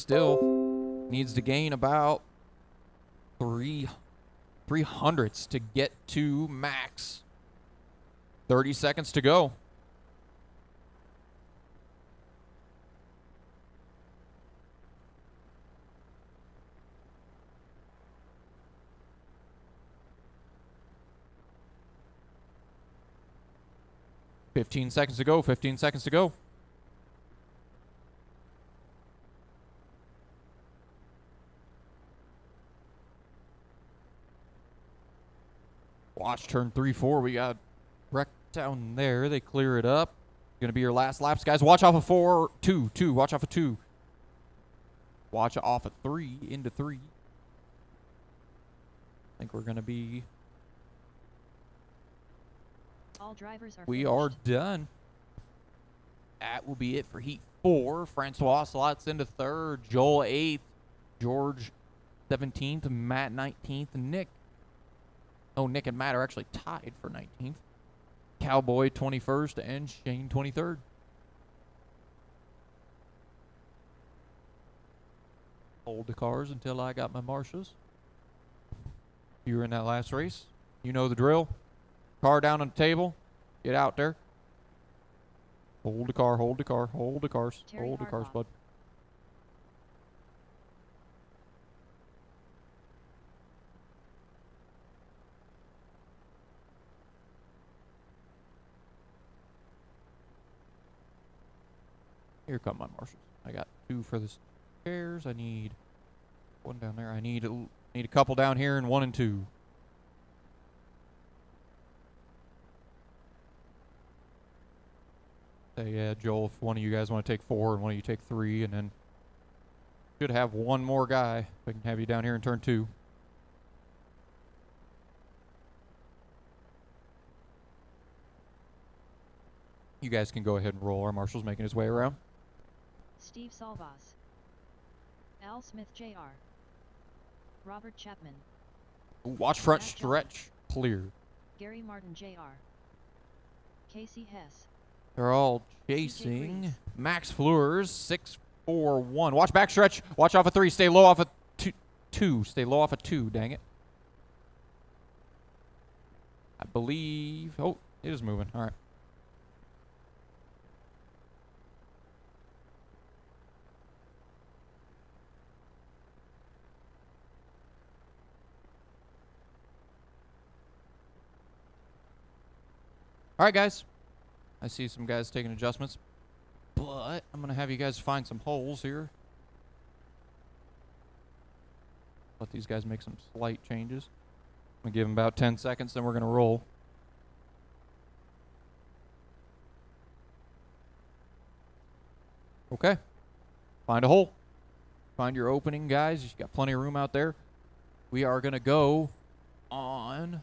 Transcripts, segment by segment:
still needs to gain about 300s to get to max. 30 seconds to go. Fifteen seconds to go. 15 seconds to go. Watch turn 3-4. We got wreck down there. They clear it up. Gonna be your last laps, guys. Watch off of 4, 2, 2. Watch off of 2. Watch off of 3 into 3. I think we're gonna be. All drivers are we finished. are done. That will be it for Heat 4. Francois slots into 3rd. Joel 8th. George 17th. Matt 19th. Nick. Oh, Nick and Matt are actually tied for 19th. Cowboy 21st and Shane 23rd. Hold the cars until I got my marshals. You were in that last race. You know the drill. Car down on the table. Get out there. Hold the car, hold the car, hold the cars. Hold the cars, bud. Here come my marshals. I got 2 for the chairs. I need 1 down there. I need a couple down here and 1 and 2. Say, yeah, Joel, if one of you guys want to take 4 and one of you take 3, and then should have 1 more guy. If I can have you down here in turn 2. You guys can go ahead and roll. Our marshal's making his way around. Steve Salvas, Al Smith Jr., Robert Chapman, Ooh, watch front Matt stretch. Clear. Gary Martin Jr., Casey Hess, They're all chasing. Max Fleurs, 6-4-1. Watch back stretch. Watch off of 3. Stay low off of 2. Stay low off of 2. Dang it. I believe. Oh, it is moving. All right. All right, guys. I see some guys taking adjustments, but I'm going to have you guys find some holes here. Let these guys make some slight changes. I'm going to give them about 10 seconds, then we're going to roll. Okay. Find a hole. Find your opening, guys. You've got plenty of room out there. We are going to go on...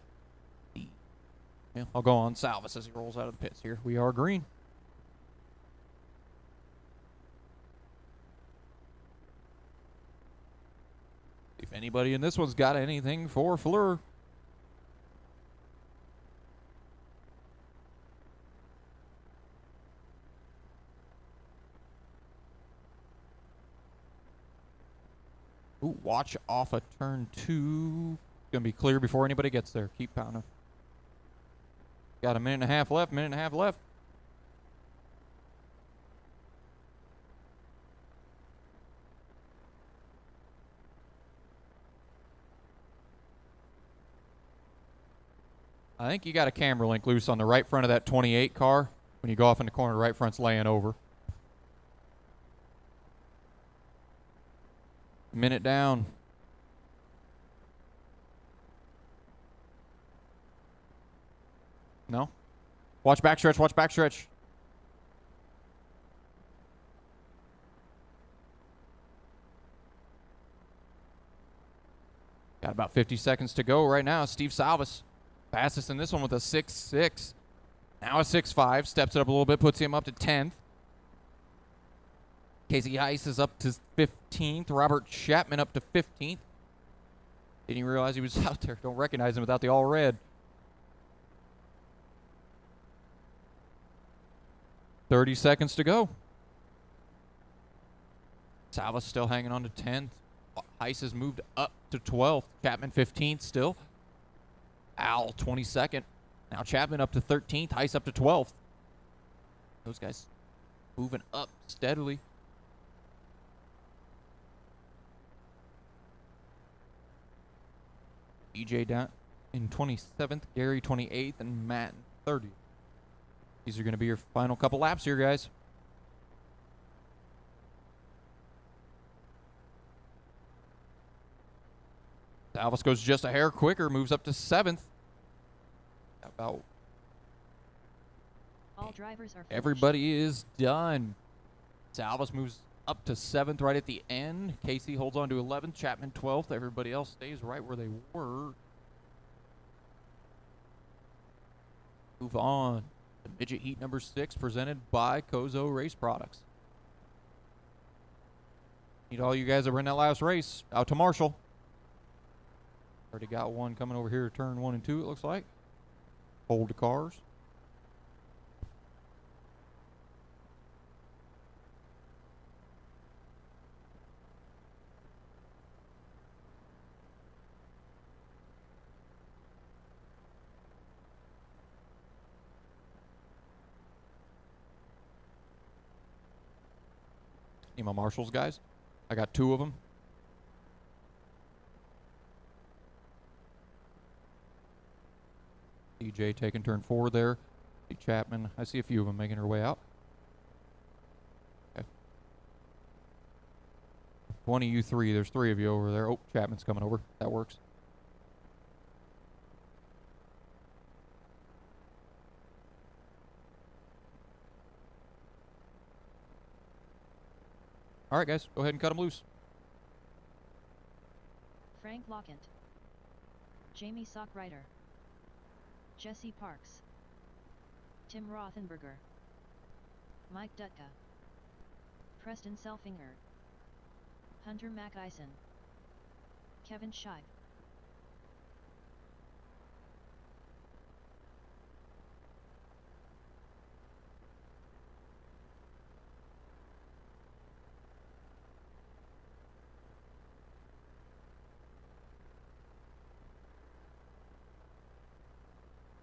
Yeah, I'll go on Salvas as he rolls out of the pits here. We are green. If anybody in this one's got anything for Fleur. Ooh, watch off of turn 2. Gonna be clear before anybody gets there. Keep pounding. Got a minute and a half left, minute and a half left. I think you got a camera link loose on the right front of that 28 car. When you go off in the corner, the right front's laying over. Minute down. No? Watch backstretch, watch backstretch. Got about 50 seconds to go right now. Steve Salvas, fastest in this one with a 6.6. Now a 6.5, steps it up a little bit, puts him up to 10th. Casey Heiss is up to 15th. Robert Chapman up to 15th. Didn't even realize he was out there. Don't recognize him without the all red. 30 seconds to go. Salva's still hanging on to 10th. Heiss has moved up to 12th. Chapman 15th still. Al 22nd. Now Chapman up to 13th. Heiss up to 12th. Those guys moving up steadily. EJ down in 27th. Gary 28th. And Matt in 30th. These are going to be your final couple laps here, guys. Salvas goes just a hair quicker, moves up to 7th. About all drivers are finished. Everybody is done. Salvas moves up to 7th right at the end. Casey holds on to 11th. Chapman 12th. Everybody else stays right where they were. Move on. The midget heat number 6 presented by Kozo Race Products. Need all you guys that were in that last race. Out to Marshall. Already got one coming over here to turn 1 and 2, it looks like. Hold the cars. Need my marshals, guys. I got 2 of them. DJ taking turn 4 there. See Chapman. I see a few of them making their way out. Okay. One of you 3. There's 3 of you over there. Oh, Chapman's coming over. That works. All right, guys. Go ahead and cut them loose. Frank Lockett. Jamie Sockrider. Jesse Parks. Tim Rothenberger. Mike Dutka. Preston Selfinger. Hunter McEisen. Kevin Scheib.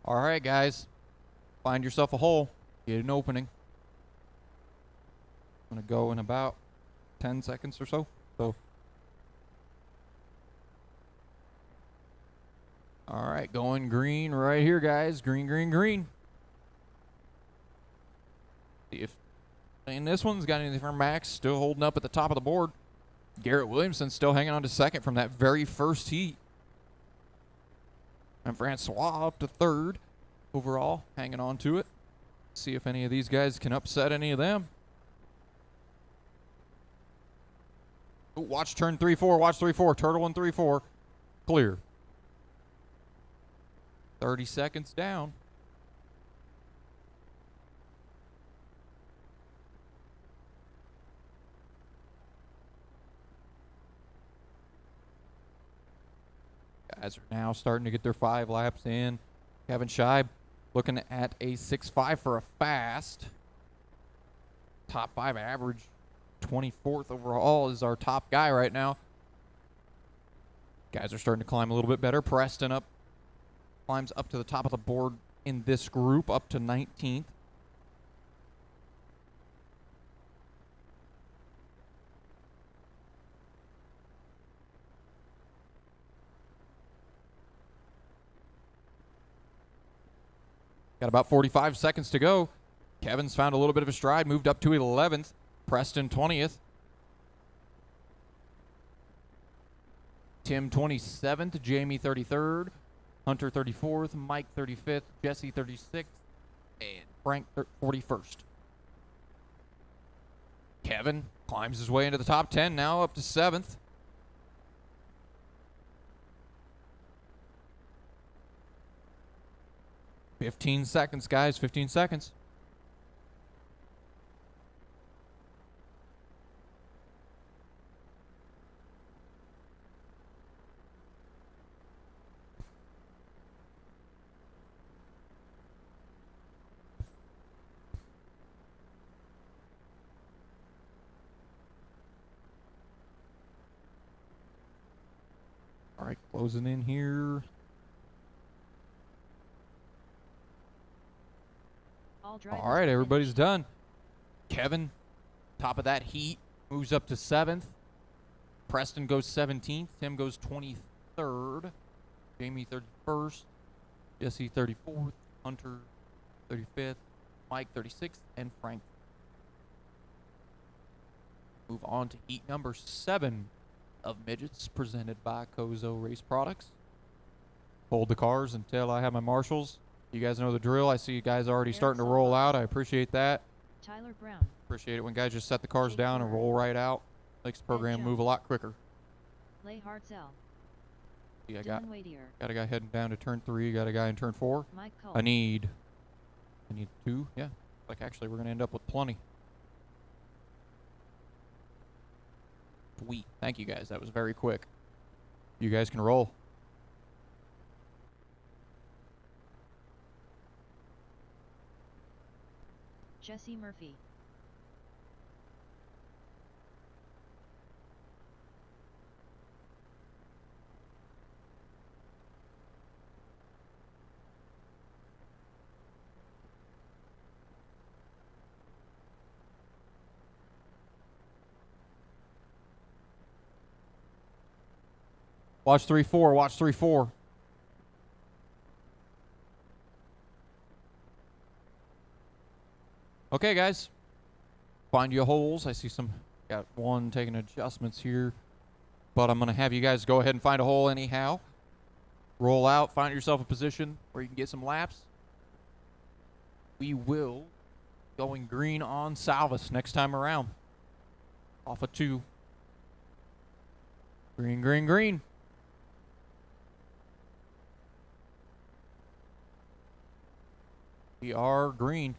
All right, guys. Find yourself a hole. Get an opening. I'm going to go in about 10 seconds or so. All right, going green right here, guys. Green, green, green. See if and this one's got anything from Max. Still holding up at the top of the board. Garrett Williamson still hanging on to 2nd from that very first heat. And Francois up to 3rd overall, hanging on to it. See if any of these guys can upset any of them. Ooh, watch turn 3-4. Watch 3-4. Turtle in 3-4. Clear. 30 seconds down. Guys are now starting to get their 5 laps in. Kevin Scheib looking at a 6.5 for a fast. Top 5 average. 24th overall is our top guy right now. Guys are starting to climb a little bit better. Preston up, climbs up to the top of the board in this group, up to 19th. Got about 45 seconds to go. Kevin's found a little bit of a stride, moved up to 11th. Preston 20th. Tim 27th. Jamie 33rd. Hunter 34th. Mike 35th. Jesse 36th. And Frank 41st. Kevin climbs his way into the top 10 now, up to 7th. $15 seconds, guys. 15 seconds. All right, closing in here. All right, everybody's done. Kevin, top of that heat, moves up to 7th. Preston goes 17th. Tim goes 23rd. Jamie 31st. Jesse 34th. Hunter 35th. Mike 36th. And Frank. Move on to heat number 7 of midgets, presented by Kozo Race Products. Hold the cars until I have my marshals. You guys know the drill. I see you guys already starting to roll out. I appreciate that. Tyler Brown. Appreciate it when guys just set the cars down and roll right out. Makes the program move a lot quicker. Lay Hartzell. Yeah, I got a guy heading down to turn 3. Got a guy in turn 4. Mike Cole. I need 2. Yeah. Like actually we're gonna end up with plenty. Sweet. Thank you guys. That was very quick. You guys can roll. Jesse Murphy. Watch 3-4. Watch 3-4. Okay, guys. Find your holes. I see some. Got one taking adjustments here. But I'm going to have you guys go ahead and find a hole anyhow. Roll out. Find yourself a position where you can get some laps. We will going green on Salvis next time around. Off of 2. Green, green, green. We are green.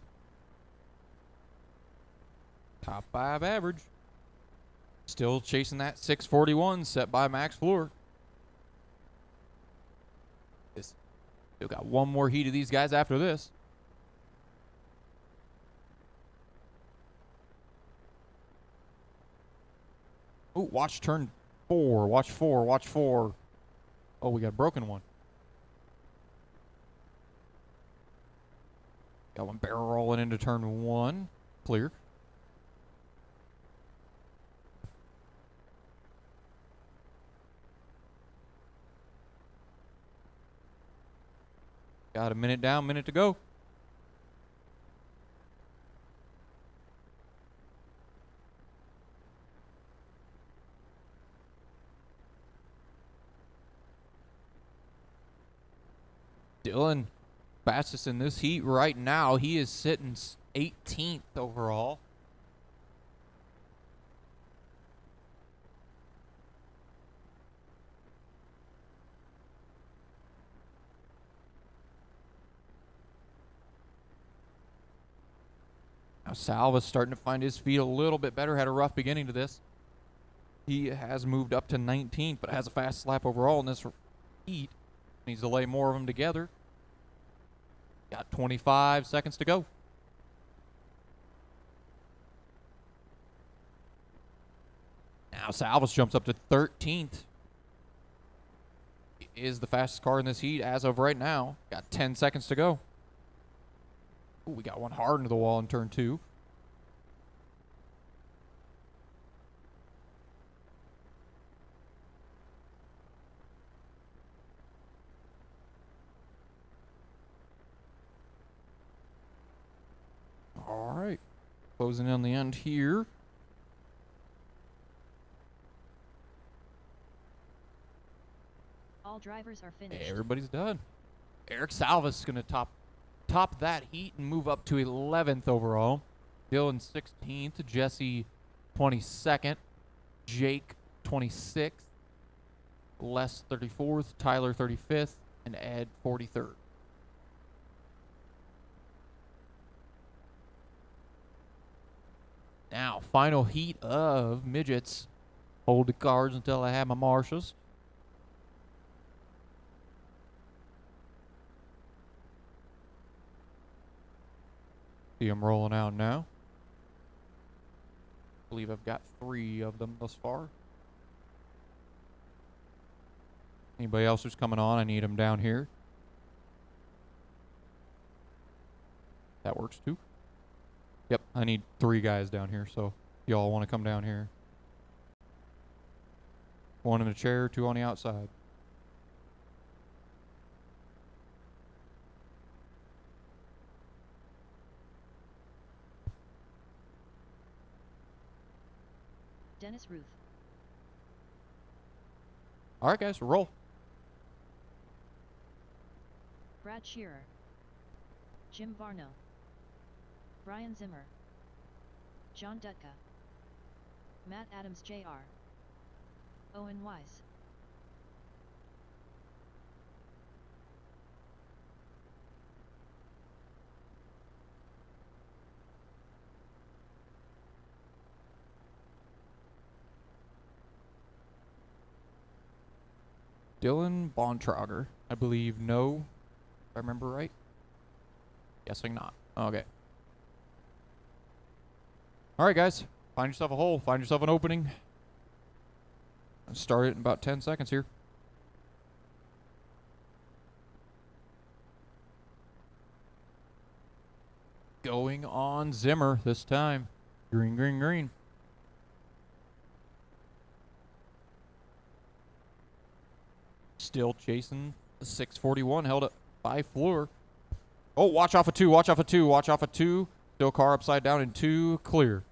Top 5 average. Still chasing that 641 set by Max Floor. Still got one more heat of these guys after this. Oh, watch turn 4. Watch 4. Watch 4. Oh, we got a broken one. Got one barrel rolling into turn 1. Clear. Got a minute down, minute to go. Dylan, fastest in this heat right now. He is sitting 18th overall. Now Salva's starting to find his feet a little bit better. Had a rough beginning to this. He has moved up to 19th, but has a fast lap overall in this heat. Needs to lay more of them together. Got 25 seconds to go. Now Salvas jumps up to 13th. He is the fastest car in this heat as of right now. Got 10 seconds to go. Ooh, we got one hard into the wall in turn 2. All right. Closing in on the end here. All drivers are finished. Everybody's done. Eric Salvas is going to top that heat and move up to 11th overall. Dylan 16th, Jesse 22nd, Jake 26th, Les 34th, Tyler 35th, and Ed 43rd. Now, final heat of midgets. Hold the cards until I have my marshals. See them rolling out now. I believe I've got 3 of them thus far. Anybody else who's coming on, I need them down here. That works too. Yep, I need 3 guys down here, so y'all want to come down here. 1 in the chair, 2 on the outside. Dennis Ruth. All right, guys, roll. Brad Shearer. Jim Varno. Brian Zimmer. John Dutka. Matt Adams Jr. Owen Wise. Dylan Bontrager, I believe. No, if I remember right. Guessing not. Okay. All right, guys. Find yourself a hole. Find yourself an opening. Let's start it in about 10 seconds here. Going on Zimmer this time. Green, green, green. Still chasing the 641, held up by floor. Oh, watch off of 2, watch off of 2, watch off of 2. Still car upside down in 2, clear.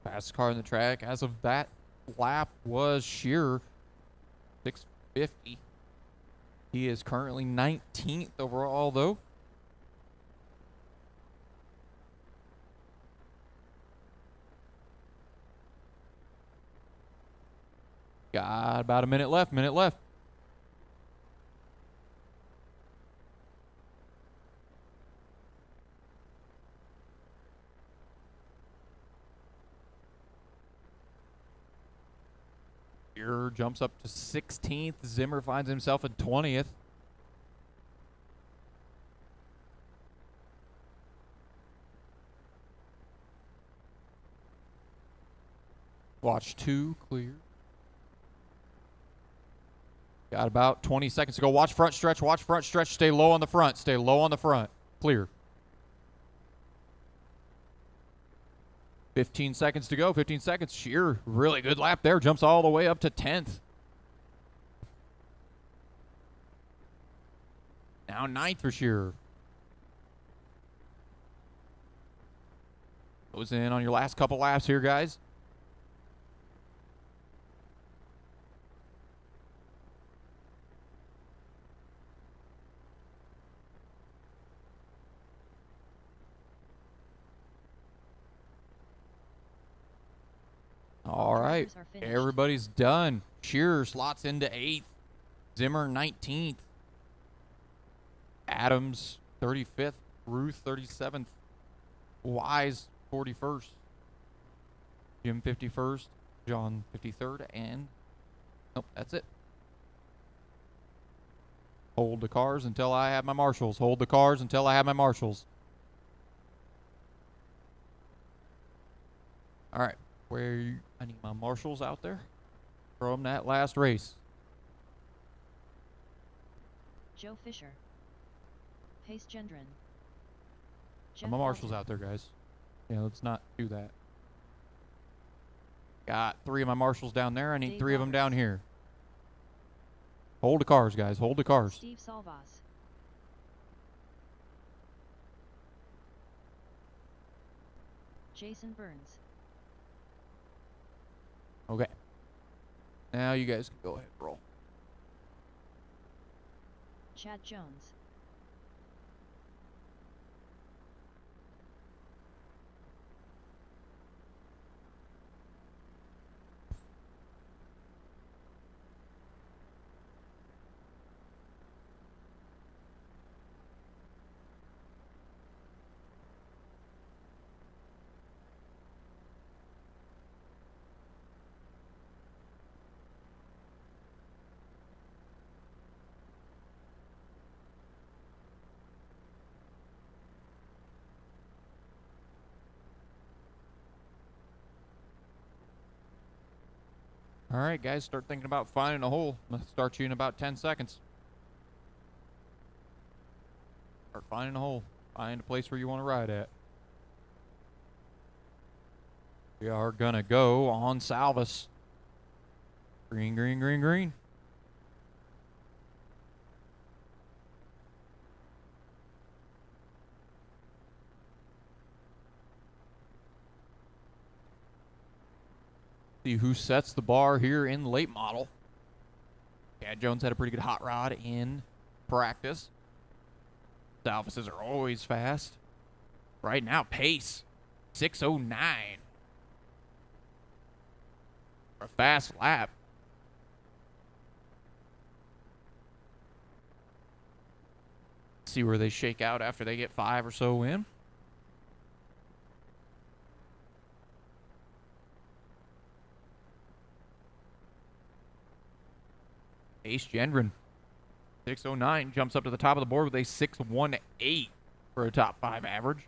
Fastest car in the track as of that lap was Shearer, 650. He is currently 19th overall, though. Got about a minute left, Shearer jumps up to 16th. Zimmer finds himself in 20th. Watch 2, clear. Got about 20 seconds to go. Watch front stretch, watch front stretch. Stay low on the front, stay low on the front. Clear. 15 seconds to go, 15 seconds. Shearer, really good lap there. Jumps all the way up to 10th. Now 9th for Shearer. Goes in on your last couple laps here, guys. All right, everybody's done. Shearer slots into 8th. Zimmer 19th. Adams 35th. Ruth 37th. Wise 41st. Jim 51st. John 53rd. And nope, that's it. Hold the cars until I have my marshals. Hold the cars until I have my marshals. All right. I need my marshals out there from that last race. Joe Fisher. Pace Gendron. My marshals out there, guys. Yeah, let's not do that. Got 3 of my marshals down there. I need Dave 3 of them down Roberts. here. Hold the cars, guys. Hold the cars. Steve Salvas. Jason Burns. Okay. Now you guys can go ahead and roll. Chad Jones. All right, guys, start thinking about finding a hole. I'm going to start you in about 10 seconds. Start finding a hole. Find a place where you want to ride at. We are going to go on Salvis. Green, green, green, green. See who sets the bar here in late model. Chad Jones had a pretty good hot rod in practice. Salvises are always fast. Right now, pace 6:09. A fast lap. See where they shake out after they get 5 or so in. Ace Gendron, 6:09, jumps up to the top of the board with a 6:18 for a top 5 average.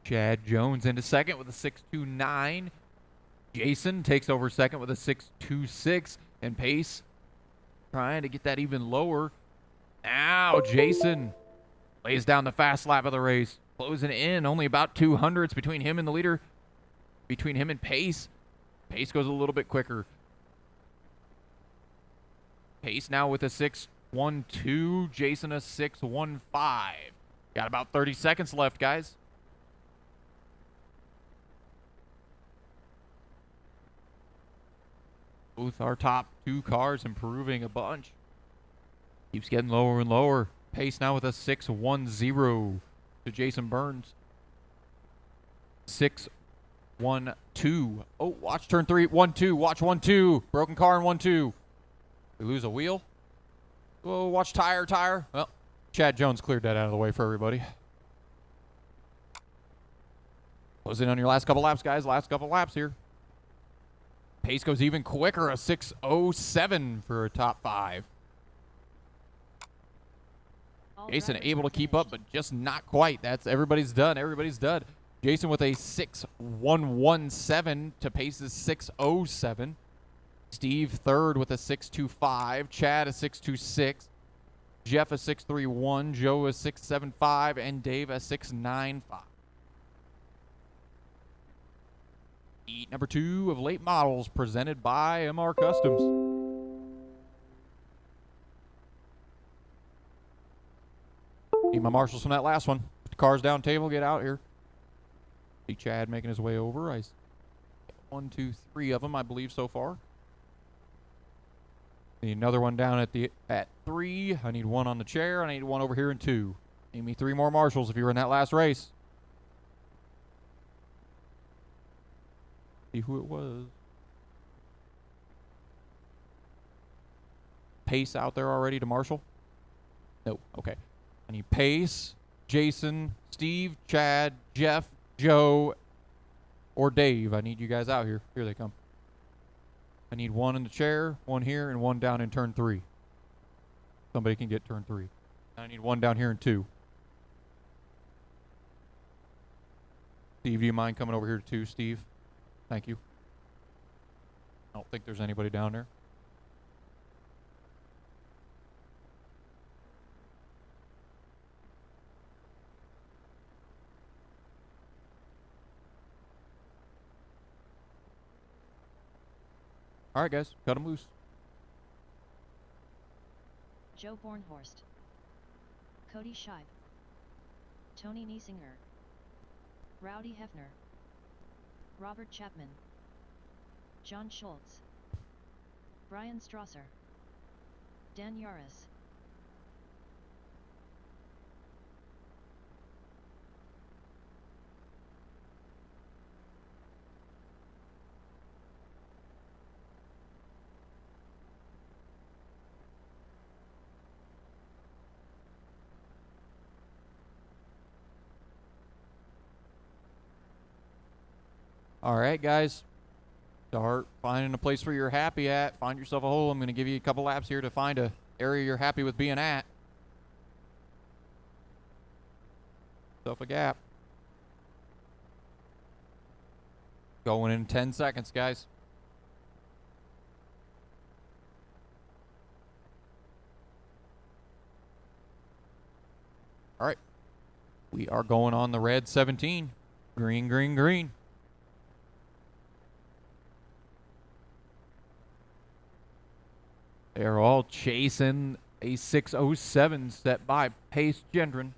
Chad Jones into second with a 6:29. Jason takes over second with a 6:26. And Pace trying to get that even lower. Now Jason lays down the fast lap of the race. Closing in, only about 200s between him and the leader. Between him and Pace. Pace goes a little bit quicker. Pace now with a 6:12. Jason a 6:15. Got about 30 seconds left, guys. Both our top 2 cars improving a bunch. Keeps getting lower and lower. Pace now with a 6:10 to Jason Burns. 6:12. Oh, watch turn 3. 1-2. Watch 1-2. Broken car in 1-2. We lose a wheel. Oh, watch tire. Well, Chad Jones cleared that out of the way for everybody. Close in on your last couple laps, guys. Last couple laps here. Pace goes even quicker. A 6:07 for a top 5. Jason able to keep up, but just not quite. That's everybody's done. Jason with a 6:117 to Pace's 6:07. Steve third with a 6:25. Chad a 6:26. Jeff a 6:31. Joe a 6:75. And Dave a 6:95. Heat number 2 of late models presented by MR Customs. Need my marshals from that last one. Put the cars down table, get out here. See Chad making his way over. I 1, 2, 3 of them, I believe, so far. Need another one down at 3. I need one on the chair. I need one over here in 2. Need me 3 more marshals if you were in that last race. See who it was. Pace out there already to marshal? No, okay. I need Pace, Jason, Steve, Chad, Jeff, Joe, or Dave. I need you guys out here. Here they come. I need one in the chair, one here, and one down in turn 3. Somebody can get turn 3. I need one down here in 2. Steve, do you mind coming over here to 2, Steve? Thank you. I don't think there's anybody down there. All right, guys, cut them loose. Joe Bornhorst, Cody Scheib, Tony Niesinger, Rowdy Hefner, Robert Chapman, John Schultz, Brian Strasser, Dan Yaris. All right, guys. Start finding a place where you're happy at. Find yourself a hole. I'm going to give you a couple laps here to find a area you're happy with being at. Yourself a gap. Going in 10 seconds, guys. All right. We are going on the red 17. Green, green, green. They're all chasing a 607 set by Pace Gendron.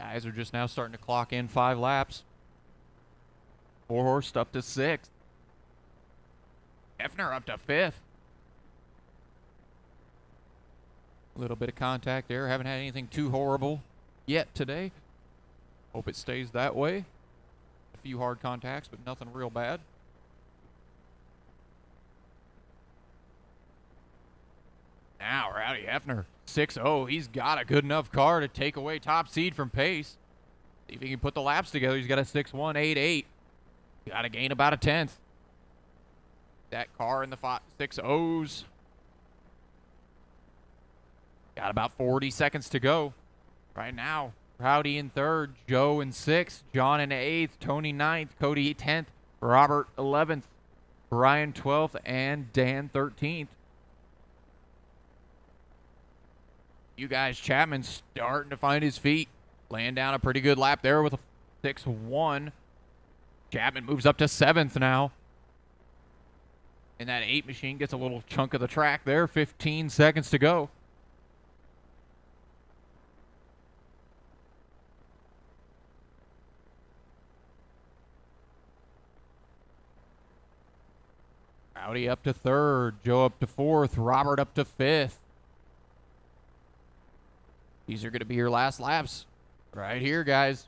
Guys are just now starting to clock in 5 laps. 4 horse up to 6th. Hefner up to 5th. A little bit of contact there. Haven't had anything too horrible yet today. Hope it stays that way. A few hard contacts, but nothing real bad. Now, Rowdy Hefner, 6-0. He's got a good enough car to take away top seed from Pace. See if he can put the laps together. He's got a 6-1, 8-8. Got to gain about a 10th. That car in the 6-0s. Got about 40 seconds to go. Right now, Rowdy in 3rd, Joe in 6th, John in 8th, Tony 9th, Cody 10th, Robert 11th, Brian 12th, and Dan 13th. You guys, Chapman starting to find his feet. Laying down a pretty good lap there with a 6-1. Chapman moves up to 7th now. And that 8 machine gets a little chunk of the track there. 15 seconds to go. Rowdy up to 3rd. Joe up to 4th. Robert up to 5th. These are going to be your last laps. Right here, guys.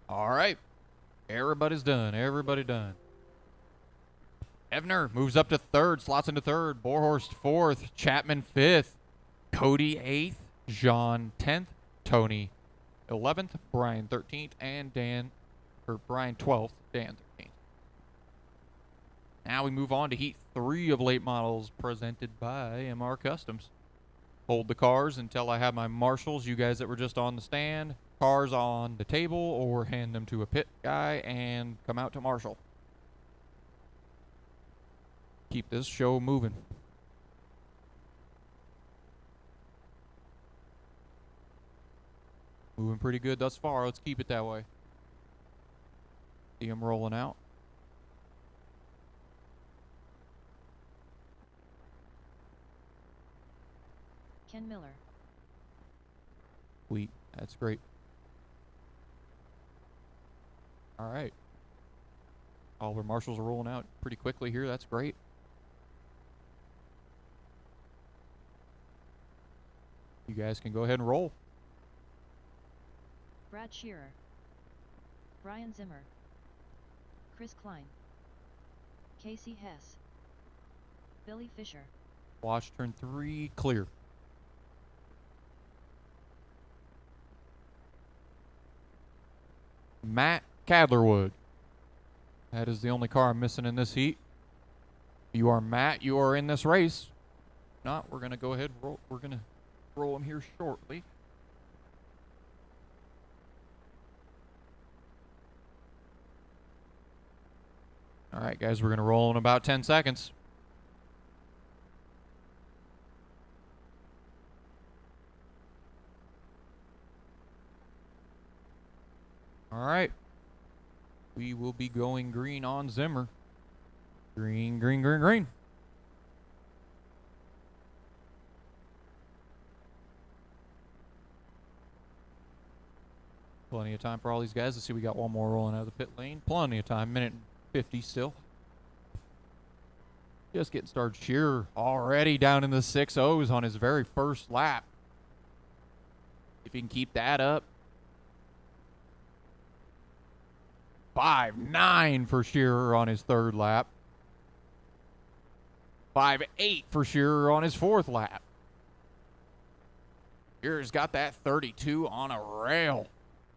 All right. Everybody's done. Everybody done. Evner moves up to 3rd, slots into 3rd. Borhorst 4th. Chapman 5th. Cody 8th. John 10th. Tony 11th. Brian 13th. And Brian 12th. Dan 13th. Now we move on to Heat 3 of late models presented by MR Customs. Hold the cars until I have my marshals, you guys that were just on the stand, cars on the table, or hand them to a pit guy and come out to marshal. Keep this show moving. Moving pretty good thus far. Let's keep it that way. See them rolling out. Ken Miller. Sweet. That's great. All right. All of our marshals are rolling out pretty quickly here. That's great. You guys can go ahead and roll. Brad Shearer. Brian Zimmer. Chris Klein. Casey Hess. Billy Fisher. Watch turn 3 clear. Matt Cadlerwood. That is the only car I'm missing in this heat. You are Matt. You are in this race. If not, we're going to go ahead and roll. We're going to roll him here shortly. All right, guys, we're going to roll in about 10 seconds. All right. We will be going green on Zimmer. Green, green, green, green. Plenty of time for all these guys. Let's see, we got one more rolling out of the pit lane. Plenty of time, minute 50 still. Just getting started. Shearer already down in the 6-0s on his very first lap. If he can keep that up, 5.9 for Shearer on his third lap. 5.8 for Shearer on his fourth lap. Shearer's got that 32 on a rail.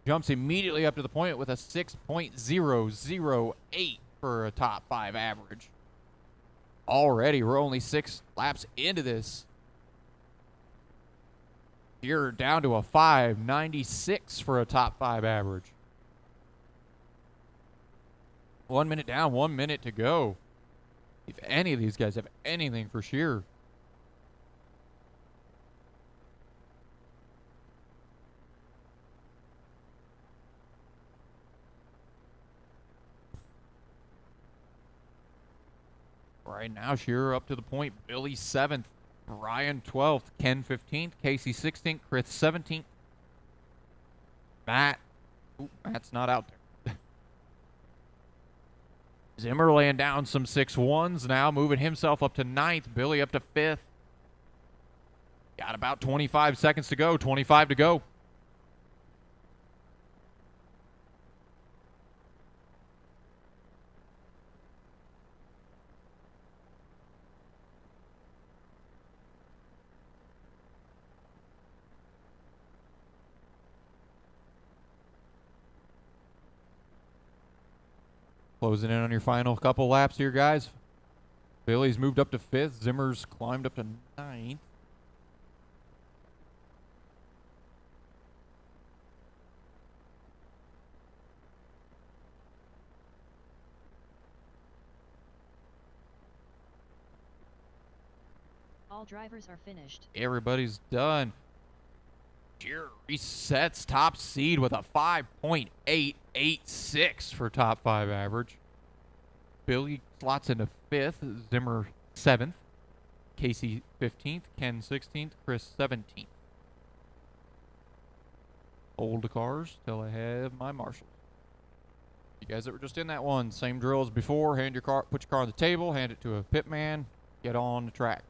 Jumps immediately up to the point with a 6.008 for a top 5 average. Already, we're only 6 laps into this. Shearer down to a 5.96 for a top 5 average. 1 minute down, 1 minute to go. If any of these guys have anything for Shearer. Right now, Shearer up to the point. Billy 7th, Ryan 12th, Ken 15th, Casey 16th, Chris 17th. Matt's not out there. Zimmer laying down some 6-1s now, moving himself up to 9th. Billy up to 5th. Got about 25 seconds to go, 25 to go. Closing in on your final couple laps here, guys. Billy's moved up to 5th. Zimmer's climbed up to 9th. All drivers are finished. Everybody's done. Shearer resets top seed with a 5.886 for top 5 average. Billy slots into 5th, Zimmer 7th, Casey 15th, Ken 16th, Chris 17th. Old cars till I have my marshals. You guys that were just in that one, same drill as before. Hand your car, put your car on the table, hand it to a pit man, get on the track.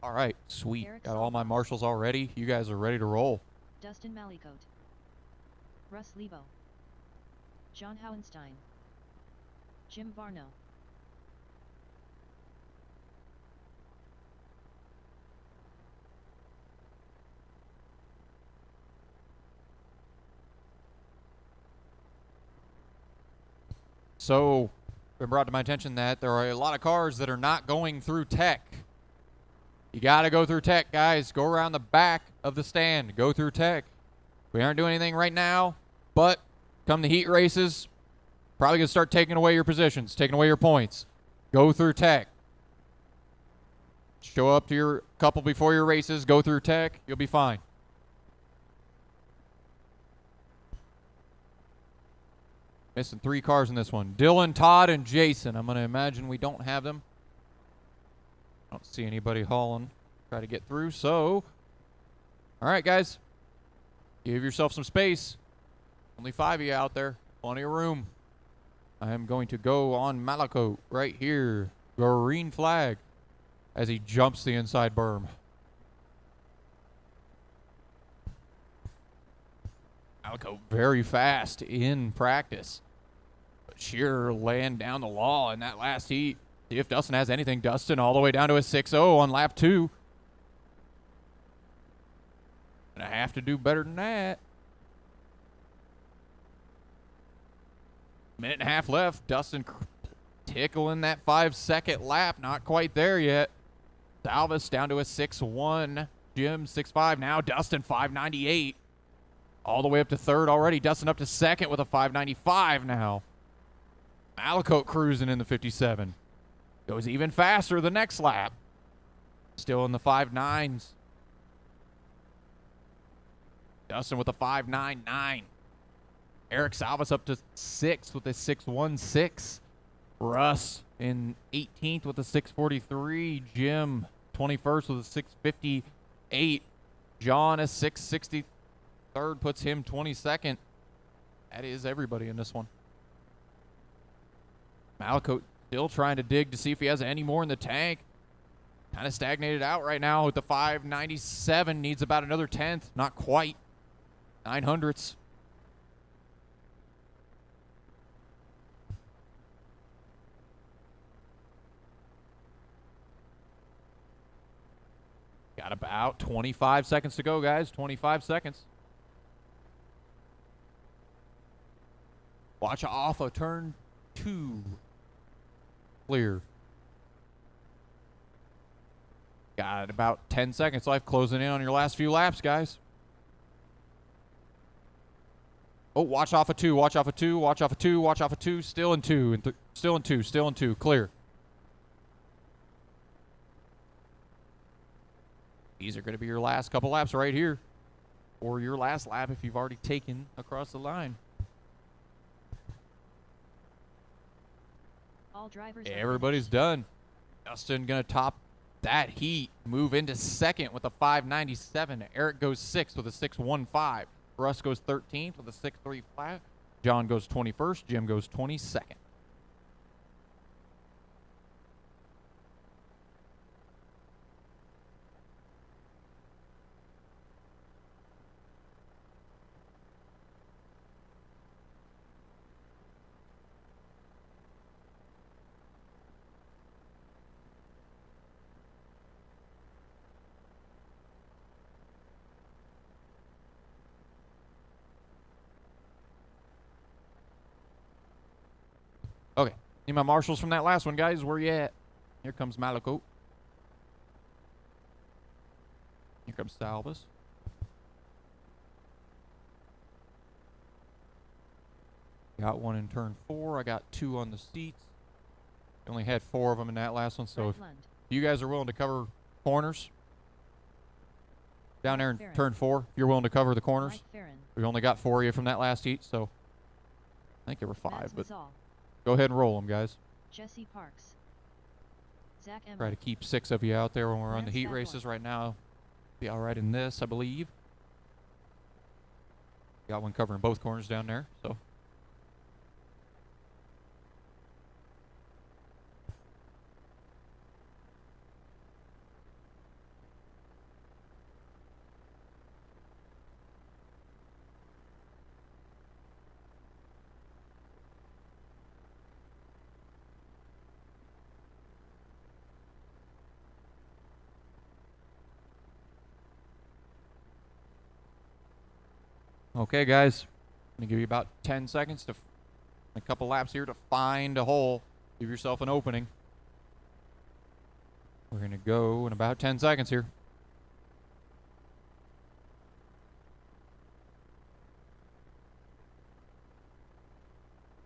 All right, sweet. Got all my marshals already. You guys are ready to roll. Dustin Mallicoat, Russ Lebo, John Howenstein, Jim Varno. So, been brought to my attention that there are a lot of cars that are not going through tech. You got to go through tech, guys. Go around the back of the stand. Go through tech. We aren't doing anything right now, but come the heat races, probably going to start taking away your positions, taking away your points. Go through tech. Show up to your couple before your races. Go through tech. You'll be fine. Missing 3 cars in this one. Dylan, Todd, and Jason. I'm going to imagine we don't have them. I don't see anybody hauling. Try to get through. So, all right, guys. Give yourself some space. Only 5 of you out there. Plenty of room. I am going to go on Mallicoat right here. Green flag as he jumps the inside berm. Mallicoat very fast in practice. But Shearer laying down the law in that last heat. See if Dustin has anything. Dustin all the way down to a 6.0 on lap 2. Gonna have to do better than that. Minute and a half left. Dustin tickling that 5-second lap. Not quite there yet. Salvis down to a 6.1. Jim 6.5. Now Dustin 5.98. All the way up to 3rd already. Dustin up to 2nd with a 5.95 now. Mallicoat cruising in the 57. Goes even faster the next lap. Still in the 5.9s. Dustin with a 5.99. Eric Salvis up to 6th with a 6.16. Russ in 18th with a 6:43. Jim 21st with a 6:58. John a 6:63 puts him 22nd. That is everybody in this one. Malicote still trying to dig to see if he has any more in the tank. Kind of stagnated out right now with the 597. Needs about another 10th. Not quite. 900ths. Got about 25 seconds to go, guys. 25 seconds. Watch off of turn 2. Clear. Got about 10 seconds left. Closing in on your last few laps, guys. Oh, watch off of 2. Watch off of 2. Watch off of 2. Watch off of 2. Still in 2. Still in 2. Still in 2. Clear. These are going to be your last couple laps right here. Or your last lap if you've already taken across the line. All drivers Everybody's done. Justin going to top that heat. Move into second with a 597. Eric goes 6th with a 615. Russ goes 13th with a 6.3 flat. John goes 21st. Jim goes 22nd. Okay. Need my marshals from that last one, guys. Where you at? Here comes Malicote. Here comes Salvas. Got one in turn 4. I got 2 on the seats. Only had 4 of them in that last one. So if you guys are willing to cover corners down there in turn 4, if you're willing to cover the corners, we only got 4 of you from that last heat. So I think there were 5, but go ahead and roll them, guys. Jesse Parks. Zach Emmer. Try to keep 6 of you out there when we're on the heat races right now. Be all right in this, I believe. Got one covering both corners down there, so. Okay, guys, I'm going to give you about 10 seconds to a couple laps here to find a hole. Give yourself an opening. We're going to go in about 10 seconds here.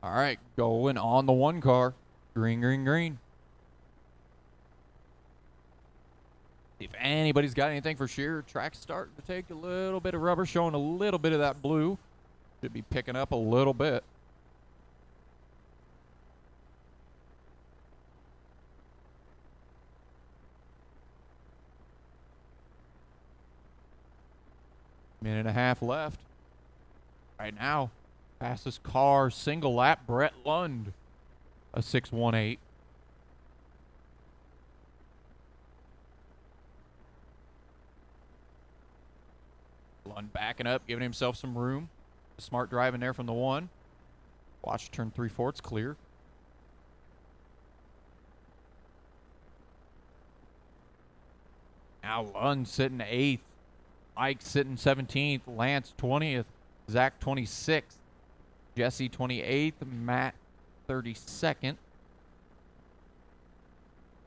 All right, going on the 1 car. Green, green, green. If anybody's got anything for sheer, track's starting to take a little bit of rubber, showing a little bit of that blue. Should be picking up a little bit. Minute and a half left. Right now, fastest car, single lap, Brett Lund, a 618. Lund backing up, giving himself some room. Smart driving there from the 1. Watch turn 3/4, it's clear. Now Lund sitting 8th. Mike sitting 17th. Lance 20th. Zach 26th. Jesse 28th. Matt 32nd.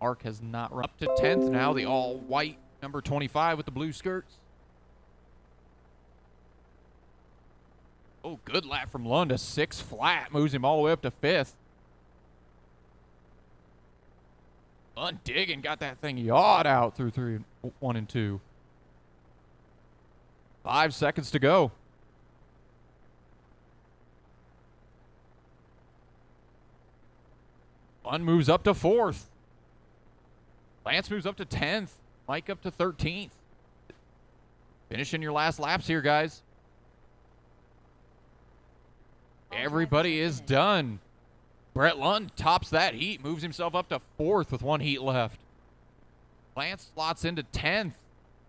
Mark has not run up to 10th now. The all white number 25 with the blue skirts. Oh, good lap from Lund. A 6 flat. Moves him all the way up to 5th. Lund digging. Got that thing yawed out through 1 and 2. 5 seconds to go. Lund moves up to 4th. Lance moves up to 10th. Mike up to 13th. Finishing your last laps here, guys. Everybody is done. Brett Lund tops that heat, moves himself up to 4th with 1 heat left. Lance slots into 10th.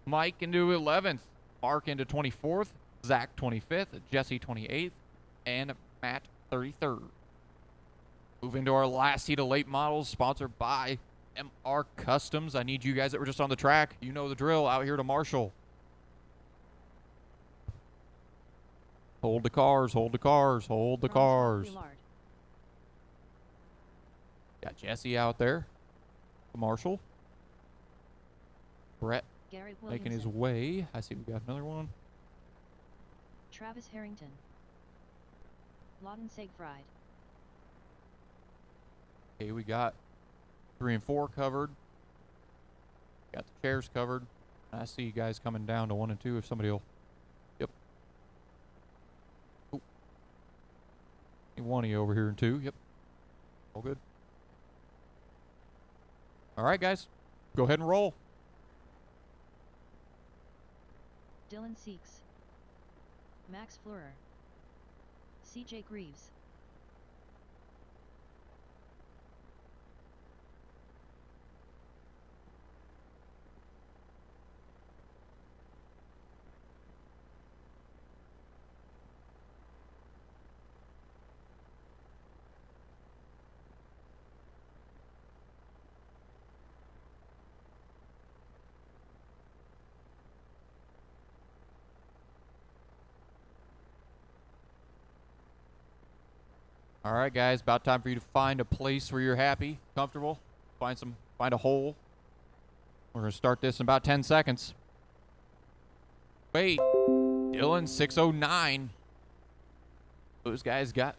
Mike into 11th. Mark into 24th. Zach 25th. Jesse 28th. And Matt 33rd. Move into our last heat of late models, sponsored by MR Customs. I need you guys that were just on the track. You know the drill. Out here to Marshall. Hold the cars, hold the cars, hold the cars. Got Jesse out there. Marshall. Brett making his way. I see we got another one. Travis Harrington. Lawton Siegfried. Okay, we got 3 and 4 covered. Got the chairs covered. I see you guys coming down to 1 and 2 if somebody will. Yep. Ooh. One of you over here in 2. Yep. All good. All right, guys. Go ahead and roll. Dylan Seeks. Max Fleurer. CJ Greaves. All right, guys, about time for you to find a place where you're happy, comfortable. Find a hole. We're gonna start this in about 10 seconds. Wait, Dylan 609. Those guys got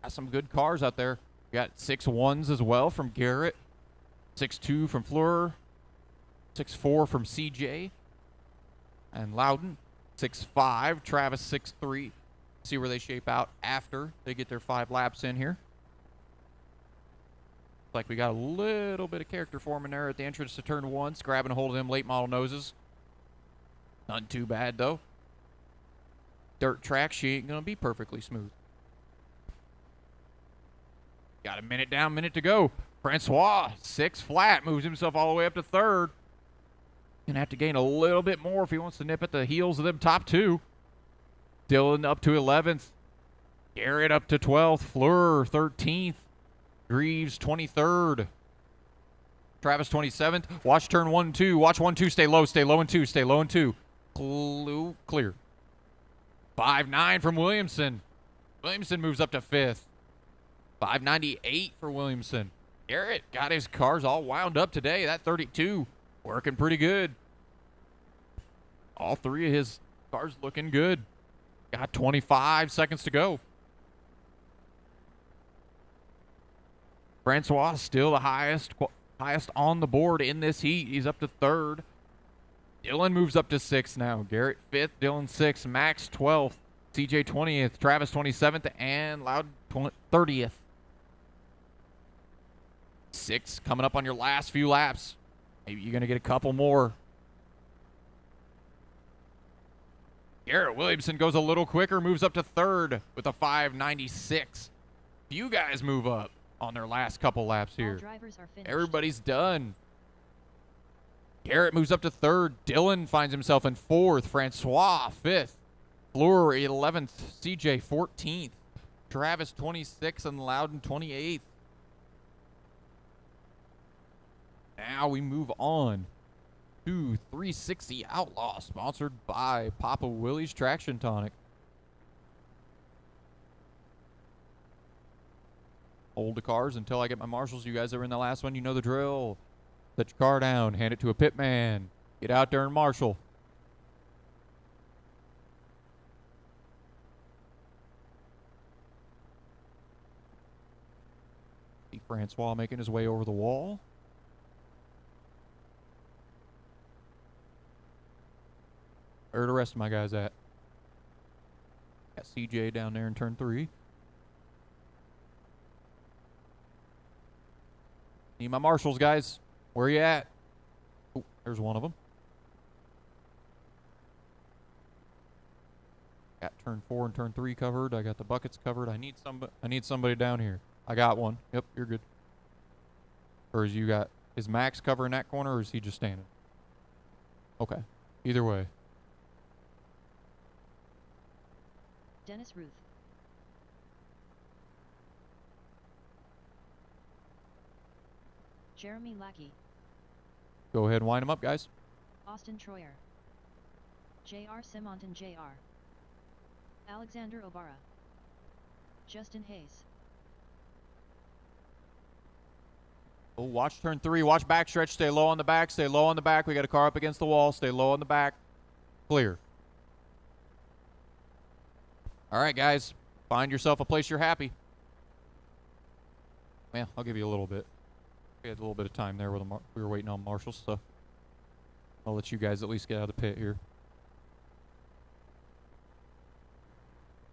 some good cars out there. We got 6-1s as well from Garrett, 6-2 from Fleur, 6-4 from CJ, and Loudon, 6-5. Travis 6-3. See where they shape out after they get their 5 laps in here. Looks like we got a little bit of character forming there at the entrance to turn 1, grabbing a hold of them late model noses. Not too bad though. Dirt track, she ain't gonna be perfectly smooth. Got a minute down, minute to go. Francois, 6 flat, moves himself all the way up to 3rd. Gonna have to gain a little bit more if he wants to nip at the heels of them top 2. Dylan up to 11th. Garrett up to 12th. Fleur 13th. Greaves 23rd. Travis 27th. Watch turn 1 and 2. Watch 1 2. Stay low and 2. Stay low and 2. Clear. 5-9 from Williamson. Williamson moves up to 5th. 598 for Williamson. Garrett got his cars all wound up today. That 32 working pretty good. All 3 of his cars looking good. Got 25 seconds to go. Francois still the highest on the board in this heat. He's up to 3rd. Dylan moves up to 6th now. Garrett 5th, Dylan 6th, Max 12th, CJ 20th, Travis 27th, and Loud 30th. 6 coming up on your last few laps. Maybe you're going to get a couple more. Garrett Williamson goes a little quicker, moves up to 3rd with a 596. Few guys move up on their last couple laps here. Everybody's done. Garrett moves up to 3rd. Dylan finds himself in 4th. Francois 5th. Fleur 11th. CJ 14th. Travis 26th and Loudon 28th. Now we move on to 360 Outlaw, sponsored by Papa Willie's Traction Tonic. Hold the cars until I get my marshals. You guys that were in the last one, you know the drill. Set your car down, hand it to a pit man. Get out there and marshal. See Francois making his way over the wall. Where are the rest of my guys at? Got CJ down there in turn 3. Need my marshals, guys. Where you at? Oh, there's one of them. Got turn 4 and turn 3 covered. I got the buckets covered. I need somebody down here. I got one. Yep, you're good. Or is Max covering that corner, or is he just standing? Okay. Either way. Dennis Ruth. Jeremy Lackey. Go ahead and wind them up, guys. Austin Troyer. J.R. Simonton J.R. Alexander Obara. Justin Hayes. Oh, watch turn 3. Watch backstretch. Stay low on the back. Stay low on the back. We got a car up against the wall. Stay low on the back. Clear. All right, guys. Find yourself a place you're happy. Well, I'll give you a little bit. We had a little bit of time there with we were waiting on marshals, so I'll let you guys at least get out of the pit here.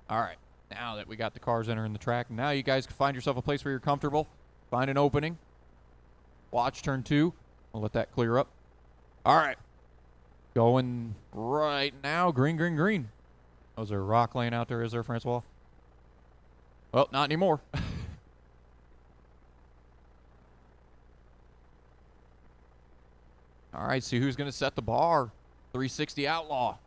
All right. Now that we got the cars entering the track, now you guys can find yourself a place where you're comfortable. Find an opening. Watch turn 2. We'll let that clear up. All right. Going right now. Green, green, green. Oh, is there a rock lane out there? Is there, Francois? Well, not anymore. All right, see who's going to set the bar. 360 Outlaw.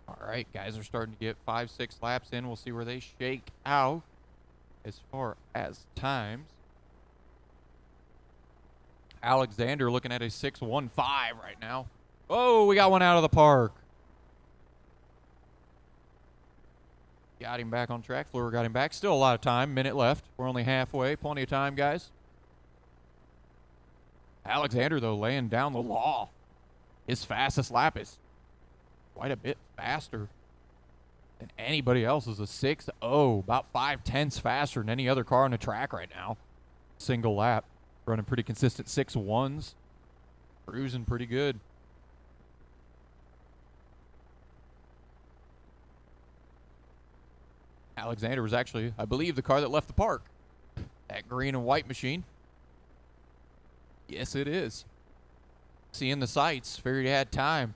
All right, guys are starting to get 5-6 laps in. We'll see where they shake out as far as times. Alexander looking at a 6.15 right now. Oh, we got one out of the park. Got him back on track. Fleur got him back. Still a lot of time. Minute left. We're only halfway. Plenty of time, guys. Alexander, though, laying down the law. His fastest lap is quite a bit faster than anybody else. Is a 6.0, about 0.5 faster than any other car on the track right now. Single lap, running pretty consistent 6.1s, cruising pretty good. Alexander was actually, I believe, the car that left the park. That green and white machine. Yes, it is. Seeing the sights, figured he had time.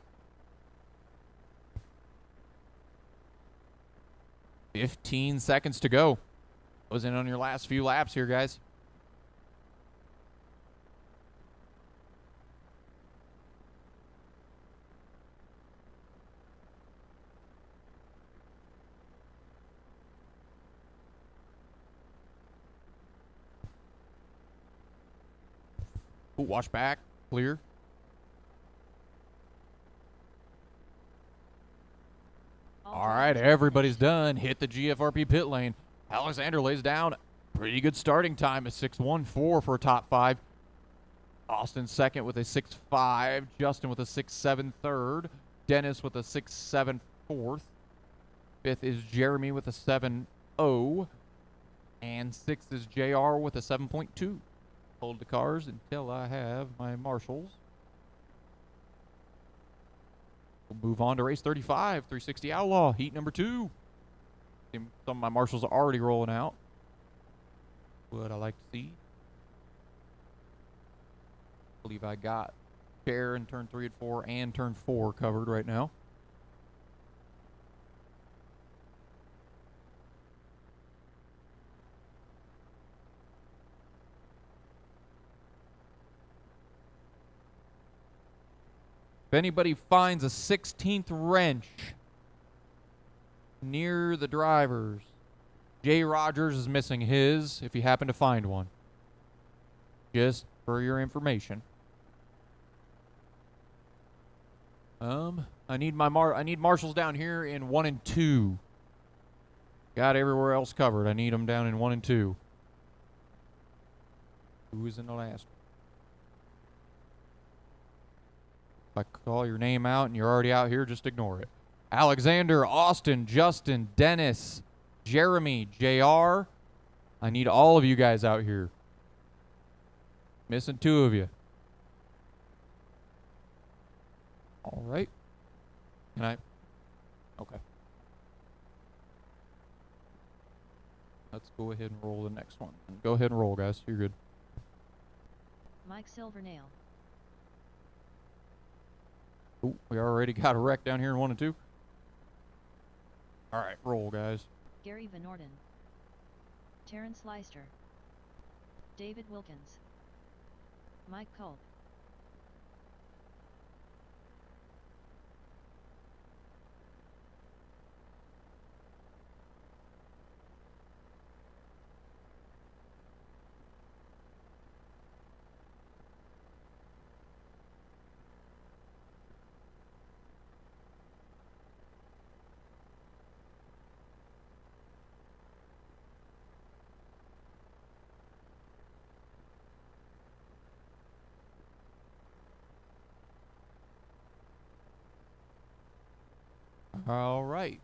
15 seconds to go. Closing on your last few laps here, guys. Ooh, watch back. Clear. All right, everybody's done. Hit the GFRP pit lane. Alexander lays down. Pretty good starting time at 6.14 for a top 5. Austin second with a 6.5. Justin with a 6.7 third. Dennis with a 6.7 fourth. Fifth is Jeremy with a 7.0. And sixth is JR with a 7.2. Hold the cars until I have my marshals. We'll move on to race 35, 360 Outlaw, heat number 2. Some of my marshals are already rolling out. What I like to see. I believe I got chair in turn 3 and 4 and turn 4 covered right now. If anybody finds a 16th wrench near the drivers, Jay Rogers is missing his if you happen to find one. Just for your information. I need marshals down here in 1 and 2. Got everywhere else covered. I need them down in 1 and 2. Who is in the last? If I call your name out and you're already out here, just ignore it. Alexander, Austin, Justin, Dennis, Jeremy, JR. I need all of you guys out here. Missing 2 of you. All right. Can I? Okay. Let's go ahead and roll the next one. Go ahead and roll, guys. You're good. Mike Silvernail. Oh, we already got a wreck down here in 1 and 2. All right, roll, guys. Gary Van Orden. Terrence Leister. David Wilkins. Mike Culp. All right.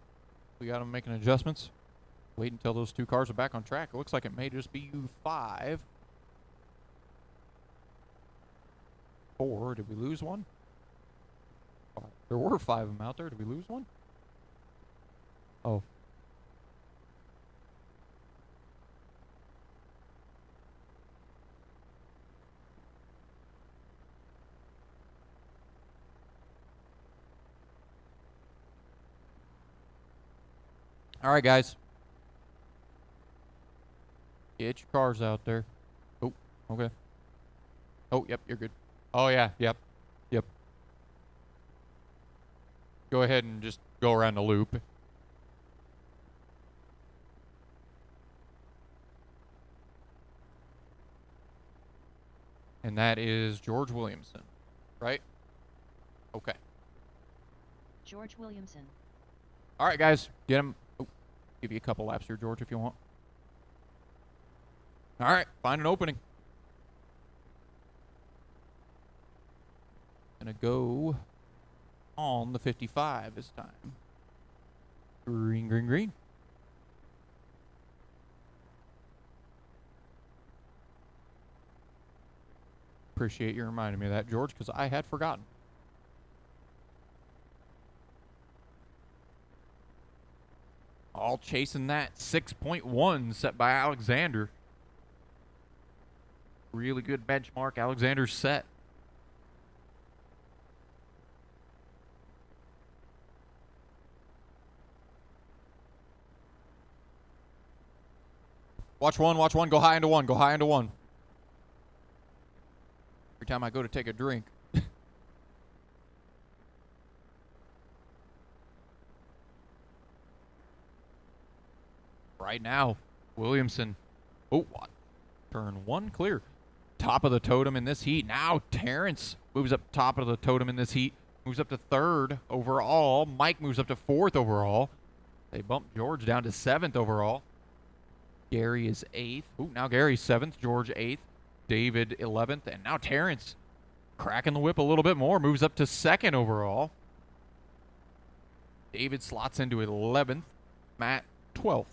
We got them making adjustments. Wait until those 2 cars are back on track. It looks like it may just be U5. 4. Did we lose one? 5. There were 5 of them out there. Did we lose one? Oh. All right, guys. Get your cars out there. Oh, okay. Oh, yep, you're good. Oh, yeah, yep. Go ahead and just go around the loop. And that is George Williamson, right? Okay. George Williamson. All right, guys. Get him. Oh, give you a couple laps here, George, if you want. All right. Find an opening. Gonna go on the 55 this time. Green, green, green. Appreciate you reminding me of that, George, because I had forgotten. All chasing that 6.1 set by Alexander. Really good benchmark. Alexander's set. Watch one, go high into 1, go high into 1. Every time I go to take a drink. Right now, Williamson. Oh, what? Turn 1 clear. Top of the totem in this heat. Now Terrence moves up top of the totem in this heat. Moves up to 3rd overall. Mike moves up to 4th overall. They bump George down to 7th overall. Gary is 8th. Ooh, now Gary's 7th. George 8th. David 11th. And now Terrence cracking the whip a little bit more. Moves up to 2nd overall. David slots into 11th. Matt 12th.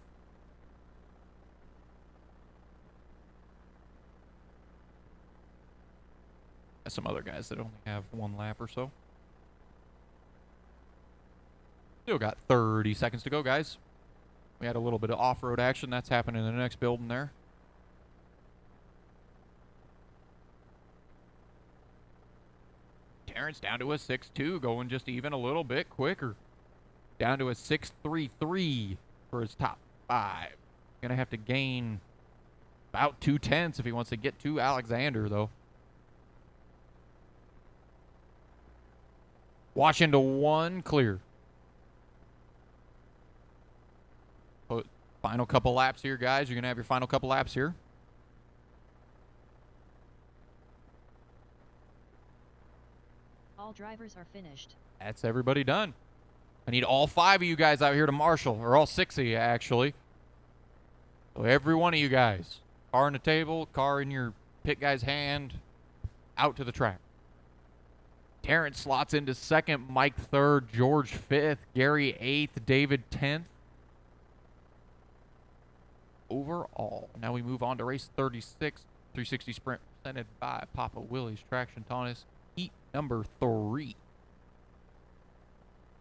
Some other guys that only have 1 lap or so. Still got 30 seconds to go, guys. We had a little bit of off-road action. That's happening in the next building there. Terrence down to a 6.2, going just even a little bit quicker. Down to a 6.33 for his top 5. Gonna have to gain about 2/10 if he wants to get to Alexander, though. Watch into 1, clear. Final couple laps here, guys. You're going to have your final couple laps here. All drivers are finished. That's everybody done. I need all 5 of you guys out here to marshal, or all 6 of you, actually. So every one of you guys. Car on the table, car in your pit guy's hand, out to the track. Terrence slots into second, Mike third, George fifth, Gary eighth, David 10th. Overall, now we move on to race 36, 360 sprint presented by Papa Willie's Traction Taunus, heat number 3.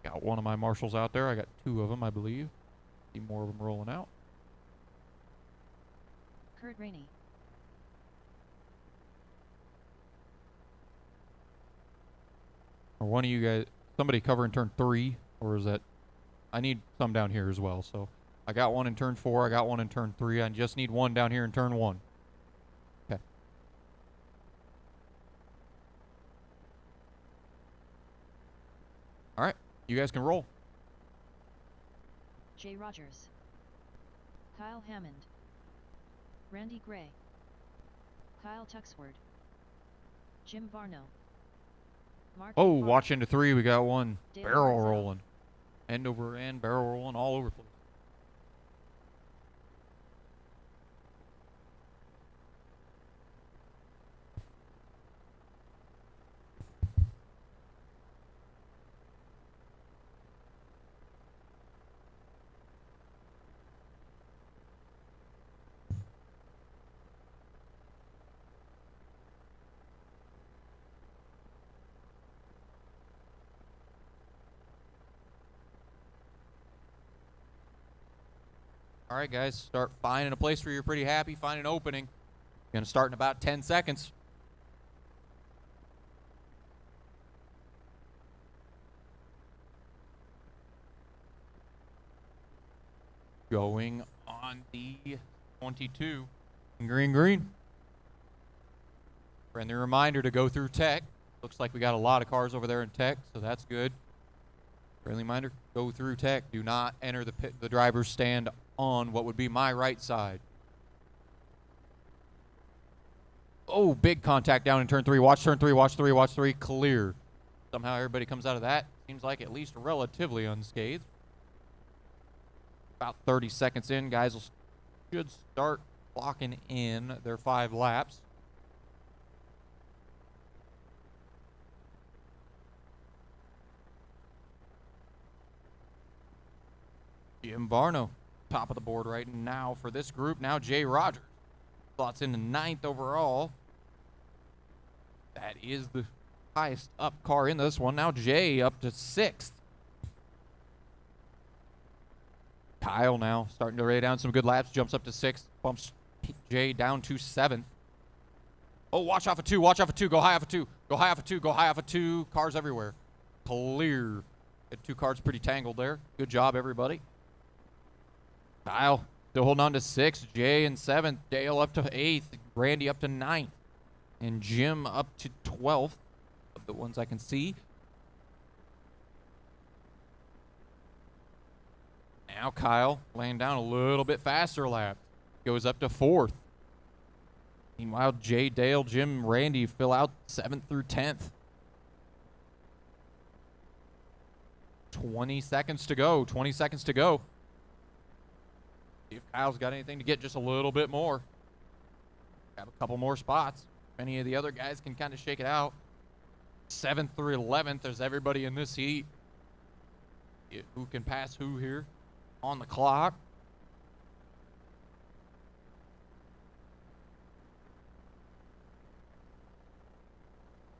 Got one of my marshals out there. I got 2 of them, I believe. See more of them rolling out. Kurt Rainey. Or one of you guys, somebody cover in turn 3, or is that? I need some down here as well. So I got one in turn 4. I got one in turn 3. I just need one down here in turn 1. Okay. All right, you guys can roll. Jay Rogers. Kyle Hammond. Randy Gray. Kyle Tuxford. Jim Varno. Mark Oh, Farr. watch into 3. We got one Dale barrel Marzell. rolling. End over end, barrel rolling all over the place. All right, guys, start finding a place where you're pretty happy, find an opening. Going to start in about 10 seconds. Going on the 22. Green, green. Friendly reminder to go through tech. Looks like we got a lot of cars over there in tech, so that's good. Friendly reminder, go through tech. Do not enter the driver's stand on what would be my right side. Oh, big contact down in turn 3. Watch turn 3, watch 3, watch 3. Clear. Somehow everybody comes out of that. Seems like at least relatively unscathed. About 30 seconds in, guys should start locking in their 5 laps. Jim Varno, top of the board right now for this group. Now Jay Rogers slots into 9th overall. That is the highest up car in this one. Now Jay up to 6th. Kyle now starting to lay down some good laps. Jumps up to 6th. Bumps Jay down to 7th. Oh, watch off of 2. Watch off of 2. Go high off of 2. Go high off of 2. Go high off of 2. Cars everywhere. Clear. Get 2 cars pretty tangled there. Good job, everybody. Kyle still holding on to 6th. Jay in 7th. Dale up to 8th. Randy up to 9th. And Jim up to 12th of the ones I can see. Now Kyle laying down a little bit faster lap. Goes up to 4th. Meanwhile, Jay, Dale, Jim, Randy fill out 7th through 10th. 20 seconds to go. 20 seconds to go. See if Kyle's got anything to get just a little bit more. Have a couple more spots. Any of the other guys can kind of shake it out. 7th through 11th. There's everybody in this heat. Who can pass who here on the clock.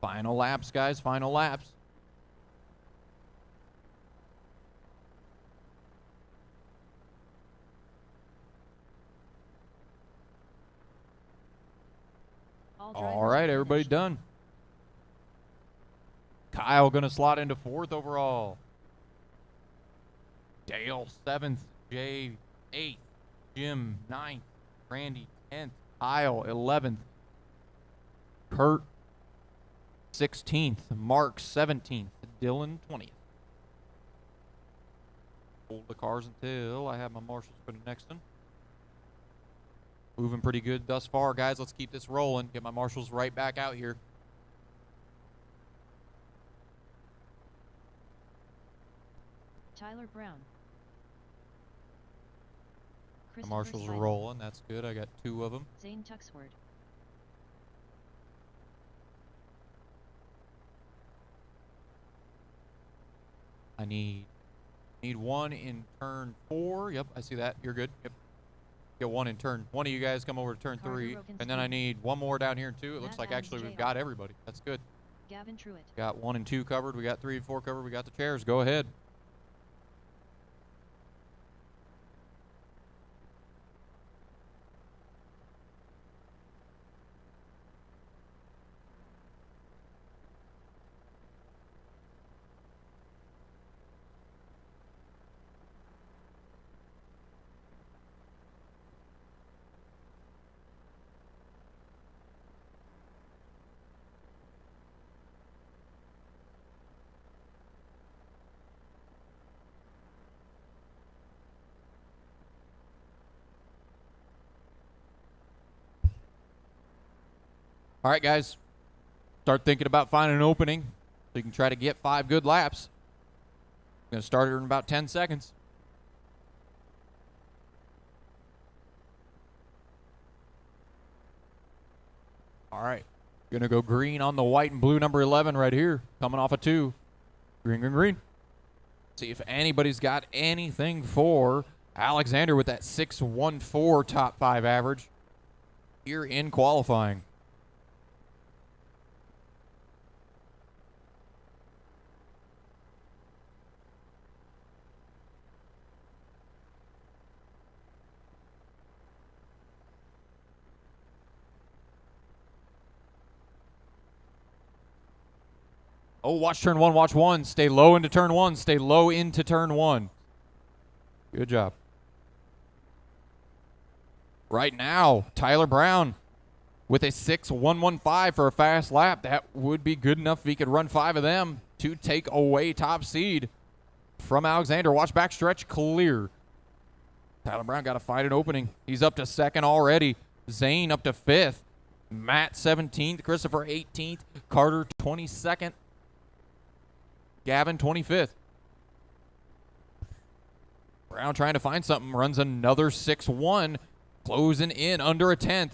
Final laps, guys. Final laps. All right, everybody done. Kyle going to slot into 4th overall. Dale 7th. Jay 8th. Jim 9th. Randy 10th. Kyle 11th. Kurt 16th. Mark 17th. Dylan 20th. Hold the cars until I have my marshals for the next one. Moving pretty good thus far, guys. Let's keep this rolling. Get my marshals right back out here. Tyler Brown. The marshals are rolling. That's good. I got 2 of them. Zane Tuxford. need one in turn 4. Yep, I see that. You're good. Yep. Get one in turn. One of you guys come over to turn 3. And then I need one more down here in 2. It looks like actually we've got everybody. That's good. Gavin Truitt. Got 1 and 2 covered. We got 3 and 4 covered. We got the chairs. Go ahead. All right, guys. Start thinking about finding an opening so you can try to get 5 good laps. I'm going to start it in about 10 seconds. All right. Going to go green on the white and blue number 11 right here. Coming off a 2. Green, green, green. See if anybody's got anything for Alexander with that 6.14 top 5 average here in qualifying. Oh, watch turn 1, watch 1. Stay low into turn 1. Stay low into turn 1. Good job. Right now, Tyler Brown with a 6.115 for a fast lap. That would be good enough if he could run 5 of them to take away top seed from Alexander. Watch backstretch clear. Tyler Brown got to fight an opening. He's up to 2nd already. Zane up to 5th. Matt 17th. Christopher 18th. Carter 22nd. Gavin 25th. Brown trying to find something. Runs another 6.1. Closing in under a 10th.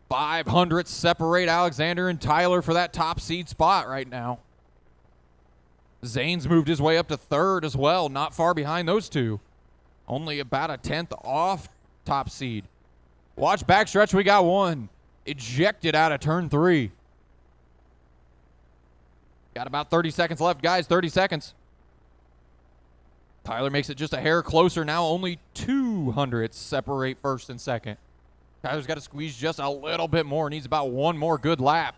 500 separate Alexander and Tyler for that top seed spot right now. Zane's moved his way up to 3rd as well. Not far behind those two. Only about a 10th off top seed. Watch backstretch. We got one. Ejected out of turn 3. Got about 30 seconds left, guys. 30 seconds. Tyler makes it just a hair closer now. Only 200 separate 1st and 2nd. Tyler's got to squeeze just a little bit more. Needs about 1 more good lap.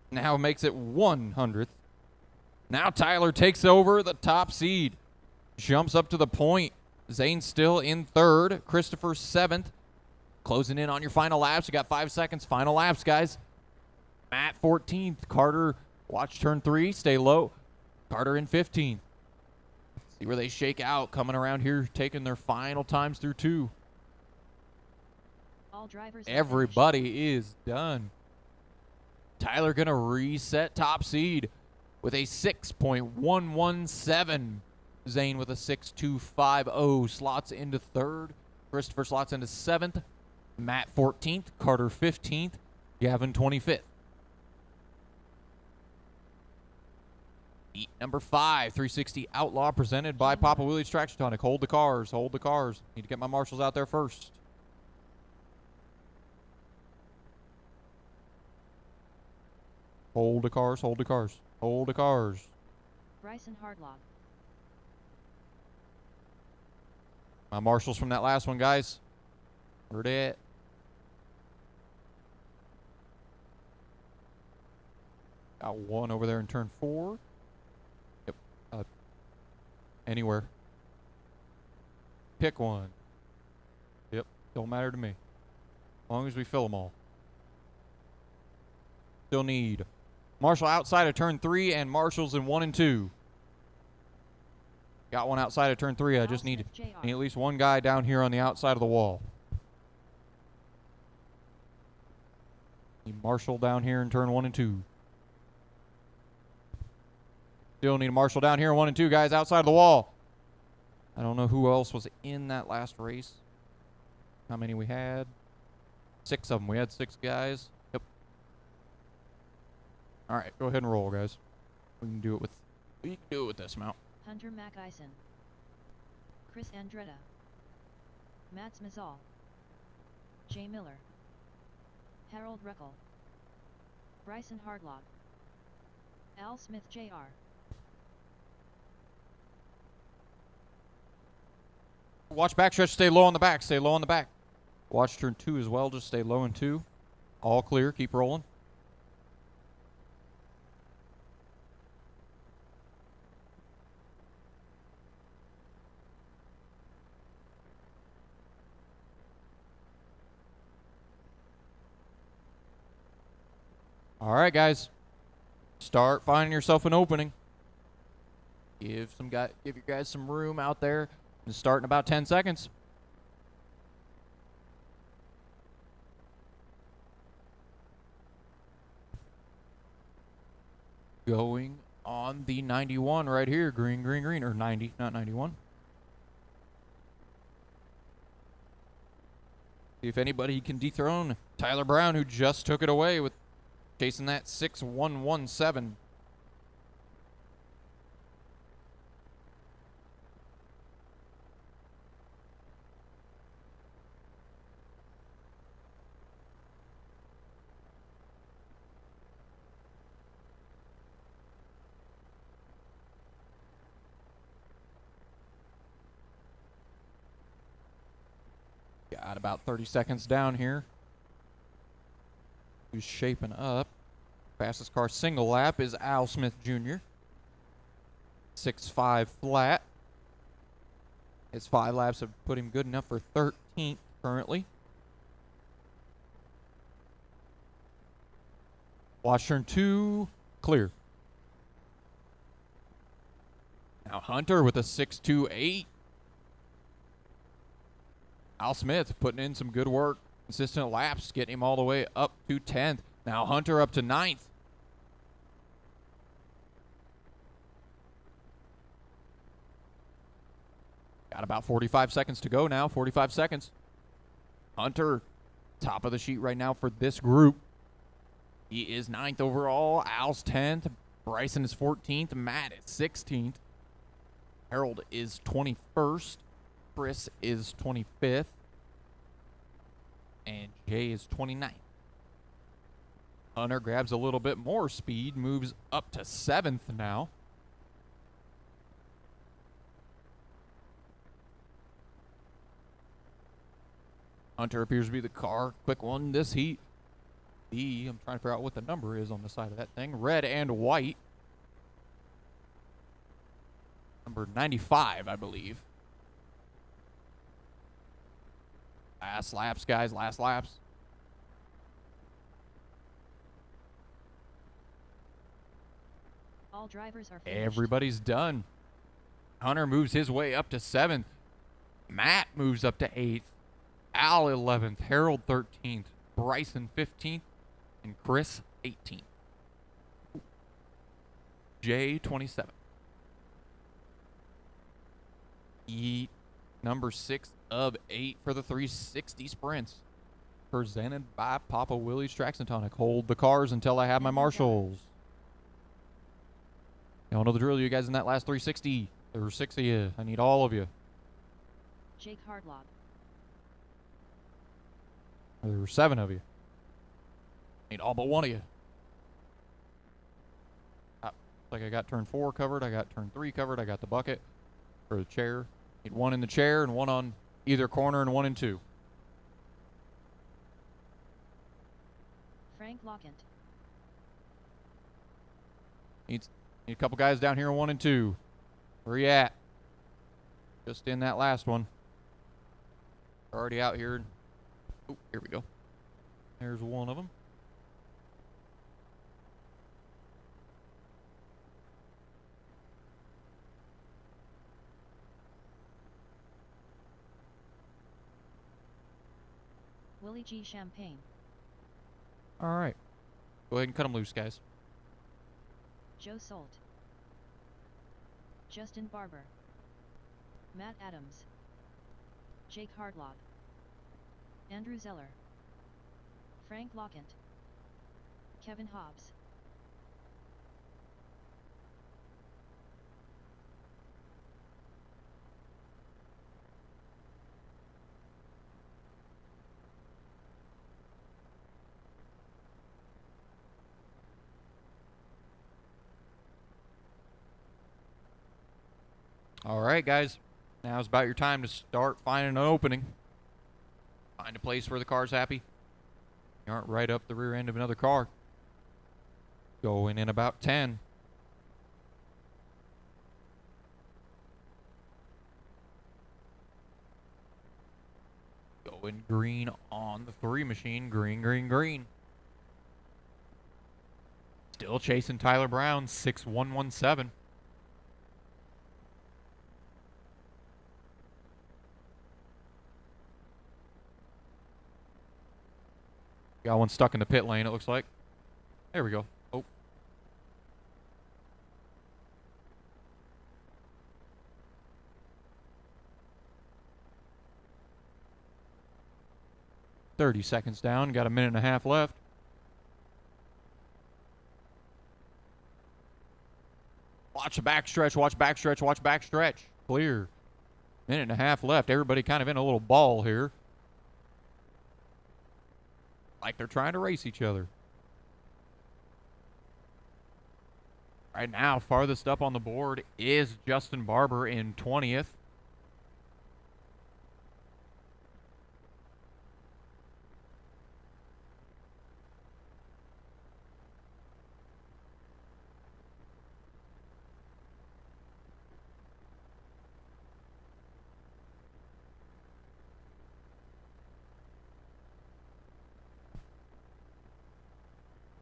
Now makes it 100th. Now Tyler takes over the top seed. Jumps up to the point. Zane still in 3rd. Christopher 7th. Closing in on your final laps. You got 5 seconds. Final laps, guys. Matt 14th. Carter, watch turn 3. Stay low. Carter in 15th. See where they shake out. Coming around here, taking their final times through 2. All drivers. Everybody is done. Tyler going to reset top seed with a 6.117. Zane with a 6.250 slots into 3rd. Christopher slots into 7th. Matt 14th. Carter 15th. Gavin 25th. Heat number 5, 360 Outlaw presented by Papa Willie's Traction Tonic. Hold the cars. Hold the cars. Need to get my marshals out there first. Hold the cars. Hold the cars. Hold the cars. Bryson Hardlock. My marshals from that last one, guys. Where they at? Got one over there in turn 4. Yep. Anywhere. Pick one. Yep. Don't matter to me. As long as we fill them all. Still need Marshall outside of turn 3 and Marshall's in 1 and 2. Got one outside of turn 3. I just need at least one guy down here on the outside of the wall. Need Marshall down here in turn 1 and 2. Still need a Marshall down here in 1 and 2, guys, outside of the wall. I don't know who else was in that last race. How many we had? 6 of them. We had 6 guys. Yep. All right, go ahead and roll, guys. We can do it with this mount. Hunter Mac Ison. Chris Andretta. Mats Mazal. Jay Miller. Harold Reckel. Bryson Hardlock. Al Smith Jr. Watch backstretch, stay low on the back, stay low on the back. Watch turn 2 as well, just stay low in 2. All clear, keep rolling. All right, guys. Start finding yourself an opening. Give you guys some room out there. And start in about 10 seconds. Going on the 91 right here. Green, green, green. Or 90, not 91. See if anybody can dethrone Tyler Brown, who just took it away with chasing that 6-1-1-7. Got about 30 seconds down here. Who's shaping up? Fastest car single lap is Al Smith Jr. 6.5 flat. His 5 laps have put him good enough for 13th currently. Watch turn 2, clear. Now Hunter with a 6.28. Al Smith putting in some good work. Consistent laps, getting him all the way up to 10th. Now Hunter up to 9th. Got about 45 seconds to go now. 45 seconds. Hunter, top of the sheet right now for this group. He is 9th overall. Al's 10th. Bryson is 14th. Matt is 16th. Harold is 21st. Chris is 25th. And Jay is 29th. Hunter grabs a little bit more speed, moves up to 7th now. Hunter appears to be the car. Quick one this heat. I'm trying to figure out what the number is on the side of that thing. Red and white. Number 95, I believe. Last laps, guys. Last laps. All drivers are finished. Everybody's done. Hunter moves his way up to 7th. Matt moves up to 8th. Al 11th. Harold 13th. Bryson 15th. And Chris 18th. Jay 27th. Heat number 6 of 8 for the 360 sprints. Presented by Papa Willie's Tracks and Tonic. Hold the cars until I have my marshals. Y'all know the drill, you guys, in that last 360. There were 6 of you. I need all of you. Jake Hardlock. There were 7 of you. I need all but 1 of you. Like I got turn 4 covered. I got turn 3 covered. I got the bucket or the chair. Need 1 in the chair and 1 on either corner and 1 in 2. Frank Lockett. Need a couple guys down here in 1 and 2. Where you at? Just in that last one. Already out here. Oh, here we go. There's 1 of them. Willie G. Champagne. All right. Go ahead and cut them loose, guys. Joe Solt. Justin Barber. Matt Adams. Jake Hardlock. Andrew Zeller. Frank Lockett. Kevin Hobbs. All right, guys. Now's about your time to start finding an opening. Find a place where the car's happy. You aren't right up the rear end of another car. Going in about 10. Going green on the 3 machine. Green, green, green. Still chasing Tyler Brown, 6117. Got one stuck in the pit lane, it looks like. There we go. Oh. "30 seconds down. Got a minute and a half left. Watch the backstretch. Watch backstretch. Watch backstretch. Clear. Minute and a half left. Everybody kind of in a little ball here. Like they're trying to race each other. Right now, farthest up on the board is Justin Barber in 20th.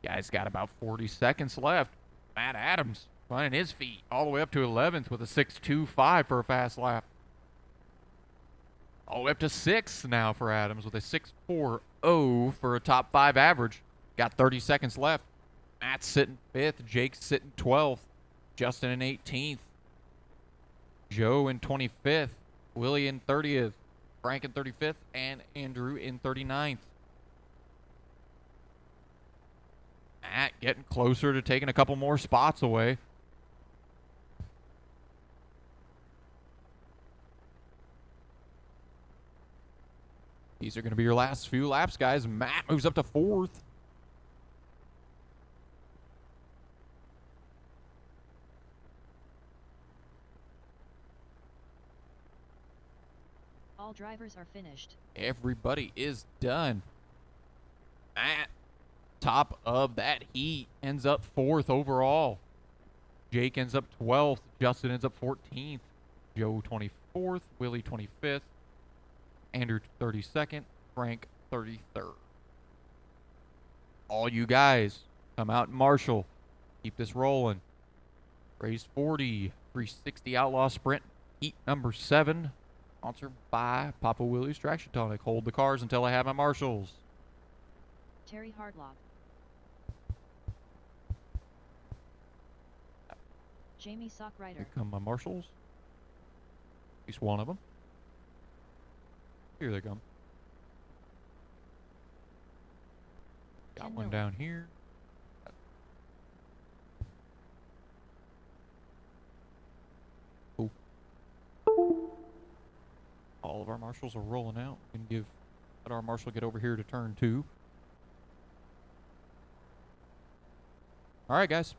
Guy's got about 40 seconds left. Matt Adams finding his feet all the way up to 11th with a 6.25 for a fast lap. All the way up to 6th now for Adams with a 6.40 for a top 5 average. Got 30 seconds left. Matt's sitting 5th. Jake's sitting 12th. Justin in 18th. Joe in 25th. Willie in 30th. Frank in 35th. And Andrew in 39th. Matt getting closer to taking a couple more spots away. These are going to be your last few laps, guys. Matt moves up to 4th. All drivers are finished. Everybody is done. Matt, top of that heat, ends up 4th overall. Jake ends up 12th. Justin ends up 14th. Joe 24th. Willie 25th. Andrew 32nd. Frank 33rd. All you guys, come out and marshal. Keep this rolling. Race 40. 360 Outlaw Sprint. Heat number 7. Sponsored by Papa Willie's Traction Tonic. Hold the cars until I have my marshals. Terry Hardlock. Jamie Sockrider. Here come my marshals. At least one of them. Here they come. Got one down here. Oh. All of our marshals are rolling out. We can let our marshal get over here to turn 2. All right, guys.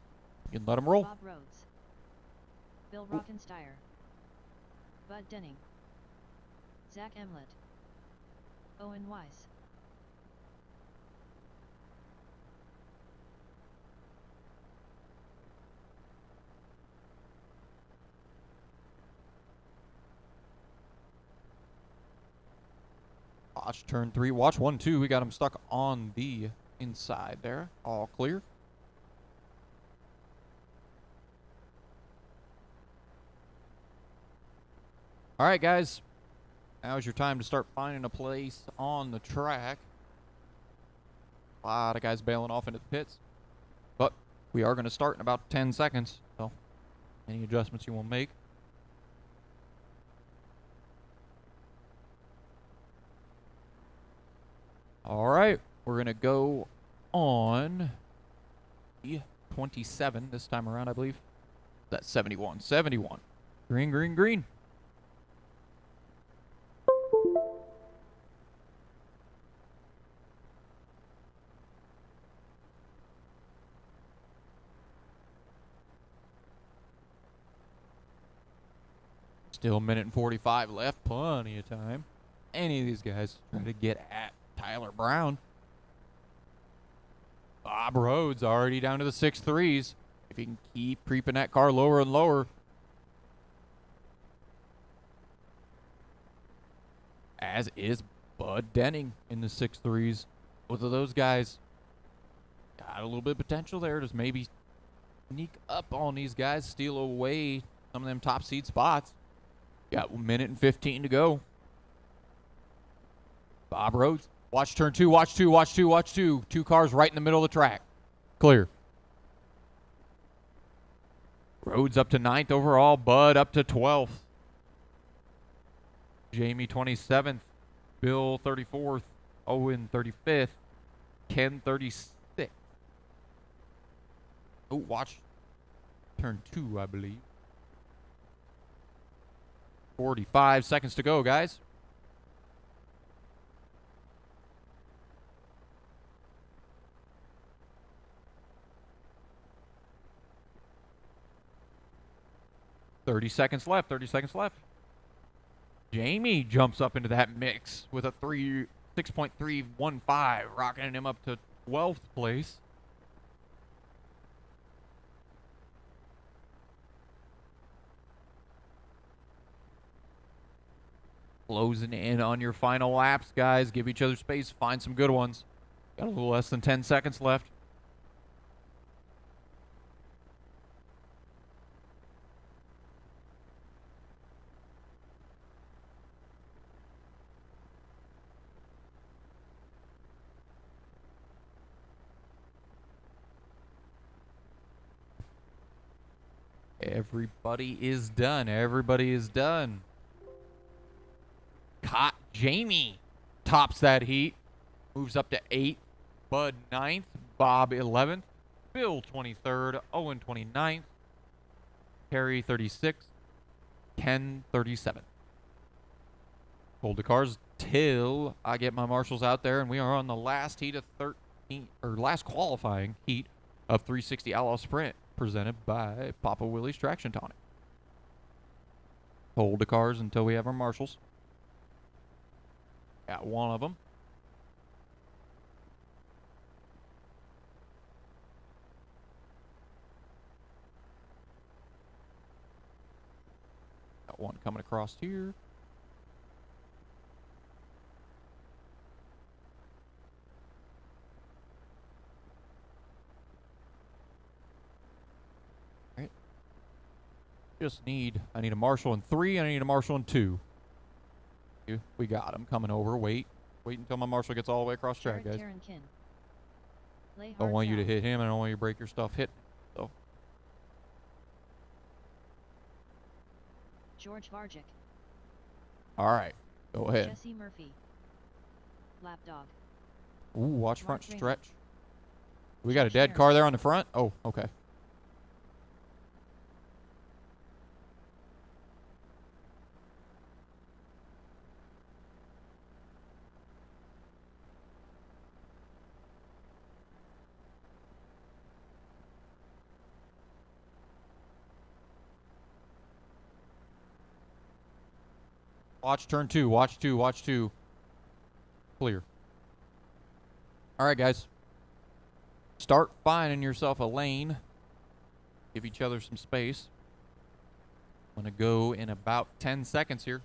You can let them roll. Bob Rhodes. Bill Rockensteyer. Bud Denning. Zach Emlett. Owen Weiss. Watch turn 3. Watch 1, 2. We got him stuck on the inside there. All clear. All right, guys. Now's your time to start finding a place on the track. A lot of guys bailing off into the pits. But we are going to start in about 10 seconds. So any adjustments you want to make. All right. We're going to go on the 27 this time around, I believe. That's 71. 71. Green, green, green. Still a minute and 45 left. Plenty of time. Any of these guys trying to get at Tyler Brown. Bob Rhodes already down to the 6.3s. If he can keep creeping that car lower and lower. As is Bud Denning in the 6.3s. Both of those guys got a little bit of potential there. Just maybe sneak up on these guys, steal away some of them top seed spots. Got 1 minute and 15 to go. Bob Rhodes. Watch turn two, watch two, watch two, watch two. 2 cars right in the middle of the track. Clear. Rhodes up to 9th overall. Bud up to 12th. Jamie 27th. Bill 34th. Owen 35th. Ken 36th. Oh, watch turn 2, I believe. 45 seconds to go, guys. Thirty seconds left. 30 seconds left. Jamie jumps up into that mix with a 6.315, rocketing him up to 12th place. Closing in on your final laps, guys. Give each other space. Find some good ones. Got a little less than 10 seconds left. Everybody is done. Everybody is done. Caught Jamie tops that heat. Moves up to 8th. Bud 9th. Bob 11th. Bill 23rd. Owen 29th. Terry 36th. Ken 37th. Hold the cars till I get my marshals out there, and we are on the last heat of 13, or last qualifying heat of 360 Outlaw Sprint, presented by Papa Willie's Traction Tonic. Hold the cars until we have our marshals. Got one of them. Got one coming across here. I need a marshal in 3, and I need a marshal in 2. We got him coming over. Wait until my marshal gets all the way across track, guys. Don't want you to hit him, and I don't want you to break your stuff. Hit. So. George Vargic. All right, go ahead. Jesse Murphy. Lapdog. Ooh, watch front stretch. We got a dead car there on the front. Oh, okay. Watch turn 2. Watch 2. Watch 2. Clear. All right, guys. Start finding yourself a lane. Give each other some space. I'm going to go in about 10 seconds here.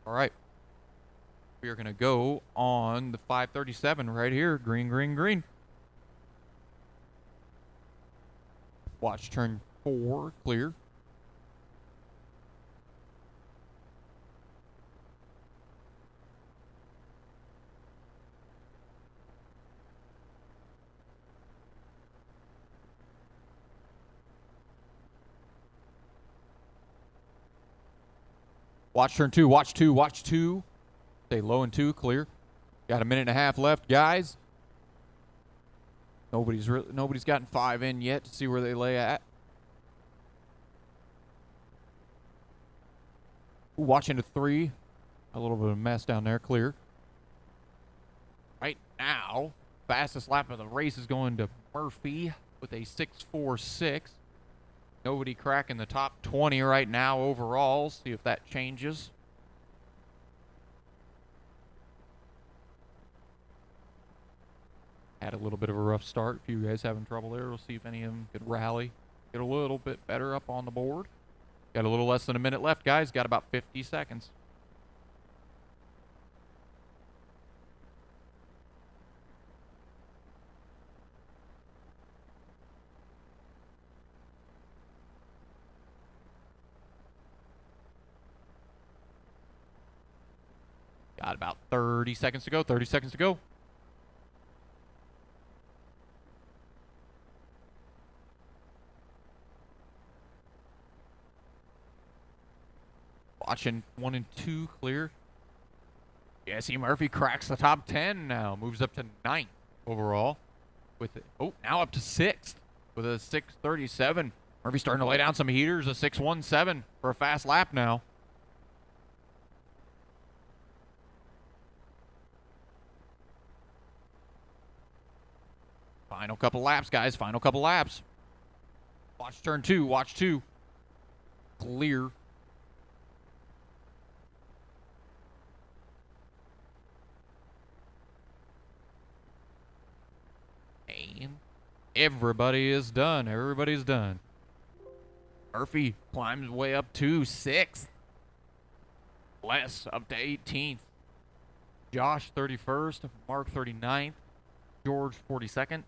All right. We are going to go on the 537 right here. Green, green, green. Watch turn 4, clear. Watch turn 2, watch 2, watch 2. Stay low in 2, clear. Got a minute and a half left, guys. Nobody's gotten 5 in yet to see where they lay at. Ooh, watch into 3. A little bit of a mess down there, clear. Right now, Fastest lap of the race is going to Murphy with a 6.46. Nobody cracking the top 20 right now overall. See if that changes. Had a little bit of a rough start. A few guys having trouble there. We'll see if any of them could rally, get a little bit better up on the board. Got a little less than a minute left, guys. Got about 50 seconds. Got about 30 seconds to go. 30 seconds to go. Watching 1 and 2 clear. Jesse Murphy cracks the top 10 now. Moves up to 9th overall. With it. Oh, now up to 6th with a 6.37. Murphy starting to lay down some heaters. A 6.17 for a fast lap now. Final couple laps, guys. Final couple laps. Watch turn 2. Watch 2. Clear. And everybody is done. Everybody's done. Murphy climbs way up to 6th. Les up to 18th. Josh 31st. Mark 39th. George 42nd.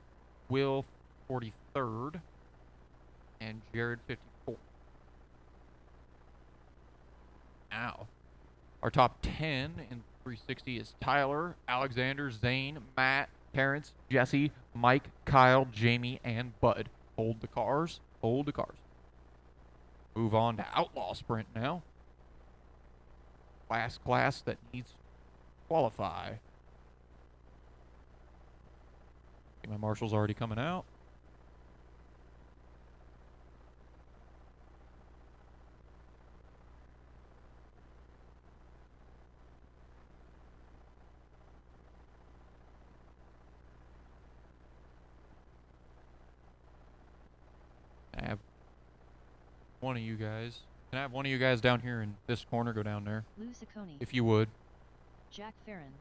Will 43rd. And Jared 54th. Now, our top 10 in 360 is Tyler, Alexander, Zane, Matt, Terrence, Jesse, Mike, Kyle, Jamie, and Bud. Hold the cars. Hold the cars. Move on to Outlaw Sprint now. Last class that needs to qualify. My marshal's already coming out. I have one of you guys. Can I have one of you guys down here in this corner go down there? Lou Ciccone. If you would. Jack Farron.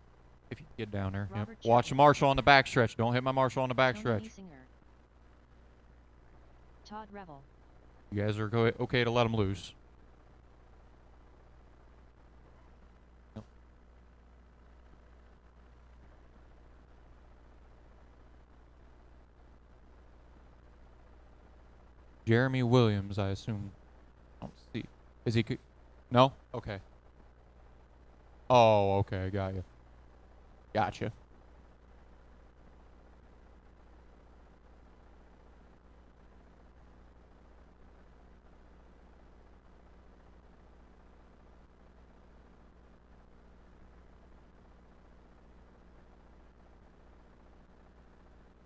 If you get down there. Yep. Robert Watch the Chapman. marshal on the backstretch. Don't hit my marshal on the Tony backstretch. Niesinger. Todd Revel. You guys are okay to let them loose. Yep. Jeremy Williams, I assume. I don't see. Is he? No? Okay. Oh, okay. Got you. Gotcha.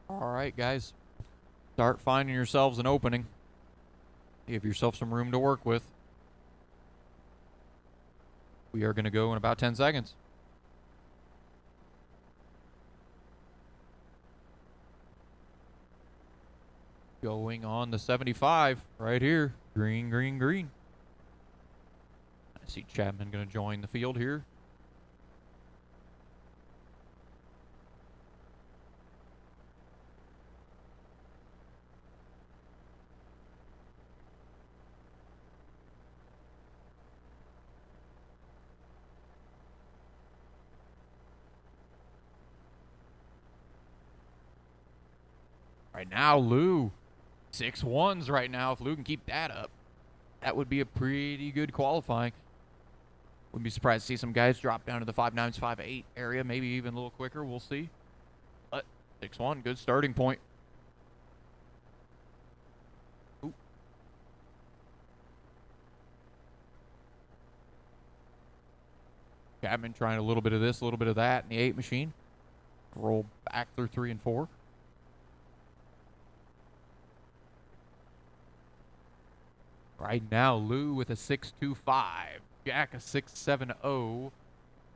All right, guys. Start finding yourselves an opening. Give yourself some room to work with. We are going to go in about 10 seconds. Going on the 75 right here. Green, green, green. I see Chapman going to join the field here. Right now, Lou. 6.1s right now. If Lou can keep that up, that would be a pretty good qualifying. Wouldn't be surprised to see some guys drop down to the 5.9s, 5.8 area, maybe even a little quicker. We'll see. But 6.1, good starting point. Ooh. Chapman trying a little bit of this, a little bit of that in the 8 machine. Roll back through 3 and 4. Right now, Lou with a 6.25. Jack a 6.70.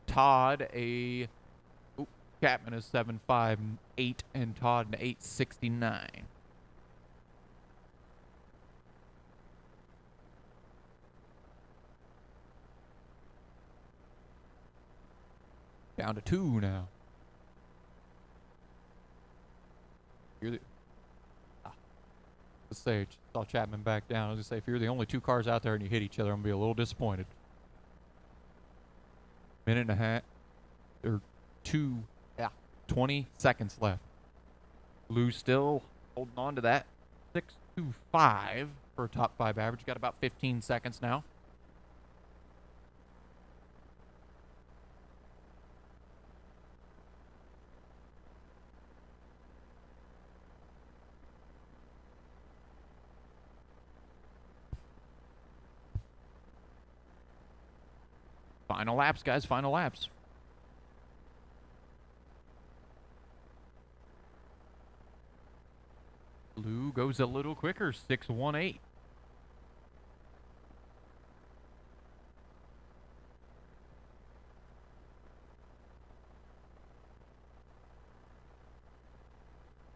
Todd a Chapman is 7.58 and Todd an 8.69. Down to 2 now. You're the let's say saw Chapman back down. I was gonna say if you're the only 2 cars out there and you hit each other, I'm gonna be a little disappointed. Minute and a half or 20 seconds left. Lou still holding on to that 6.25 for a top 5 average. Got about 15 seconds now. Final laps, guys. Final laps. Lou goes a little quicker, 6.18.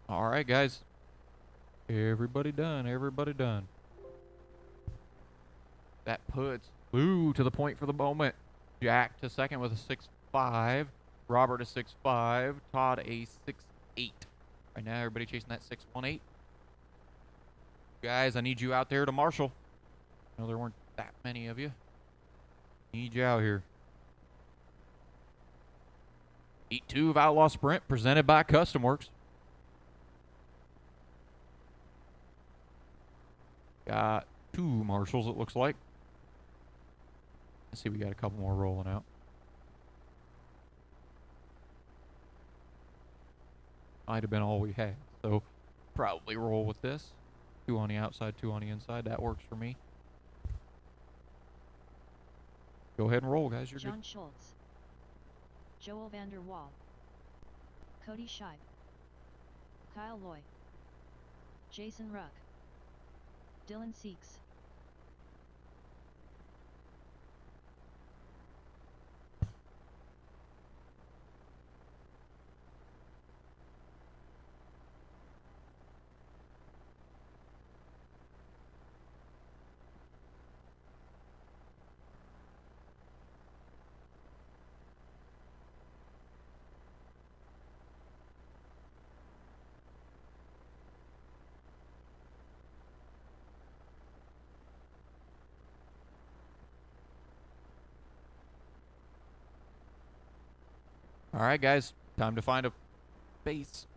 All right, guys. Everybody done. Everybody done. That puts Lou to the point for the moment. Jack to second with a 6.5. Robert a 6.5. Todd a 6.8. Right now, everybody chasing that 6.18. Guys, I need you out there to marshal. I know there weren't that many of you. Need you out here. Heat 2 of Outlaw Sprint presented by Custom Works. Got 2 marshals, it looks like. Let's see, we got a couple more rolling out. Might have been all we had, so probably roll with this. 2 on the outside, 2 on the inside. That works for me. Go ahead and roll, guys. You're John good. Schultz, Joel van der Waal, Cody Scheib, Kyle Loy, Jason Ruck, Dylan Seeks. All right, guys. Time to find a base.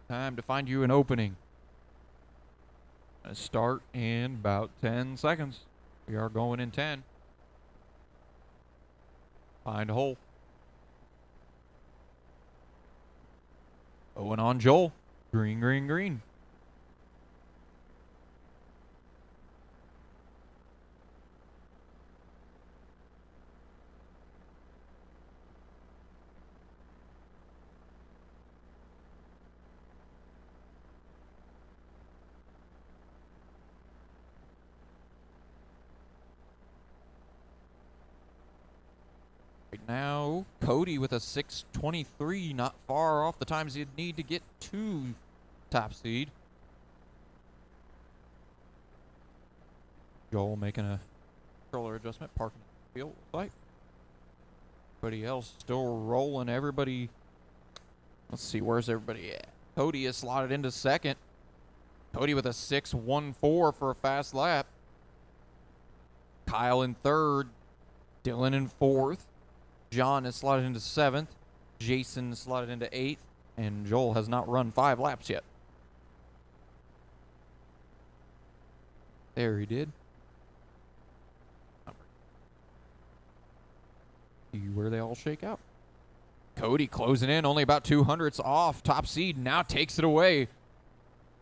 Time to find you an opening. Gonna start in about 10 seconds. We are going in 10. Find a hole. Going on Joel. Green, green, green. Right now, Cody with a 6.23, not far off the times he'd need to get to top seed. Joel making a controller adjustment, parking the field site. Everybody else still rolling. Everybody, let's see, where's everybody at? Cody is slotted into second. Cody with a 6.14 for a fast lap. Kyle in third. Dylan in fourth. John is slotted into 7th. Jason is slotted into 8th. And Joel has not run 5 laps yet. There he did. See where they all shake out. Cody closing in, only about 200ths off. Top seed now takes it away.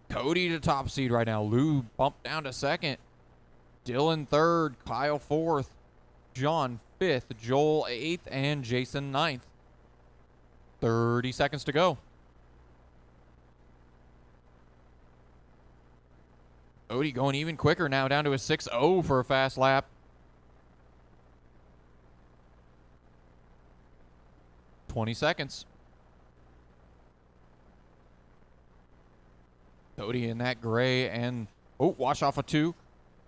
Cody to top seed right now. Lou bumped down to second. Dylan third. Kyle fourth. John 5th, Joel 8th, and Jason 9th. 30 seconds to go. Cody going even quicker now, down to a 6.0 for a fast lap. $20 seconds. Cody in that gray and, wash off a 2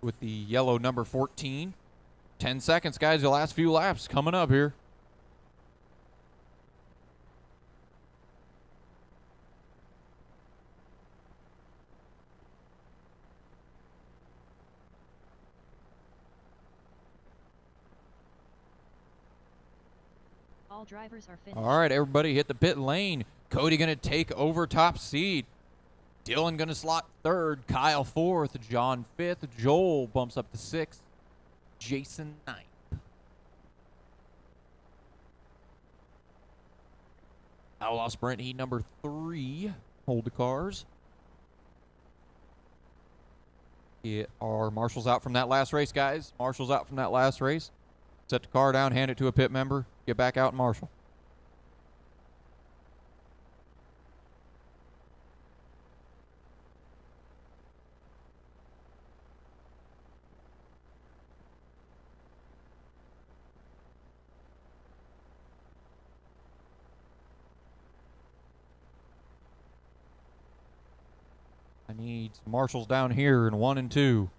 with the yellow number 14. 10 seconds, guys. Your last few laps coming up here. All drivers are finished. All right, everybody hit the pit lane. Cody going to take over top seed. Dylan going to slot 3rd. Kyle 4th. John 5th. Joel bumps up to 6th. Jason 9th. Outlaw Sprint heat number 3. Hold the cars. Get our marshals out from that last race, guys. Marshals out from that last race. Set the car down, hand it to a pit member. Get back out and marshal. I need some marshals down here in 1 and 2.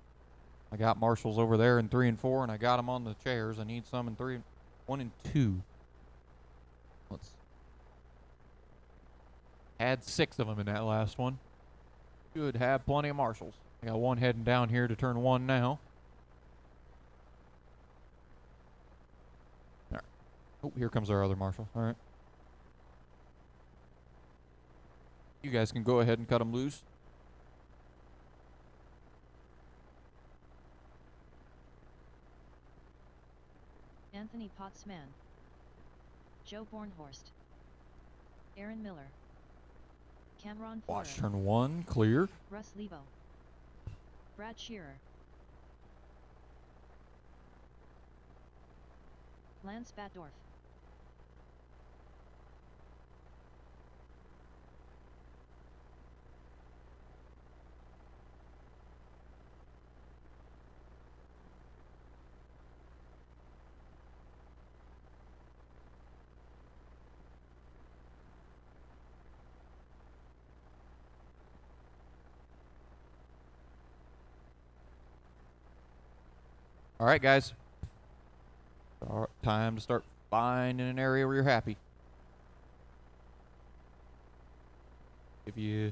I got marshals over there in 3 and 4, and I got them on the chairs. I need some in 1 and 2. Let's add 6 of them in that last one. Should have plenty of marshals. I got one heading down here to turn 1 now. All right. Oh, here comes our other marshal. All right. You guys can go ahead and cut them loose. Anthony Pottsman, Joe Bornhorst, Aaron Miller, Cameron Flora, Watch turn 1, clear. Russ Levo, Brad Shearer, Lance Batdorf, All right, guys. Time to start finding an area where you're happy. If you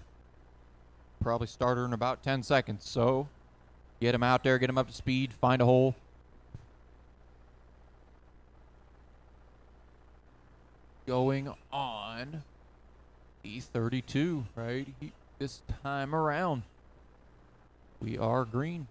probably start her in about 10 seconds, so get them out there, get them up to speed, find a hole. Going on E32, right? This time around, we are green.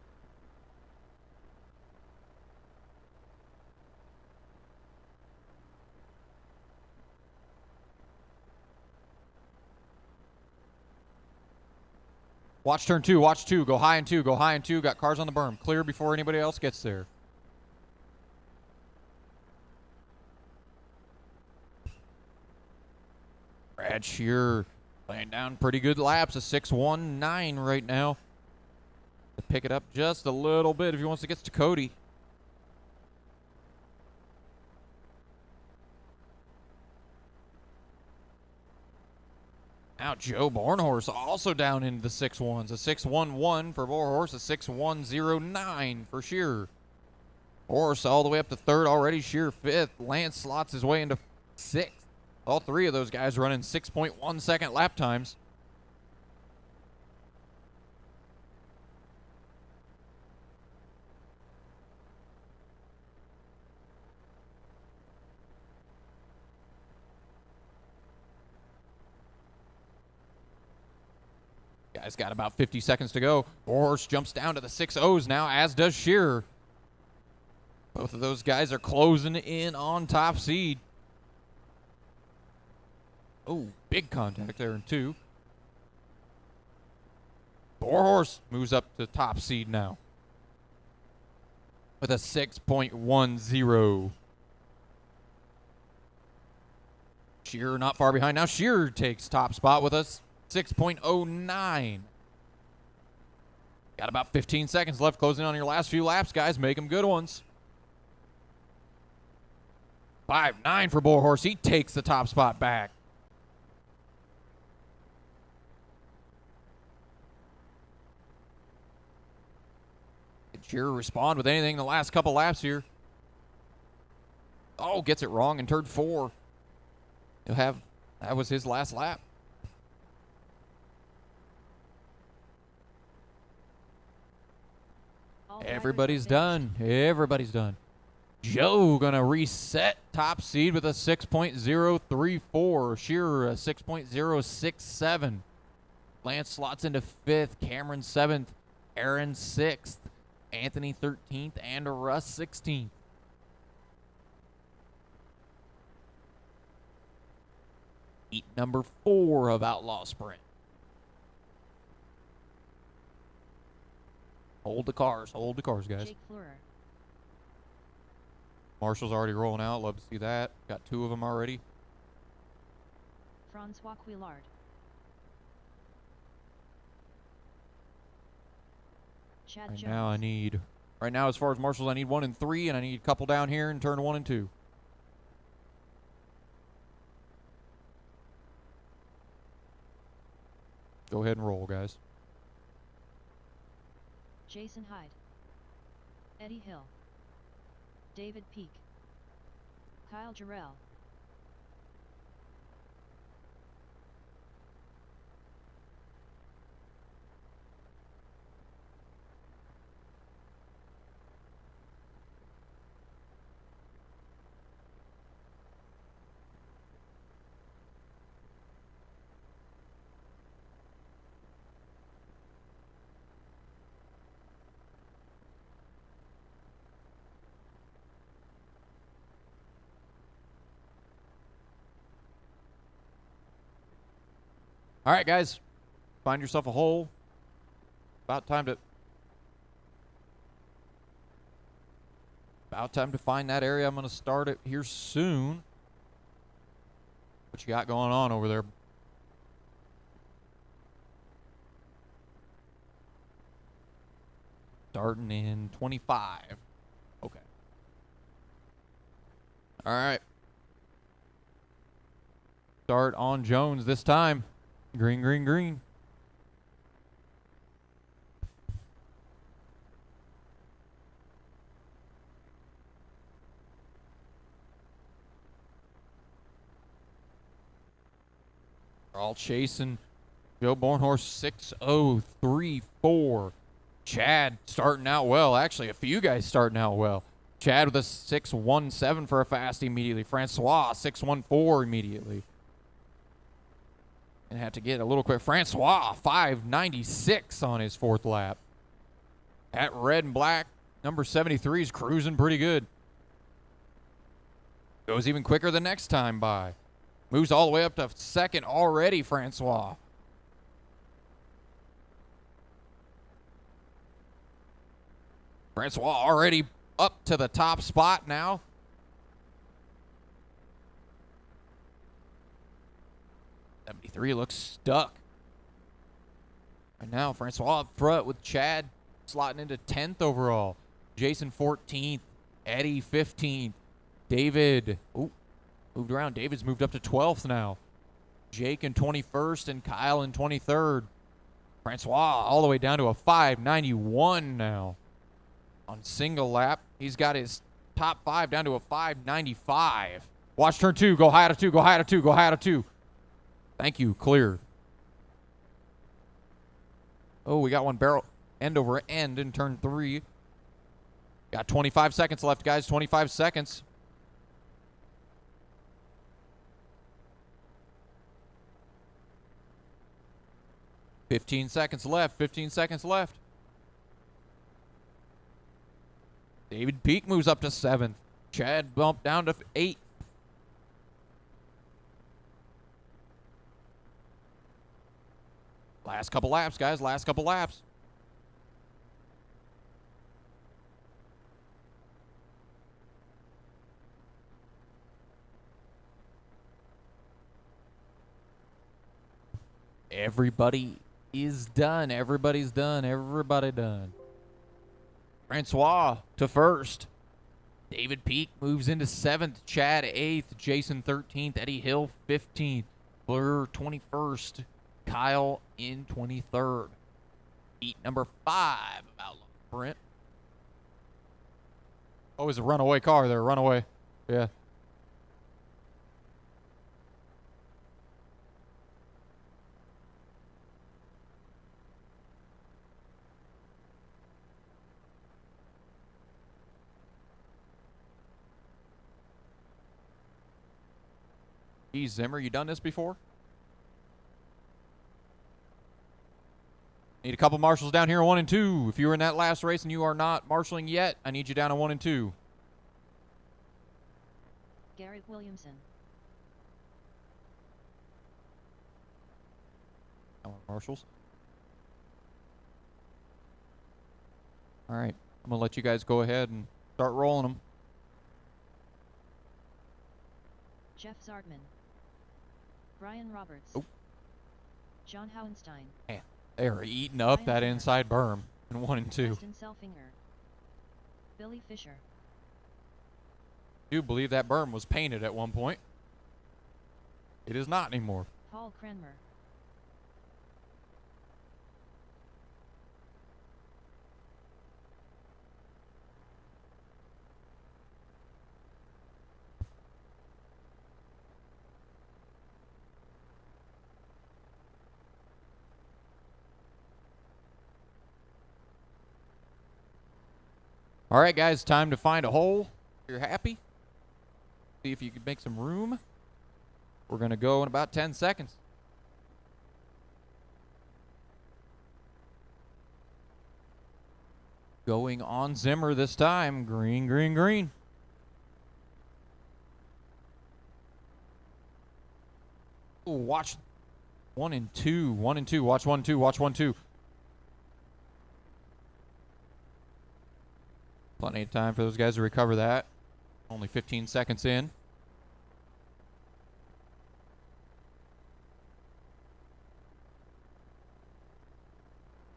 Watch turn 2, watch 2, go high in 2, go high in 2. Got cars on the berm. Clear before anybody else gets there. Brad Shearer laying down pretty good laps. A 6:19 right now. To pick it up just a little bit if he wants to get to Cody. Now Joe Bornhorst also down into the 6-1s. A 6-1-1 for Bornhorst, a 6-1-0-9 for Shearer. Bornhorst all the way up to 3rd already. Shearer 5th. Lance slots his way into 6th. All 3 of those guys running 6.1 second lap times. Guys got about 50 seconds to go. Bornhorst jumps down to the 6-0s now, as does Shearer. Both of those guys are closing in on top seed. Oh, big contact there in 2. Bornhorst moves up to top seed now with a 6.10. Shearer not far behind now. Shearer takes top spot with us. 6.09. Got about 15 seconds left, closing on your last few laps, guys. Make them good ones. 5.9 for Bornhorst. He takes the top spot back. Shearer respond with anything in the last couple laps here. Oh, gets it wrong in turn 4. That was his last lap. All drivers Everybody's are done. Everybody's done. Joe gonna reset top seed with a 6.034. Shearer a 6.067. Lance slots into 5th. Cameron 7th. Aaron 6th. Anthony 13th. And Russ 16th. Heat number 4 of Outlaw Sprint. Hold the cars, guys. Jake Fleurer, Marshall's already rolling out. Love to see that. Got 2 of them already. Francois Quillard, Chad Jones. Right now, as far as Marshall's, I need 1 and 3, and I need a couple down here in turn 1 and 2. Go ahead and roll, guys. Jason Hyde, Eddie Hill, David Peak, Kyle Jarrell, All right, guys. Find yourself a hole. About time to find that area. I'm going to start it here soon. What you got going on over there? Starting in 25. Okay. All right. Start on Jones this time. Green, green, green. They're all chasing. Joe Bornhorst 6.034. Chad starting out well. Actually, a few guys starting out well. Chad with a 6.17 for a fast immediately. Francois 6.14 immediately. And had to get a little quick. Francois 5.96 on his 4th lap. At red and black, number 73 is cruising pretty good. Goes even quicker the next time by. Moves all the way up to 2nd already, Francois. Francois already up to the top spot now. '73 looks stuck. Right now, Francois up front with Chad slotting into 10th overall. Jason 14th. Eddie 15th. David, moved around. David's moved up to 12th now. Jake in 21st and Kyle in 23rd. Francois all the way down to a 5.91 now. On single lap, he's got his top 5 down to a 5.95. Watch turn 2. Go high out of 2. Go high out of 2. Go high out of 2. Thank you. Clear. Oh, we got one barrel end over end in turn 3. Got 25 seconds left, guys. 25 seconds. $15 seconds left. 15 seconds left. David Peak moves up to 7th. Chad bumped down to 8th. Last couple laps, guys. Last couple laps. Everybody is done. Everybody's done. Everybody done. Francois to 1st. David Peak moves into 7th. Chad 8th. Jason 13th. Eddie Hill 15th. Blur 21st. Kyle in 23rd. Heat number 5 of Outlaw Sprint. Oh, it's a runaway car there. Runaway. Yeah. Geez, Zimmer, you done this before? Need a couple marshals down here, 1 and 2. If you were in that last race and you are not marshaling yet, I need you down to 1 and 2. Garrett Williamson. Marshals. All right, I'm gonna let you guys go ahead and start rolling them. Jeff Zartman. Brian Roberts. Oh. John Howenstein. Man, they are eating up that inside berm in 1 and 2. Justin Selfinger. Billy Fisher. I do believe that berm was painted at one point. It is not anymore. Paul Cranmer. All right, guys, time to find a hole. If you're happy, see if you can make some room. We're going to go in about 10 seconds. Going on Zimmer this time. Green, green, green. Ooh, watch 1 and 2. 1 and 2. Watch 1, 2. Watch 1, 2. Plenty of time for those guys to recover that. Only 15 seconds in.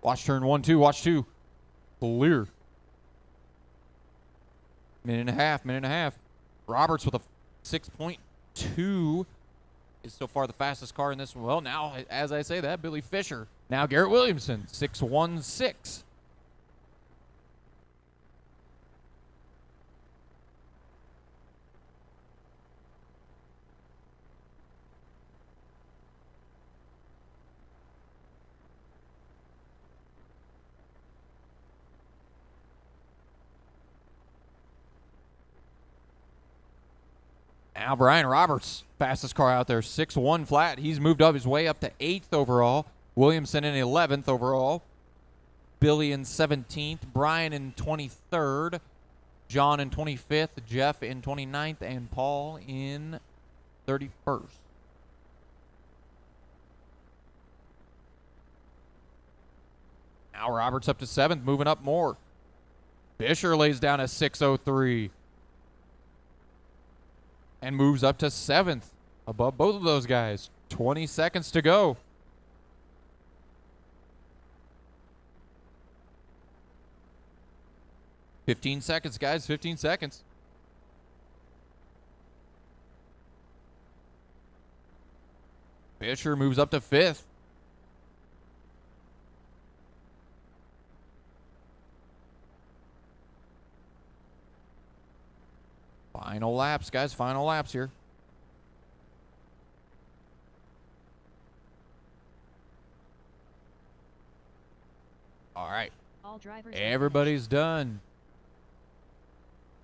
Watch turn 1, 2. Watch 2. Clear. Minute and a half. Minute and a half. Roberts with a 6.2 is so far the fastest car in this one. Well, now, as I say that, Billy Fisher. Now Garrett Williamson, 6.16. Now Brian Roberts, fastest car out there, 6.1 flat. He's moved up his way up to 8th overall. Williamson in 11th overall. Billy in 17th. Brian in 23rd. John in 25th. Jeff in 29th. And Paul in 31st. Now Roberts up to 7th, moving up more. Fisher lays down a 6.03. And moves up to 7th, above both of those guys. 20 seconds to go. $15 seconds, guys. 15 seconds. Fisher moves up to 5th. Final laps, guys. Final laps here. All right. All drivers. Everybody's done.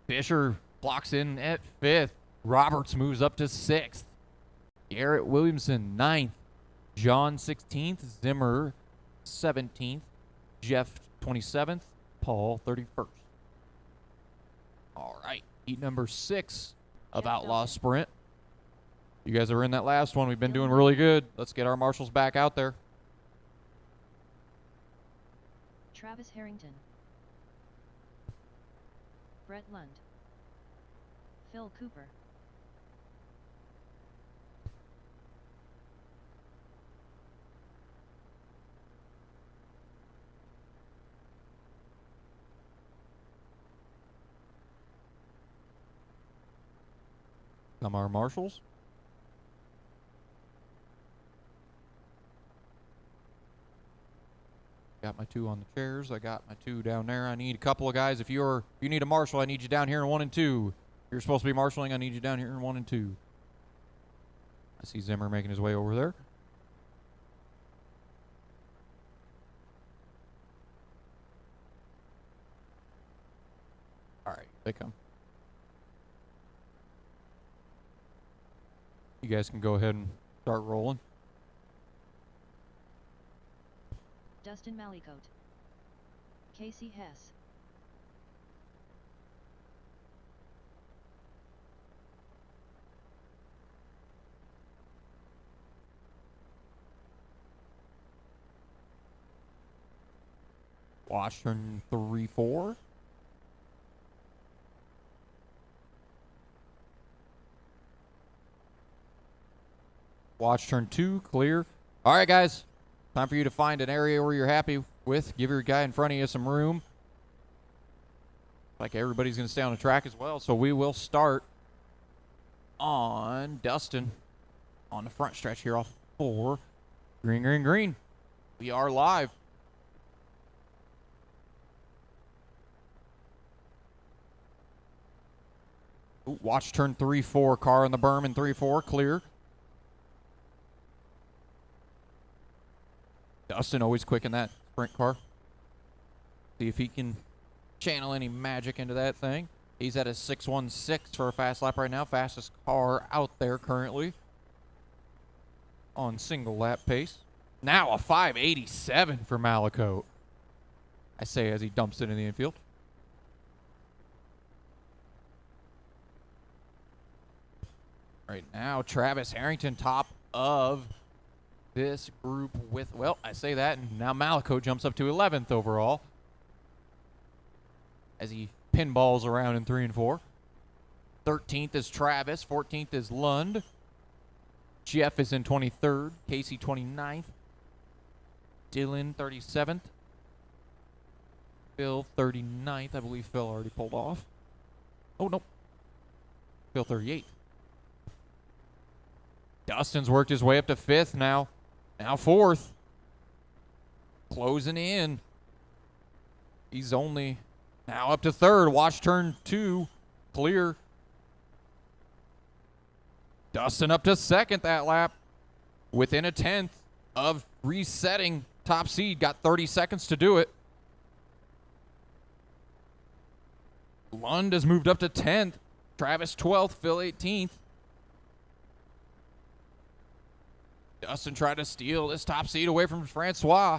Fisher clocks in at 5th. Roberts moves up to 6th. Garrett Williamson, 9th. John, 16th. Zimmer, 17th. Jeff, 27th. Paul, 31st. All right. Heat number 6 of Outlaw Sprint. You guys are in that last one. We've been doing really good. Let's get our marshals back out there. Travis Harrington. Brett Lund. Phil Cooper. Come our marshals. Got got my 2 on the chairs. I got my 2 down there. I need a couple of guys. If you need a marshal, I need you down here in 1 and 2. If you're supposed to be marshaling, I need you down here in 1 and 2. I see Zimmer making his way over there. All right, they come. You guys can go ahead and start rolling. Dustin Mallicoat. Casey Hess. Watch turn 3-4. Watch turn 2, clear. All right, guys. Time for you to find an area where you're happy with. Give your guy in front of you some room. Like everybody's going to stay on the track as well. So we will start on Dustin on the front stretch here off 4. Green, green, green. We are live. Ooh, watch turn 3-4. Car in the berm in 3-4. Clear. Dustin always quick in that sprint car. See if he can channel any magic into that thing. He's at a 6:16 for a fast lap right now. Fastest car out there currently on single lap pace. Now a 5:87 for Mallicoat. I say as he dumps it in the infield. Right now, Travis Harrington top of this group with, well, I say that, and now Mallicoat jumps up to 11th overall as he pinballs around in 3 and 4. 13th is Travis. 14th is Lund. Jeff is in 23rd. Casey 29th. Dylan 37th. Phil 39th. I believe Phil already pulled off. Oh, no. Phil 38th. Dustin's worked his way up to 5th now. Now 4th. Closing in. He's only now up to 3rd. Watch turn 2. Clear. Dustin up to 2nd that lap. Within a 10th of resetting top seed. Got 30 seconds to do it. Lund has moved up to 10th. Travis 12th. Phil 18th. Dustin tried to steal this top seed away from Francois.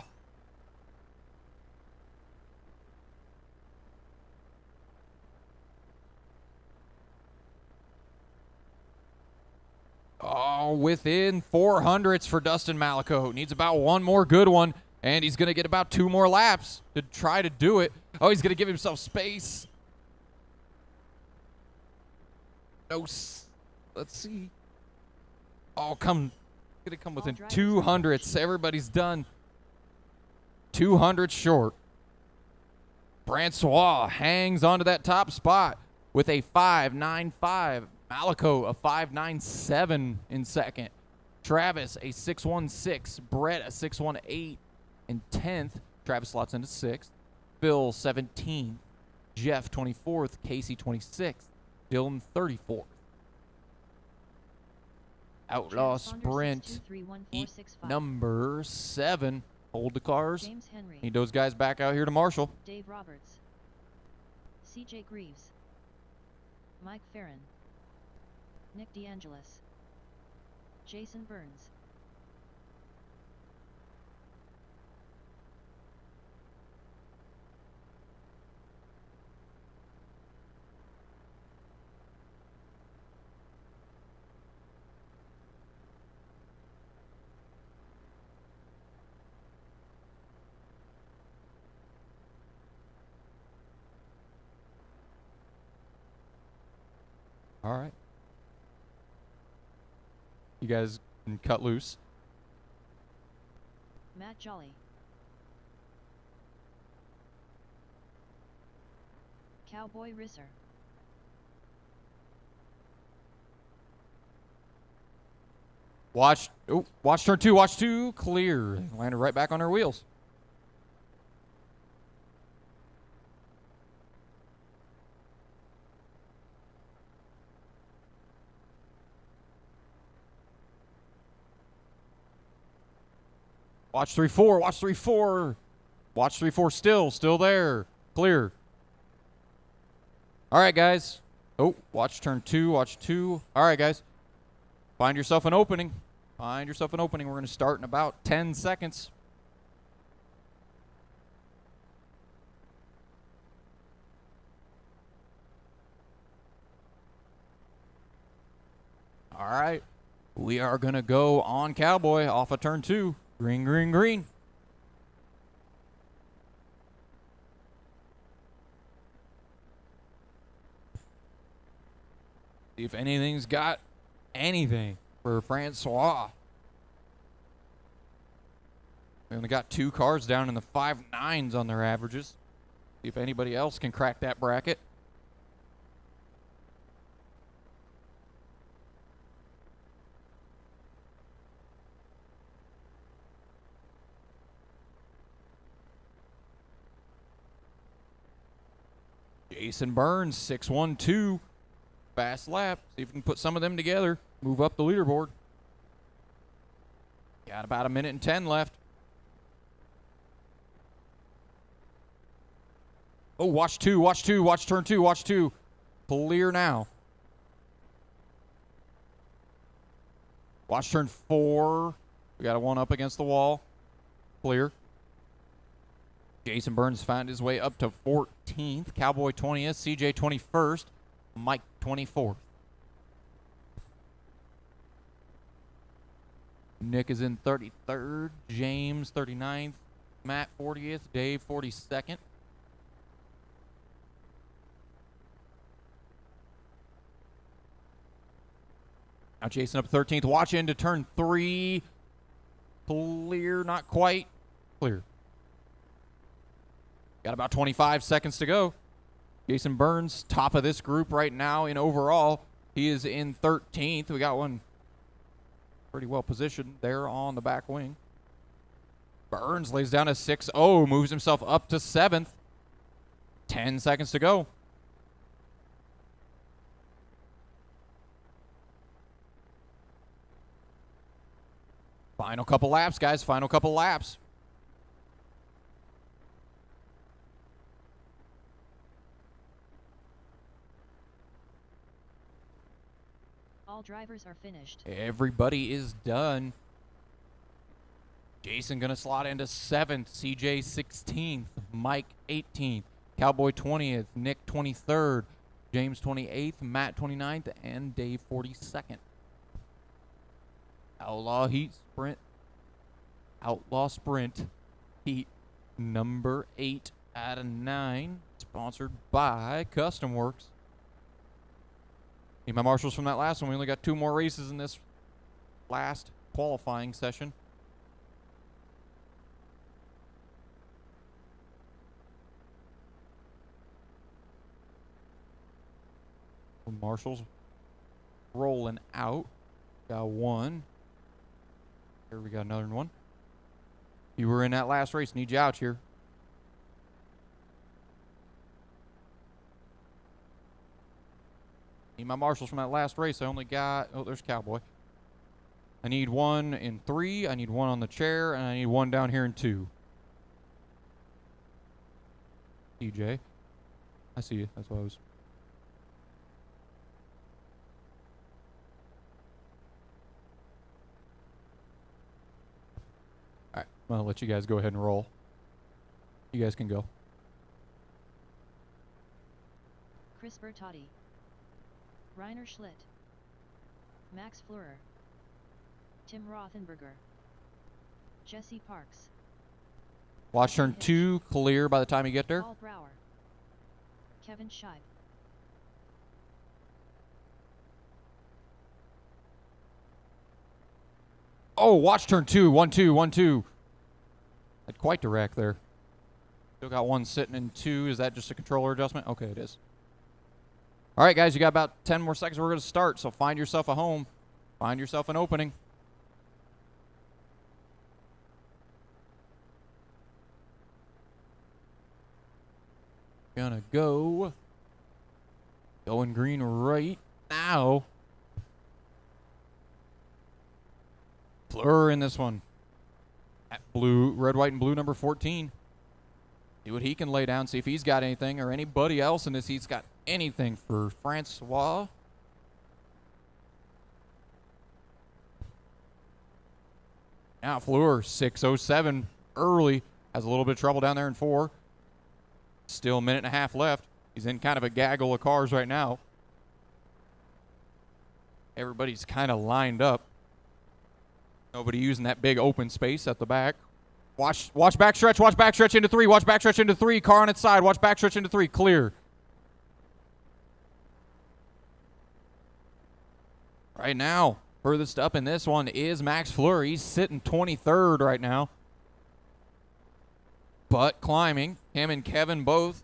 Oh, within 400s for Dustin Mallicoat. Needs about one more good one, and he's going to get about 2 more laps to try to do it. Oh, he's going to give himself space. No, let's see. Oh, going to come within 200s. Everybody's done 200 short. Francois hangs onto that top spot with a 5.95. Mallicoat a 5.97 in second. Travis a 6.16. Brett a 6.18 in 10th. Travis slots into 6th. Phil 17th. Jeff 24th. Casey 26th. Dylan 34th. Outlaw sprint number 7. Hold the cars. James Henry. Need those guys back out here to marshal. Dave Roberts. CJ Greaves. Mike Farron. Nick DeAngelis. Jason Burns. All right. You guys can cut loose. Matt Jolly. Cowboy Risser. Watch turn 2. Watch 2. Clear. Landed right back on her wheels. Watch 3-4. Watch 3-4. Watch 3-4 still there. Clear. All right, guys. Oh, watch turn 2. Watch 2. All right, guys. Find yourself an opening. Find yourself an opening. We're going to start in about 10 seconds. All right. We are going to go on Cowboy off of turn 2. Green, green, green. See if anything's got anything for Francois. We only got 2 cars down in the 5.9s on their averages. See if anybody else can crack that bracket. Jason Burns, 6-1-2. Fast lap. See if we can put some of them together. Move up the leaderboard. Got about 1 minute and 10 left. Oh, watch 2, watch 2, watch turn 2, watch 2. Clear now. Watch turn 4. We got a 1 up against the wall. Clear. Jason Burns found his way up to 14th. Cowboy 20th. CJ 21st. Mike 24th. Nick is in 33rd. James 39th. Matt 40th. Dave 42nd. Now Jason up 13th. Watch into turn 3. Clear, not quite. Clear. Got about 25 seconds to go. Jason Burns, top of this group right now in overall. He is in 13th. We got one pretty well positioned there on the back wing. Burns lays down a 6-0, moves himself up to 7th. 10 seconds to go. Final couple laps, guys. Final couple laps. All drivers are finished. Everybody is done. Jason gonna slot into 7th. CJ 16th. Mike 18th. Cowboy 20th. Nick 23rd. James 28th. Matt 29th. And Dave 42nd. Outlaw Heat Sprint. Outlaw Sprint. Heat number 8 out of 9. Sponsored by Custom Works. Need my marshals from that last one. We only got 2 more races in this last qualifying session. Marshals rolling out. Got 1. Here we got another one. You were in that last race. Need you out here. Need my marshals from that last race. I only got... Oh, there's Cowboy. I need 1 in 3. I need 1 on the chair. And I need 1 down here in 2. TJ. I see you. That's what I was... Alright. I'm going to let you guys go ahead and roll. You guys can go. Chris Bertotti. Reiner Schlitt. Max Fleurer. Tim Rothenberger. Jesse Parks. Watch turn 2 clear by the time you get there. Paul Brower. Kevin Scheib. Oh, watch turn 2. 1-2, 1-2. Had quite the wreck there. Still got 1 sitting in 2. Is that just a controller adjustment? Okay, it is. All right, guys, you got about 10 more seconds. We're going to start, so find yourself a home. Find yourself an opening. Gonna go. Going green right now. Fleur in this one. At blue, red, white, and blue, number 14. See what he can lay down, see if he's got anything or anybody else in this heat's got anything for Francois. Now Fleur, 6:07 early. Has a little bit of trouble down there in 4. Still a minute and a half left. He's in kind of a gaggle of cars right now. Everybody's kind of lined up. Nobody using that big open space at the back. Watch backstretch, watch backstretch into 3, watch backstretch into 3, car on its side, watch backstretch into 3, clear. Right now, furthest up in this one is Max Fleur. He's sitting 23rd right now. But climbing, him and Kevin both.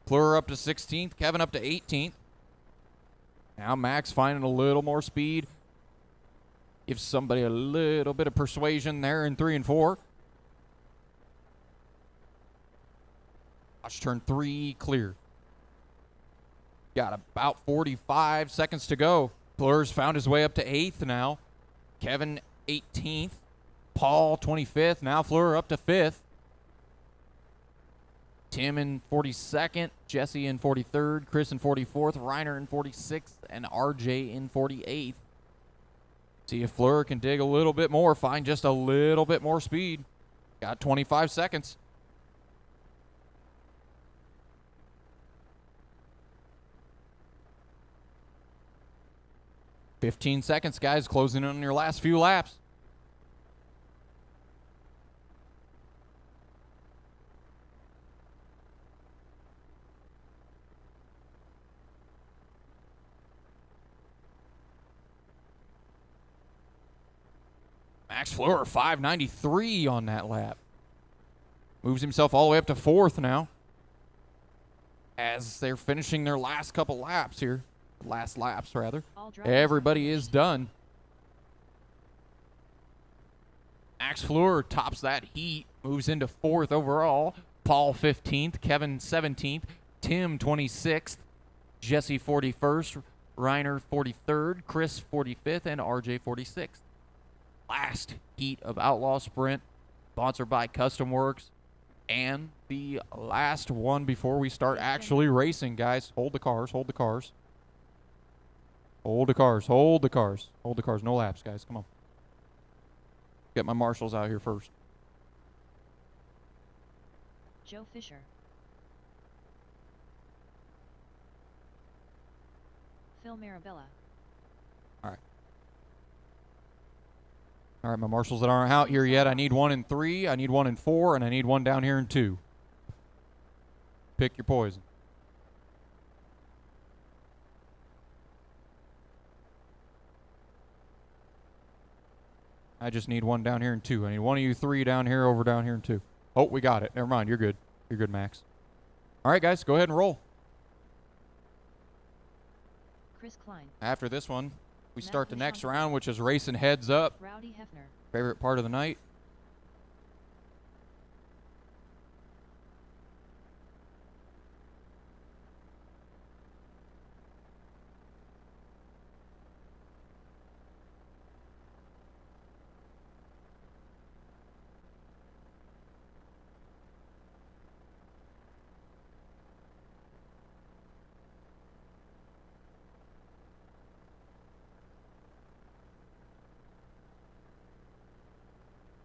Fleur up to 16th, Kevin up to 18th. Now Max finding a little more speed. Gives somebody a little bit of persuasion there in 3 and 4. Watch turn 3, clear. Got about 45 seconds to go. Fleur's found his way up to 8th now. Kevin 18th. Paul 25th. Now Fleur up to 5th. Tim in 42nd. Jesse in 43rd. Chris in 44th. Reiner in 46th. And RJ in 48th. See if Fleur can dig a little bit more. Find just a little bit more speed. Got 25 seconds. "15 seconds, guys. Closing in on your last few laps. Max Fleur, 593 on that lap. Moves himself all the way up to 4th now. As they're finishing their last couple laps here. Last laps, rather. Everybody is done. Max Fleur tops that heat. Moves into 4th overall. Paul 15th. Kevin 17th. Tim 26th. Jesse 41st. Reiner 43rd. Chris 45th. And RJ 46th. Last heat of Outlaw Sprint, sponsored by Custom Works, and the last one before we start actually racing, guys. Hold the cars, hold the cars. Hold the cars, hold the cars. Hold the cars, no laps, guys, come on. Get my marshals out here first. Joe Fisher. Phil Marabella. All right, my marshals that aren't out here yet, I need 1 in 3, I need 1 in 4, and I need 1 down here in 2. Pick your poison. I just need 1 down here in 2. I need 1 of you 3 down here, over down here in 2. Oh, we got it. Never mind, you're good. You're good, Max. All right, guys, go ahead and roll. Chris Klein. After this one, we start the next round, which is racing heads up. Rowdy Hefner. Favorite part of the night.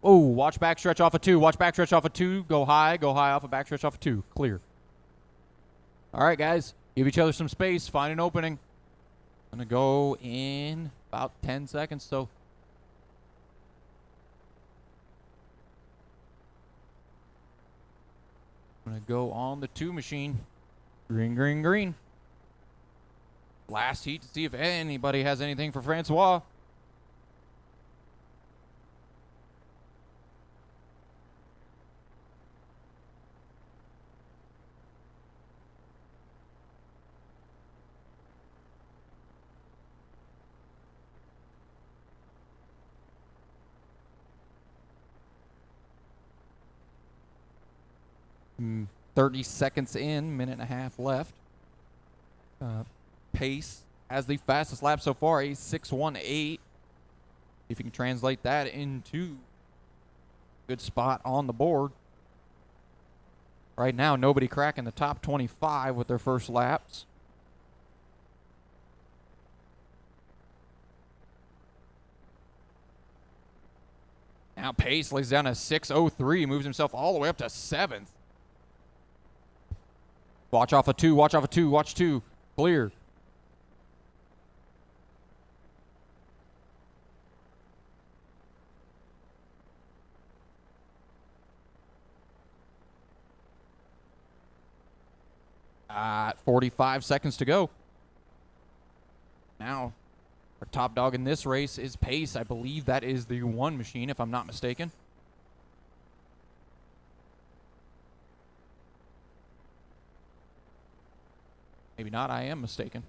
Oh, watch backstretch off of 2. Watch backstretch off of 2. Go high off of backstretch off of 2. Clear. All right, guys. Give each other some space. Find an opening. I'm going to go in about 10 seconds, so. I'm going to go on the 2 machine. Green, green, green. Last heat to see if anybody has anything for Francois. Mm, 30 seconds in, minute and a half left. Pace has the fastest lap so far, a 6:18. If you can translate that into Good spot on the board. Right now, nobody cracking the top 25 with their first laps. Now Pace lays down a 6:03, moves himself all the way up to 7th. Watch off a 2, watch off a 2, watch 2. Clear. At 45 seconds to go. Now, our top dog in this race is Pace. I believe that is the 1 machine, if I'm not mistaken. Maybe not, I am mistaken.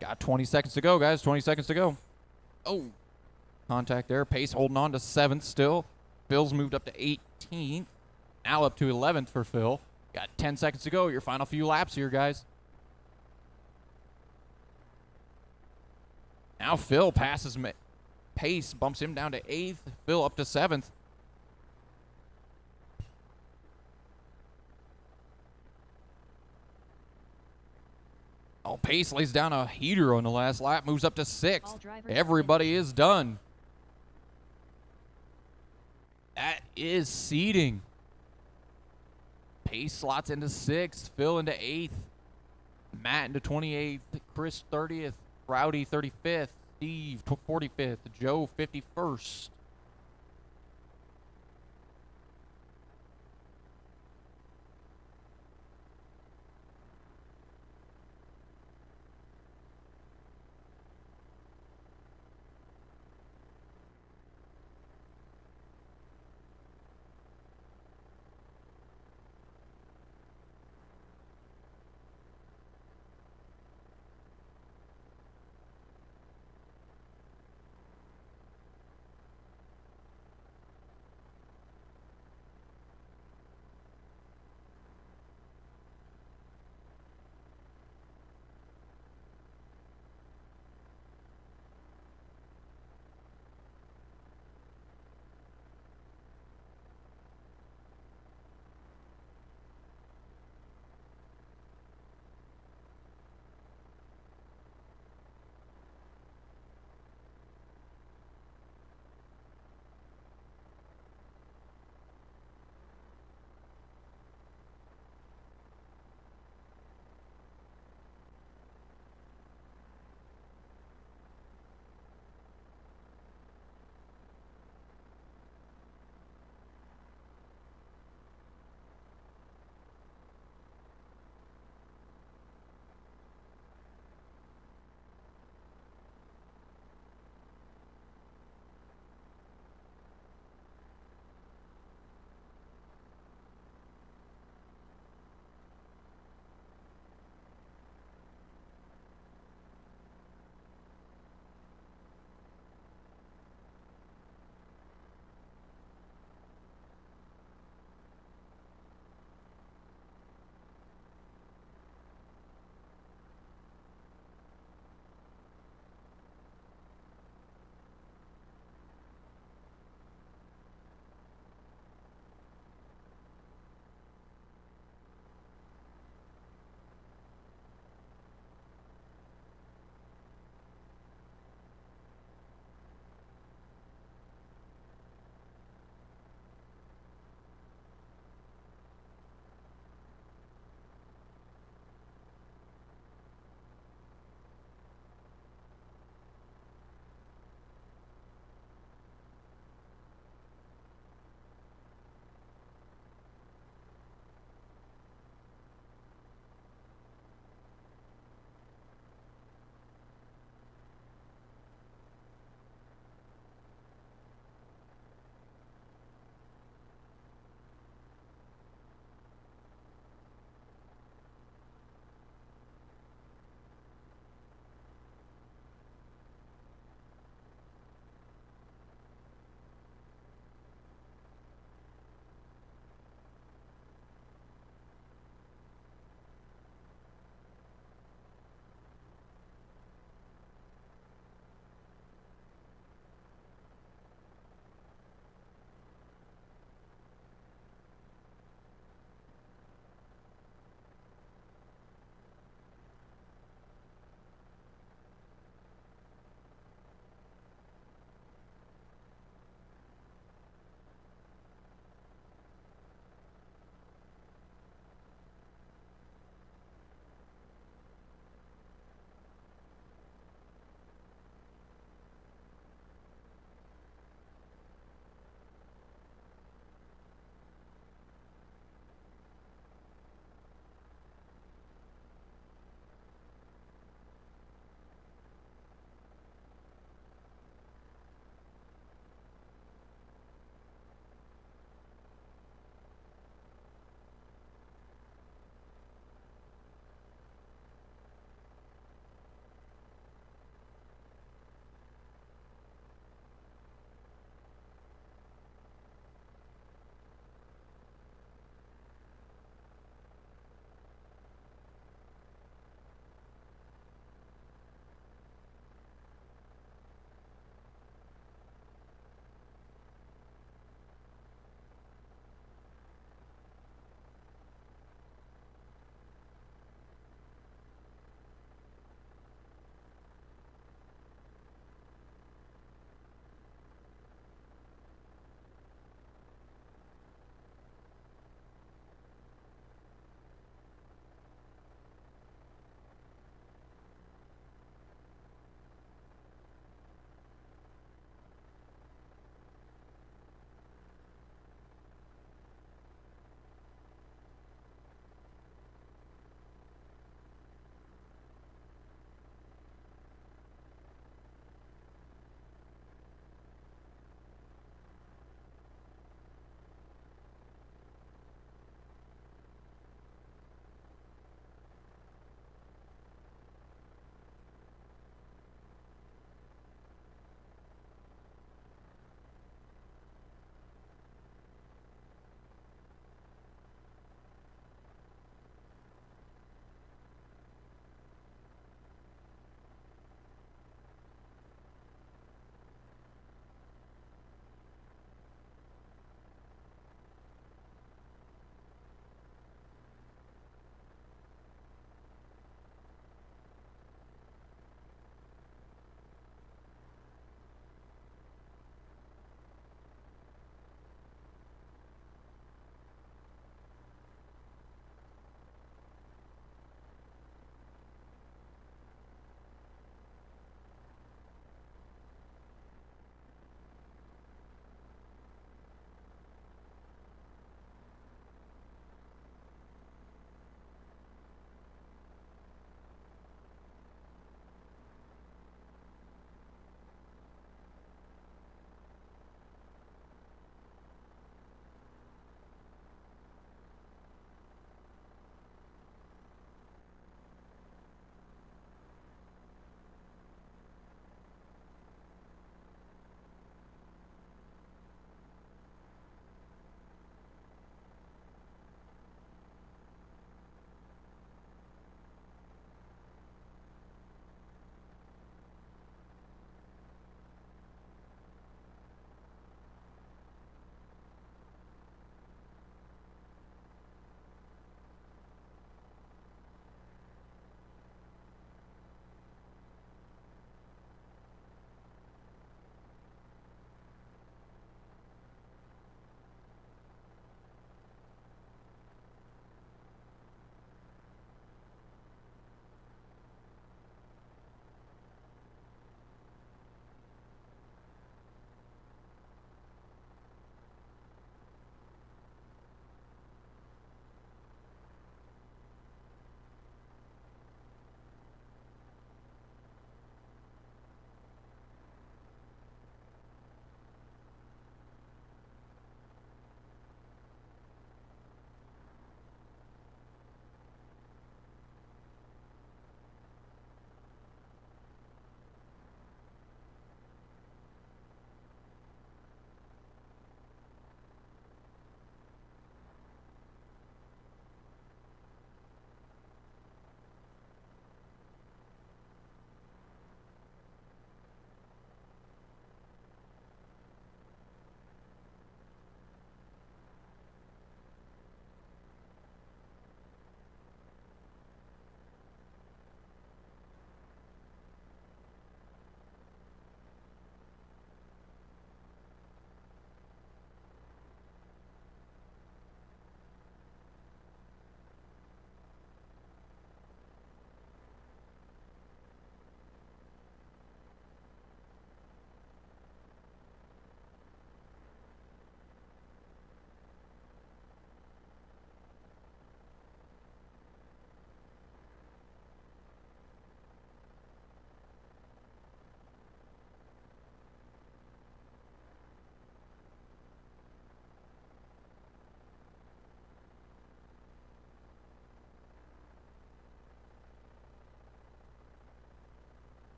Got 20 seconds to go, guys. 20 seconds to go. Oh, contact there. Pace holding on to 7th still. Phil's moved up to 18th. Now up to 11th for Phil. Got 10 seconds to go. Your final few laps here, guys. Now Phil passes Pace, bumps him down to 8th. Phil up to 7th. Oh, Pace lays down a heater on the last lap, moves up to 6th. Everybody is done. That is seeding. Pace slots into 6th, Phil into 8th, Matt into 28th, Chris 30th, Rowdy 35th, Steve 45th, Joe 51st.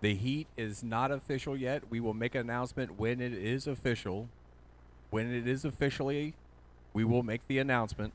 The heat is not official yet. We will make an announcement when it is official. When it is officially, we will make the announcement.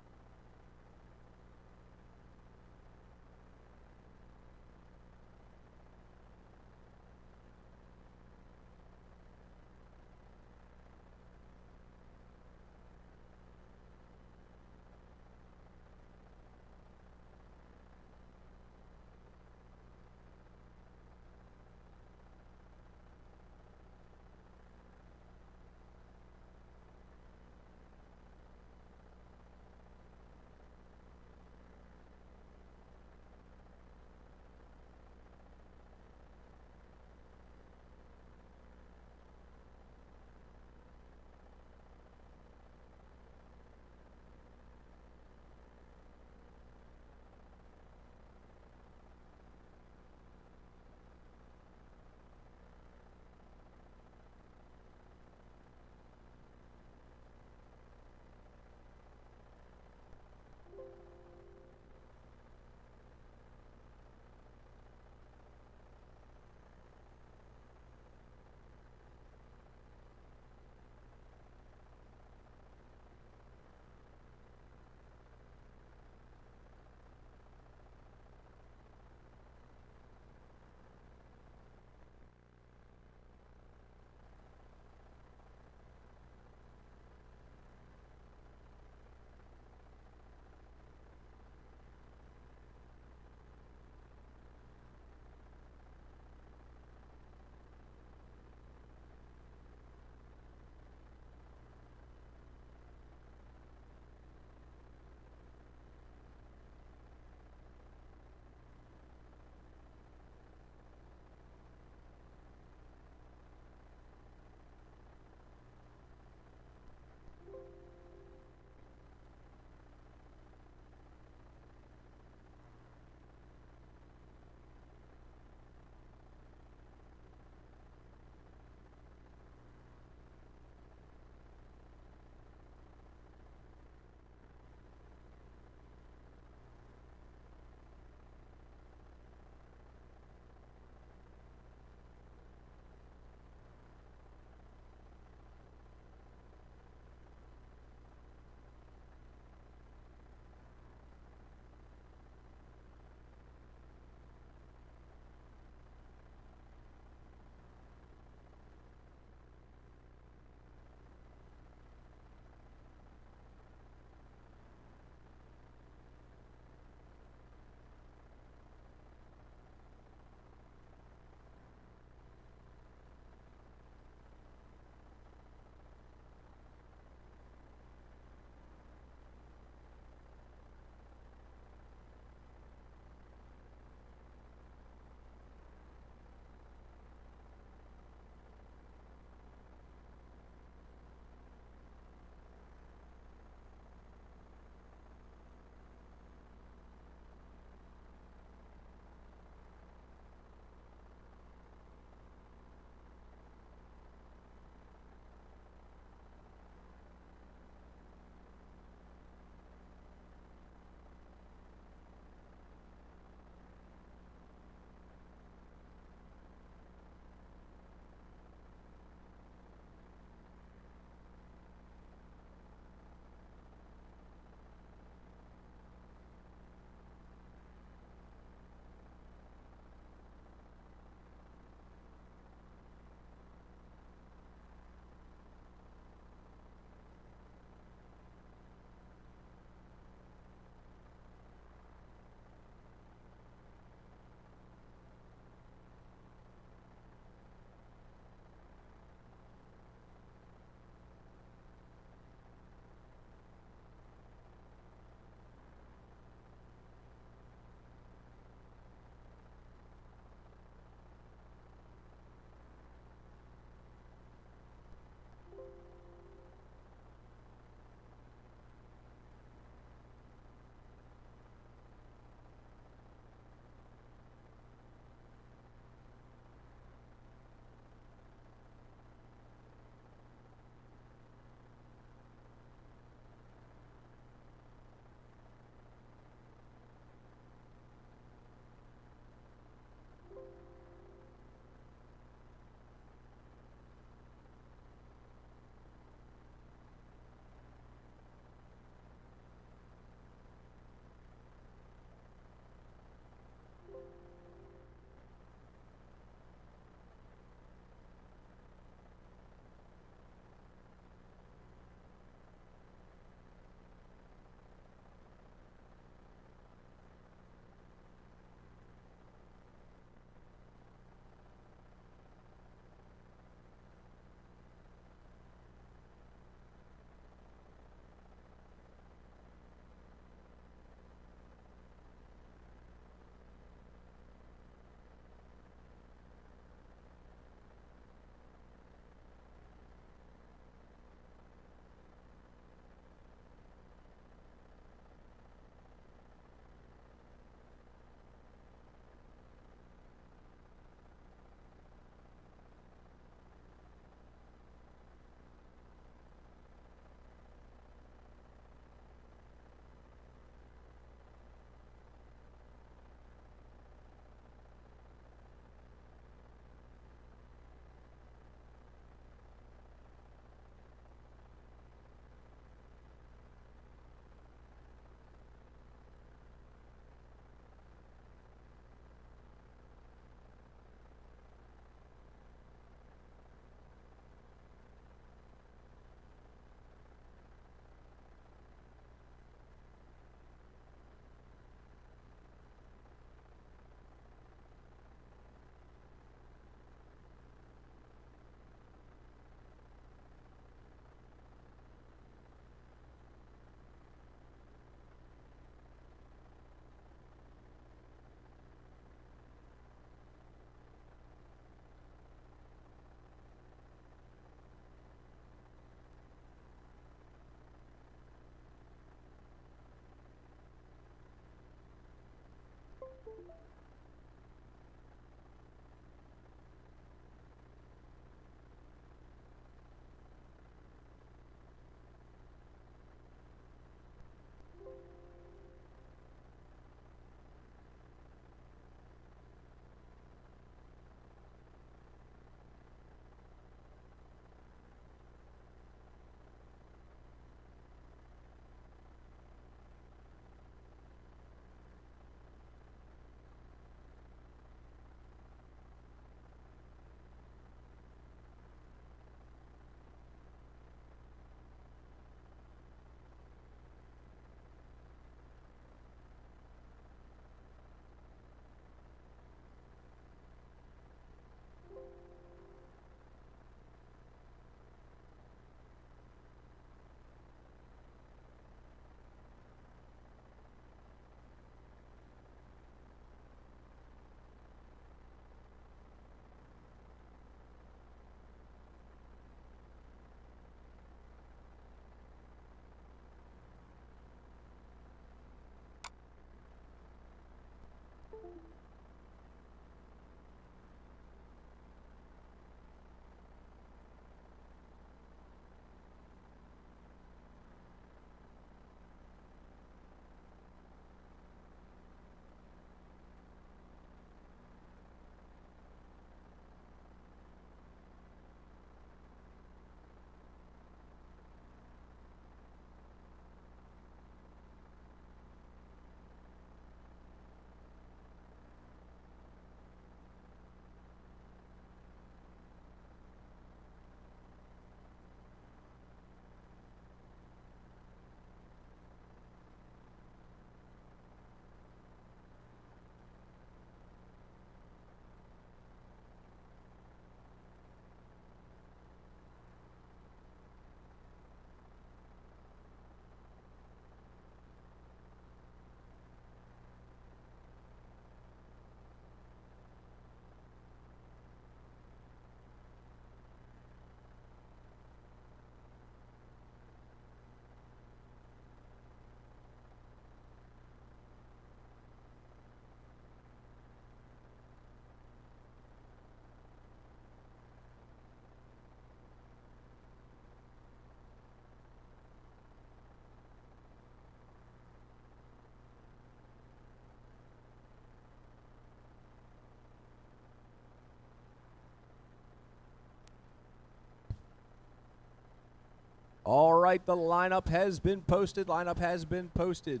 All right, the lineup has been posted. Lineup has been posted.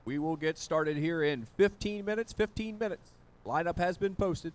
We will get started here in 15 minutes. 15 minutes. Lineup has been posted.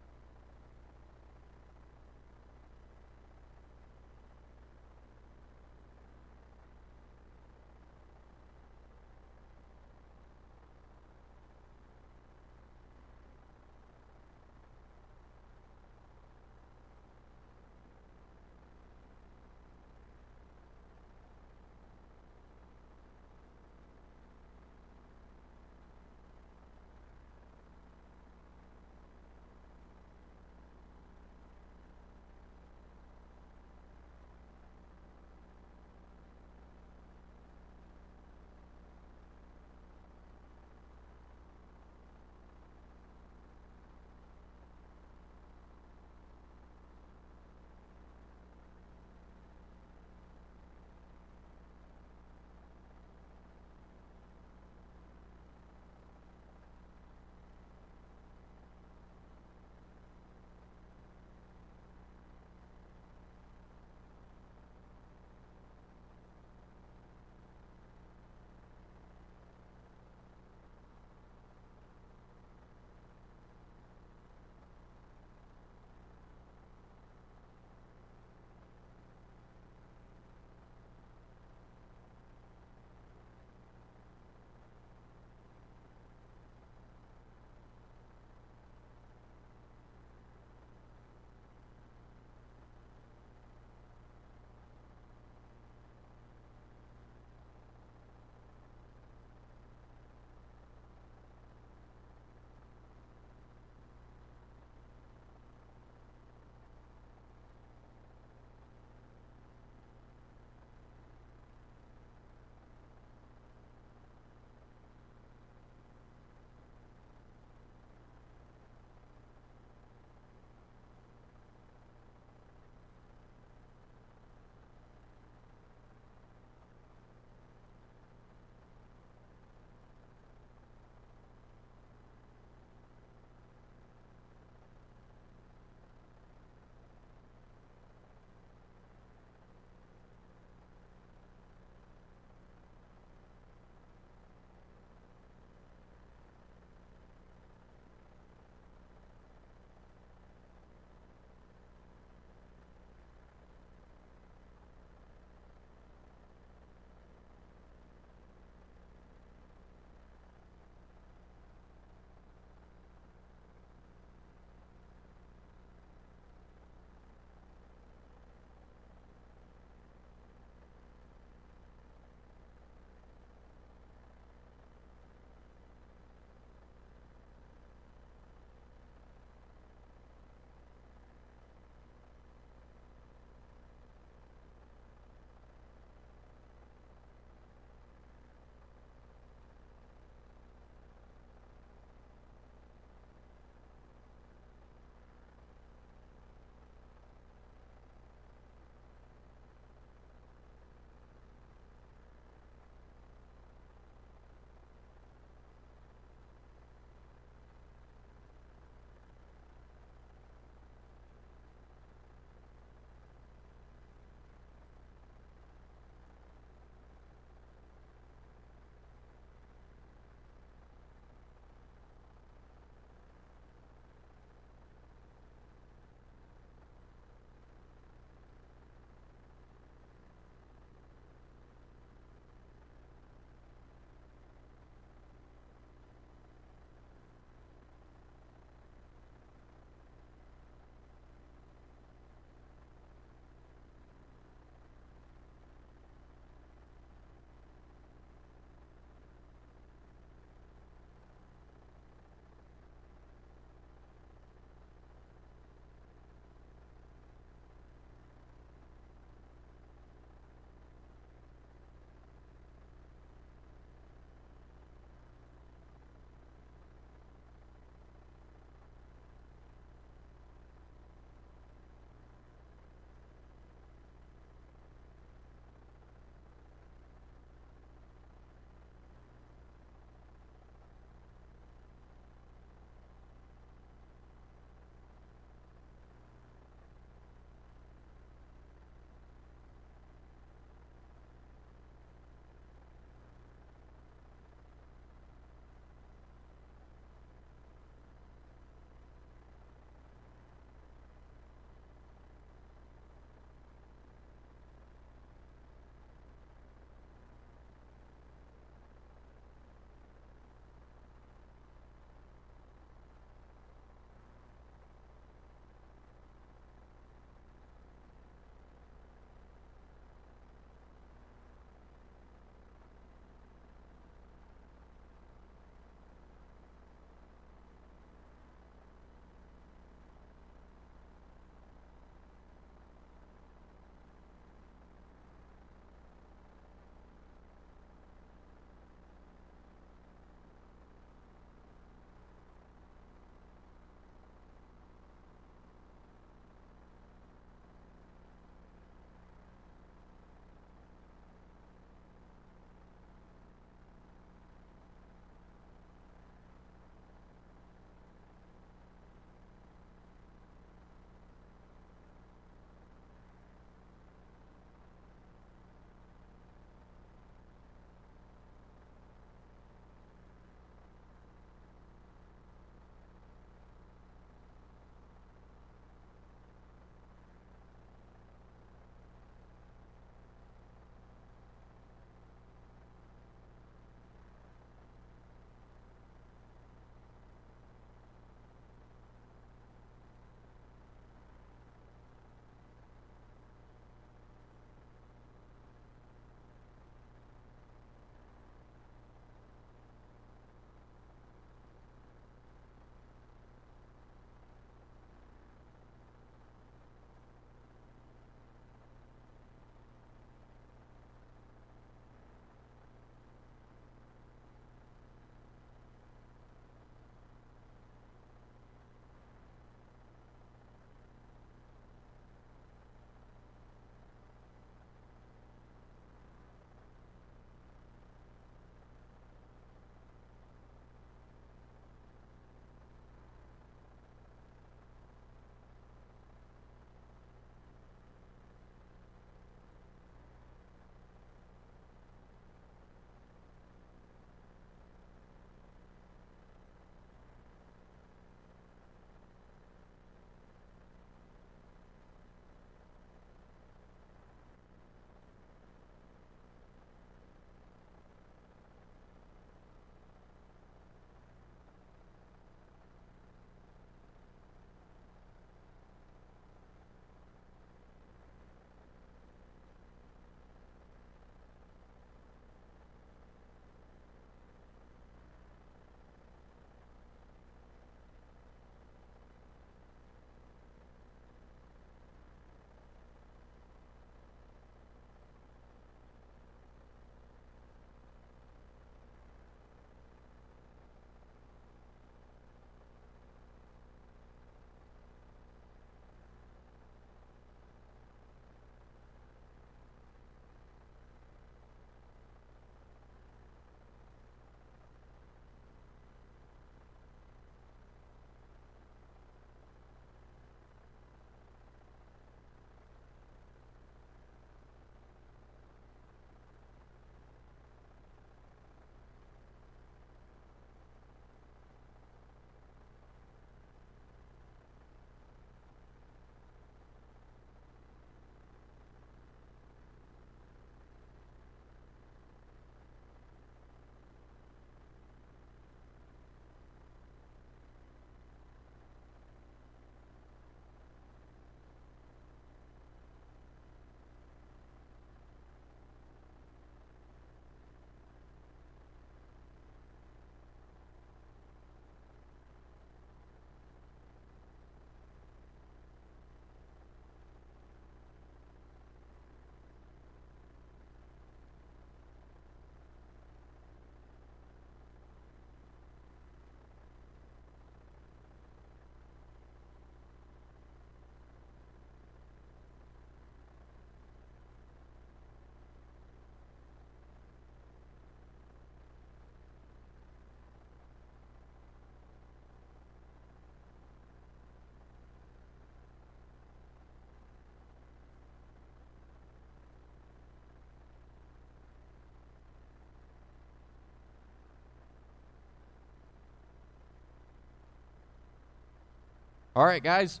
All right, guys.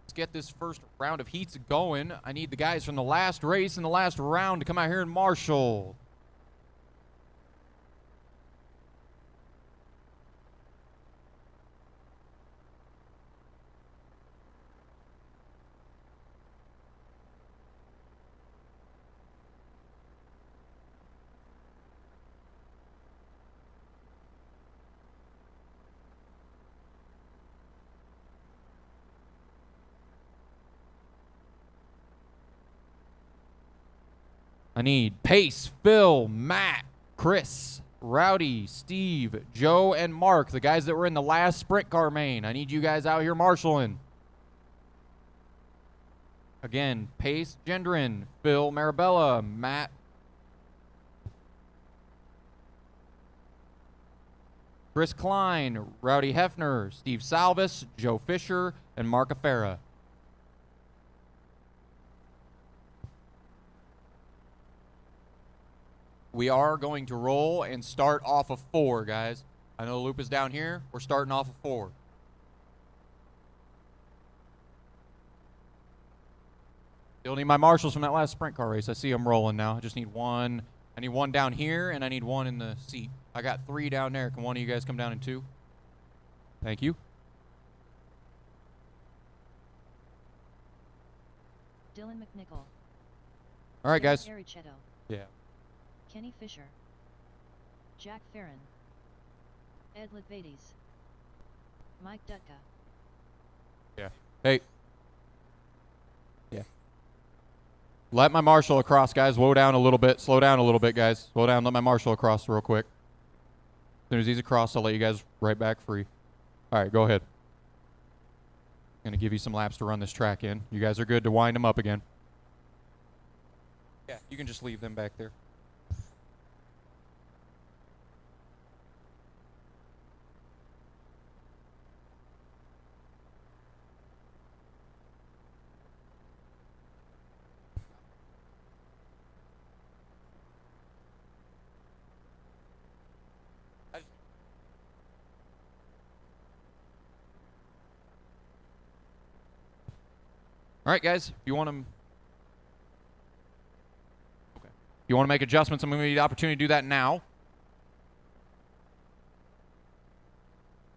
Let's get this first round of heats going. I need the guys from the last race and the last round to come out here and marshal. I need Pace, Phil, Matt, Chris, Rowdy, Steve, Joe, and Mark, the guys that were in the last sprint car main. I need you guys out here marshaling. Again, Pace, Gendron, Phil, Marabella, Matt, Chris Klein, Rowdy Hefner, Steve Salvis, Joe Fisher, and Mark Afera. We are going to roll and start off of 4, guys. I know the loop is down here. We're starting off of 4. Still need my marshals from that last sprint car race. I see them rolling now. I just need one. I need one down here, and I need one in the seat. I got 3 down there. Can one of you guys come down in 2? Thank you. Dylan McNichol. All right, guys. Arichetto. Yeah. Kenny Fisher. Jack Farron. Ed Litvades. Mike Dutka. Yeah. Hey. Yeah. Let my marshal across, guys. Slow down a little bit. Slow down a little bit, guys. Slow down. Let my marshal across real quick. As soon as he's across, I'll let you guys right back free. All right, go ahead. Going to give you some laps to run this track in. You guys are good to wind them up again. Yeah, you can just leave them back there. All right, guys, if you want to make adjustments, I'm going to give you the opportunity to do that now.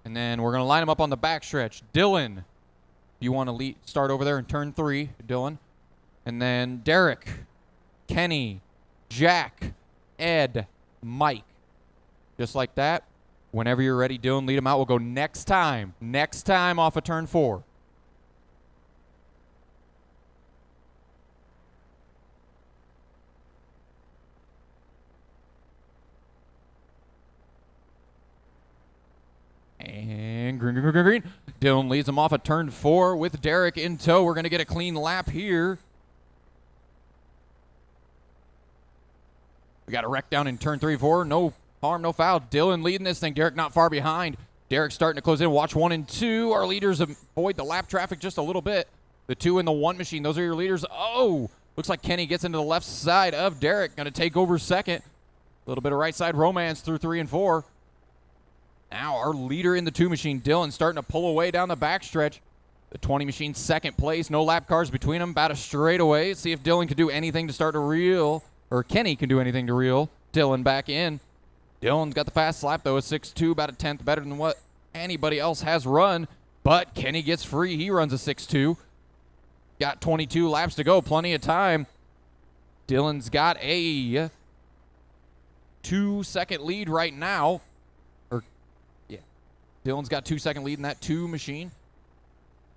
And then we're going to line them up on the backstretch. Dylan, you want to start over there in turn 3, Dylan. And then Derek, Kenny, Jack, Ed, Mike. Just like that. Whenever you're ready, Dylan, lead them out. We'll go next time. Next time off of turn 4. And green, green, green, green. Dylan leads them off at turn 4 with Derek in tow. We're going to get a clean lap here. We got a wreck down in turn 3, 4. No harm, no foul. Dylan leading this thing. Derek not far behind. Derek starting to close in. Watch 1 and 2. Our leaders avoid the lap traffic just a little bit. The 2 and the 1 machine. Those are your leaders. Oh, looks like Kenny gets into the left side of Derek. Going to take over second. A little bit of right side romance through 3 and 4. Now our leader in the 2 machine, Dylan, starting to pull away down the backstretch. The 20 machine second place. No lap cars between them. About a straightaway. See if Dylan can do anything to start to reel, or Kenny can do anything to reel Dylan back in. Dylan's got the fast lap, though. A 6.2, about a 10th better than what anybody else has run. But Kenny gets free. He runs a 6.2. Got 22 laps to go. Plenty of time. Dylan's got a 2-second lead right now. Dylan's got 2-second lead in that 2 machine.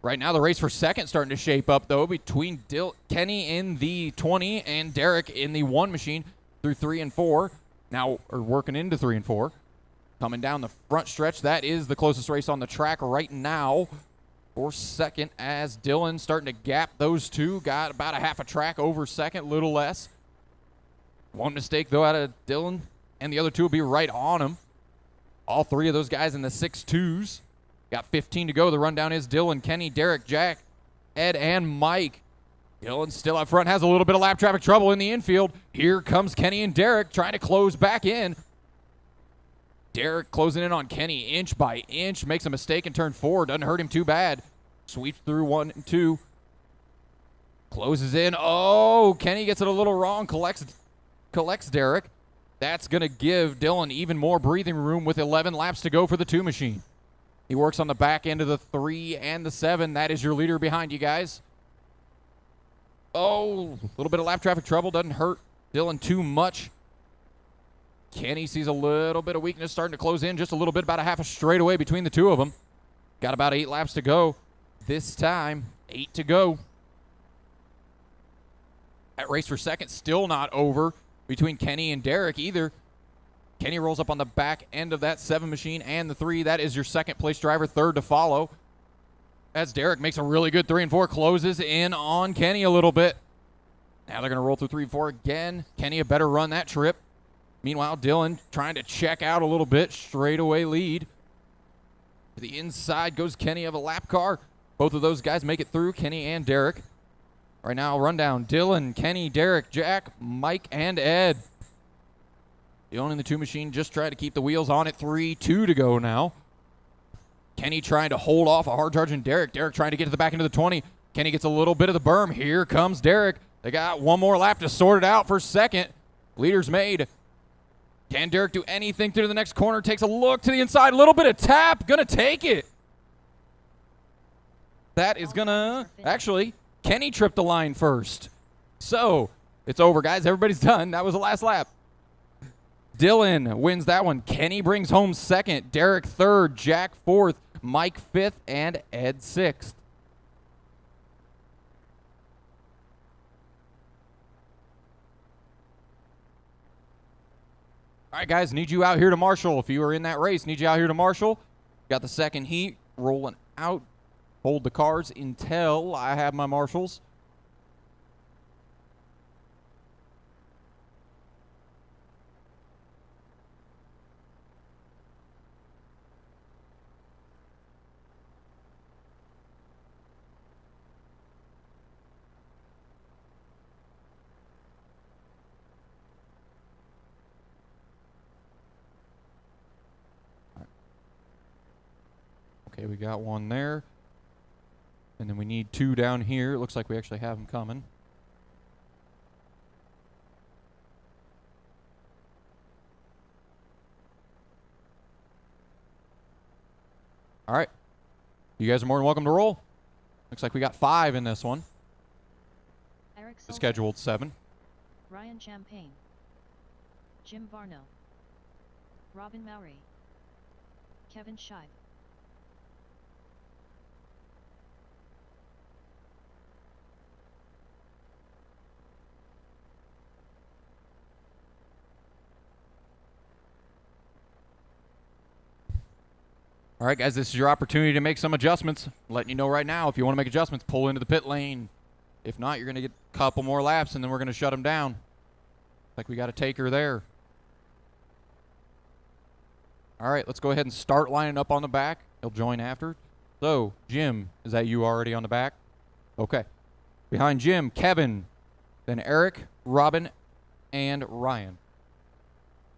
Right now, the race for second starting to shape up, though, between Kenny in the 20 and Derek in the 1 machine through 3 and 4. Now, or working into 3 and 4. Coming down the front stretch, that is the closest race on the track right now for second, as Dylan starting to gap those 2. Got about a half a track over second, little less. One mistake, though, out of Dylan, and the other 2 will be right on him. All 3 of those guys in the 6.2s. Got 15 to go. The rundown is Dylan, Kenny, Derek, Jack, Ed, and Mike. Dylan still up front, has a little bit of lap traffic trouble in the infield. Here comes Kenny and Derek trying to close back in. Derek closing in on Kenny inch by inch. Makes a mistake in turn 4. Doesn't hurt him too bad. Sweeps through 1 and 2. Closes in. Oh, Kenny gets it a little wrong. Collects Derek. That's going to give Dylan even more breathing room with 11 laps to go for the 2 machine. He works on the back end of the 3 and the 7. That is your leader behind you guys. Oh, a little bit of lap traffic trouble. Doesn't hurt Dylan too much. Kenny sees a little bit of weakness starting to close in just a little bit, about a half a straightaway between the two of them. Got about 8 laps to go. This time, 8 to go. That race for second still not over between Kenny and Derek either. Kenny rolls up on the back end of that 7 machine and the 3. That is your second place driver, third to follow. As Derek makes a really good 3 and 4, closes in on Kenny a little bit. Now they're going to roll through 3 and 4 again. Kenny a better run that trip. Meanwhile, Dylan trying to check out a little bit, straightaway lead. To the inside goes Kenny of a lap car. Both of those guys make it through, Kenny and Derek. Right now, rundown, Dylan, Kenny, Derek, Jack, Mike, and Ed. The owning the 2 machine just trying to keep the wheels on it. 3-2 to go now. Kenny trying to hold off a hard-charging Derek. Derek trying to get to the back end of the 20. Kenny gets a little bit of the berm. Here comes Derek. They got one more lap to sort it out for second. Leader's made. Can Derek do anything through the next corner? Takes a look to the inside. A little bit of tap. Gonna take it. That is gonna... Actually, Kenny tripped the line first. So, it's over, guys. Everybody's done. That was the last lap. Dylan wins that one. Kenny brings home second. Derek third. Jack fourth. Mike fifth. And Ed sixth. All right, guys, need you out here to marshal. If you are in that race, need you out here to marshal. Got the second heat rolling out. Hold the cars until I have my marshals. Okay, we got one there. And then we need 2 down here. It looks like we actually have them coming. All right. You guys are more than welcome to roll. Looks like we got 5 in this one. Eric The Soltis, scheduled 7. Ryan Champagne, Jim Varno, Robin Mowry, Kevin Scheib. All right, guys, this is your opportunity to make some adjustments. I'm letting you know right now, if you want to make adjustments, pull into the pit lane. If not, you're going to get a couple more laps, and then we're going to shut them down. Like we got a taker there. All right, let's go ahead and start lining up on the back. He'll join after. So, Jim, is that you already on the back? Okay. Behind Jim, Kevin, then Eric, Robin, and Ryan.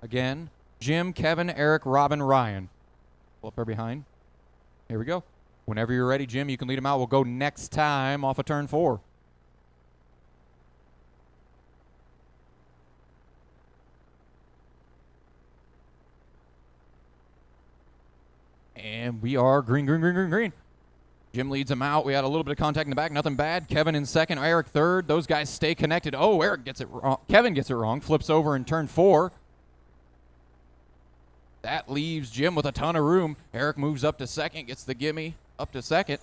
Again, Jim, Kevin, Eric, Robin, Ryan. Pull up there behind. Here we go. Whenever you're ready, Jim, you can lead them out. We'll go next time off of turn 4. And we are green, green, green, green, green. Jim leads them out. We had a little bit of contact in the back. Nothing bad. Kevin in second. Eric third. Those guys stay connected. Oh, Eric gets it wrong. Kevin gets it wrong. Flips over in turn 4. That leaves Jim with a ton of room. Eric moves up to second, gets the gimme up to second.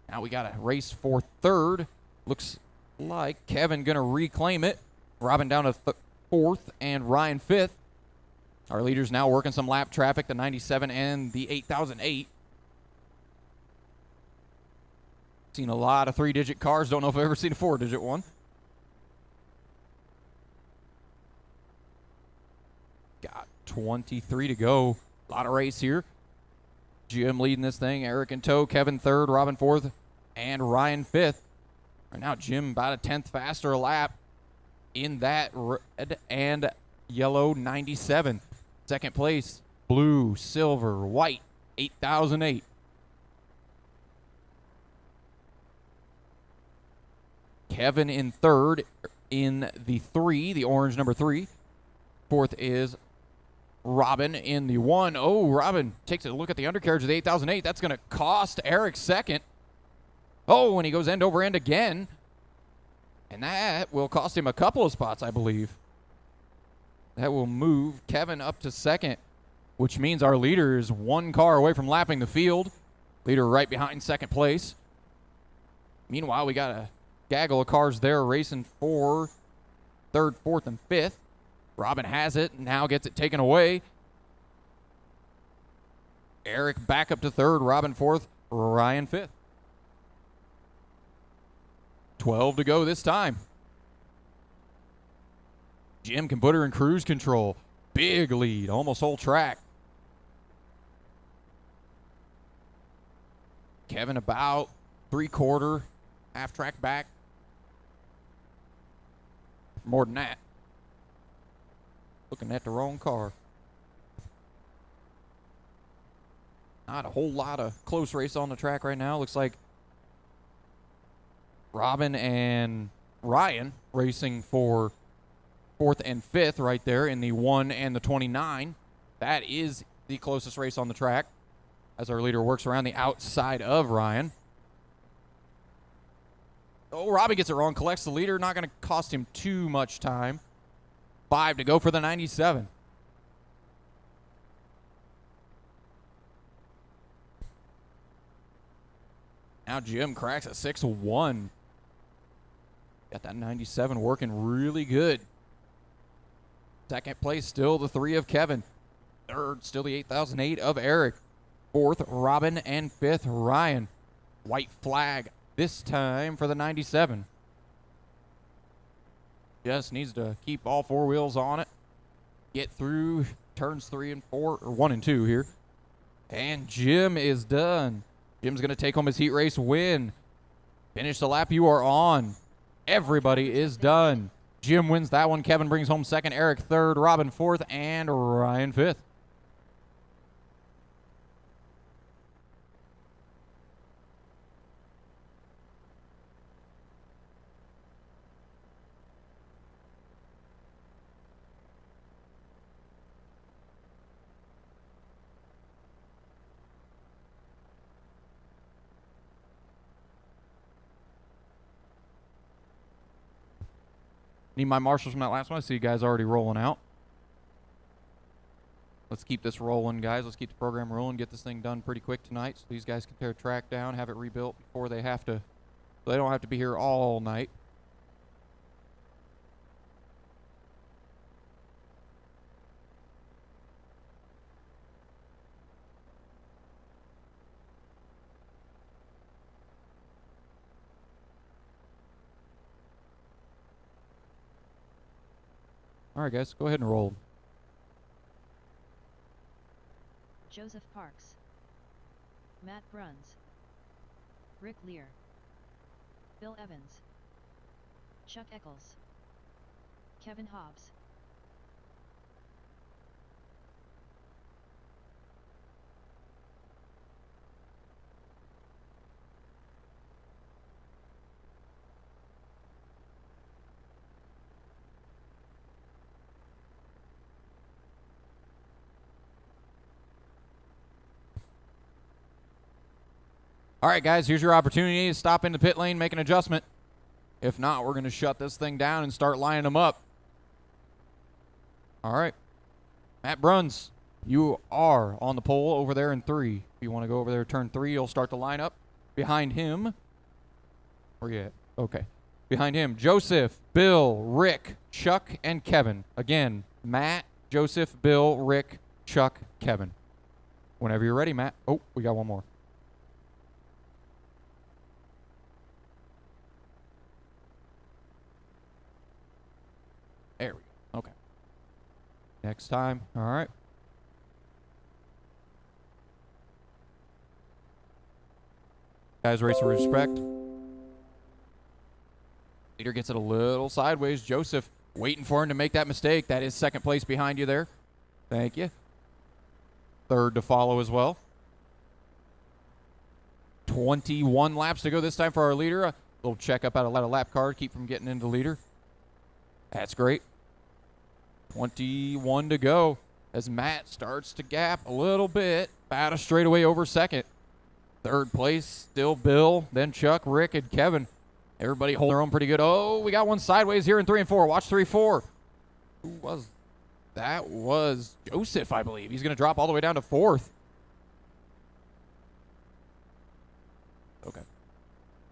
Now we got a race for third. Looks like Kevin going to reclaim it. Robin down to fourth and Ryan fifth. Our leaders now working some lap traffic, the 97 and the 8008. Seen a lot of 3-digit cars. Don't know if I've ever seen a 4-digit one. Got 23 to go. A lot of race here. Jim leading this thing. Eric in tow. Kevin third. Robin fourth. And Ryan fifth. Right now, Jim about a 10th faster a lap in that red and yellow 97. Second place, blue, silver, white, 8008. Kevin in third in the 3, the orange number 3. Fourth is Robin in the 1. Oh, Robin takes a look at the undercarriage of the 8008. That's going to cost Eric second. Oh, and he goes end over end again. And that will cost him a couple of spots, I believe. That will move Kevin up to second, which means our leader is 1 car away from lapping the field. Leader right behind second place. Meanwhile, we got a gaggle of cars there racing for third, fourth, and fifth. Robin has it, now gets it taken away. Eric back up to third, Robin fourth, Ryan fifth. 12 to go this time. Jim can put her in cruise control. Big lead, almost whole track. Kevin about 3/4, half track back. More than that. Looking at the wrong car. Not a whole lot of close race on the track right now. Looks like Robin and Ryan racing for fourth and fifth right there in the 1 and the 29. That is the closest race on the track as our leader works around the outside of Ryan. Oh, Robin gets it wrong, collects the leader. Not going to cost him too much time. 5 to go for the 97. Now Jim cracks a 6-1. Got that 97 working really good. Second place still the 3 of Kevin. Third still the 8008 of Eric. Fourth Robin and fifth Ryan. White flag this time for the 97. Just needs to keep all 4 wheels on it. Get through turns 3 and 4, or 1 and 2 here. And Jim is done. Jim's going to take home his heat race win. Finish the lap you are on. Everybody is done. Jim wins that one. Kevin brings home second. Eric third. Robin fourth. And Ryan fifth. Need my marshals from that last one. I see you guys already rolling out. Let's keep this rolling, guys. Let's keep the program rolling. Get this thing done pretty quick tonight so these guys can tear track down, have it rebuilt before they have to, so they don't have to be here all night. All right, guys, go ahead and roll. Joseph Parks, Matt Bruns, Rick Lear, Bill Evans, Chuck Eccles, Kevin Hobbs. All right, guys, here's your opportunity to stop in the pit lane, make an adjustment. If not, we're going to shut this thing down and start lining them up. All right. Matt Bruns, you are on the pole over there in 3. If you want to go over there, turn 3, you'll start the lineup. Behind him, where you at? Okay. Behind him, Joseph, Bill, Rick, Chuck, and Kevin. Again, Matt, Joseph, Bill, Rick, Chuck, Kevin. Whenever you're ready, Matt. Oh, we got one more. There we go. Okay. Next time. All right. Guys, race with respect. Leader gets it a little sideways. Joseph waiting for him to make that mistake. That is second place behind you there. Thank you. Third to follow as well. 21 laps to go this time for our leader. Little checkup out of a lap card, keep from getting into the leader. That's great. 21 to go as Matt starts to gap a little bit. About a straightaway over second. Third place, still Bill, then Chuck, Rick, and Kevin. Everybody holding their own pretty good. Oh, we got one sideways here in 3 and 4. Watch 3, 4. Who was that? Was Joseph, I believe. He's going to drop all the way down to 4th. Okay.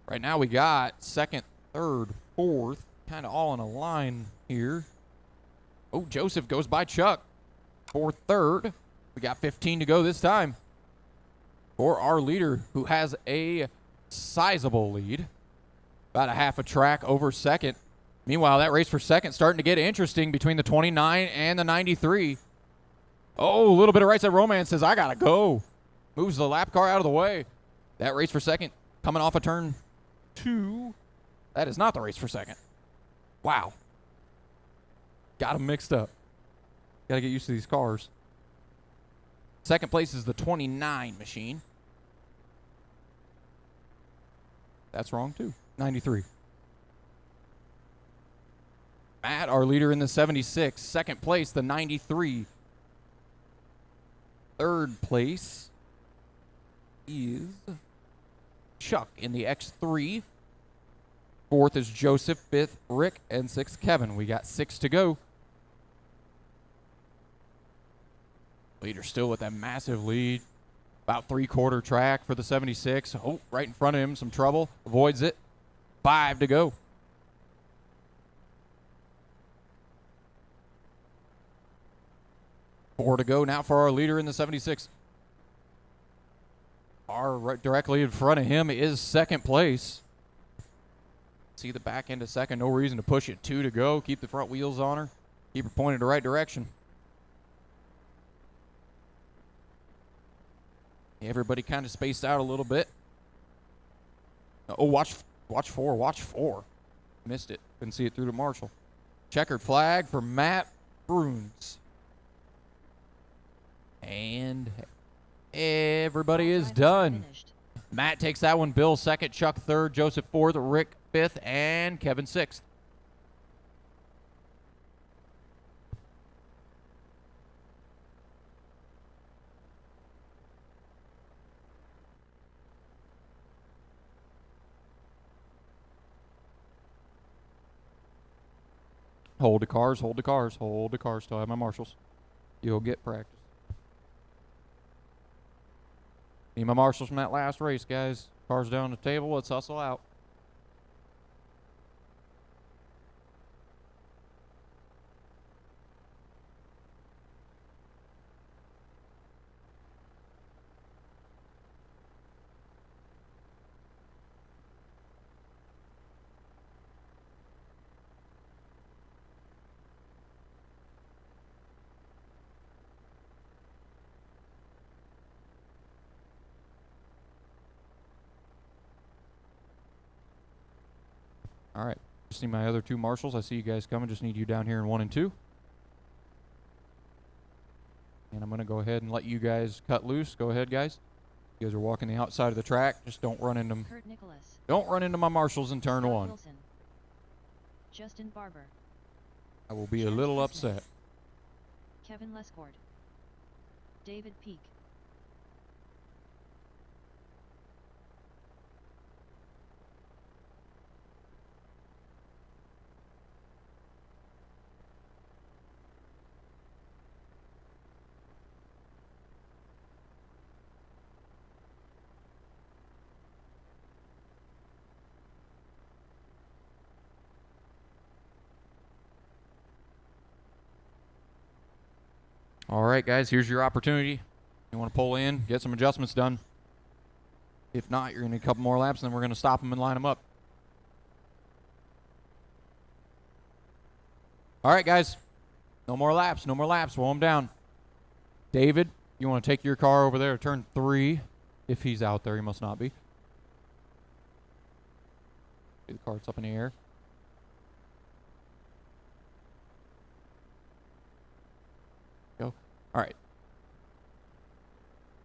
Right now we got 2nd, 3rd, 4th, kind of all in a line here. Oh, Joseph goes by Chuck. 4th, 3rd. We got 15 to go this time for our leader, who has a sizable lead. About a half a track over second. Meanwhile, that race for second starting to get interesting between the 29 and the 93. Oh, a little bit of right side romance says, I got to go. Moves the lap car out of the way. That race for second coming off a turn 2. That is not the race for second. Wow. Got them mixed up. Got to get used to these cars. Second place is the 29 machine. That's wrong, too. 93. Matt, our leader in the 76. Second place, the 93. Third place is Chuck in the X3. Fourth is Joseph. Fifth, Rick. And sixth, Kevin. We got 6 to go. Leader still with that massive lead. About 3/4 track for the 76. Oh, right in front of him, some trouble. Avoids it. 5 to go. Four to go now for our leader in the 76. Directly in front of him is second place. See the back end of second. No reason to push it. 2 to go. Keep the front wheels on her. Keep her pointed the right direction. Everybody kind of spaced out a little bit. Oh, watch 4. Watch 4. Missed it. Couldn't see it through to Marshall. Checkered flag for Matt Bruns. And everybody is done. Matt takes that one. Bill second. Chuck third. Joseph fourth. Rick fifth. And Kevin sixth. Hold the cars, hold the cars, hold the cars till I have my marshals. You'll get practice. Need my marshals from that last race, guys. Cars down the table, let's hustle out. All right, just need my other 2 marshals. I see you guys coming. Just need you down here in 1 and 2. And I'm going to go ahead and let you guys cut loose. Go ahead, guys. You guys are walking the outside of the track. Just don't run into them. Kurt Nicholas. Don't run into my marshals in turn 1. Wilson. Justin Barber. I will be a little upset. Kevin Lescord. David Peak. All right, guys, here's your opportunity. You want to pull in, get some adjustments done. If not, you're going to need a couple more laps, and then we're going to stop them and line them up. All right, guys. No more laps. No more laps. Slow them down. David, you want to take your car over there to turn 3. If he's out there, he must not be. The car's up in the air. Go. All right.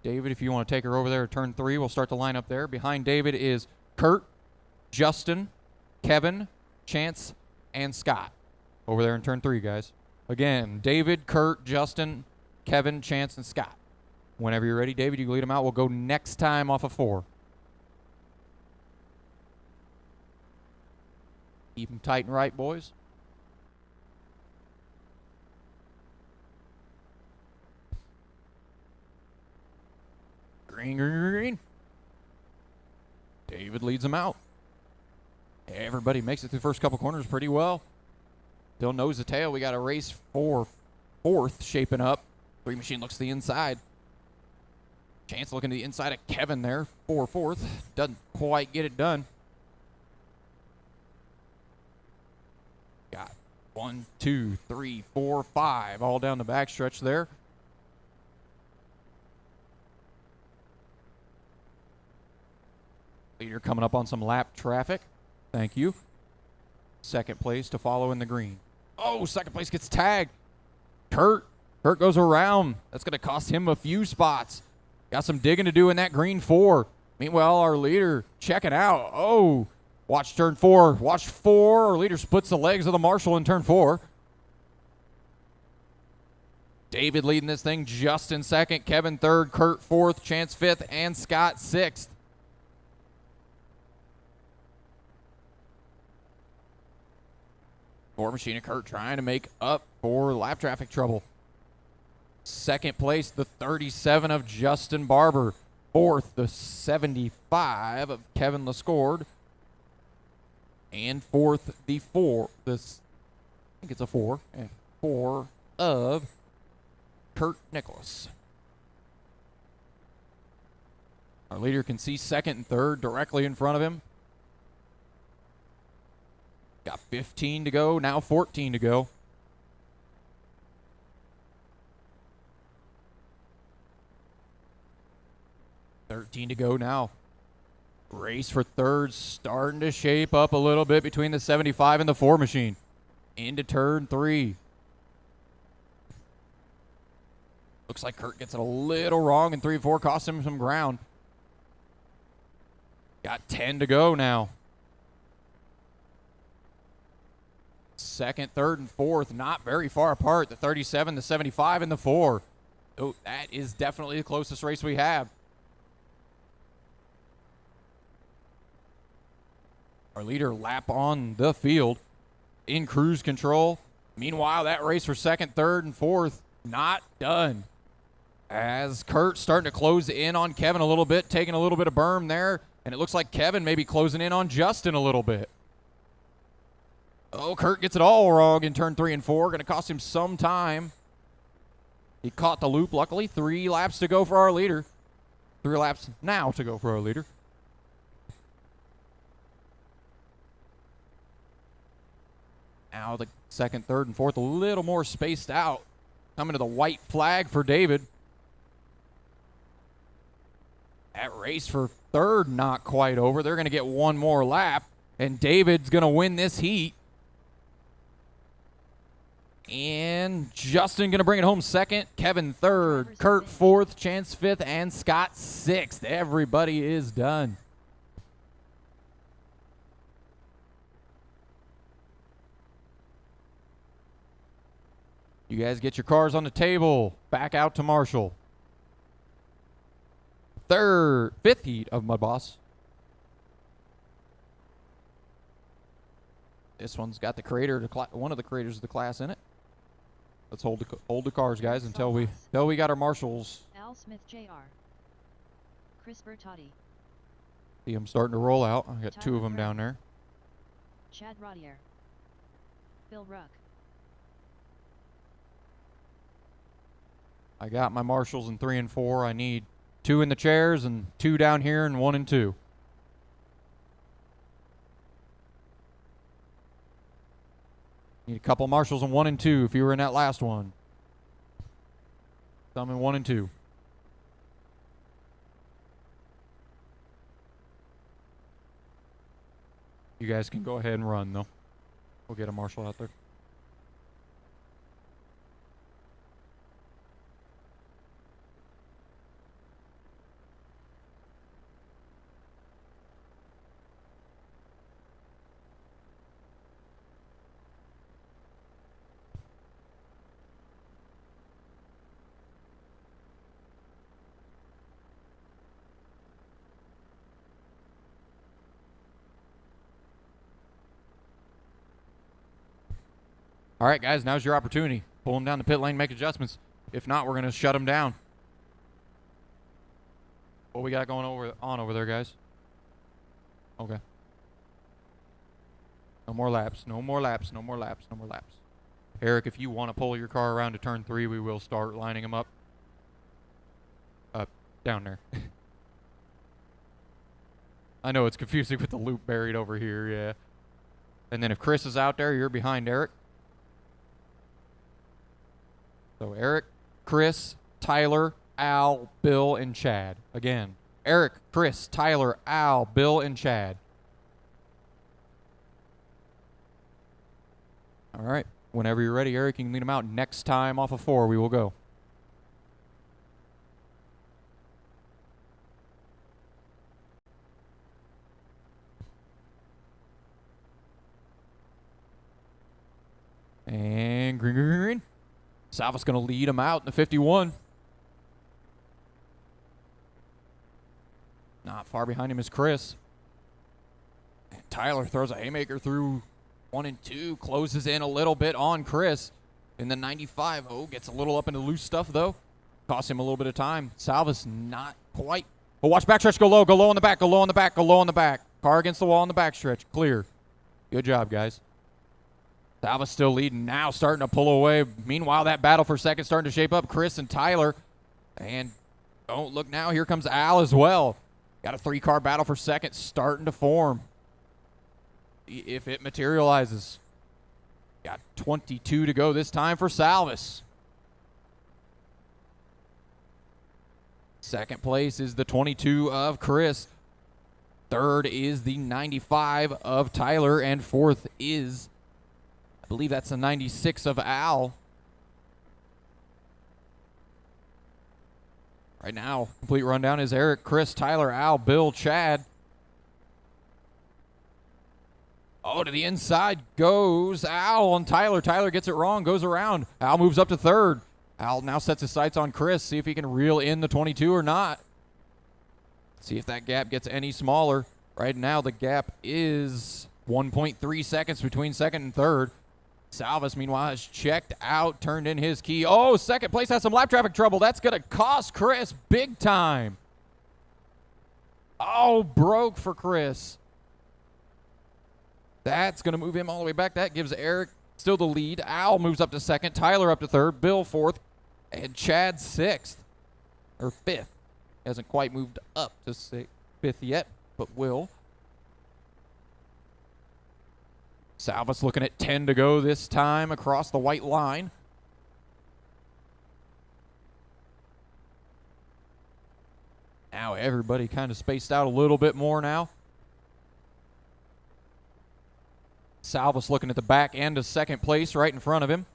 David, if you want to take her over there to turn 3, we'll start the line up there. Behind David is Kurt, Justin, Kevin, Chance, and Scott. Over there in turn 3, guys. Again, David, Kurt, Justin, Kevin, Chance, and Scott. Whenever you're ready, David, you can lead them out. We'll go next time off of 4. Keep them tight and right, boys. Green, green, green. David leads them out. Everybody makes it through the first couple corners pretty well. Still nose to tail. We got a race for 4th shaping up. 3 Machine looks to the inside. Chance looking to the inside of Kevin there for 4th. Doesn't quite get it done. Got 1, 2, 3, 4, 5 all down the backstretch there. Leader coming up on some lap traffic. Thank you. Second place to follow in the green. Oh, second place gets tagged. Kurt goes around. That's going to cost him a few spots. Got some digging to do in that green 4. Meanwhile, our leader checking out. Oh, watch turn 4. Watch 4. Our leader splits the legs of the marshal in turn 4. David leading this thing just in second. Kevin 3rd. Kurt 4th. Chance 5th. And Scott 6th. Four Machine and Kurt trying to make up for lap traffic trouble. Second place, the 37 of Justin Barber. 4th, the 75 of Kevin Lescord. And 4th, the 4. This, I think it's a 4. And 4 of Kurt Nicholas. Our leader can see 2nd and 3rd directly in front of him. Got 15 to go, now 14 to go. $13 to go now. Race for 3rd starting to shape up a little bit between the 75 and the 4 Machine. Into turn 3. Looks like Kurt gets it a little wrong, and 3 and 4 cost him some ground. Got 10 to go now. 2nd, 3rd, and 4th, not very far apart. The 37, the 75, and the 4. Oh, that is definitely the closest race we have. Our leader lap on the field in cruise control. Meanwhile, that race for 2nd, 3rd, and 4th, not done. As Kurt's starting to close in on Kevin a little bit, taking a little bit of berm there, and it looks like Kevin may be closing in on Justin a little bit. Oh, Kurt gets it all wrong in turn 3 and 4. Going to cost him some time. He caught the loop, luckily. 3 laps to go for our leader. 3 laps now to go for our leader. Now the 2nd, 3rd, and 4th a little more spaced out. Coming to the white flag for David. That race for 3rd not quite over. They're going to get one more lap, and David's going to win this heat. And Justin going to bring it home 2nd. Kevin 3rd. Kurt 4th. Chance 5th. And Scott 6th. Everybody is done. You guys get your cars on the table. Back out to Marshall. 5th heat of Mud Boss. This one's got the creator, one of the creators of the class in it. Let's hold the cars, guys, until we got our marshals. Al Smith Jr. Chris Bertotti. See them starting to roll out. I got Tyler 2 of them Brown. down there. Chad Rodier. Bill Ruck. I got my marshals in 3 and 4. I need 2 in the chairs and 2 down here and 1 and 2. Need a couple marshals in 1 and 2 if you were in that last one. Some in 1 and 2. You guys can go ahead and run, though. We'll get a marshal out there. All right, guys, now's your opportunity. Pull them down the pit lane, make adjustments. If not, we're going to shut them down. What we got going on over there, guys? Okay. No more laps. No more laps. No more laps. No more laps. Eric, if you want to pull your car around to turn 3, we will start lining them up. Down there. I know it's confusing with the loop buried over here, yeah. And then if Chris is out there, you're behind Eric. So Eric, Chris, Tyler, Al, Bill, and Chad. Again, Eric, Chris, Tyler, Al, Bill, and Chad. All right. Whenever you're ready, Eric, you can lead them out. Next time off of 4, we will go. And green, green, green, green. Salva's going to lead him out in the 51. Not far behind him is Chris. And Tyler throws a haymaker through 1 and 2. Closes in a little bit on Chris in the 95. Oh, gets a little up into loose stuff, though. Costs him a little bit of time. Salva's not quite. But watch backstretch go low. Go low on the back. Go low on the back. Go low on the back. Car against the wall on the backstretch. Clear. Good job, guys. Salva's still leading now, starting to pull away. Meanwhile, that battle for second starting to shape up. Chris and Tyler. And don't look now, here comes Al as well. Got a 3-car battle for second starting to form. If it materializes. Got 22 to go this time for Salvis. Second place is the 22 of Chris. Third is the 95 of Tyler. And fourth is, I believe that's the 96 of Al. Right now, complete rundown is Eric, Chris, Tyler, Al, Bill, Chad. Oh, to the inside goes Al on Tyler. Tyler gets it wrong, goes around. Al moves up to third. Al now sets his sights on Chris, see if he can reel in the 22 or not. See if that gap gets any smaller. Right now, the gap is 1.3 seconds between second and third. Salvis, meanwhile, has checked out, turned in his key. Oh, second place has some lap traffic trouble. That's going to cost Chris big time. Oh, broke for Chris. That's going to move him all the way back. That gives Eric still the lead. Al moves up to second. Tyler up to third. Bill fourth. And Chad sixth. Or fifth. Hasn't quite moved up to fifth yet, but will. Salvis looking at 10 to go this time across the white line. Now everybody kind of spaced out a little bit more now. Salvis looking at the back end of second place right in front of him.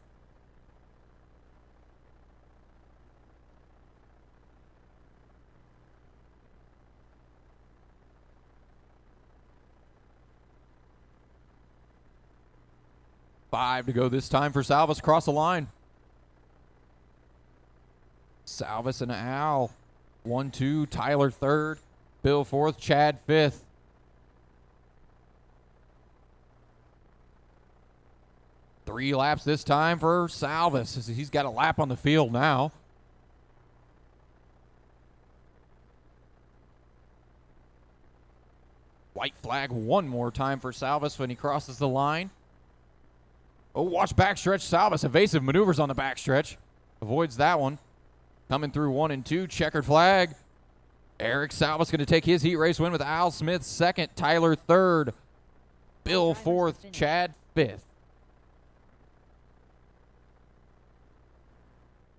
Five to go this time for Salvis across the line. Salvis and Al. 1-2. Tyler third. Bill fourth. Chad fifth. Three laps this time for Salvis. He's got a lap on the field now. White flag one more time for Salvis when he crosses the line. Oh, watch backstretch. Salvis, evasive maneuvers on the backstretch. Avoids that one. Coming through 1 and 2. Checkered flag. Eric Salvis going to take his heat race win with Al Smith second. Tyler third. Bill fourth. Chad fifth.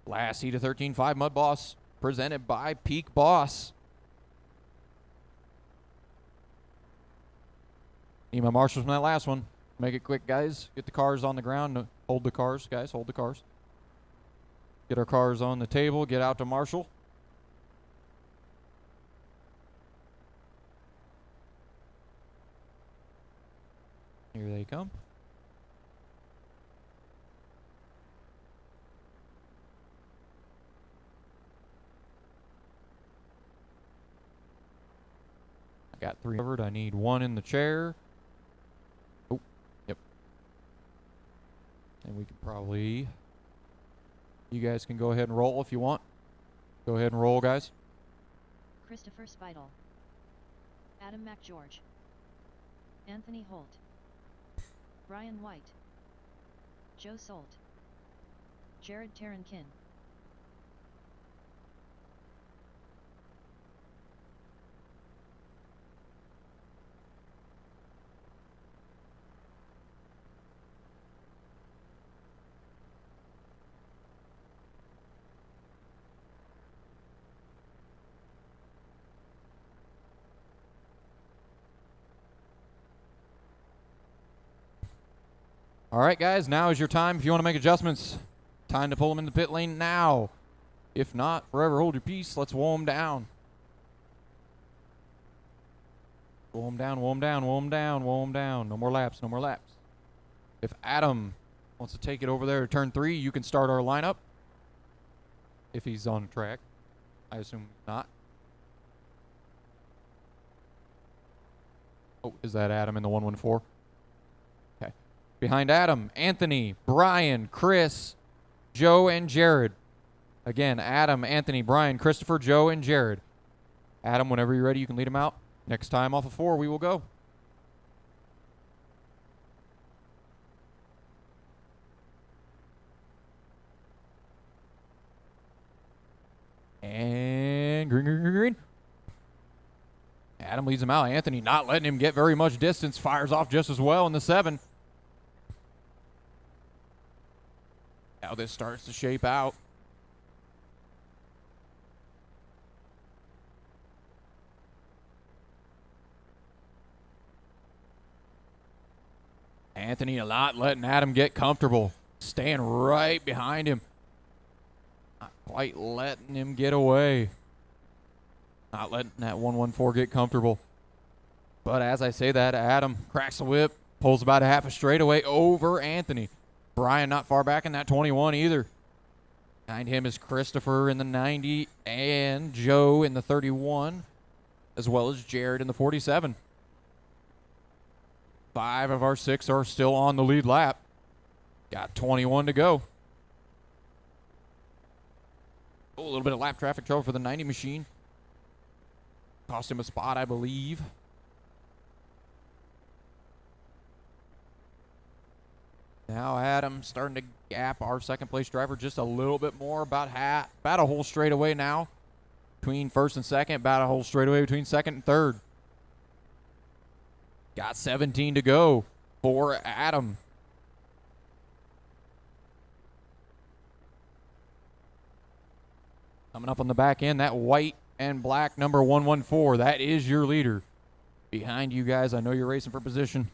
Last heat of 13.5 Mud Boss presented by Peak Boss. Need my marshals from that last one. Make it quick, guys. Get the cars on the ground. Hold the cars, guys. Hold the cars. Get our cars on the table. Get out to Marshall. Here they come. I got 3 covered. I need 1 in the chair. Oh, yep. And we can probably, you guys can go ahead and roll if you want. Go ahead and roll, guys. Christopher Spidel, Adam McGeorge, Anthony Holt, Brian White, Joe Solt, Jared Tarankin. All right, guys, now is your time. If you want to make adjustments, time to pull them in the pit lane now. If not, forever hold your peace. Let's woe them down. Woe them down, woe them down, woe them down, woe them down. No more laps, no more laps. If Adam wants to take it over there to turn 3, you can start our lineup. If he's on track. I assume not. Oh, is that Adam in the 114? Okay. Behind Adam, Anthony, Brian, Chris, Joe, and Jared. Again, Adam, Anthony, Brian, Christopher, Joe, and Jared. Adam, whenever you're ready, you can lead them out. Next time off of 4, we will go. And green, green, green, green. Adam leads him out. Anthony not letting him get very much distance. Fires off just as well in the 7. Now this starts to shape out. Anthony not letting Adam get comfortable. Staying right behind him. Not quite letting him get away. Not letting that 114 get comfortable. But as I say that, Adam cracks the whip, pulls about a half a straightaway over Anthony. Brian not far back in that 21 either. Behind him is Christopher in the 90 and Joe in the 31, as well as Jared in the 47. 5 of our 6 are still on the lead lap. Got 21 to go. Oh, a little bit of lap traffic trouble for the 90 machine. Cost him a spot, I believe. Now Adam starting to gap our second place driver just a little bit more, about a whole straightaway now between first and second, about a whole straightaway between second and third. Got 17 to go for Adam. Coming up on the back end, that white and black number 114. That is your leader. Behind you guys, I know you're racing for position.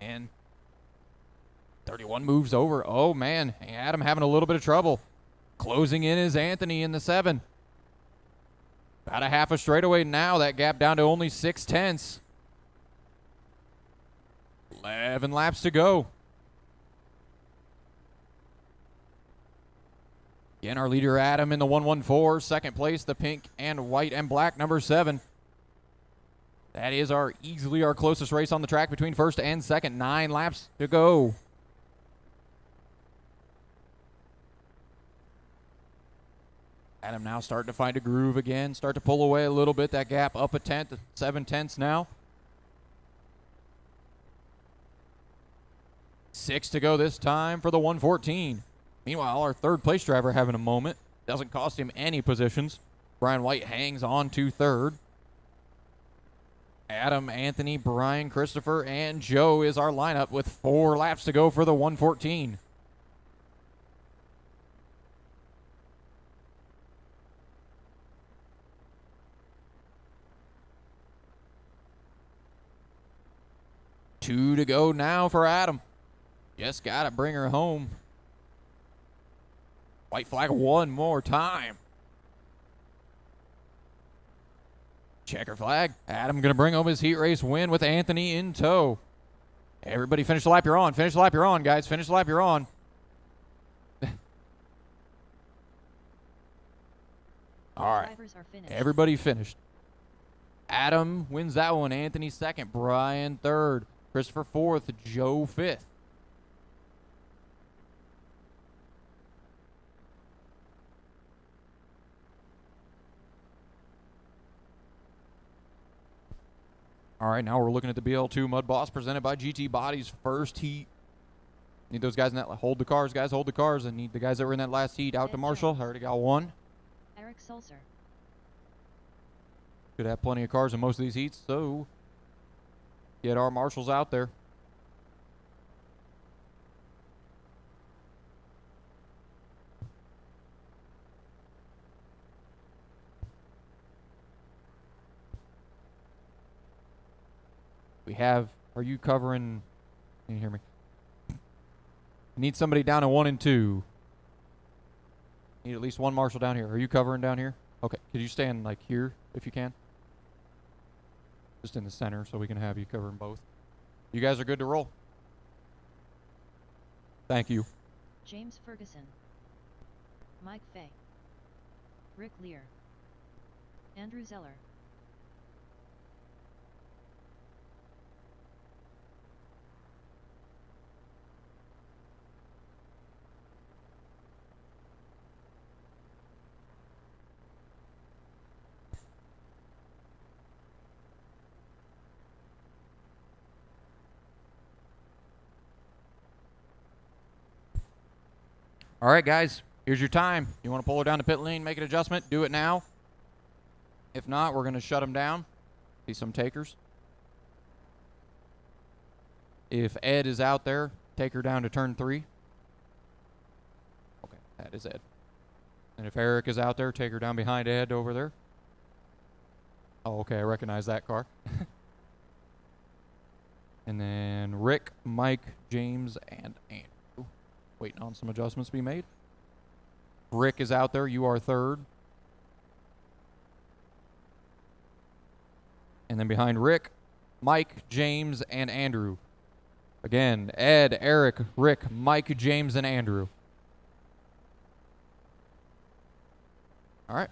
And 31 moves over. Oh, man. Adam having a little bit of trouble. Closing in is Anthony in the 7. About a half a straightaway now. That gap down to only 6/10. 11 laps to go. Again, our leader Adam in the 114. Second place, the pink and white and black number 7. That is easily our closest race on the track between first and second. 9 laps to go. Adam now starting to find a groove again. Start to pull away a little bit. That gap up a tenth, 7/10 now. 6 to go this time for the 114. Meanwhile, our third place driver having a moment. Doesn't cost him any positions. Brian White hangs on to third. Adam, Anthony, Brian, Christopher, and Joe is our lineup with 4 laps to go for the 114. Two to go now for Adam. Just got to bring her home. White flag one more time. Checker flag. Adam going to bring home his heat race win with Anthony in tow. Everybody finish the lap you're on. Finish the lap you're on, guys. Finish the lap you're on. All right. Everybody finished. Adam wins that one. Anthony second. Brian third. Christopher 4th, Joe 5th. All right, now we're looking at the BL2 Mud Boss presented by GT Bodies. First heat. Need those guys in that. Hold the cars, guys. Hold the cars. I need the guys that were in that last heat out to Marshall. I already got one. Eric Sulzer. Should have plenty of cars in most of these heats, so get our marshals out there. We have, are you covering, can you hear me? Need somebody down in 1 and 2. Need at least one marshal down here. Are you covering down here? Okay, could you stand like here if you can? Just in the center so we can have you covering both. You guys are good to roll. Thank you. James Ferguson. Mike Fay. Rick Lear. Andrew Zeller. All right, guys, here's your time. You want to pull her down to pit lane, make an adjustment, do it now. If not, we're going to shut them down. See some takers. If Ed is out there, take her down to turn 3. Okay, that is Ed. And if Eric is out there, take her down behind Ed over there. Oh, okay, I recognize that car. And then Rick, Mike, James, and Andrew. Waiting on some adjustments to be made. Rick is out there. You are 3rd. And then behind Rick, Mike, James, and Andrew. Again, Ed, Eric, Rick, Mike, James, and Andrew. All right.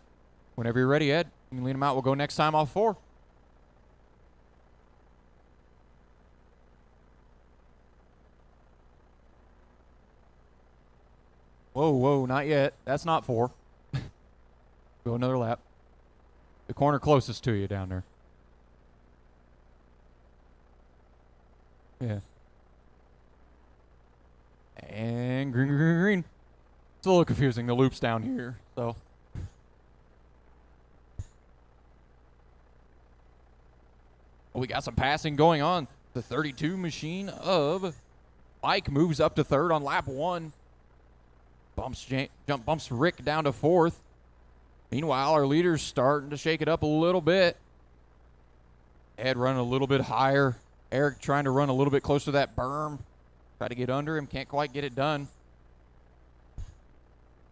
Whenever you're ready, Ed, you can lead them out. We'll go next time off 4. Whoa, whoa, not yet. That's not 4. Go another lap. The corner closest to you down there. Yeah. And green, green, green, green. It's a little confusing. The loop's down here, so. We got some passing going on. The 32 machine of Mike moves up to 3rd on lap 1. Bumps Rick down to 4th. Meanwhile, our leader's starting to shake it up a little bit. Ed running a little bit higher. Eric trying to run a little bit closer to that berm. Try to get under him. Can't quite get it done.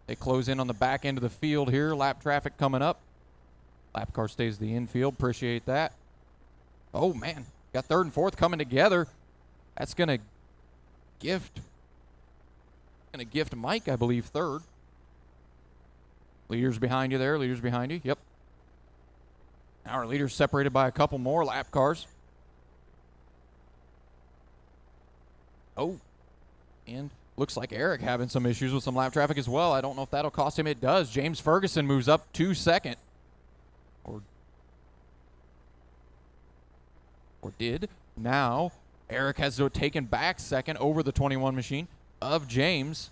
They close in on the back end of the field here. Lap traffic coming up. Lap car stays the infield. Appreciate that. Oh, man. Got 3rd and 4th coming together. That's going to gift Mike, I believe, 3rd. Leaders behind you there. Leaders behind you. Yep. Now our leaders separated by a couple more lap cars. Oh. And looks like Eric having some issues with some lap traffic as well. I don't know if that'll cost him. It does. James Ferguson moves up to 2nd. Or did. Now Eric has taken back 2nd over the 21 machine of James.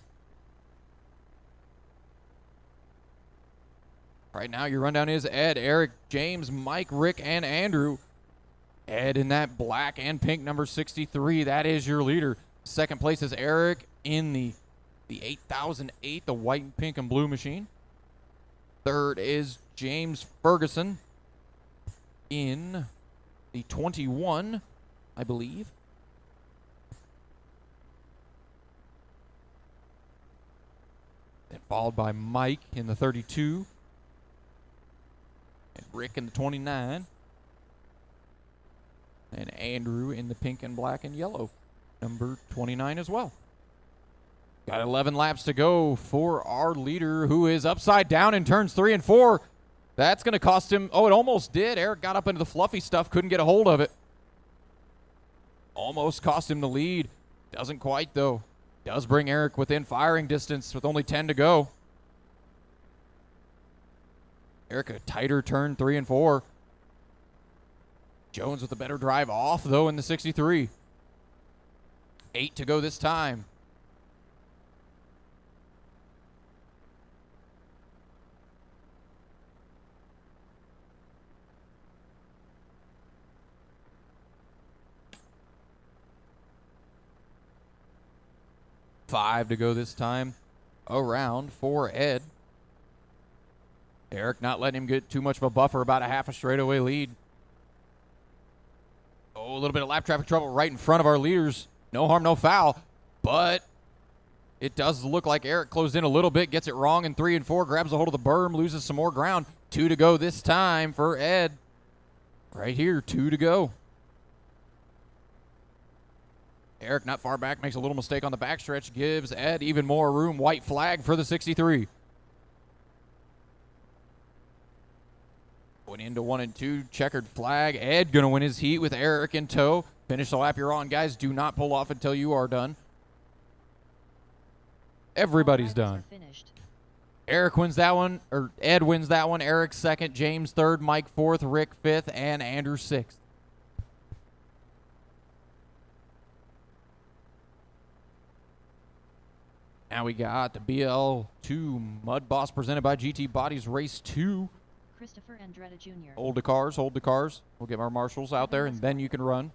Right now your rundown is Ed, Eric, James, Mike, Rick, and Andrew. Ed in that black and pink number 63. That is your leader. 2nd place is Eric in the 8008, the white and pink and blue machine. 3rd is James Ferguson in the 21, I believe. Then followed by Mike in the 32. And Rick in the 29. And Andrew in the pink and black and yellow, number 29 as well. Got 11 laps to go for our leader, who is upside down in turns 3 and 4. That's going to cost him. Oh, it almost did. Eric got up into the fluffy stuff, couldn't get a hold of it. Almost cost him the lead. Doesn't quite, though. Does bring Eric within firing distance with only 10 to go. Eric a tighter turn 3 and 4. Jones with a better drive off, though, in the 63. 8 to go this time. Five to go this time around for Ed. Eric not letting him get too much of a buffer, about a half a straightaway lead. Oh, a little bit of lap traffic trouble right in front of our leaders. No harm, no foul. But it does look like Eric closed in a little bit, gets it wrong in 3 and 4, grabs a hold of the berm, loses some more ground. 2 to go this time for Ed. Right here, 2 to go. Eric not far back, makes a little mistake on the backstretch, gives Ed even more room. White flag for the 63. Going into 1 and 2, checkered flag. Ed gonna win his heat with Eric in tow. Finish the lap you're on, guys. Do not pull off until you are done. Everybody's done. Eric wins that one, or Ed wins that one. Eric second, James third, Mike fourth, Rick fifth, and Andrew sixth. Now we got the BL2 Mud Boss presented by GT Bodies Race 2. Christopher Andretta Jr. Hold the cars, hold the cars. We'll get our marshals out there, and then you can run.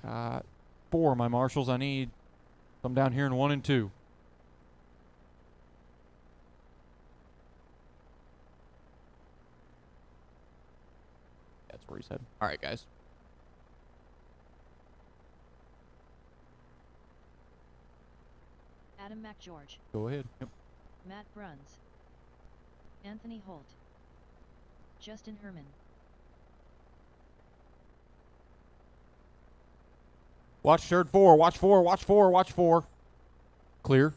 Got 4 of my marshals. I need some down here in 1 and 2. That's where he said. All right, guys. Adam McGeorge. Go ahead. Yep. Matt Bruns. Anthony Holt. Justin Herman. Watch third 4. Watch 4. Watch 4. Watch 4. Clear.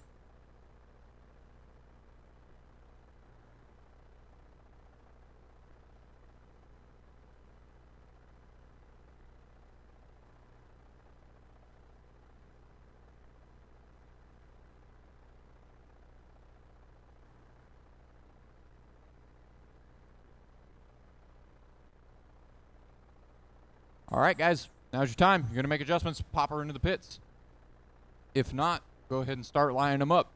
All right, guys. Now's your time. You're going to make adjustments, pop her into the pits. If not, go ahead and start lining them up.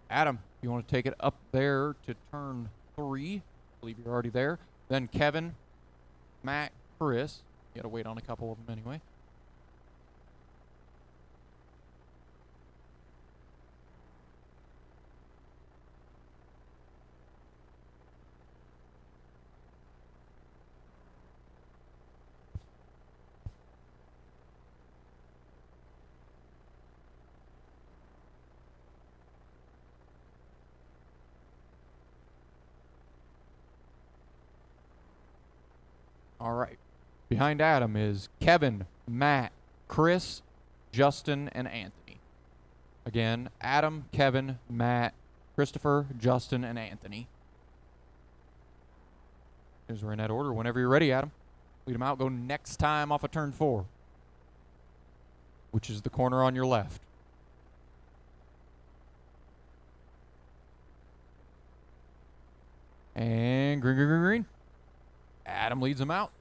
Adam, you want to take it up there to turn 3. I believe you're already there. Then Kevin, Matt, Chris. You got to wait on a couple of them anyway. All right. Behind Adam is Kevin, Matt, Chris, Justin, and Anthony. Again, Adam, Kevin, Matt, Christopher, Justin, and Anthony. As we're in that order. Whenever you're ready, Adam. Lead them out. Go next time off of turn 4, which is the corner on your left. And green, green, green, green. Adam leads them out.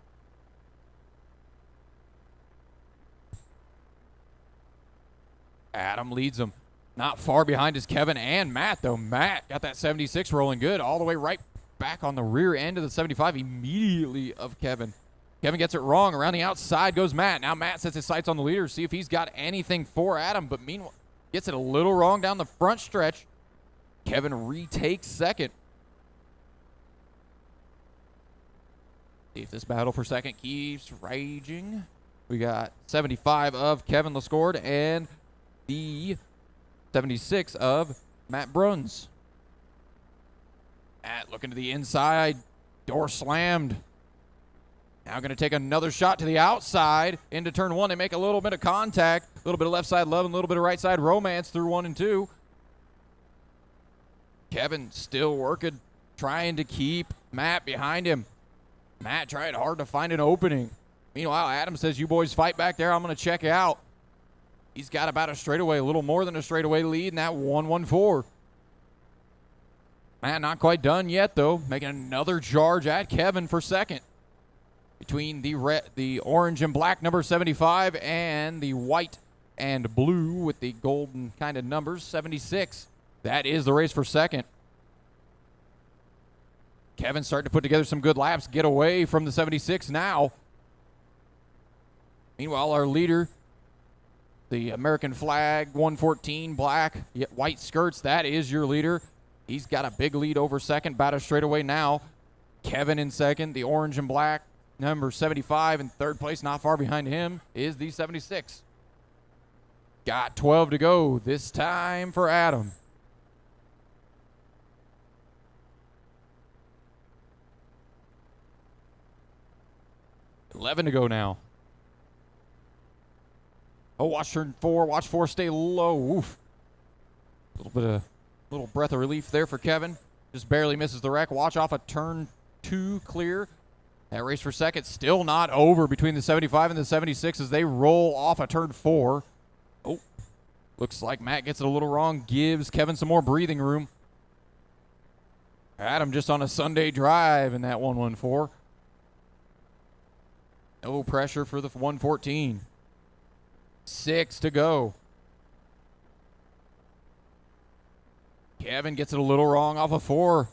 Adam leads them. Not far behind is Kevin and Matt, though. Matt got that 76 rolling good all the way right back on the rear end of the 75 immediately of Kevin. Kevin gets it wrong. Around the outside goes Matt. Now Matt sets his sights on the leader, see if he's got anything for Adam, but meanwhile, gets it a little wrong down the front stretch. Kevin retakes second. See if this battle for second keeps raging. We got 75 of Kevin Lascord and the 76 of Matt Bruns. Matt looking to the inside. Door slammed. Now going to take another shot to the outside into turn one. They make a little bit of contact. A little bit of left side love and a little bit of right side romance through 1 and 2. Kevin still working, trying to keep Matt behind him. Matt trying hard to find an opening. Meanwhile, Adam says, you boys fight back there. I'm going to check it out. He's got about a straightaway, a little more than a straightaway lead in that 1-1-4. Matt not quite done yet, though. Making another charge at Kevin for second. Between the orange and black number 75 and the white and blue with the golden kind of numbers 76. That is the race for second. Kevin starting to put together some good laps, get away from the 76 now. Meanwhile, our leader, the American flag 114 black, white skirts, that is your leader. He's got a big lead over second, about a straightaway now. Kevin in second, the orange and black number 75 in third place, not far behind him is the 76. Got 12 to go this time for Adam. $11 to go now. Oh, watch turn 4. Watch 4 stay low. Oof. Little breath of relief there for Kevin. Just barely misses the wreck. Watch off a turn 2 clear. That race for second still not over between the 75 and the 76 as they roll off a turn 4. Oh, looks like Matt gets it a little wrong. Gives Kevin some more breathing room. Adam just on a Sunday drive in that 1-1-4. No pressure for the 114. 6 to go. Kevin gets it a little wrong off a 4.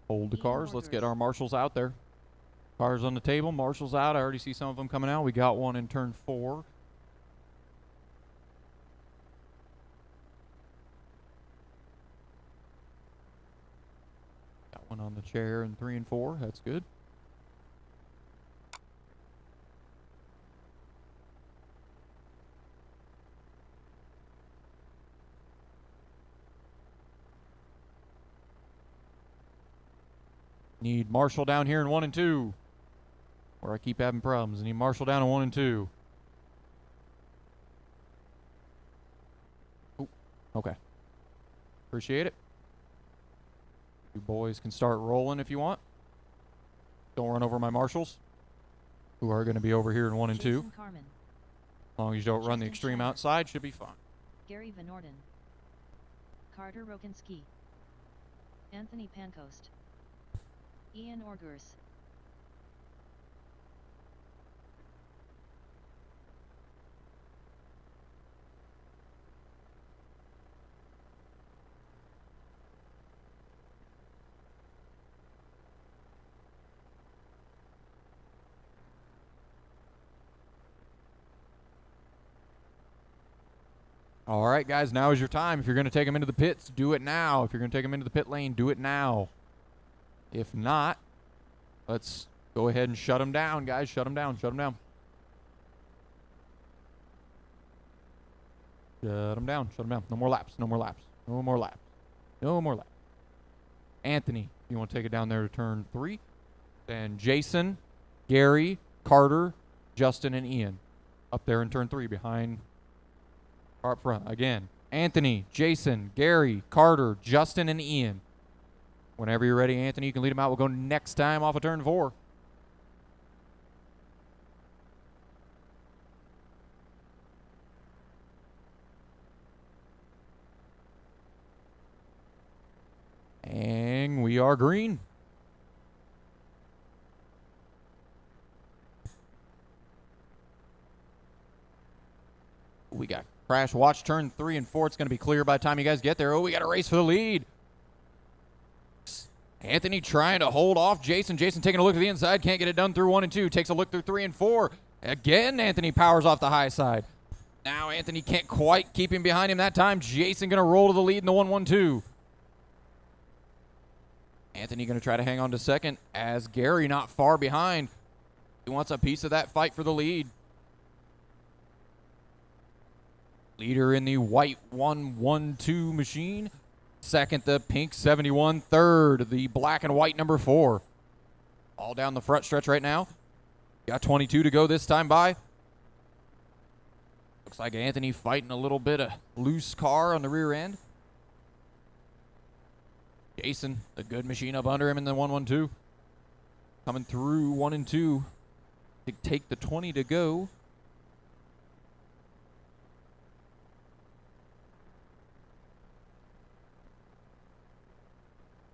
Hold the cars. Let's get our marshals out there. Cars on the table. Marshals out. I already see some of them coming out. We got one in turn 4. Got one on the chair in 3 and 4. That's good. Need Marshall down here in 1 and 2. Where I keep having problems. I need Marshall down in 1 and 2. Ooh, okay. Appreciate it. You boys can start rolling if you want. Don't run over my marshals, who are going to be over here in 1 and 2. Carmen. As long as you don't run the extreme Schreiber. outside, should be fine. Gary Van Orden. Carter Rokinski. Anthony Pancoast. Ian Orgurs. All right, guys, now is your time. If you're going to take them into the pits, do it now. If you're going to take them into the pit lane, do it now. If not, let's go ahead and shut them down, guys. Shut them down. Shut them down. Shut them down. Shut them down. No more laps. No more laps. No more laps. No more laps. Anthony, you want to take it down there to turn 3. Then Jason, Gary, Carter, Justin, and Ian up there in turn 3 behind or up front. Again, Anthony, Jason, Gary, Carter, Justin, and Ian. Whenever you're ready, Anthony, you can lead them out. We'll go next time off of turn 4. And we are green. We got crash watch turn 3 and 4. It's going to be clear by the time you guys get there. Oh, we got a race for the lead. Anthony trying to hold off Jason. Jason taking a look to the inside. Can't get it done through 1 and 2. Takes a look through 3 and 4. Again, Anthony powers off the high side. Now Anthony can't quite keep him behind him that time. Jason going to roll to the lead in the 1-1-2. Anthony going to try to hang on to second as Gary not far behind. He wants a piece of that fight for the lead. Leader in the white 1-1-2 machine. Second, the pink 71. Third, the black and white number 4. All down the front stretch right now. Got 22 to go this time by. Looks like Anthony fighting a little bit of loose car on the rear end. Jason, a good machine up under him in the 1-1-2. Coming through 1 and 2 to take the 20 to go.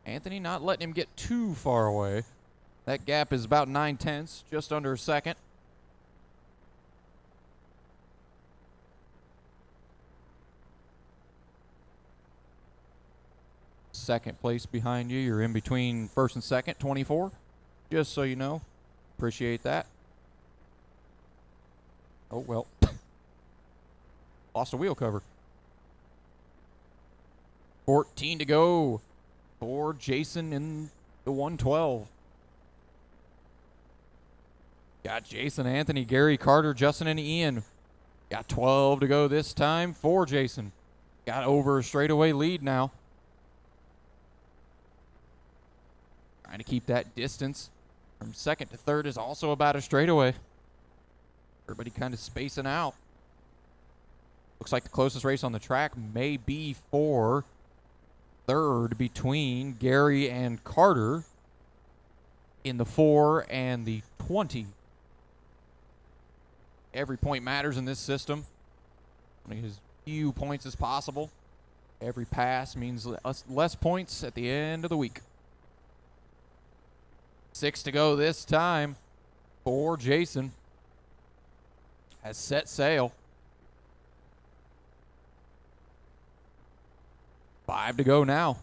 Anthony not letting him get too far away. That gap is about 9/10, just under a second. Second place behind you. You're in between first and second, 24. Just so you know. Appreciate that. Oh, well. Lost a wheel cover. 14 to go for Jason in the 112. Got Jason, Anthony, Gary, Carter, Justin, and Ian. Got 12 to go this time for Jason. Got over a straightaway lead now. Trying to keep that distance from second to third is also about a straightaway. Everybody kind of spacing out. Looks like the closest race on the track may be for third between Gary and Carter in the 4 and the 20. Every point matters in this system. As few points as possible. Every pass means less points at the end of the week. 6 to go this time for Jason. Has set sail. 5 to go now.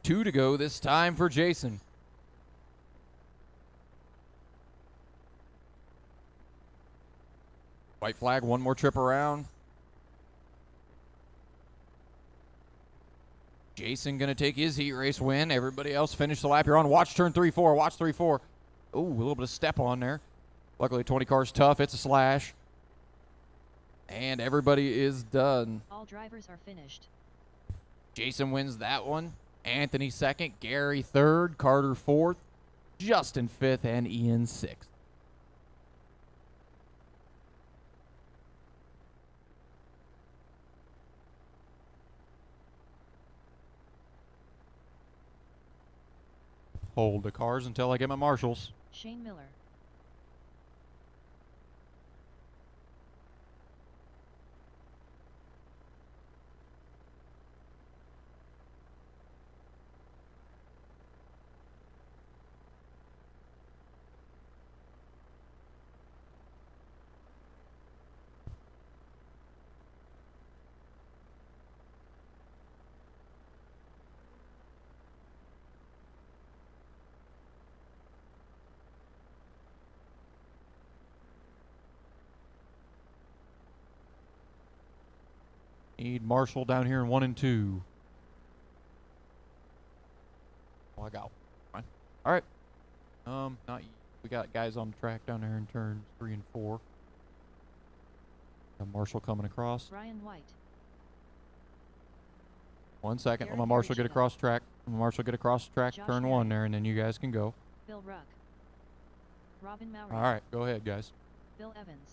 Two to go this time for Jason. White flag, one more trip around. Jason going to take his heat race win. Everybody else finish the lap you're on. Watch turn 3-4. Watch 3-4. Oh, a little bit of step on there. Luckily, 20 car's tough. It's a slash. And everybody is done. All drivers are finished. Jason wins that one. Anthony second. Gary third. Carter fourth. Justin fifth. And Ian sixth. Hold the cars until I get my marshals. Shane Miller. Need Marshall down here in 1 and 2. Oh, I got one. All right. Not we got guys on the track down there in turns 3 and 4. Got Marshall coming across. Ryan White. 1 second. Let Gary my Marshall get Garichello. across track. Let my Marshall get across track. Josh Turn Perry. 1 there, and then you guys can go. Bill Ruck. Robin Mowry. All right. Go ahead, guys. Bill Evans.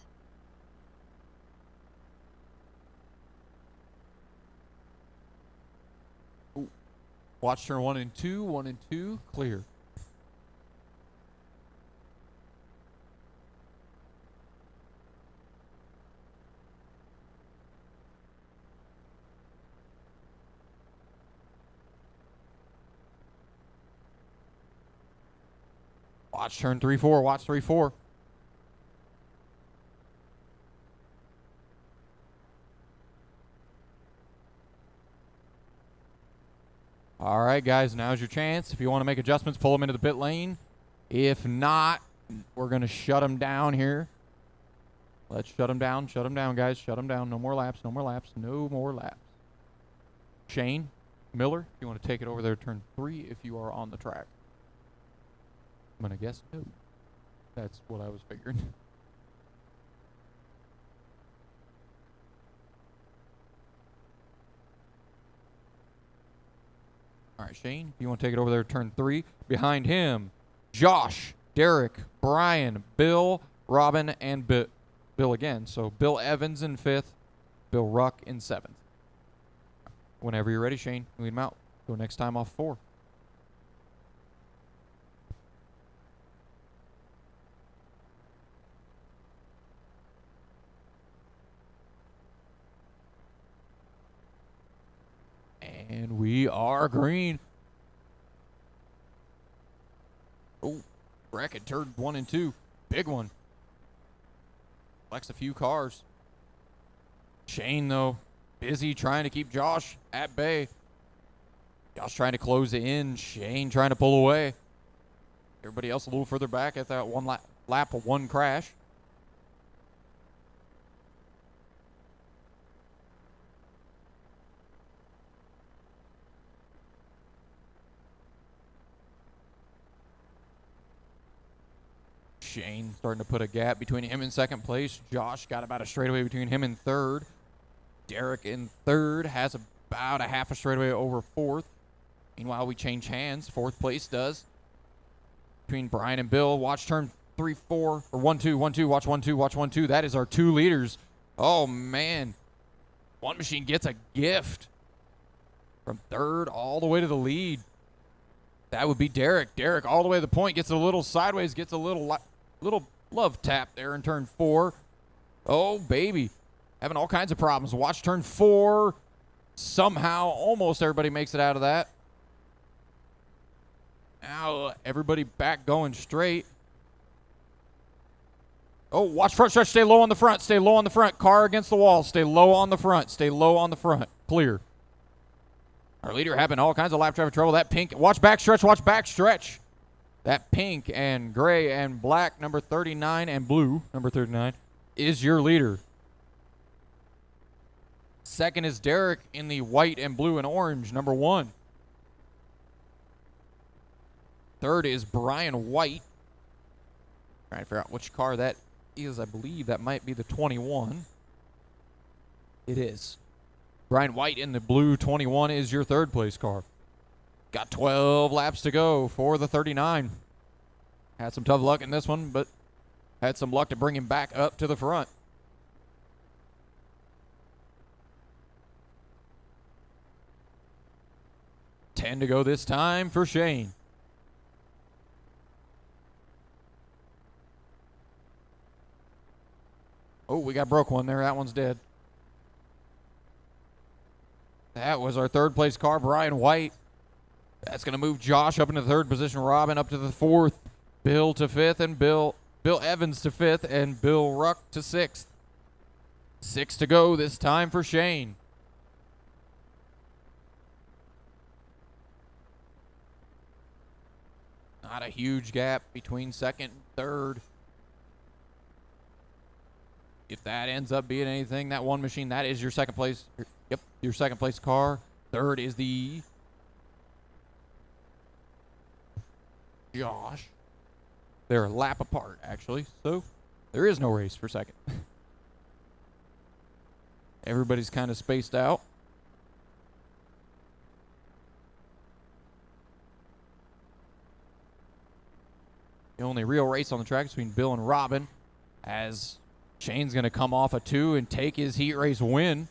Watch turn 1 and 2. 1 and 2. Clear. Watch turn 3-4. Watch 3-4. All right, guys, now's your chance. If you want to make adjustments, pull them into the pit lane. If not, we're going to shut them down here. Let's shut them down. Shut them down, guys. Shut them down. No more laps. No more laps. No more laps. Shane Miller, if you want to take it over there, turn 3 if you are on the track. I'm going to guess no. That's what I was figuring. All right, Shane, if you want to take it over there, turn 3. Behind him, Josh, Derek, Brian, Bill, Robin, and Bill again. So Bill Evans in 5th, Bill Ruck in 7th. Whenever you're ready, Shane, lead him out. Go next time off 4. And we are green. Oh, bracket turn 1 and 2. Big one. Flex a few cars. Shane, though, busy trying to keep Josh at bay. Josh trying to close it in. Shane trying to pull away. Everybody else a little further back at that one lap of 1 crash. Shane starting to put a gap between him and 2nd place. Josh got about a straightaway between him and 3rd. Derek in 3rd has about a half a straightaway over 4th. Meanwhile, we change hands. 4th place does. Between Brian and Bill. Watch turn 3-4 or 1-2, 1-2. Watch 1-2, watch 1-2. That is our 2 leaders. Oh man, One Machine gets a gift from 3rd all the way to the lead. That would be Derek. Derek all the way to the point, gets a little sideways, gets a little love tap there in turn 4. Oh, baby. Having all kinds of problems. Watch turn 4. Somehow, almost everybody makes it out of that. Now, everybody back going straight. Oh, watch front stretch. Stay low on the front. Stay low on the front. Car against the wall. Stay low on the front. Stay low on the front. Clear. Our leader having all kinds of lap traffic trouble. That pink. Watch back stretch. Watch back stretch. That pink and gray and black, number 39, and blue, number 39, is your leader. 2nd is Derek in the white and blue and orange, number 1. 3rd is Brian White. Trying to figure out which car that is. I believe that might be the 21. It is. Brian White in the blue 21 is your 3rd place car. Got 12 laps to go for the 39. Had some tough luck in this one, but had some luck to bring him back up to the front. Ten to go this time for Shane. Oh, we got broke one there. That one's dead. That was our 3rd place car, Brian White. That's going to move Josh up into the 3rd position. Robin up to the 4th. Bill to 5th. And Bill Evans to 5th. And Bill Ruck to 6th. 6 to go this time for Shane. Not a huge gap between 2nd and 3rd. If that ends up being anything, that One Machine, that is your 2nd place. Yep, your 2nd place car. 3rd is the Josh. They're a lap apart, actually, so there is no race for 2nd. Everybody's kind of spaced out. The only real race on the track is between Bill and Robin, as Shane's going to come off a 2 and take his heat race win.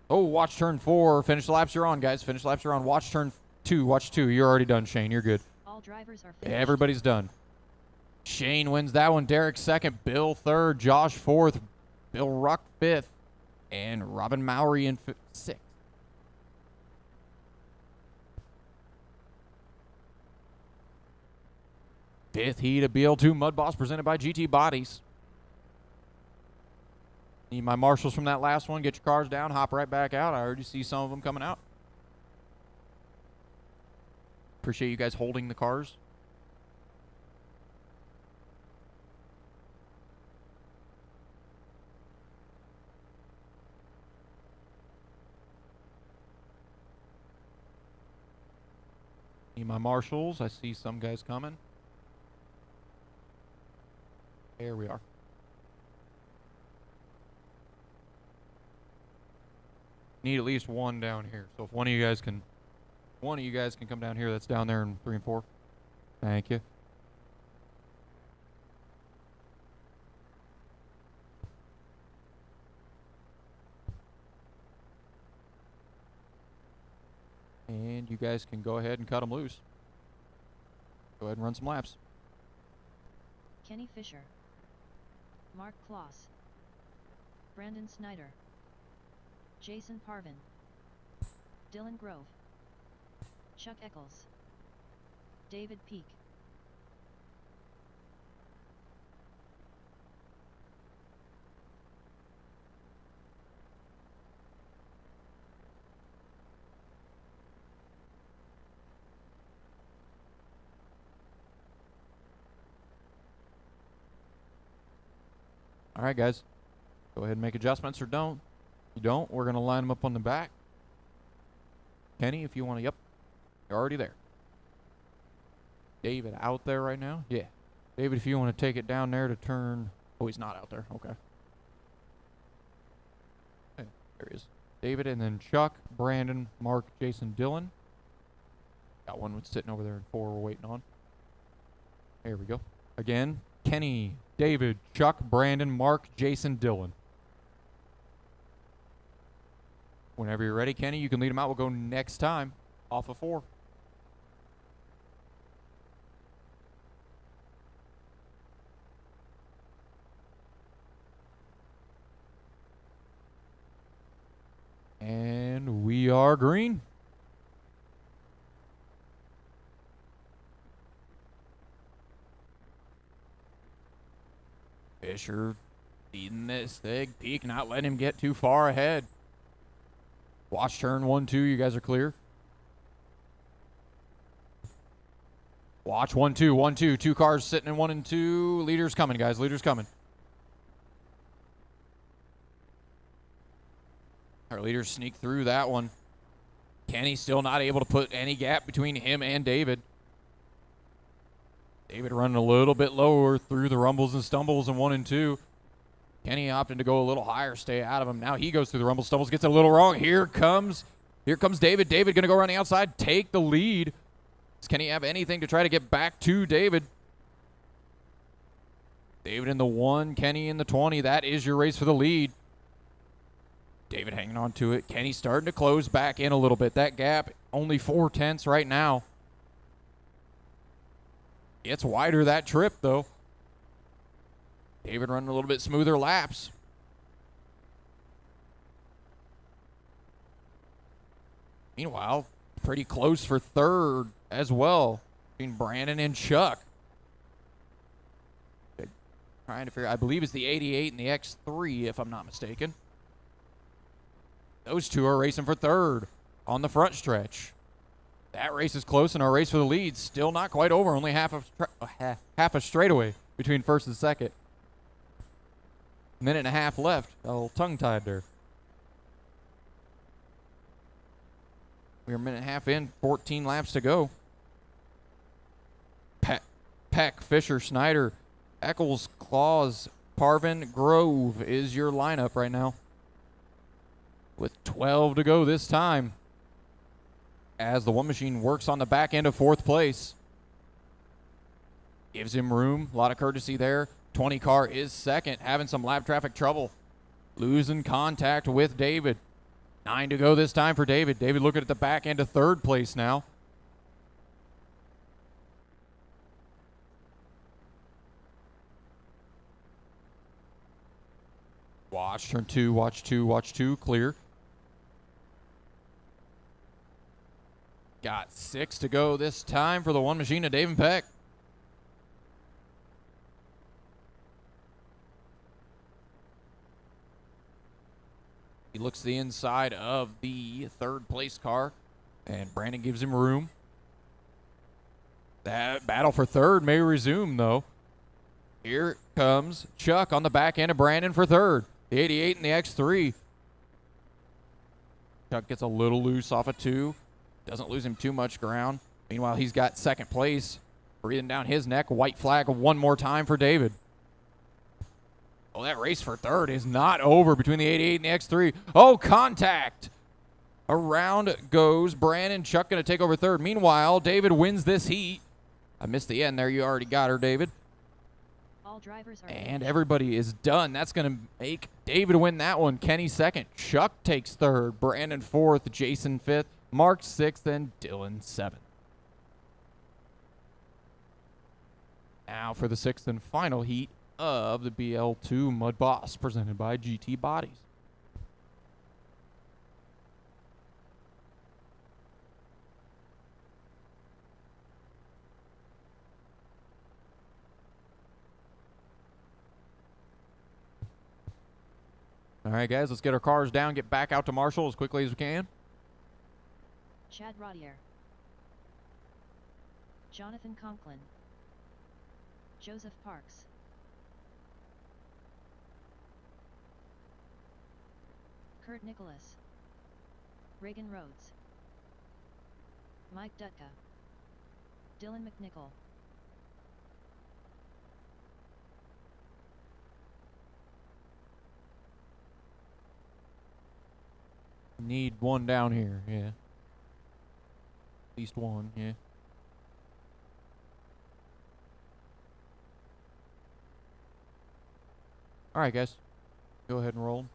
Oh, watch turn 4. Finish laps you're on, guys. Finish laps you're on. Watch turn 2. Watch 2. You're already done, Shane. You're good. All drivers are finished. Everybody's done. Shane wins that one. Derek 2nd. Bill 3rd. Josh 4th. Bill Ruck 5th. And Robin Mowry in 6th. Fifth heat of BL2 Mud Boss presented by GT Bodies. Need my marshals from that last one. Get your cars down. Hop right back out. I already see some of them coming out. Appreciate you guys holding the cars. Need my marshals. I see some guys coming. There we are. Need at least one down here. So if one of you guys can come down here, that's down there in 3 and 4. Thank you. And you guys can go ahead and cut them loose. Go ahead and run some laps. Kenny Fisher, Mark Kloss, Brandon Snyder, Jason Parvin, Dylan Grove, Chuck Eccles, David Peak. All right, guys. Go ahead and make adjustments or don't. If you don't, we're going to line them up on the back. Kenny, if you want to, yep. You're already there. David out there right now? Yeah. David, if you want to take it down there to turn... Oh, he's not out there. Okay. Hey, there he is. David, and then Chuck, Brandon, Mark, Jason, Dylan. Got one sitting over there in 4 we're waiting on. There we go. Again, Kenny, David, Chuck, Brandon, Mark, Jason, Dylan. Whenever you're ready, Kenny, you can lead them out. We'll go next time off of 4. And we are green. Fisher feeding this thing. Peak not letting him get too far ahead. Watch turn 1, 2. You guys are clear. Watch 1, 2, 1, 2. 2 cars sitting in 1 and 2. Leaders coming, guys. Leaders coming. Our leaders sneak through that one. Kenny still not able to put any gap between him and David. David running a little bit lower through the rumbles and stumbles in 1 and 2. Kenny opting to go a little higher, stay out of him. Now he goes through the rumble stumbles, gets it a little wrong. Here comes David. David going to go around the outside, take the lead. Does Kenny have anything to try to get back to David? David in the 1, Kenny in the 20. That is your race for the lead. David hanging on to it. Kenny starting to close back in a little bit. That gap, only 4/10 right now. It's wider that trip, though. David running a little bit smoother laps. Meanwhile, pretty close for third as well between Brandon and Chuck. Trying to figure, I believe it's the 88 and the X3, if I'm not mistaken. Those two are racing for third on the front stretch. That race is close, and our race for the lead still not quite over. Only half a straightaway between first and second. Minute and a half left. A little tongue-tied there. We're a minute and a half in, 14 laps to go. Peck, Fisher, Snyder, Eccles, Claus, Parvin, Grove is your lineup right now. With 12 to go this time, as the one machine works on the back end of 4th place. Gives him room, a lot of courtesy there. 20 car is second, having some lap traffic trouble. Losing contact with David. 9 to go this time for David. David looking at the back end of 3rd place now. Watch turn 2, watch 2, watch 2, clear. Got 6 to go this time for the one machine of Dave and Peck. looks to the inside of the third place car, and Brandon gives him room. That battle for third may resume, though. Here comes Chuck on the back end of Brandon for third. The 88 and the X3. Chuck gets a little loose off of 2. Doesn't lose him too much ground. Meanwhile, he's got second place. Breathing down his neck. White flag one more time for David. Oh, that race for third is not over between the 88 and the X3. Oh, contact. Around goes Brandon. Chuck going to take over third. Meanwhile, David wins this heat. I missed the end there. You already got her, David. All drivers are And everybody is done. That's going to make David win that one. Kenny second. Chuck takes third. Brandon fourth. Jason fifth. Mark sixth. And Dylan seventh. Now for the sixth and final heat of the BL2 Mud Boss presented by GT Bodies. All right, guys, let's get our cars down, get back out to Marshall as quickly as we can. Chad Rodier, Jonathan Conklin, Joseph Parks, Kurt Nicholas, Reagan Rhodes, Mike Dutka, Dylan McNichol, Need one down here, yeah. At least one, yeah. All right, guys. Go ahead and roll.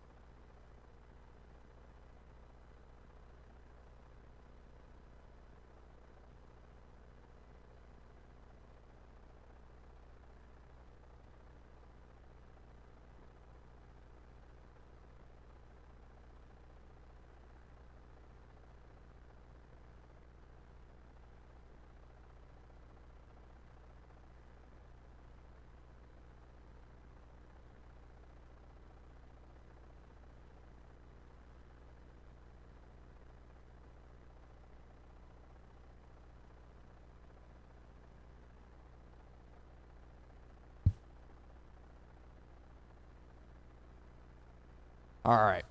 All right.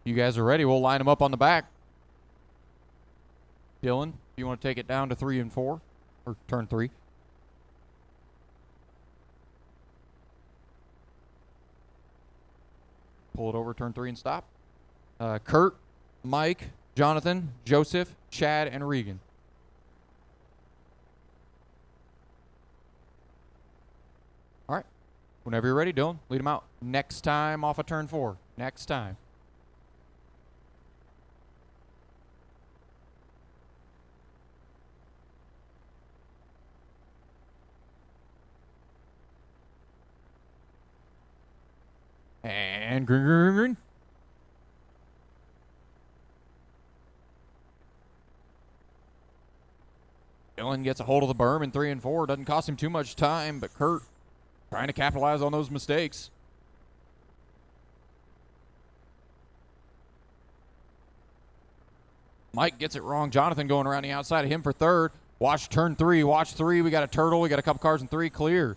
You guys are ready. We'll line them up on the back. Dylan, you want to take it down to 3 and 4? Or turn 3? Pull it over, turn 3 and stop. Kurt, Mike, Jonathan, Joseph, Chad, and Regan. All right. Whenever you're ready, Dylan, lead them out. Next time off of turn 4. Next time. And green, green, green. Dylan gets a hold of the berm in 3 and 4. Doesn't cost him too much time, but Kurt trying to capitalize on those mistakes. Mike gets it wrong. Jonathan going around the outside of him for third. Watch turn 3. Watch 3. We got a turtle. We got a couple cars in 3 clear.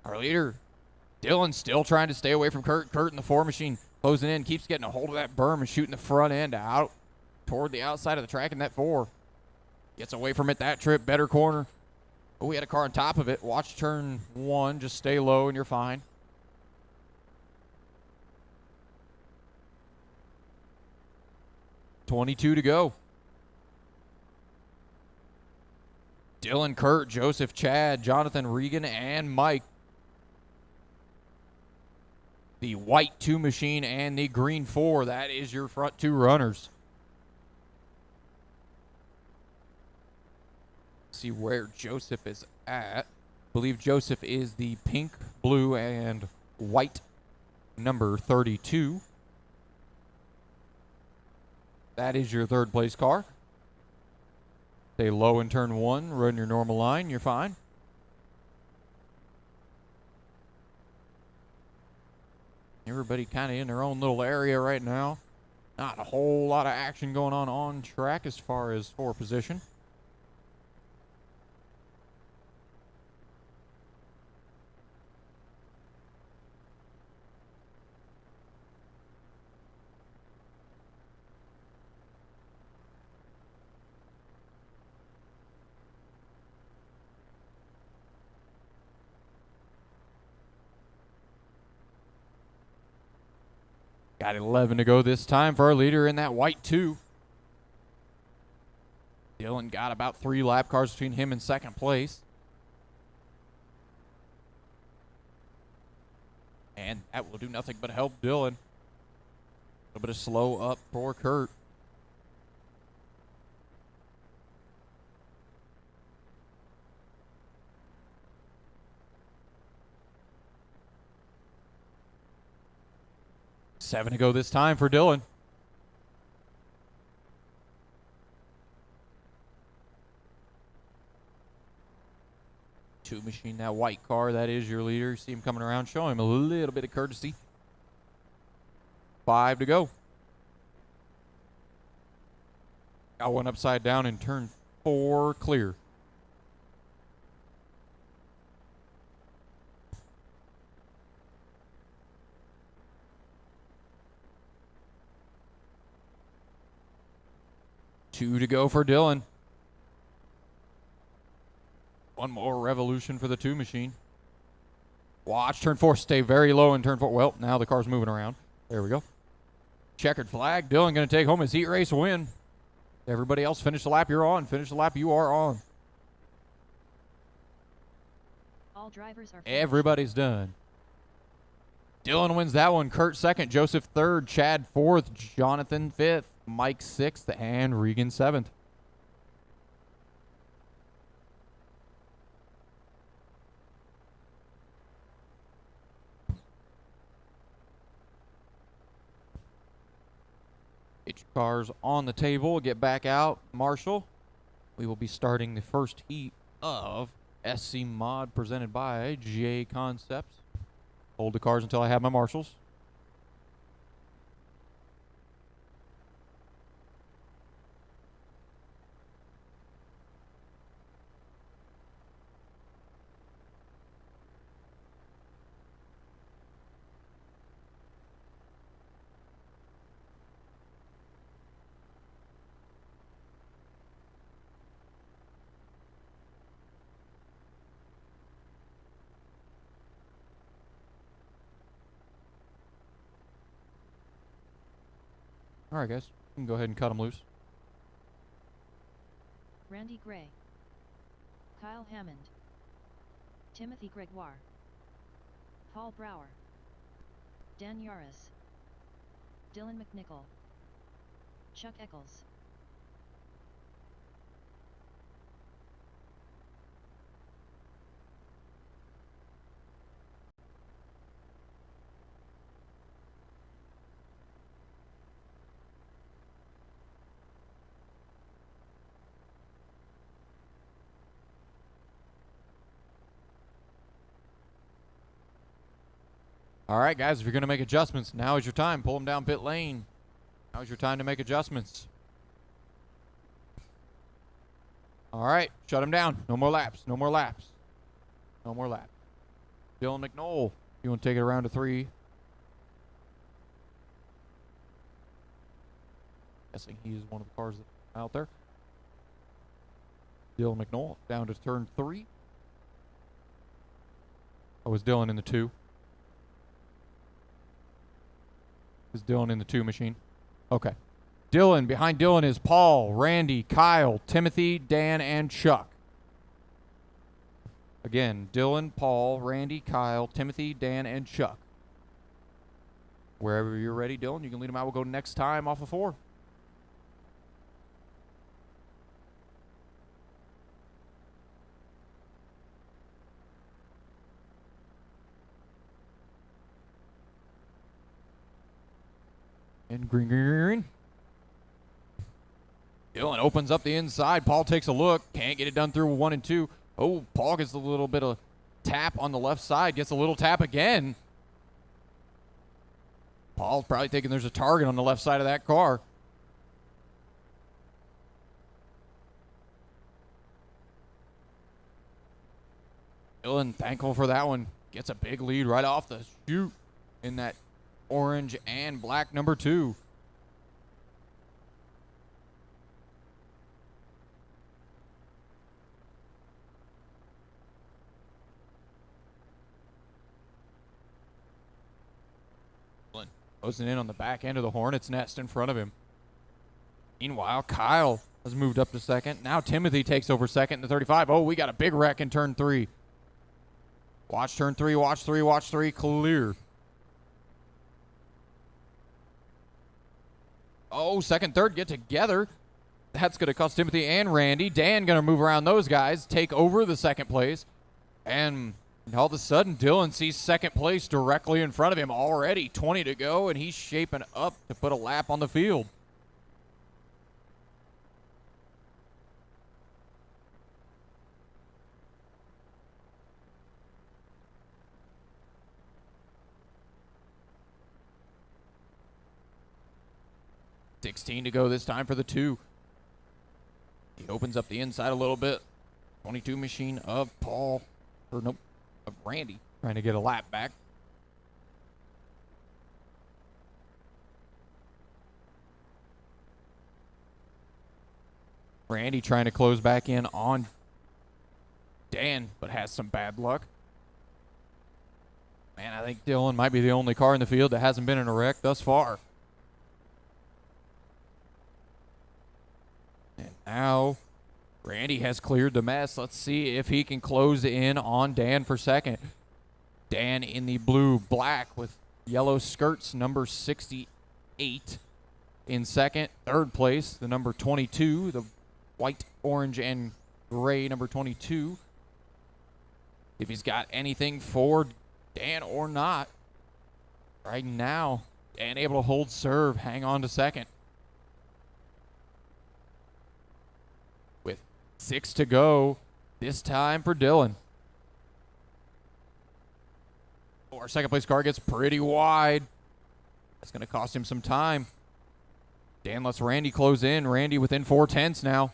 Our leader, Dylan, still trying to stay away from Kurt. Kurt in the 4 machine closing in. Keeps getting a hold of that berm and shooting the front end out toward the outside of the track in that 4. Gets away from it that trip. Better corner. Oh, we had a car on top of it. Watch turn 1. Just stay low and you're fine. .22 to go. Dylan, Kurt, Joseph, Chad, Jonathan, Regan, and Mike. The white 2 machine and the green 4. That is your front 2 runners. See where Joseph is at. I believe Joseph is the pink, blue, and white number 32. That is your third place car. Stay low in turn 1. Run your normal line. You're fine. Everybody kind of in their own little area right now. Not a whole lot of action going on track as far as for position. Got 11 to go this time for our leader in that white 2. Dylan got about 3 lap cars between him and second place. And that will do nothing but help Dylan. A little bit of slow up for Kurt. Seven to go this time for Dylan. Two machine, that white car, that is your leader. See him coming around, show him a little bit of courtesy. 5 to go. Got one upside down in turn 4, clear. Two to go for Dylan. One more revolution for the 2 machine. Watch turn 4, stay very low in turn 4. Well, now the car's moving around. There we go. Checkered flag. Dylan going to take home his heat race win. Everybody else, finish the lap you're on. Finish the lap you are on. All drivers are finished. Everybody's done. Dylan wins that one. Kurt second. Joseph third. Chad fourth. Jonathan fifth. Mike sixth. And Regan seventh. Get your cars on the table. Get back out. Marshall. We will be starting the first heat of SC Mod presented by J Concepts. Hold the cars until I have my marshals. All right, guys. You can go ahead and cut them loose. Randy Gray, Kyle Hammond, Timothy Gregoire, Paul Brower, Dan Yaris, Dylan McNichol, Chuck Eccles. All right, guys, if you're going to make adjustments, now is your time. Pull them down pit lane. Now is your time to make adjustments. All right, shut them down. No more laps. No more laps. No more laps. Dylan McNoll, you want to take it around to 3? Guessing he is one of the cars that's out there. Dylan McNoll down to turn 3. Oh, was Dylan in the 2? Is Dylan in the 2 machine? Okay. Dylan, behind Dylan is Paul, Randy, Kyle, Timothy, Dan, and Chuck. Again, Dylan, Paul, Randy, Kyle, Timothy, Dan, and Chuck. Wherever you're ready, Dylan, you can lead them out. We'll go next time off of 4. And green, green, green. Dylan opens up the inside. Paul takes a look. Can't get it done through 1 and 2. Oh, Paul gets a little bit of tap on the left side. Gets a little tap again. Paul's probably thinking there's a target on the left side of that car. Dylan, thankful for that one. Gets a big lead right off the chute in that orange and black number 2. Dylan closing in on the back end of the Hornet's nest in front of him. Meanwhile, Kyle has moved up to second. Now Timothy takes over second in the 35. Oh, we got a big wreck in turn 3. Watch turn 3, watch 3, watch 3, clear. Oh, second, third get together. That's going to cost Timothy and Randy. Dan going to move around those guys, take over the second place. And all of a sudden, Dylan sees second place directly in front of him already. 20 to go, and he's shaping up to put a lap on the field. $16 to go this time for the 2. He opens up the inside a little bit. 22 machine of Paul, or nope, of Randy, trying to get a lap back. Randy trying to close back in on Dan, but has some bad luck. Man, I think Dylan might be the only car in the field that hasn't been in a wreck thus far. And now Randy has cleared the mess. Let's see if he can close in on Dan for second. Dan in the blue-black with yellow skirts, number 68 in second. Third place, the number 22, the white, orange, and gray number 22. If he's got anything for Dan or not. Right now, Dan able to hold serve, hang on to second. With 6 to go, this time for Dylan. Our second place car gets pretty wide. That's going to cost him some time. Dan lets Randy close in. Randy within 4/10 now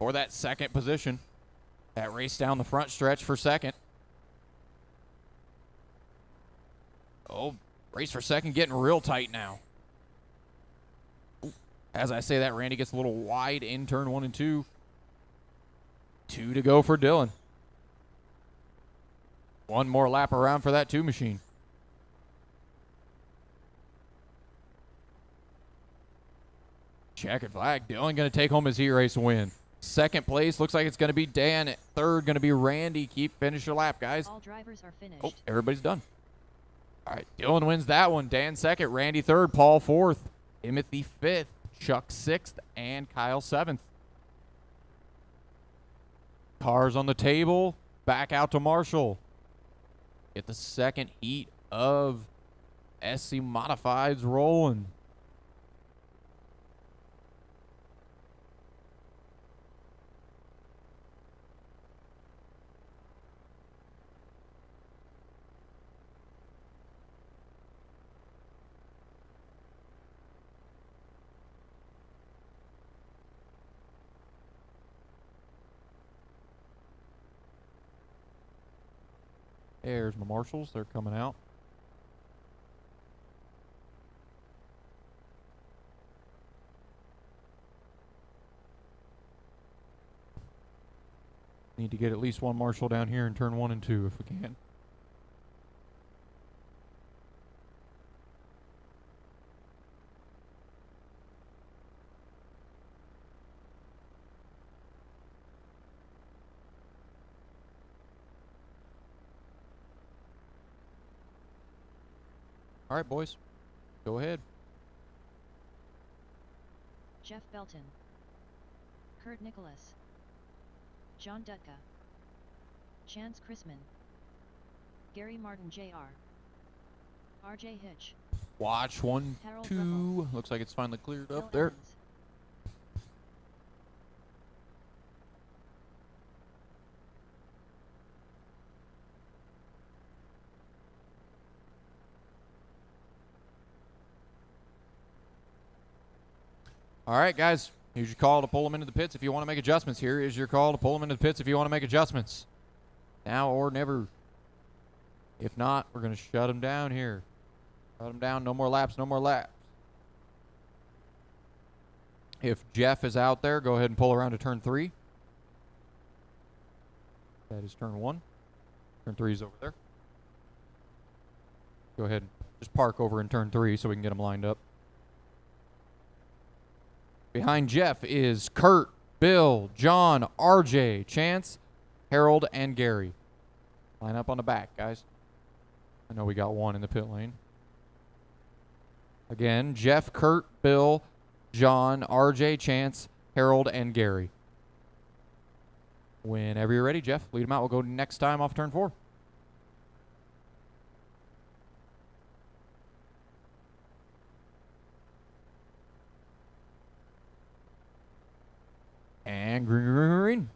for that second position. That race down the front stretch for second. Oh, race for second getting real tight now. Ooh, as I say that, Randy gets a little wide in turn 1 and 2. 2 to go for Dylan. One more lap around for that 2 machine. Checkered flag. Dylan going to take home his heat race win. Second place looks like it's going to be Dan. Third going to be Randy. Finish your lap, guys. All drivers are finished. Oh, everybody's done. All right, Dylan wins that one. Dan second, Randy third, Paul fourth, Timothy fifth, Chuck sixth, and Kyle seventh. Cars on the table. Back out to Marshall. Get the second heat of SC Modifieds rolling. There's my marshals. They're coming out. Need to get at least one marshal down here in turn 1 and 2 if we can. All right, boys. Go ahead. Jeff Belton. Kurt Nicholas. John Dutka. Chance Chrisman. Gary Martin Jr. RJ Hitch. Watch 1, Harold 2. Ruffle. Looks like it's finally cleared Bill up there. Evans. All right, guys. Here's your call to pull them into the pits if you want to make adjustments. Here is your call to pull them into the pits if you want to make adjustments. Now or never. If not, we're going to shut them down here. Shut them down. No more laps. No more laps. If Jeff is out there, go ahead and pull around to turn 3. That is turn 1. Turn 3 is over there. Go ahead and just park over in turn 3 so we can get them lined up. Behind Jeff is Kurt, Bill, John, RJ, Chance, Harold, and Gary. Line up on the back, guys. I know we got one in the pit lane. Again, Jeff, Kurt, Bill, John, RJ, Chance, Harold, and Gary. Whenever you're ready, Jeff, lead them out. We'll go next time off turn 4. And green.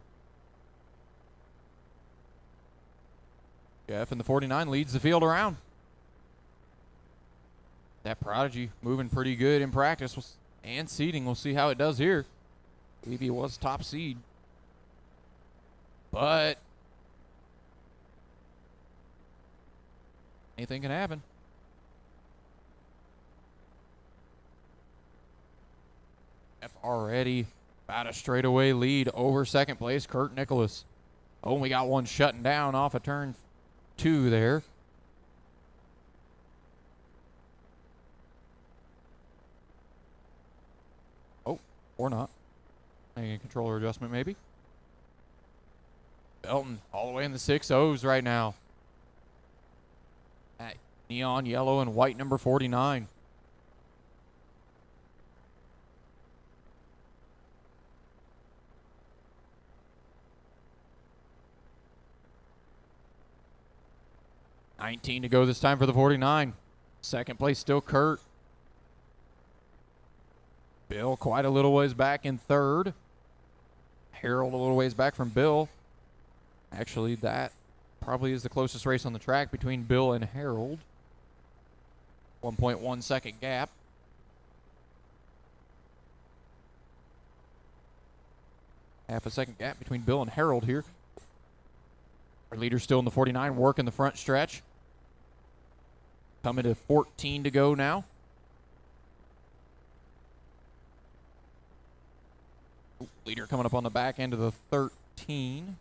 Jeff in the 49 leads the field around. That Prodigy moving pretty good in practice and seeding. We'll see how it does here. I believe he was top seed. But anything can happen. Jeff already about a straightaway lead over second place, Kurt Nicholas. Oh, we got one shutting down off of turn 2 there. Oh, or not. A controller adjustment maybe. Belton all the way in the 6-0s right now. That neon yellow and white number 49. $19 to go this time for the 49. Second place still Kurt. Bill quite a little ways back in third. Harold a little ways back from Bill. Actually, that probably is the closest race on the track between Bill and Harold. 1.1 second gap. Half a second gap between Bill and Harold here. Our leader still in the 49, working the front stretch. Coming to 14 to go now. Leader coming up on the back end of the 13.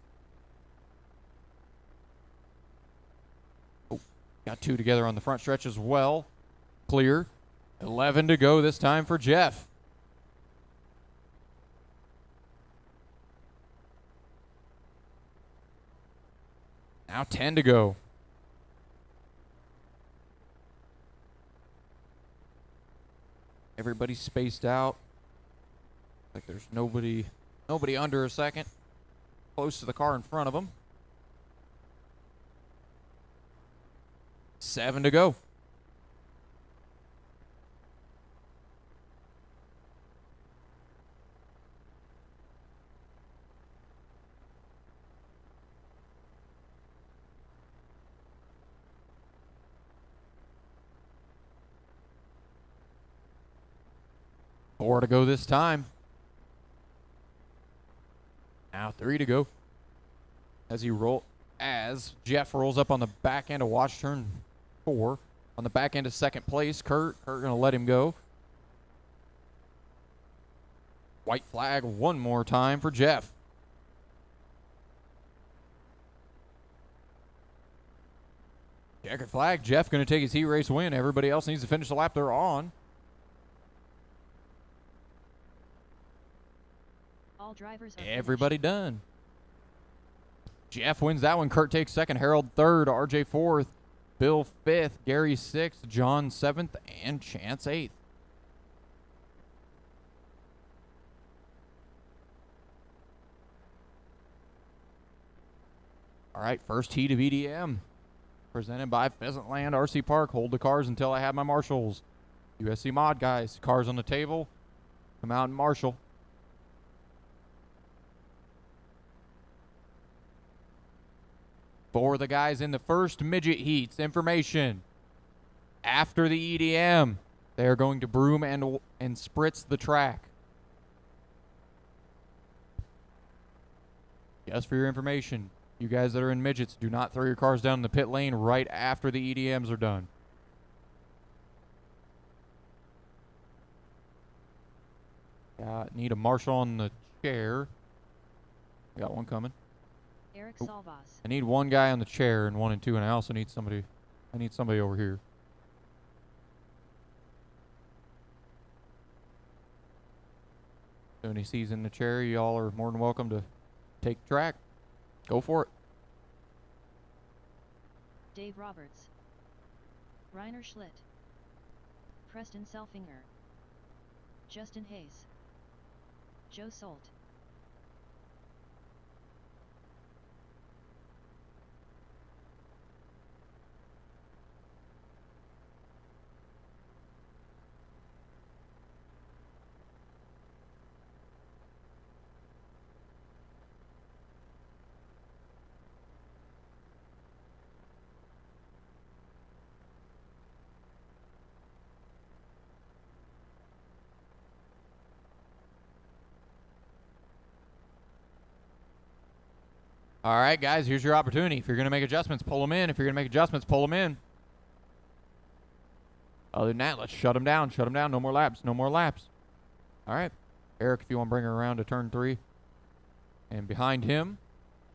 Oh, got 2 together on the front stretch as well. Clear. 11 to go this time for Jeff. Now 10 to go. Everybody's spaced out. Like there's nobody under a second. Close to the car in front of them. 7 to go. Four to go this time. Now 3 to go. As Jeff rolls up on the back end of watch turn 4. On the back end of second place, Kurt gonna let him go. White flag one more time for Jeff. Checkered flag, Jeff gonna take his heat race win. Everybody else needs to finish the lap they're on. All drivers are Everybody done. Jeff wins that one. Kurt takes second. Harold third. RJ fourth. Bill fifth. Gary sixth. John seventh. And Chance eighth. All right, first heat of EDM. Presented by Pheasant Land RC Park. Hold the cars until I have my marshals. USC Mod guys. Cars on the table. Come out and marshal. For the guys in the first midget heats, information. After the EDM, they are going to broom and spritz the track. Just for your information, you guys that are in midgets, do not throw your cars down in the pit lane right after the EDMs are done. Need a marshal on the chair. I got one coming. Eric Oh. Salvas. I need one guy on the chair in 1 and 2, and I also need somebody. I need somebody over here. So when he sees in the chair, y'all are more than welcome to take track. Go for it. Dave Roberts. Reiner Schlitt. Preston Selfinger. Justin Hayes. Joe Solt. All right, guys, here's your opportunity. If you're going to make adjustments, pull them in. If you're going to make adjustments, pull them in. Other than that, let's shut them down. Shut them down. No more laps. No more laps. All right. Eric, if you want to bring her around to turn 3. And behind him,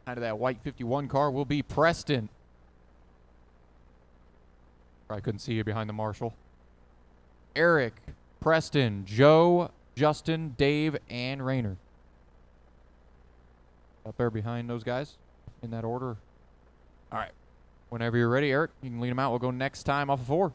kind of that white 51 car, will be Preston. Probably couldn't see you behind the marshal. Eric, Preston, Joe, Justin, Dave, and Rainer. Up there behind those guys in that order. All right. Whenever you're ready, Eric, you can lead them out. We'll go next time off of 4.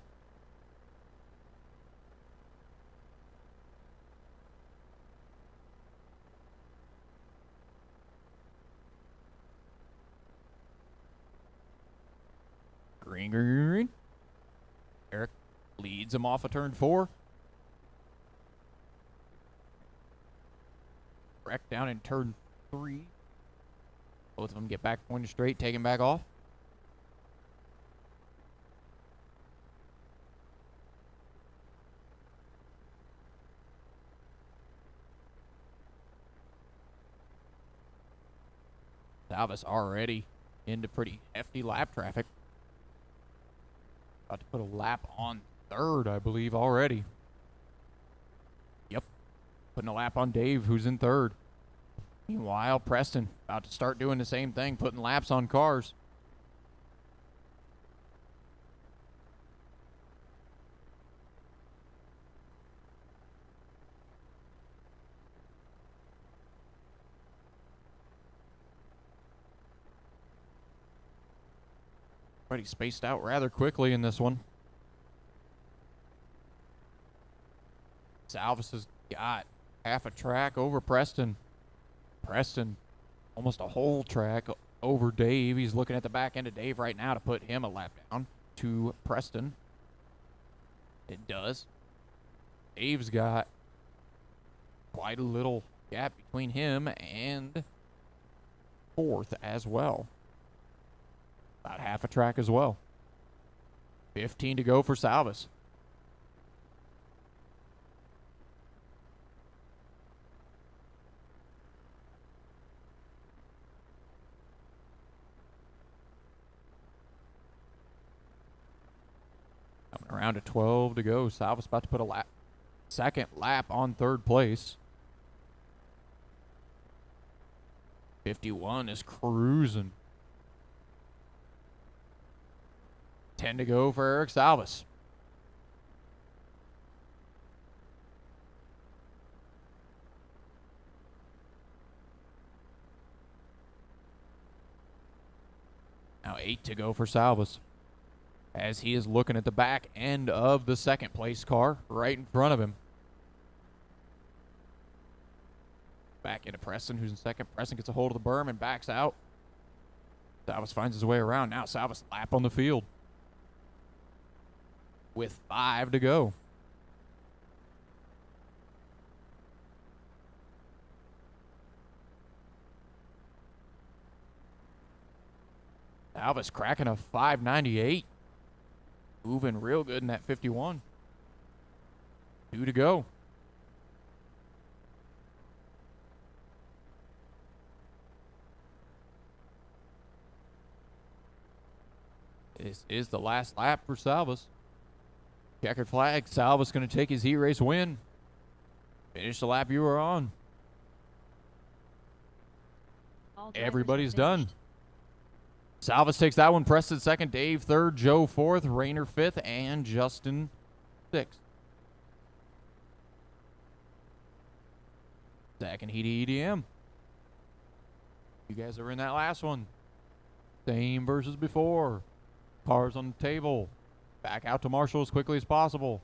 Green, green, green, green. Eric leads him off of turn 4. Wreck down in turn 3. Both of them get back pointed straight, take him back off. Salvas already into pretty hefty lap traffic. About to put a lap on 3rd, I believe, already. Yep. Putting a lap on Dave, who's in 3rd. Meanwhile, Preston about to start doing the same thing, putting laps on cars. Everybody spaced out rather quickly in this one. Salvas has got half a track over Preston. Preston, almost a whole track over Dave. He's looking at the back end of Dave right now to put him a lap down to Preston. It does. Dave's got quite a little gap between him and 4th as well. About half a track as well. 15 to go for Salvas. Around to 12 to go. Salvas about to put a second lap on 3rd place. 51 is cruising. 10 to go for Eric Salvas. Now 8 to go for Salvas, as he is looking at the back end of the 2nd place car right in front of him. Back into Preston, who's in 2nd. Preston gets a hold of the berm and backs out. Salvas finds his way around. Now Salvas lap on the field with 5 to go. Salvas cracking a 598. Moving real good in that 51. 2 to go. This is the last lap for Salvas. Checkered flag. Salvas going to take his heat race win. Finish the lap you were on. All drivers Everybody's are done. finished. Salvas takes that one. Preston second. Dave third. Joe fourth. Rayner fifth. And Justin sixth. Second heat of EDM. You guys are in that last one. Same versus before. Cars on the table. Back out to Marshall as quickly as possible.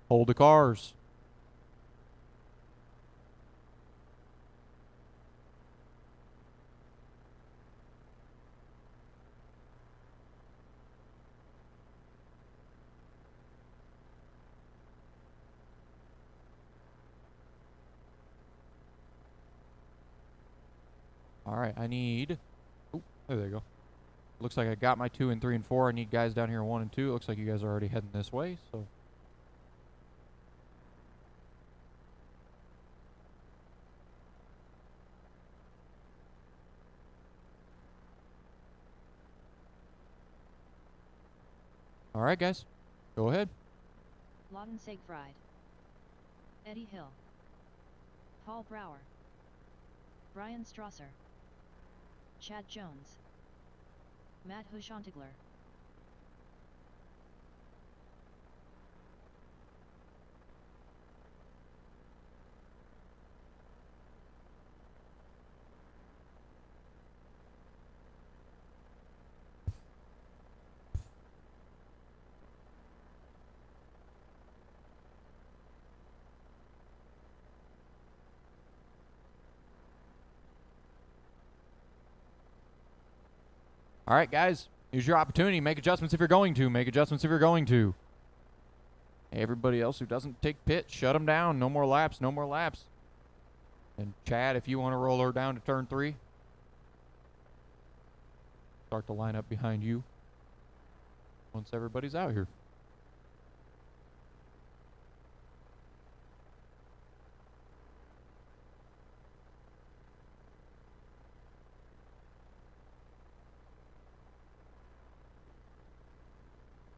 Hold the cars. All right, I need... Oh, there they go. Looks like I got my 2 and 3 and 4. I need guys down here 1 and 2. Looks like you guys are already heading this way, so... All right, guys. Go ahead. Lawton Siegfried. Eddie Hill. Paul Brower. Brian Strasser. Chad Jones. Matt Huschantigler. All right, guys. Here's your opportunity. Make adjustments if you're going to. Make adjustments if you're going to. Everybody else who doesn't take pit, shut them down. No more laps. No more laps. And Chad, if you want to roll her down to turn 3, start the lineup behind you once everybody's out here.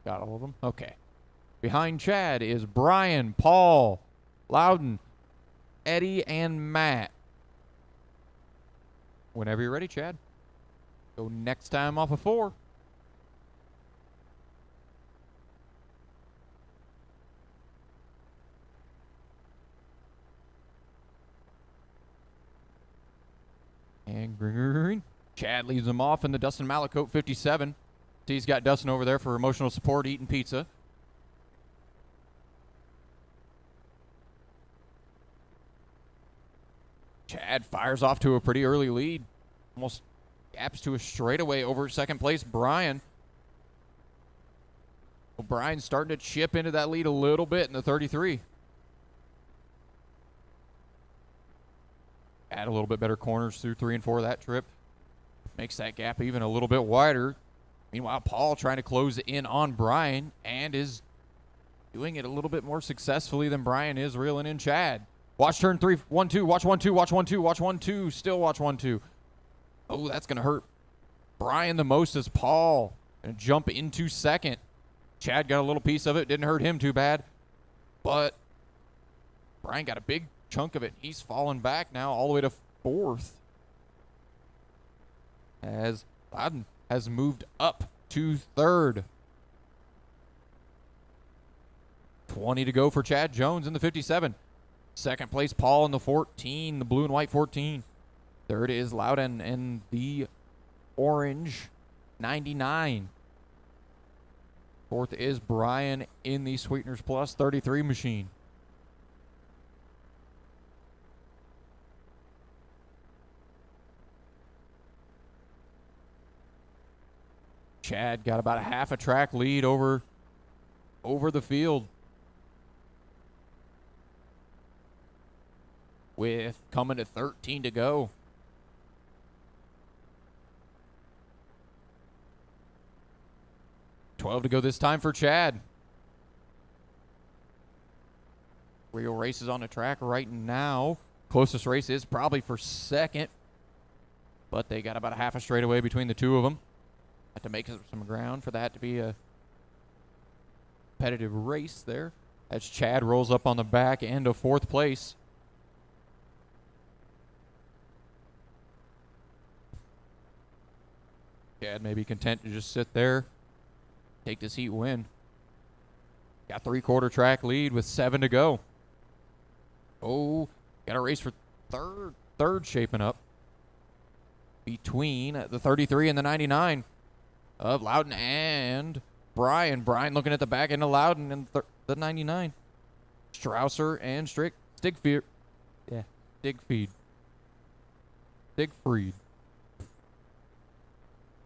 Got all of them? Okay. Behind Chad is Brian, Paul, Loudon, Eddie, and Matt. Whenever you're ready, Chad. Go next time off of 4. And green. Chad leaves him off in the Dustin Malakote 57. He's got Dustin over there for emotional support, eating pizza. Chad fires off to a pretty early lead. Almost gaps to a straightaway over second place, Brian. Well, Brian's starting to chip into that lead a little bit in the 33. Add a little bit better corners through 3 and 4 that trip. Makes that gap even a little bit wider. Meanwhile, Paul trying to close in on Brian and is doing it a little bit more successfully than Brian is reeling in Chad. Watch turn 3, 1, 2, watch 1, 2, watch 1, 2, watch 1, 2, still watch 1, 2. Oh, that's going to hurt Brian the most as Paul going to jump into second. Chad got a little piece of it. Didn't hurt him too bad. But Brian got a big chunk of it. He's fallen back now all the way to 4th. As Loudon has moved up to 3rd. 20 to go for Chad Jones in the 57. Second place, Paul in the 14, the blue and white 14. Third is Loudon in the orange 99. Fourth is Brian in the Sweeteners Plus 33 machine. Chad got about a half a track lead over the field. With coming to 13 to go. $12 to go this time for Chad. Real races on the track right now. Closest race is probably for second. But they got about a half a straightaway between the two of them. Had to make some ground for that to be a competitive race there. As Chad rolls up on the back end of 4th place. Chad may be content to just sit there, take this heat win. Got 3/4 track lead with 7 to go. Oh, got a race for third shaping up between the 33 and the 99 of Loudon and Brian. Brian looking at the back end of Loudon and the 99. Strausser and Stigfried. Yeah, Stigfried.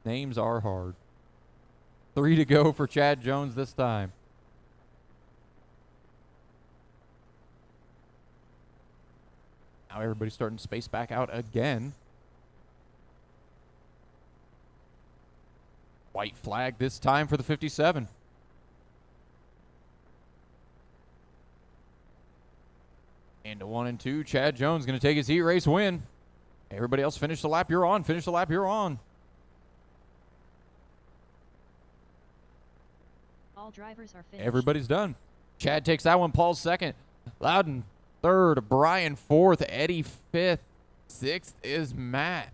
Names are hard. 3 to go for Chad Jones this time. Now everybody's starting to space back out again. White flag this time for the 57. Into 1 and 2. Chad Jones going to take his heat race win. Everybody else finish the lap you're on. Finish the lap you're on. All drivers are finished. Everybody's done. Chad takes that one. Paul's second. Loudon third. Brian fourth. Eddie fifth. Sixth is Matt.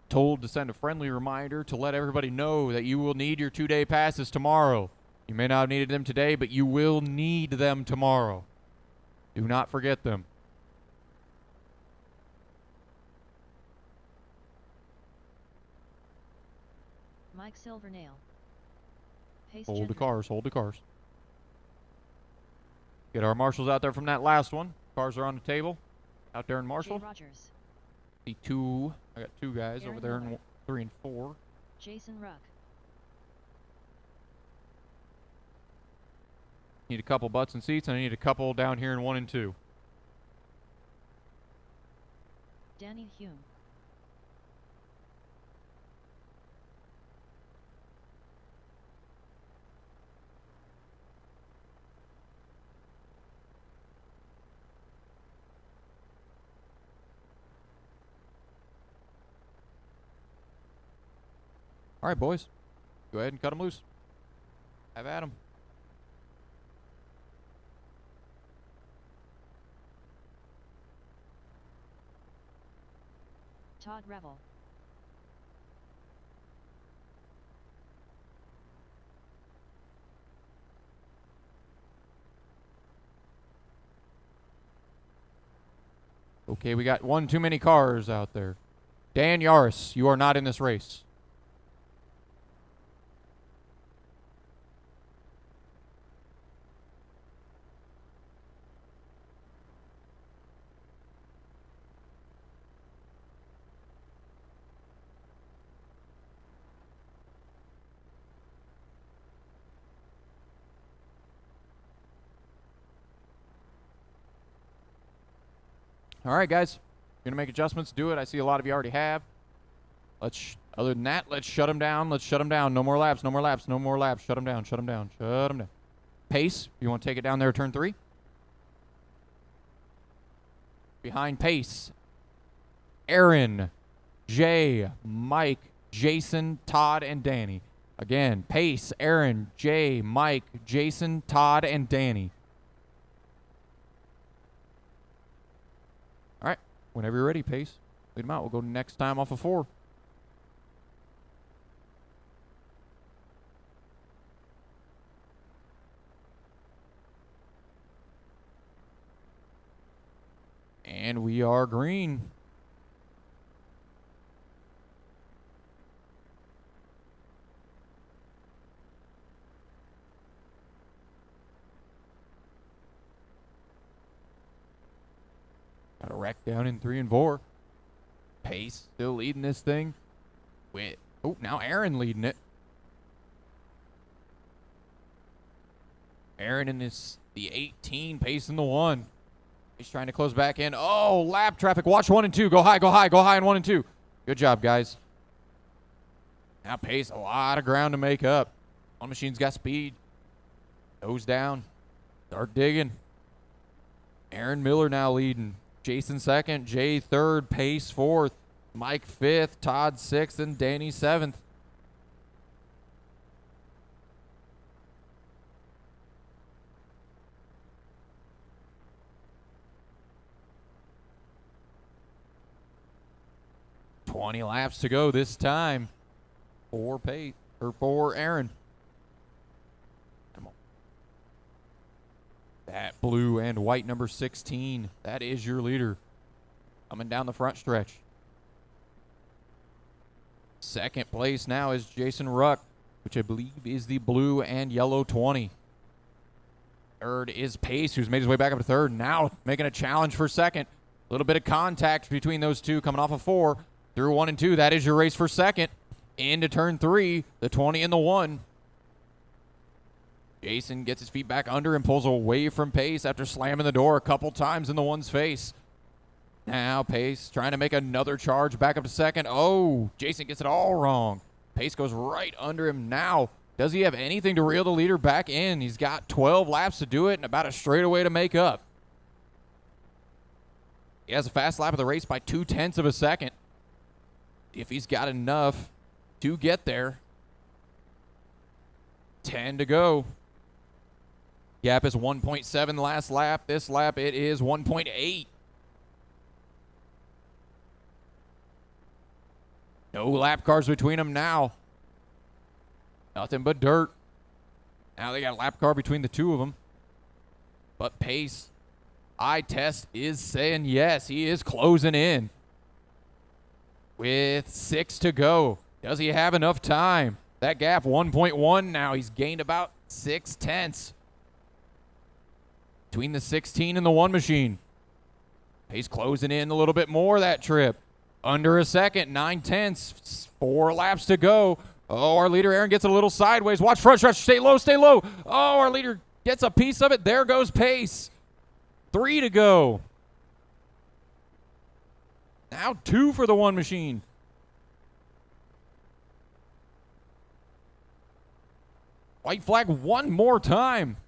Told to send a friendly reminder to let everybody know that you will need your 2-day passes tomorrow. You may not have needed them today, but you will need them tomorrow. Do not forget them. Mike Silvernail. Pace Hold the General. cars. Hold the cars. Get our marshals out there from that last one. Cars are on the table. Out there in Jay Marshall. Rogers. See 2. I got 2 guys Aaron over there in Miller. 3 and 4. Jason Ruck. Need a couple butts and seats, and I need a couple down here in 1 and 2. Danny Hume. All right, boys. Go ahead and cut them loose. Have at them. Todd Revel. Okay, we got one too many cars out there. Dan Yaris, you are not in this race. All right, guys. You're going to make adjustments. Do it. I see a lot of you already have. Other than that, let's shut them down. Let's shut them down. No more laps. No more laps. No more laps. Shut them down. Shut them down. Shut them down. Pace, you want to take it down there at turn 3? Behind Pace. Aaron, Jay, Mike, Jason, Todd, and Danny. Again, Pace, Aaron, Jay, Mike, Jason, Todd, and Danny. All right. Whenever you're ready, Pace. Lead them out. We'll go next time off of 4. And we are green. Got a wreck down in 3 and 4. Pace still leading this thing. Now Aaron leading it. Aaron in the 18, Pace in the 1. He's trying to close back in. Oh, lap traffic. Watch 1 and 2. Go high, go high, go high in 1 and 2. Good job, guys. Now Pace, a lot of ground to make up. One machine's got speed. Nose down. Start digging. Aaron Miller now leading. Jason second. Jay third. Pace fourth. Mike 5th, Todd 6th, and Danny 7th. $20 laps to go this time for Aaron. Come on. That blue and white number 16. That is your leader. Coming down the front stretch. Second place now is Jason Ruck, which I believe is the blue and yellow 20. Third is Pace, who's made his way back up to third. Now making a challenge for second. A little bit of contact between those two coming off of 4. Through 1 and 2, that is your race for second. Into turn 3, the 20 and the 1. Jason gets his feet back under and pulls away from Pace after slamming the door a couple times in the 1's face. Now Pace trying to make another charge back up to second. Oh, Jason gets it all wrong. Pace goes right under him. Now, does he have anything to reel the leader back in? He's got 12 laps to do it and about a straightaway to make up. He has a fast lap of the race by 0.2 of a second. If he's got enough to get there. 10 to go. Gap is 1.7 last lap. This lap it is 1.8. No lap cars between them now. Nothing but dirt. Now they got a lap car between the two of them. But Pace, eye test is saying yes. He is closing in. With 6 to go. Does he have enough time? That gap 1.1 now. He's gained about 0.6 between the 16 and the 1 machine. He's closing in a little bit more that trip. Under a second, 0.9. 4 laps to go. Oh, our leader Aaron gets a little sideways. Watch front stretch. Stay low, stay low. Oh, our leader gets a piece of it. There goes Pace. 3 to go. Now 2 for the 1 machine. White flag one more time.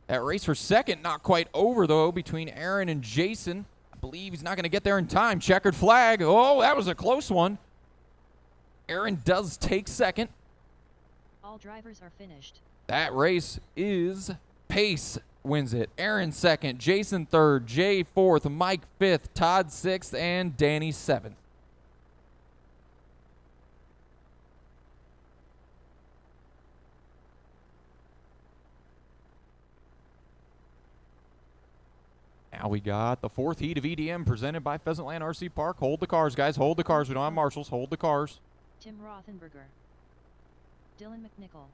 That race for second not quite over, though, between Aaron and Jason. I believe he's not going to get there in time. Checkered flag. Oh, that was a close one. Aaron does take second. All drivers are finished. That race is Pace wins it. Aaron second, Jason third, Jay fourth, Mike fifth, Todd sixth, and Danny seventh. Now we got the 4th heat of EDM presented by Pheasantland RC Park. Hold the cars, guys. Hold the cars. We don't have marshals. Hold the cars. Tim Rothenberger. Dylan McNichol.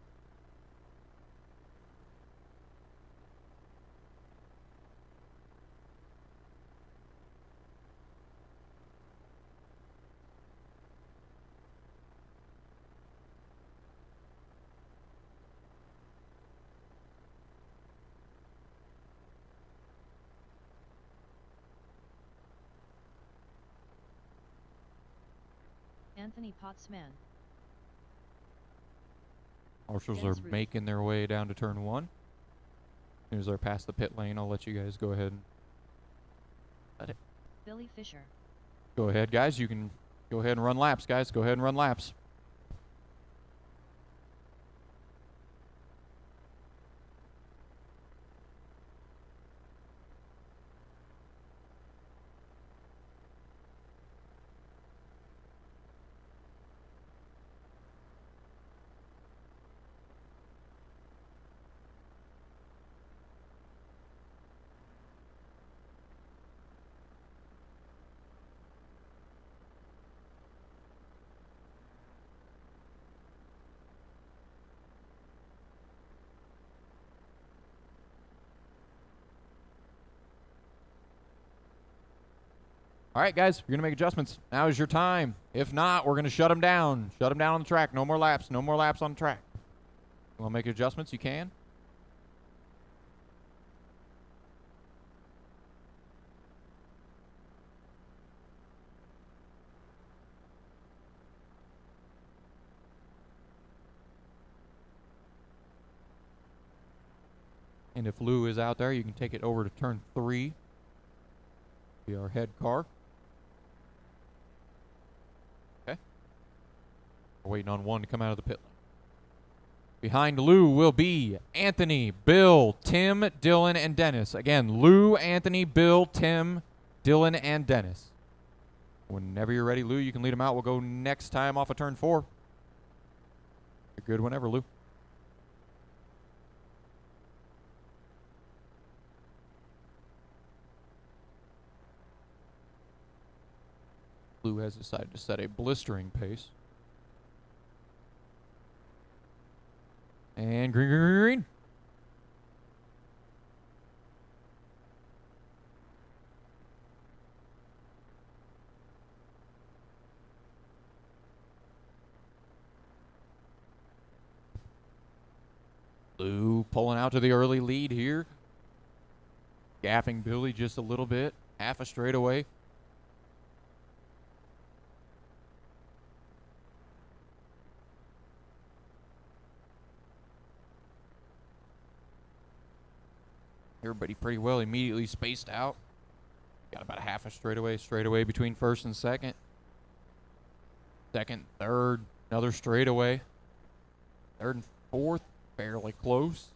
Anthony Pottsman. Marshals Dennis are Ruth. making their way down to turn 1. As soon as they're past the pit lane, I'll let you guys go ahead and let it. Billy Fisher. Go ahead, guys. You can go ahead and run laps, guys. Go ahead and run laps. All right, guys, you're going to make adjustments. Now is your time. If not, we're going to shut them down. Shut them down on the track. No more laps. No more laps on the track. You want to make adjustments? You can. And if Lou is out there, you can take it over to turn 3. Be our head car. We're waiting on one to come out of the pit lane. Behind Lou will be Anthony, Bill, Tim, Dylan, and Dennis. Again, Lou, Anthony, Bill, Tim, Dylan, and Dennis. Whenever you're ready, Lou, you can lead them out. We'll go next time off of turn 4. You're good whenever, Lou. Lou has decided to set a blistering pace. And green, green, green, green. Lou pulling out to the early lead here. Gapping Billy just a little bit. Half a straightaway. Everybody pretty well immediately spaced out. Got about a half a straightaway between first and second. Second, third, another straightaway. Third and fourth, fairly close.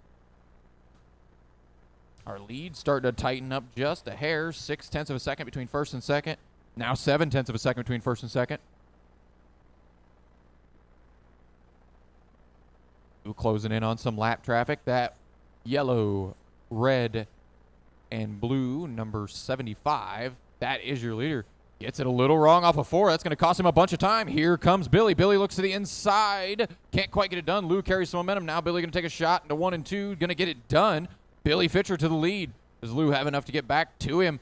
Our lead starting to tighten up just a hair. 0.6 of a second between first and second. Now 0.7 of a second between first and second. Ooh, closing in on some lap traffic. That yellow, red, and blue, number 75. That is your leader. Gets it a little wrong off of 4. That's going to cost him a bunch of time. Here comes Billy. Billy looks to the inside. Can't quite get it done. Lou carries some momentum. Now Billy going to take a shot into 1 and 2. Going to get it done. Billy Fitcher to the lead. Does Lou have enough to get back to him?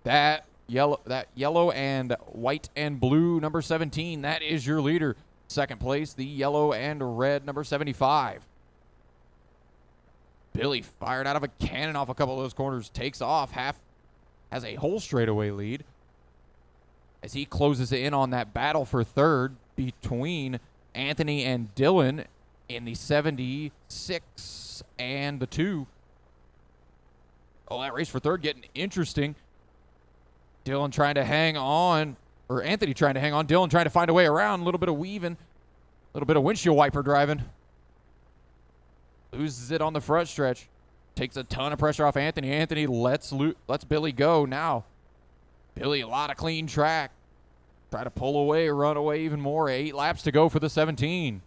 That yellow and white and blue, number 17. That is your leader. Second place, the yellow and red, number 75. Billy fired out of a cannon off a couple of those corners. Takes off. Has a whole straightaway lead as he closes in on that battle for third between Anthony and Dylan in the 76 and the 2. Oh, that race for third getting interesting. Dylan trying to hang on, or Anthony trying to hang on. Dylan trying to find a way around. A little bit of weaving. A little bit of windshield wiper driving. Loses it on the front stretch. Takes a ton of pressure off Anthony. Anthony lets Billy go now. Billy, a lot of clean track. Try to pull away, run away even more. 8 laps to go for the 17.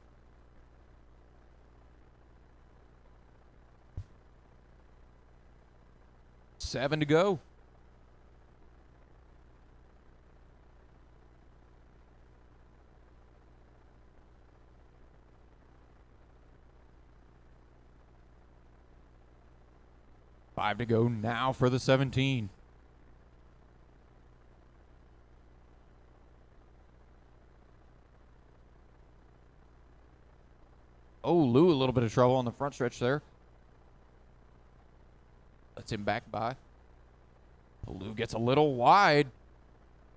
Seven to go. Five to go now for the 17. Oh, Lou, a little bit of trouble on the front stretch there. Lets him back by. Lou gets a little wide.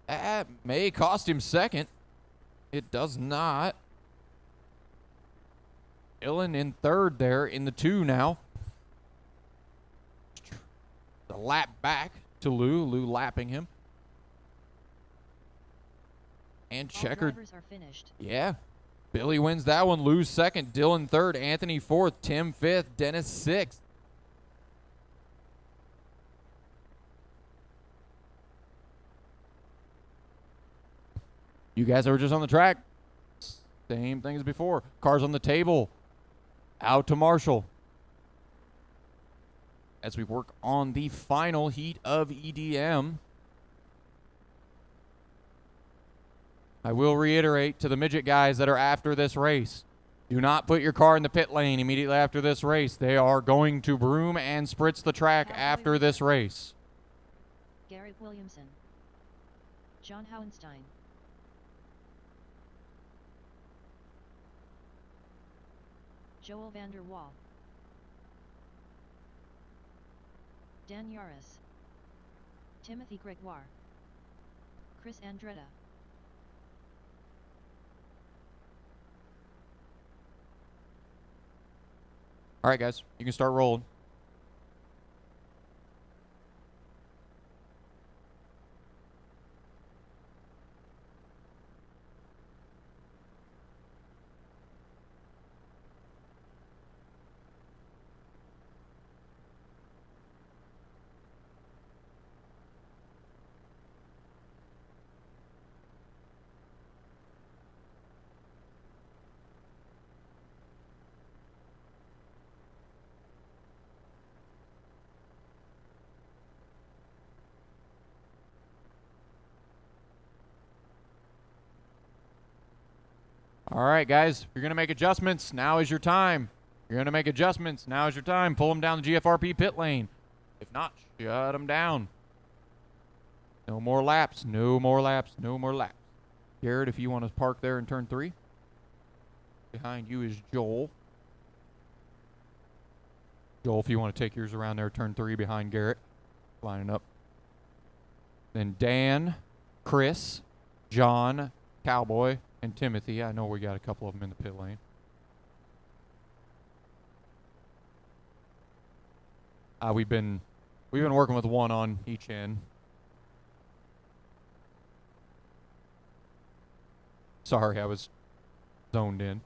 That may cost him second. It does not. Dylan in third there in the 2 now. The lap back to Lou. Lou lapping him. And checkered. All drivers are finished. Yeah. Billy wins that one. Lou's second. Dylan third. Anthony fourth. Tim fifth. Dennis sixth. You guys that were just on the track, same thing as before. Cars on the table. Out to Marshall. As we work on the final heat of EDM. I will reiterate to the midget guys that are after this race, do not put your car in the pit lane immediately after this race. They are going to broom and spritz the track after this race. Garrett Williamson. John Howenstein. Joel van der Waal. Dan Yaris. Timothy Gregoire. Chris Andretta. All right, guys, you can start rolling. All right, guys, if you're going to make adjustments, now is your time. You're going to make adjustments, now is your time. Pull them down the GFRP pit lane. If not, shut them down. No more laps, no more laps, no more laps. Garrett, if you want to park there in turn 3. Behind you is Joel. Joel, if you want to take yours around there, turn 3 behind Garrett. Lining up. Then Dan, Chris, John, Cowboy, and Timothy. I know we got a couple of them in the pit lane. We've been working with one on each end. Sorry, I was zoned in.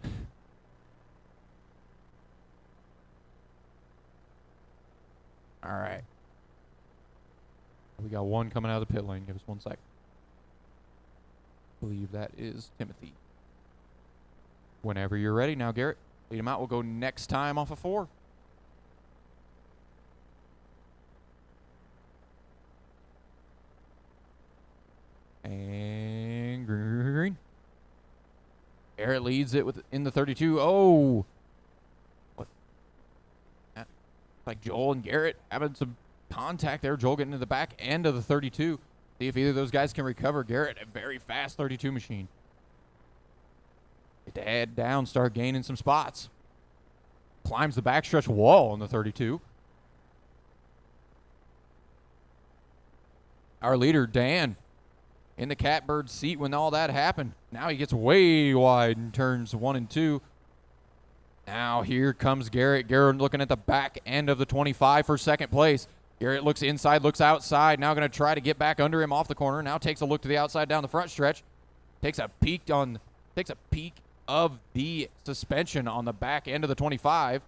All right. We got one coming out of the pit lane. Give us 1 sec. I believe that is Timothy. Whenever you're ready now, Garrett. Lead him out. We'll go next time off of 4. And green. Garrett leads it in the 32. Oh! What? Like Joel and Garrett having some contact there. Joel getting to the back end of the 32. See if either of those guys can recover. Garrett, a very fast 32 machine. Get to head down, start gaining some spots. Climbs the backstretch wall on the 32. Our leader, Dan, in the catbird seat when all that happened. Now he gets way wide in turns 1 and 2. Now here comes Garrett. Garrett looking at the back end of the 25 for second place. Garrett looks inside, looks outside. Now going to try to get back under him off the corner. Now takes a look to the outside down the front stretch. Takes a peek of the suspension on the back end of the 25.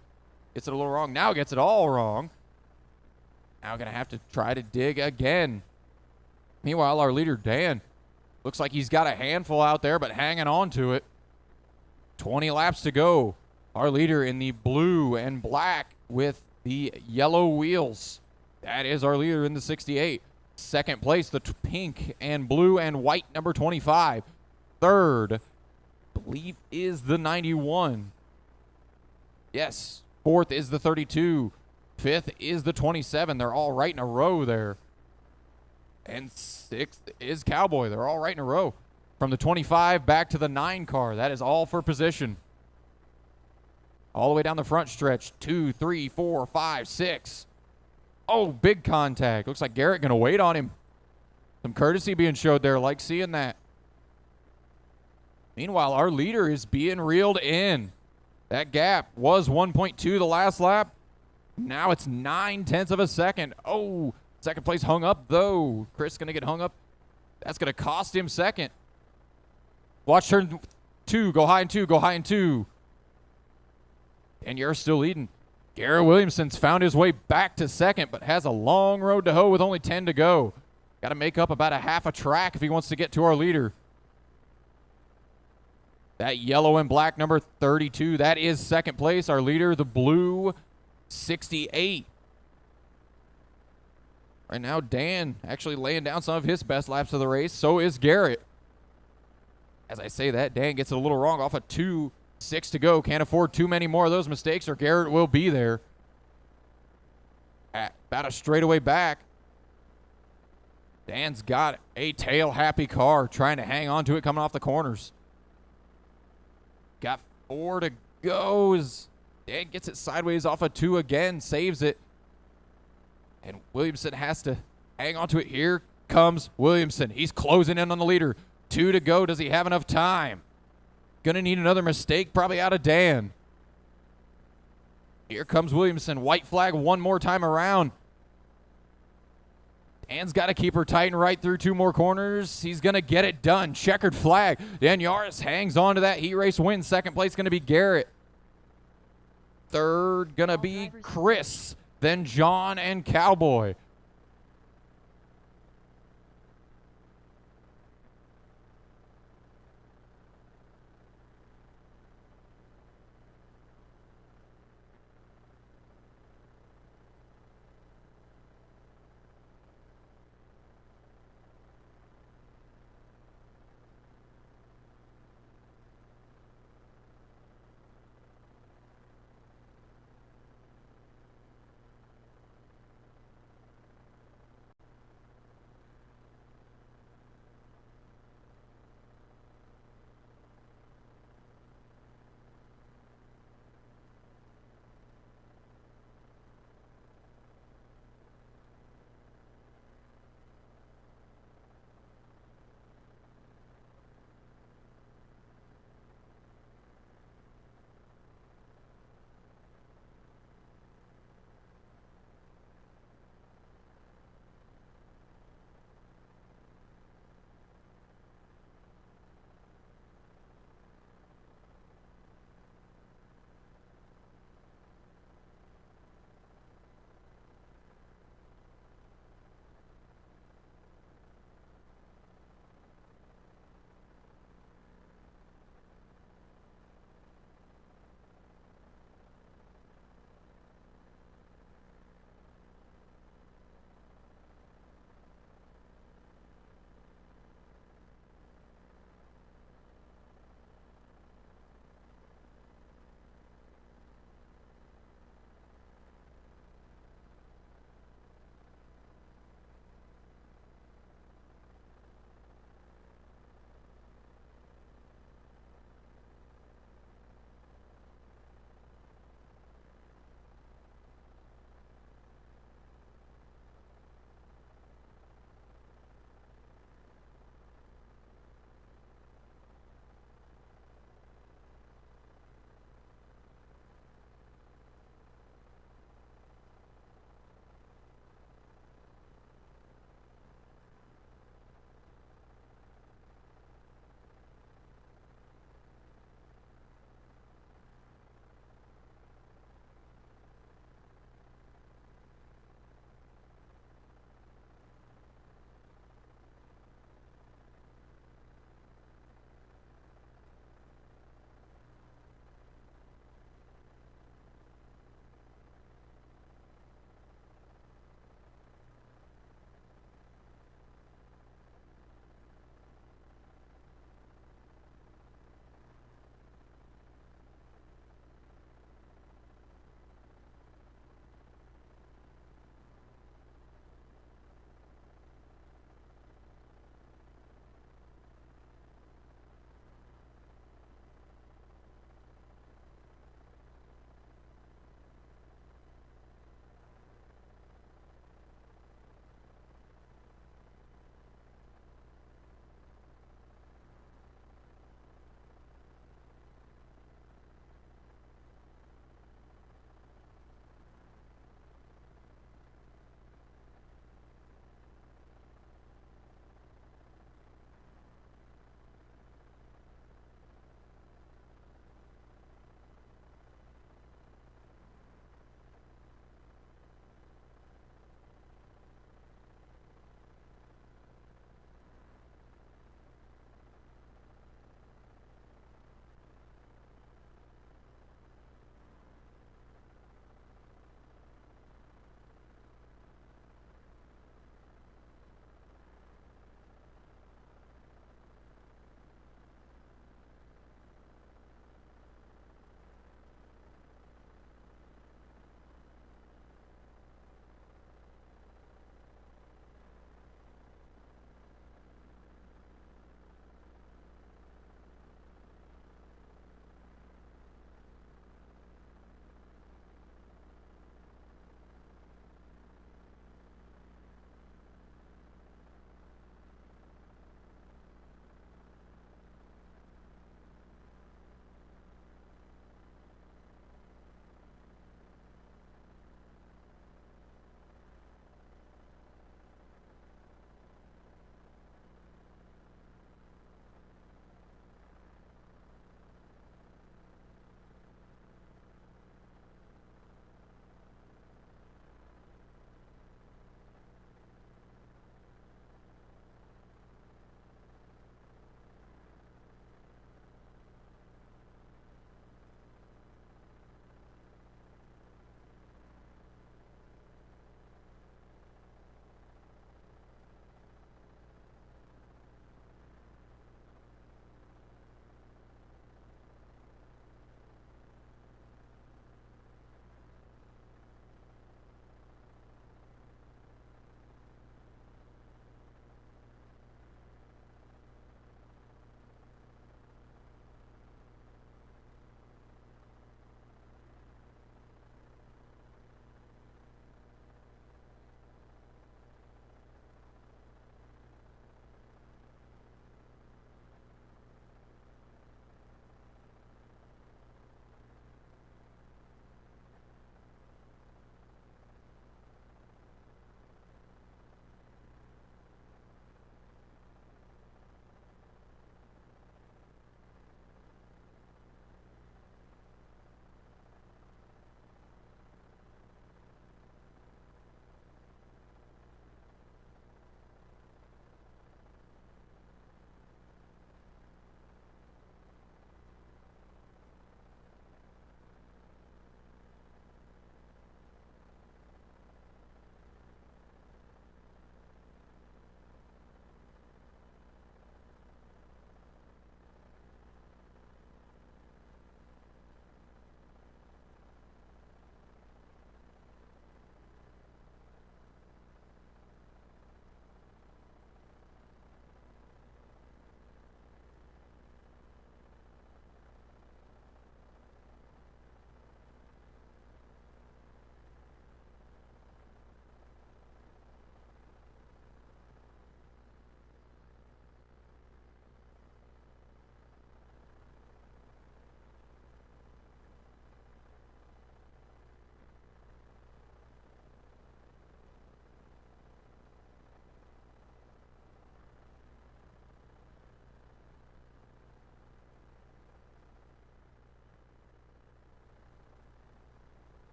Gets it a little wrong. Now gets it all wrong. Now going to have to try to dig again. Meanwhile, our leader, Dan, looks like he's got a handful out there, but hanging on to it. 20 laps to go. Our leader in the blue and black with the yellow wheels. That is our leader in the 68. Second place, the pink and blue and white number 25. Third, I believe, is the 91. Yes. Fourth is the 32. Fifth is the 27. They're all right in a row there. And sixth is Cowboy. They're all right in a row. From the 25 back to the 9 car. That is all for position. All the way down the front stretch. 2, 3, 4, 5, 6. Oh, big contact. Looks like Garrett going to wait on him. Some courtesy being showed there. Like seeing that. Meanwhile, our leader is being reeled in. That gap was 1.2 the last lap. Now it's 9/10 of a second. Oh, second place hung up, though. Chris going to get hung up. That's going to cost him second. Watch turn 2. Go high in 2. Go high in 2. And you're still leading. Garrett Williamson's found his way back to second, but has a long road to hoe with only 10 to go. Got to make up about a half a track if he wants to get to our leader. That yellow and black number 32, that is second place. Our leader, the blue 68. Right now, Dan actually laying down some of his best laps of the race. So is Garrett. As I say that, Dan gets it a little wrong off of 2, 6 to go. Can't afford too many more of those mistakes or Garrett will be there. At about a straightaway back. Dan's got a tail-happy car trying to hang on to it coming off the corners. Got 4 to go. Dan gets it sideways off of 2 again, saves it. And Williamson has to hang on to it. Here comes Williamson. He's closing in on the leader. 2 to go. Does he have enough time? Gonna need another mistake probably out of Dan. Here comes Williamson. White flag one more time around. Dan's got to keep her tight and right through 2 more corners. He's going to get it done. Checkered flag. Dan Yaris hangs on to that heat race win. Second place going to be Garrett. Third going to be Chris. Then John and Cowboy.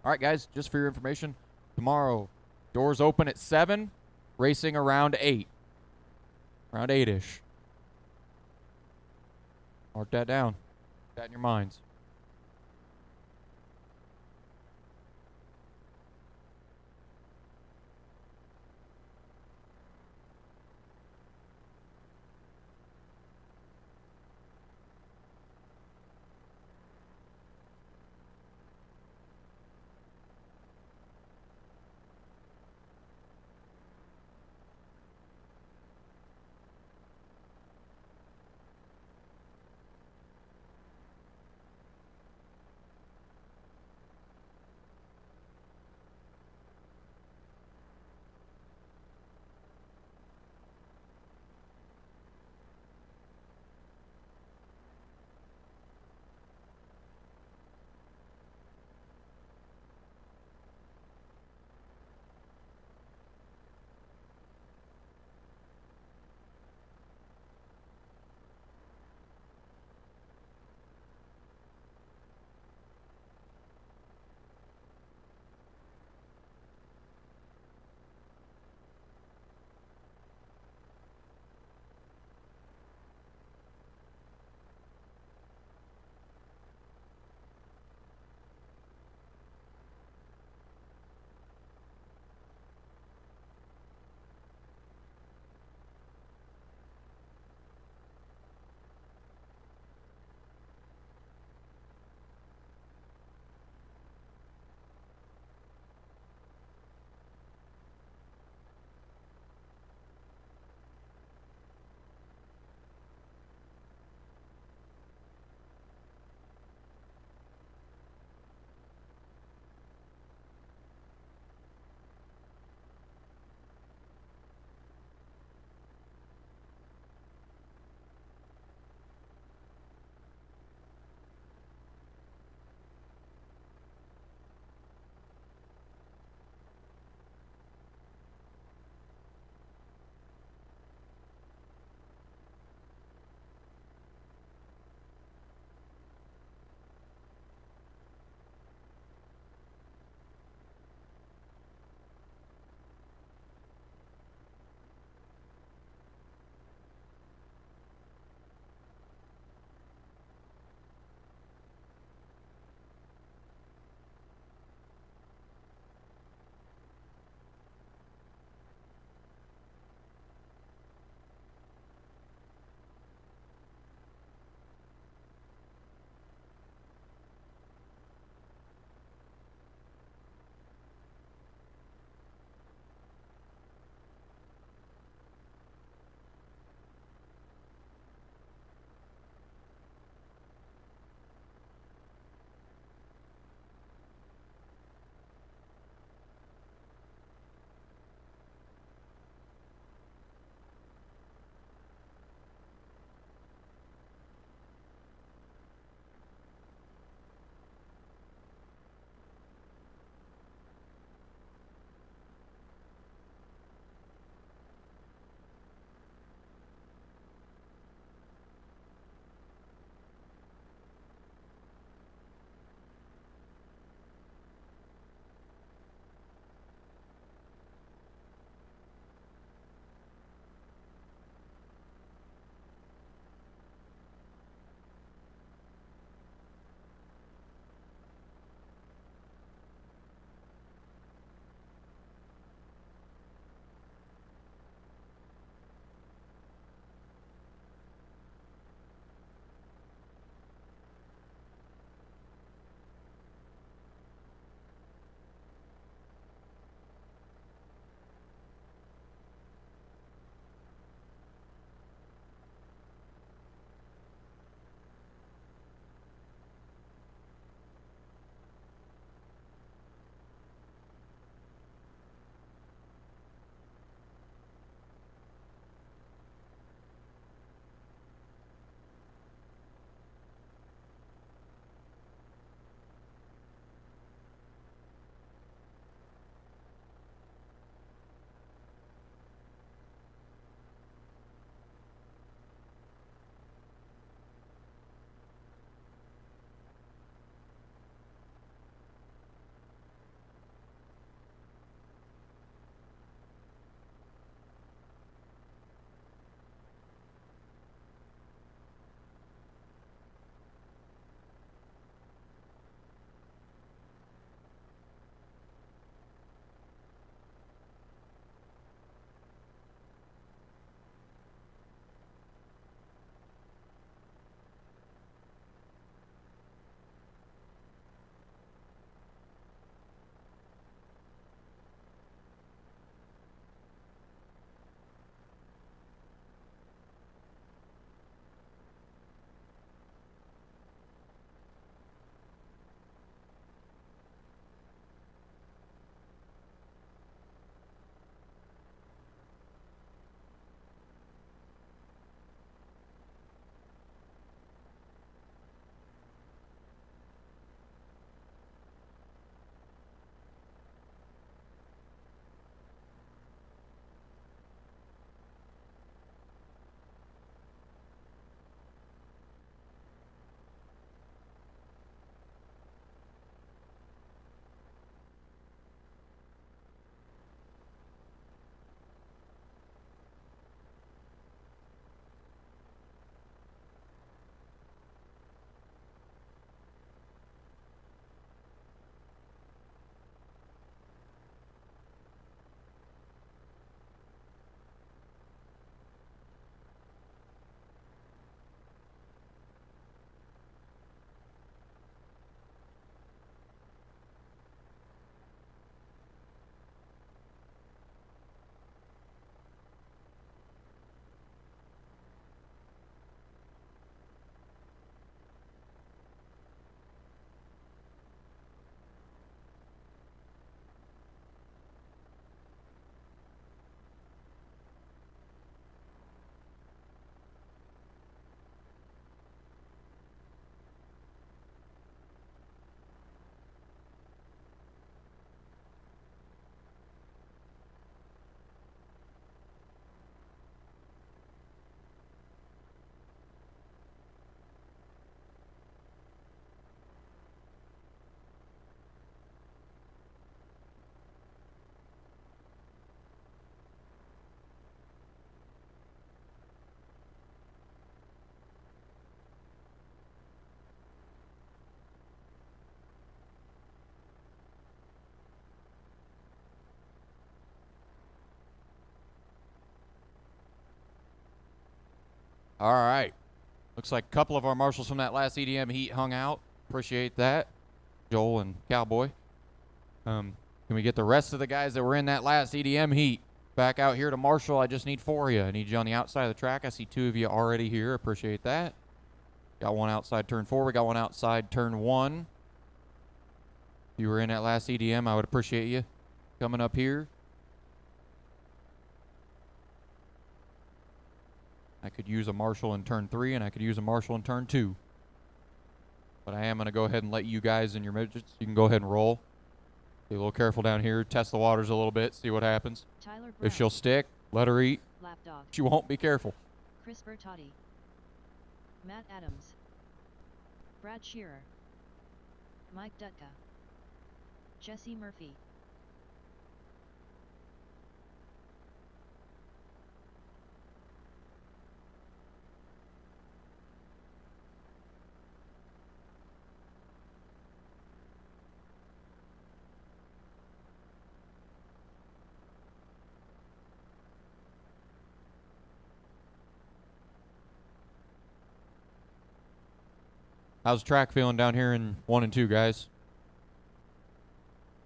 All right, guys, just for your information, tomorrow, doors open at 7, racing around 8. Around 8-ish. Mark that down. Put that in your minds. All right. Looks like a couple of our marshals from that last EDM heat hung out. Appreciate that, Joel and Cowboy. Can we get the rest of the guys that were in that last EDM heat back out here to marshal? I just need 4 of you. I need you on the outside of the track. I see 2 of you already here. Appreciate that. Got one outside turn 4. We got one outside turn 1. If you were in that last EDM, I would appreciate you coming up here. I could use a marshal in turn 3, and I could use a marshal in turn 2. But I am going to go ahead and let you guys in your midgets, you can go ahead and roll. Be a little careful down here. Test the waters a little bit, see what happens. Tyler Brown. If she'll stick, let her eat. Lapdog. She won't, be careful. Chris Bertotti. Matt Adams. Brad Shearer. Mike Dutka. Jesse Murphy. How's track feeling down here in 1 and 2, guys?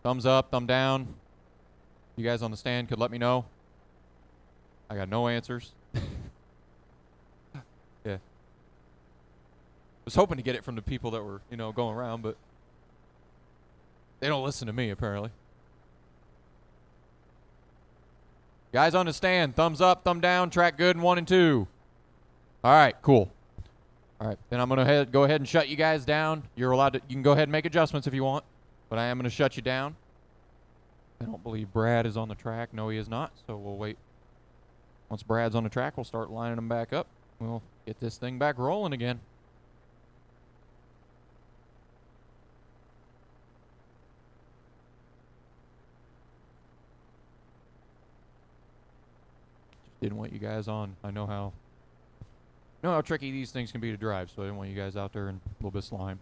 Thumbs up, thumb down. You guys on the stand could let me know. I got no answers. Yeah. Was hoping to get it from the people that were, going around, but they don't listen to me, apparently. Guys on the stand, thumbs up, thumb down, track good in 1 and 2. All right, cool. All right, then I'm gonna go ahead and shut you guys down. You're allowed to. You can go ahead and make adjustments if you want, but I am gonna shut you down. I don't believe Brad is on the track. No, he is not. So we'll wait. Once Brad's on the track, we'll start lining them back up. We'll get this thing back rolling again. Just didn't want you guys on. I know how tricky these things can be to drive, so I didn't want you guys out there in a little bit of slime.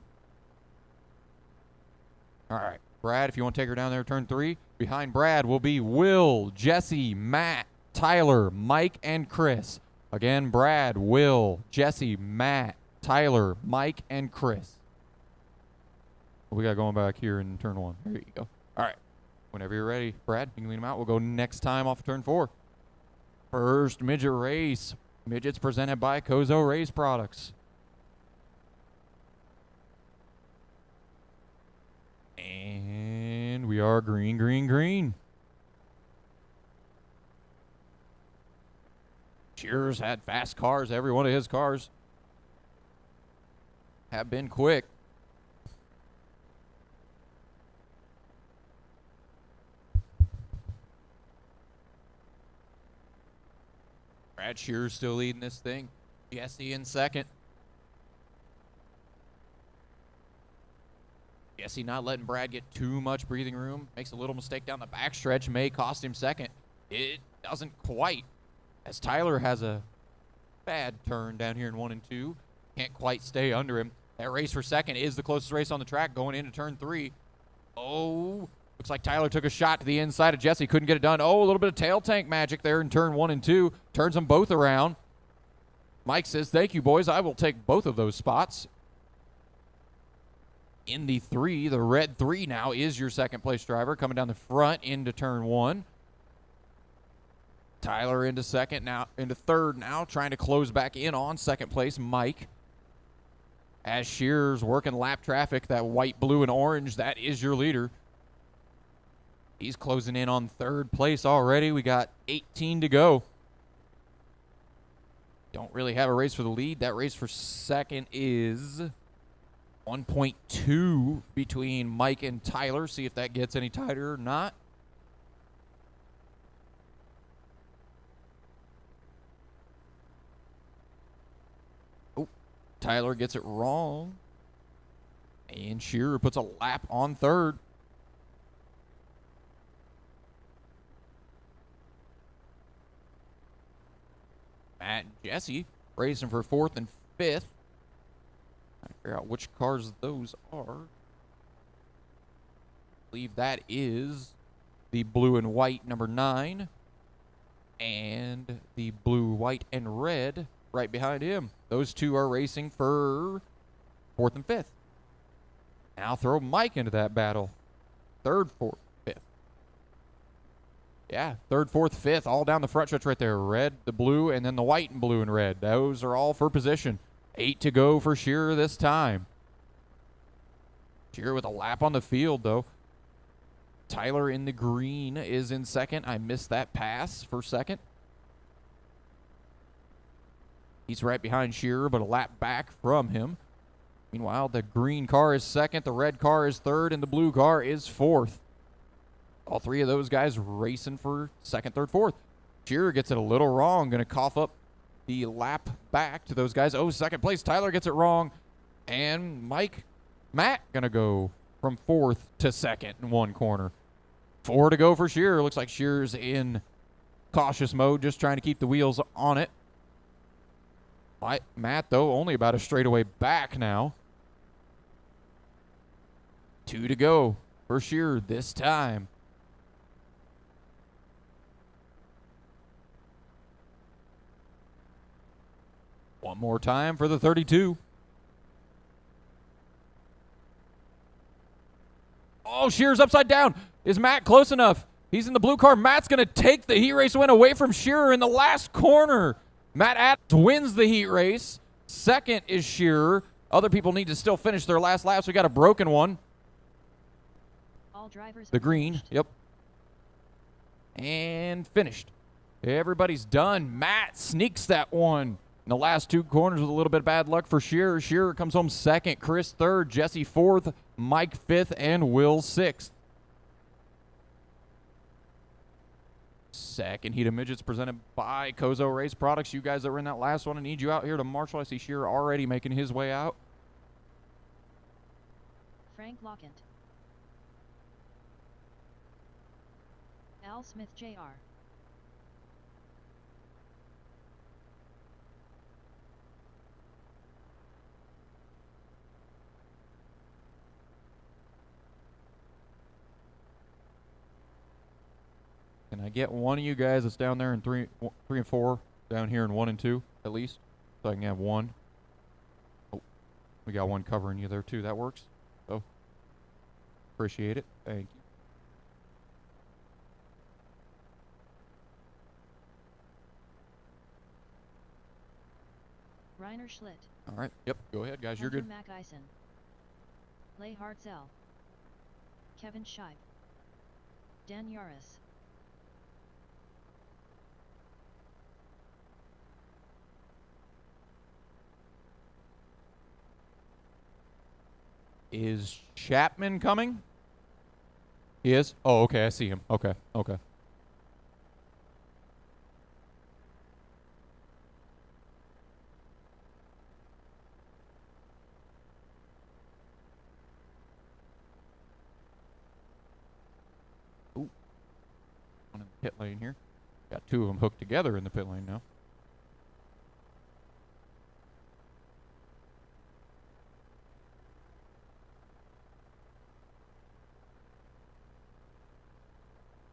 All right, Brad, if you want to take her down there, turn 3. Behind Brad will be Will, Jesse, Matt, Tyler, Mike, and Chris. Again, Brad, Will, Jesse, Matt, Tyler, Mike, and Chris. What we got going back here in turn 1. There you go. All right, whenever you're ready, Brad, you can lead them out. We'll go next time off of turn 4. First midget race. Midgets presented by Kozo Race Products. And we are green, green, green. Shearer's had fast cars. Every one of his cars have been quick. Brad Shearer's still leading this thing. Jesse in second. Jesse not letting Brad get too much breathing room. Makes a little mistake down the backstretch. May cost him second. It doesn't quite, as Tyler has a bad turn down here in 1 and 2. Can't quite stay under him. That race for second is the closest race on the track going into turn 3. Oh, looks like Tyler took a shot to the inside of Jesse. Couldn't get it done. Oh, a little bit of tail tank magic there in turn 1 and 2. Turns them both around. Mike says, thank you, boys. I will take both of those spots. In the 3, the red 3 now is your second place driver. Coming down the front into turn 1. Tyler into second now, into third now. Trying to close back in on second place, Mike. As Shearer's working lap traffic, that white, blue, and orange, that is your leader. He's closing in on third place already. We got 18 to go. Don't really have a race for the lead. That race for second is 1.2 between Mike and Tyler. See if that gets any tighter or not. Oh, Tyler gets it wrong. And Shearer puts a lap on third. Matt and Jesse racing for 4th and 5th. Trying to figure out which cars those are. I believe that is the blue and white number 9 and the blue, white, and red right behind him. Those two are racing for 4th and 5th. Now throw Mike into that battle. 3rd, 4th, 5th. Yeah, 3rd, 4th, 5th, all down the front stretch right there. Red, the blue, and then the white and blue and red. Those are all for position. 8 to go for Shearer this time. Shearer with a lap on the field, though. Tyler in the green is in 2nd. I missed that pass for 2nd. He's right behind Shearer, but a lap back from him. Meanwhile, the green car is 2nd, the red car is 3rd, and the blue car is 4th. All three of those guys racing for 2nd, 3rd, 4th. Shearer gets it a little wrong. Going to cough up the lap back to those guys. Oh, 2nd place. Tyler gets it wrong. And Matt going to go from 4th to 2nd in one corner. 4 to go for Shearer. Looks like Shearer's in cautious mode, just trying to keep the wheels on it. Matt, though, only about a straightaway back now. 2 to go for Shearer this time. One more time for the 32. Oh, Shearer's upside down. Is Matt close enough? He's in the blue car. Matt's going to take the heat race win away from Shearer in the last corner. Matt Adams wins the heat race. 2nd is Shearer. Other people need to still finish their last laps. We got a broken one. All drivers the green, finished. Yep. And finished. Everybody's done. Matt sneaks that one in the last 2 corners with a little bit of bad luck for Shearer. Shearer comes home 2nd, Chris 3rd, Jesse 4th, Mike 5th, and Will 6th. Second heat of midgets presented by Kozo Race Products. You guys that were in that last one, I need you out here to Marshall. I see Shearer already making his way out. Frank Lockett. Al Smith Jr. Can I get one of you guys that's down there in 3 and 4 down here in 1 and 2 at least, so I can have one? Oh, we got one covering you there too. That works. So appreciate it. Thank you. Reiner Schlitt. All right. Yep. Go ahead, guys. You're good. Mac Eisen. Leigh Hartzell. Kevin Scheib. Dan Yaris. Is Chapman coming? He is? Oh, okay. I see him. Okay. Okay. Ooh. One in the pit lane here. Got 2 of them hooked together in the pit lane now.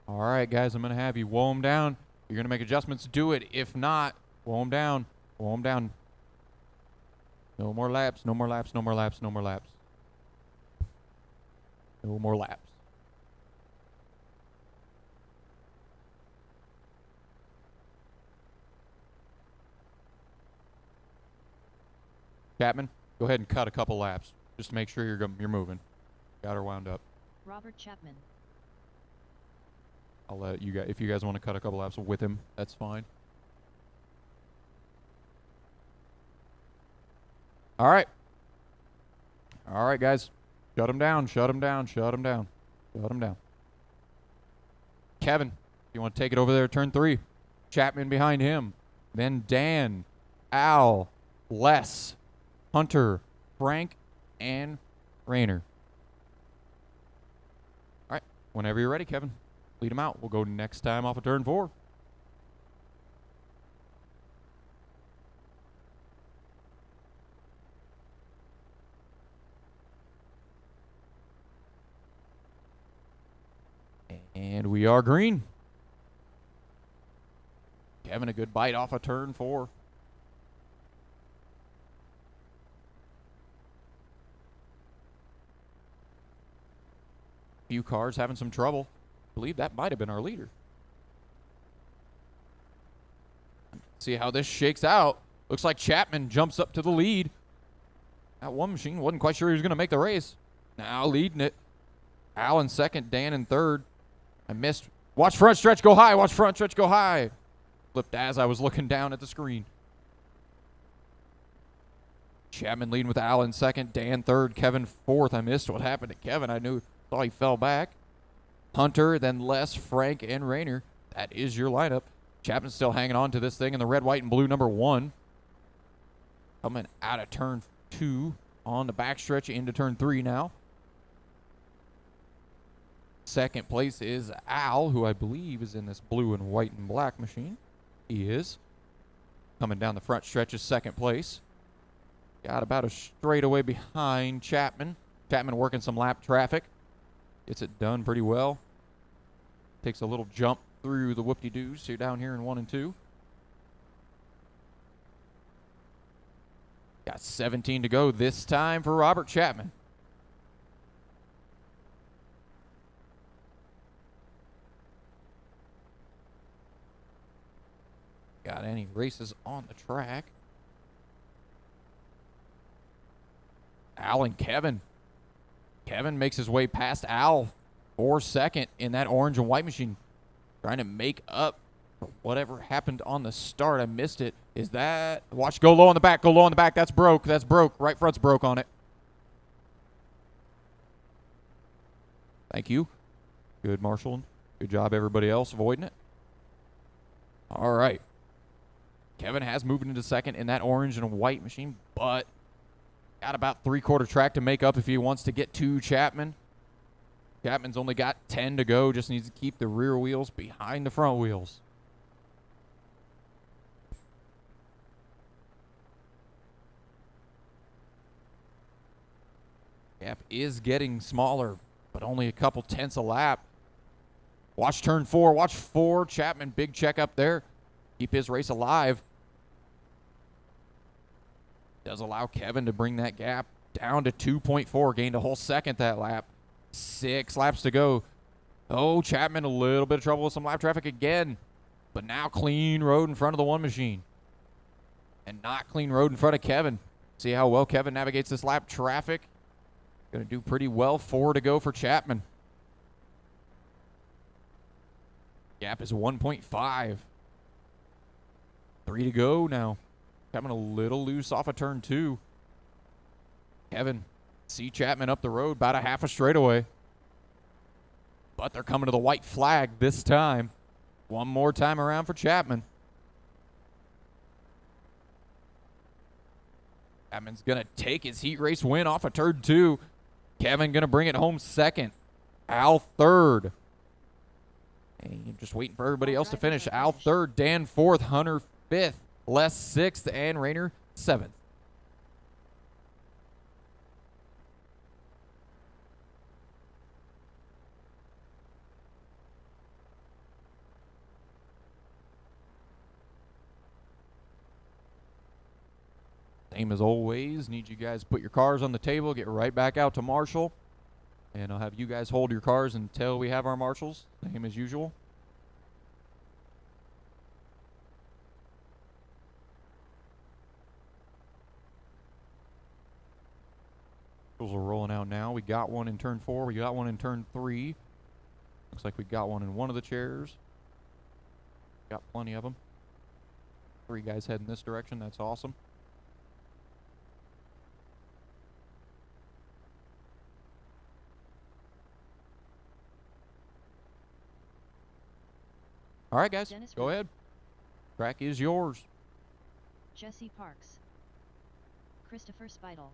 All right, guys, I'm going to have you woe them down. You're going to make adjustments. Do it. If not, woe them down. Woe them down. No more laps. No more laps. No more laps. No more laps. No more laps. Chapman, go ahead and cut a couple laps just to make sure you're moving. Got her wound up. Robert Chapman. I'll let you guys, if you guys want to cut a couple laps with him, that's fine. All right. All right, guys. Shut him down. Shut him down. Shut him down. Shut him down. Kevin, you want to take it over there, turn 3. Chapman behind him. Then Dan, Al, Les, Hunter, Frank, and Rainer. All right. Whenever you're ready, Kevin. Lead them out. We'll go next time off of turn 4. And we are green. Kevin, a good bite off of turn 4. few cars having some trouble. I believe that might have been our leader. See how this shakes out. Looks like Chapman jumps up to the lead. That one machine wasn't quite sure he was going to make the race. Now leading it. Al in second, Dan in third. I missed. Watch front stretch go high. Watch front stretch go high. Flipped as I was looking down at the screen. Chapman leading with Al in second, Dan third, Kevin fourth. I missed what happened to Kevin. Thought he fell back. Hunter, then Les, Frank, and Rayner. That is your lineup. Chapman's still hanging on to this thing in the red, white, and blue number 1. Coming out of turn 2 on the backstretch into turn 3 now. Second place is Al, who I believe is in this blue and white and black machine. He is. Coming down the front stretch is second place. Got about a straightaway behind Chapman. Chapman working some lap traffic. Gets it done pretty well. Takes a little jump through the whoop-de-doos here down here in 1 and 2. Got 17 to go this time for Robert Chapman. Got any races on the track? Al and Kevin. Kevin makes his way past Al for second in that orange and white machine. Trying to make up for whatever happened on the start. I missed it. Is that... Watch, go low on the back. Go low on the back. That's broke. That's broke. Right front's broke on it. Thank you. Good marshalling. Good job, everybody else, avoiding it. All right. Kevin has moved into second in that orange and white machine, but got about 3/4 track to make up if he wants to get to Chapman. Chapman's only got 10 to go. Just needs to keep the rear wheels behind the front wheels. Gap is getting smaller, but only a couple tenths a lap. Watch turn 4. Watch 4. Chapman, big check up there. Keep his race alive. Does allow Kevin to bring that gap down to 2.4. Gained a whole second that lap. 6 laps to go. Oh, Chapman a little bit of trouble with some lap traffic again. But now clean road in front of the one machine. And not clean road in front of Kevin. See how well Kevin navigates this lap traffic. Going to do pretty well. 4 to go for Chapman. Gap is 1.5. 3 to go now. Chapman a little loose off of turn 2. Kevin, see Chapman up the road, about a half a straightaway. But they're coming to the white flag this time. One more time around for Chapman. Chapman's going to take his heat race win off of turn 2. Kevin going to bring it home second. Al third. And just waiting for everybody else to finish. Al third, Dan fourth, Hunter fifth, Les sixth, and Rayner seventh. Same as always, need you guys to put your cars on the table, get right back out to marshal, and I'll have you guys hold your cars until we have our marshals, same as usual. Marshals are rolling out now. We got one in turn 4, we got one in turn 3. Looks like we got one in one of the chairs. Got plenty of them. 3 guys heading this direction, that's awesome. All right, guys, Dennis go Rowe. ahead. Track is yours. Jesse Parks, Christopher Spidel,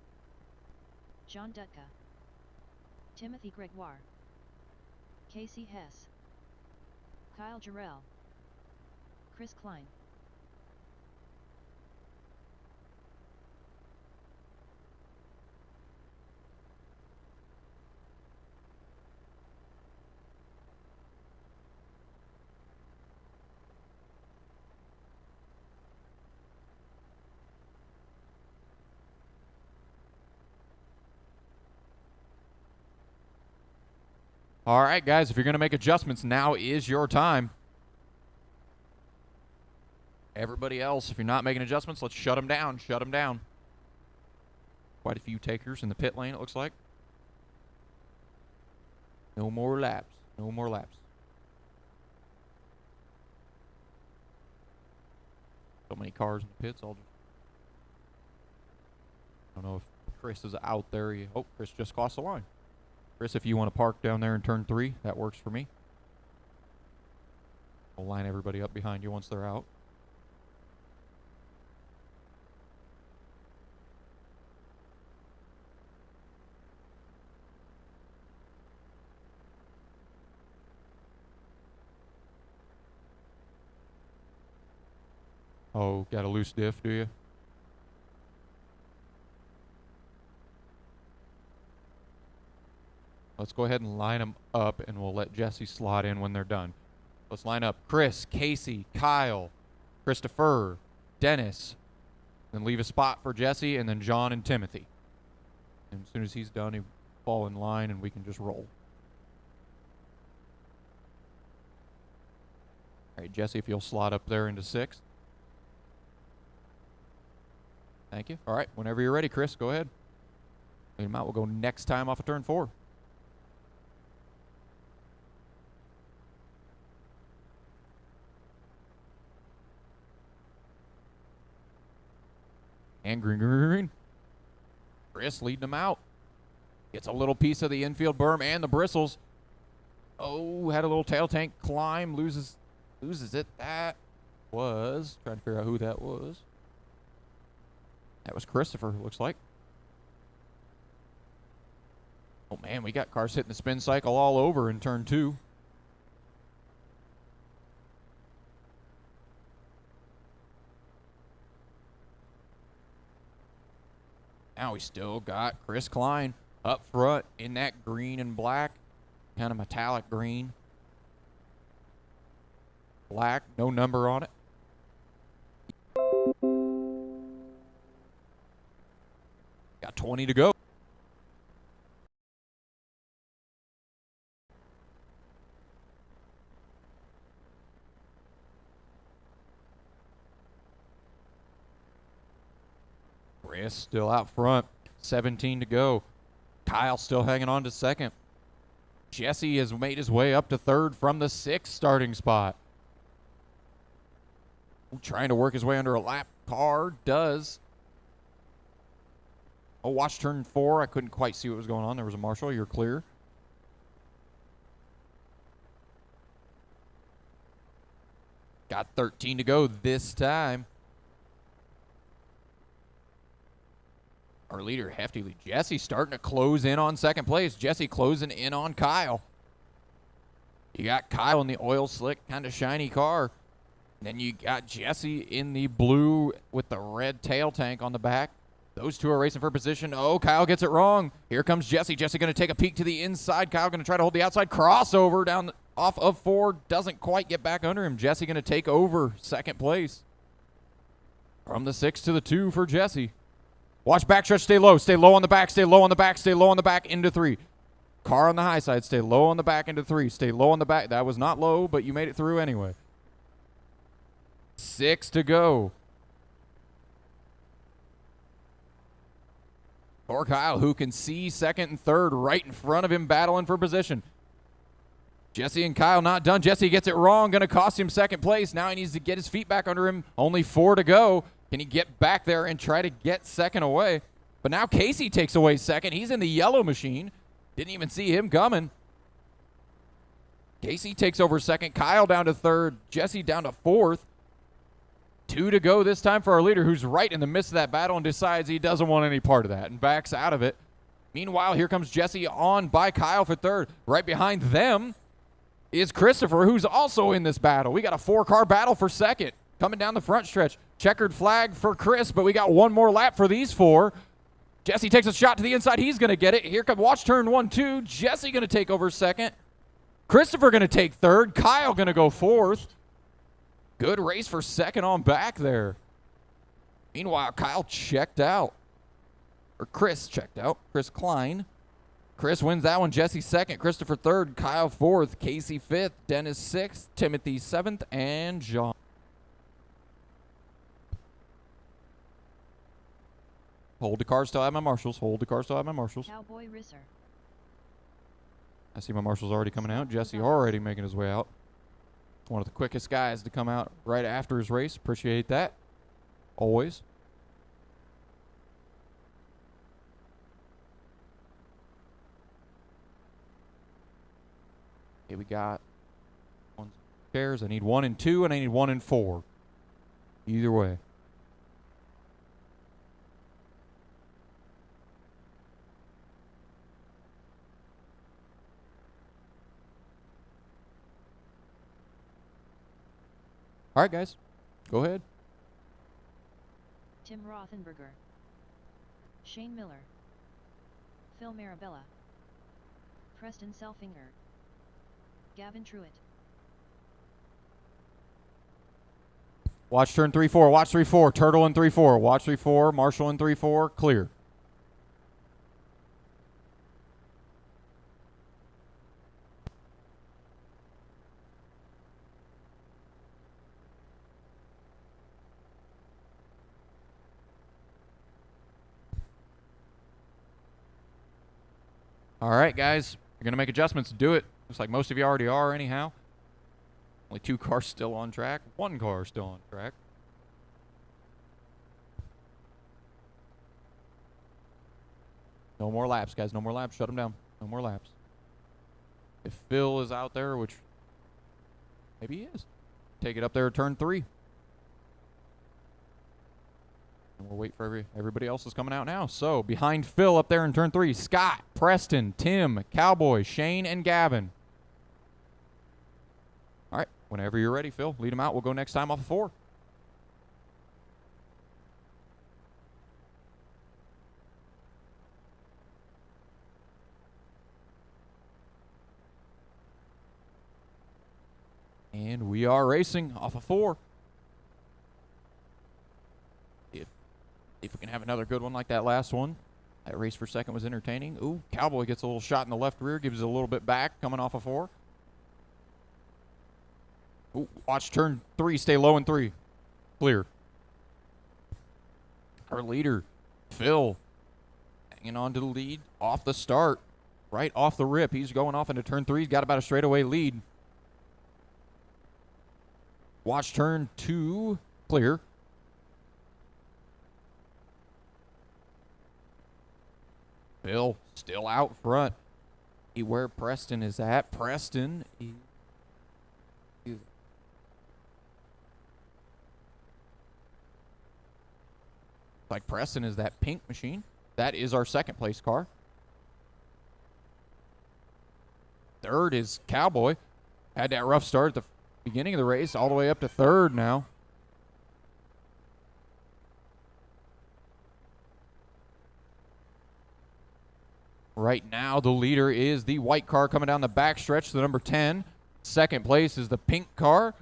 John Dutka, Timothy Gregoire, Casey Hess, Kyle Jarrell, Chris Klein. All right, guys, if you're going to make adjustments, now is your time. Everybody else, if you're not making adjustments, let's shut them down. Shut them down. Quite a few takers in the pit lane, it looks like. No more laps. No more laps. So many cars in the pits. I don't know if Chris is out there. Oh, Chris just crossed the line. Chris, if you want to park down there in turn 3, that works for me. We'll line everybody up behind you once they're out. Oh, got a loose diff, do you? Let's go ahead and line them up, and we'll let Jesse slot in when they're done. Let's line up Chris, Casey, Kyle, Christopher, Dennis. Then leave a spot for Jesse, and then John and Timothy. And as soon as he's done, he'll fall in line, and we can just roll. All right, Jesse, if you'll slot up there into 6th. Thank you. All right, whenever you're ready, Chris, go ahead. Lead him out. We'll go next time off of turn 4. And green, green, green. Chris leading them out. Gets a little piece of the infield berm and the bristles. Oh, had a little tail tank climb. Loses it. That was, trying to figure out who that was. That was Christopher, looks like. Oh, man, we got cars hitting the spin cycle all over in turn 2. Now we still got Chris Klein up front in that green and black, kind of metallic green. Black, no number on it. Got 20 to go. Chris still out front. 17 to go. Kyle still hanging on to 2nd. Jesse has made his way up to 3rd from the 6th starting spot. Trying to work his way under a lap. Car does. Oh, watch turn 4. I couldn't quite see what was going on. There was a marshal. You're clear. Got 13 to go this time. Our leader, hefty lead. Jesse starting to close in on 2nd place. Jesse closing in on Kyle. You got Kyle in the oil slick, kind of shiny car. Then you got Jesse in the blue with the red tail tank on the back. Those two are racing for position. Oh, Kyle gets it wrong. Here comes Jesse. Jesse going to take a peek to the inside. Kyle going to try to hold the outside. Crossover down off of 4. Doesn't quite get back under him. Jesse going to take over 2nd place. From the 6 to the 2 for Jesse. Watch backstretch. Stay low. Stay low on the back. Stay low on the back. Stay low on the back into 3. Car on the high side. Stay low on the back into 3. Stay low on the back. That was not low, but you made it through anyway. 6 to go. For Kyle, who can see 2nd and 3rd right in front of him battling for position. Jesse and Kyle not done. Jesse gets it wrong. Going to cost him 2nd place. Now he needs to get his feet back under him. Only 4 to go. Can he get back there and try to get 2nd away? But now Casey takes away 2nd. He's in the yellow machine. Didn't even see him coming. Casey takes over 2nd. Kyle down to 3rd. Jesse down to 4th. 2 to go this time for our leader, who's right in the midst of that battle and decides he doesn't want any part of that and backs out of it. Meanwhile, here comes Jesse on by Kyle for 3rd. Right behind them is Christopher, who's also in this battle. We got a 4-car battle for 2nd coming down the front stretch. Checkered flag for Chris, but we got one more lap for these 4. Jesse takes a shot to the inside. He's going to get it. Here comes, watch turn 1, 2. Jesse going to take over 2nd. Christopher going to take 3rd. Kyle going to go 4th. Good race for 2nd on back there. Meanwhile, Kyle checked out. Or Chris checked out. Chris Klein. Chris wins that one. Jesse second. Christopher third. Kyle fourth. Casey fifth. Dennis sixth. Timothy seventh. And John. Hold the car, still have my marshals. Hold the car, still have my marshals. Cowboy Risser. I see my marshals already coming out. Jesse already making his way out. One of the quickest guys to come out right after his race. Appreciate that. Always. Okay, we got one chairs. I need 1 and 2, and I need 1 and 4. Either way. All right, guys. Go ahead. Tim Rothenberger. Shane Miller. Phil Marabella. Preston Selfinger. Gavin Truitt. Watch turn 3-4. Watch 3-4. Turtle in 3-4. Watch 3-4. Marshall in 3-4. Clear. All right, guys. You're going to make adjustments. Do it. Looks like most of you already are anyhow. Only 2 cars still on track. 1 car still on track. No more laps, guys. No more laps. Shut them down. No more laps. If Phil is out there, which maybe he is, take it up there at turn 3. And we'll wait for everybody else is coming out now. So behind Phil up there in turn 3, Scott, Preston, Tim, Cowboy, Shane, and Gavin. All right, whenever you're ready, Phil, lead them out. We'll go next time off of 4. And we are racing off of 4. If we can have another good one like that last one. That race for second was entertaining. Ooh, Cowboy gets a little shot in the left rear, gives it a little bit back, coming off of 4. Ooh, watch turn 3, stay low in 3. Clear. Our leader, Phil, hanging on to the lead off the start. Right off the rip. He's going off into turn 3. He's got about a straightaway lead. Watch turn 2, clear. Phil still out front. See where Preston is at. Preston is like Preston is that pink machine. That is our second place car. Third is Cowboy. Had that rough start at the beginning of the race, all the way up to third now. Right now, the leader is the white car coming down the backstretch, the number 10. Second place is the pink car.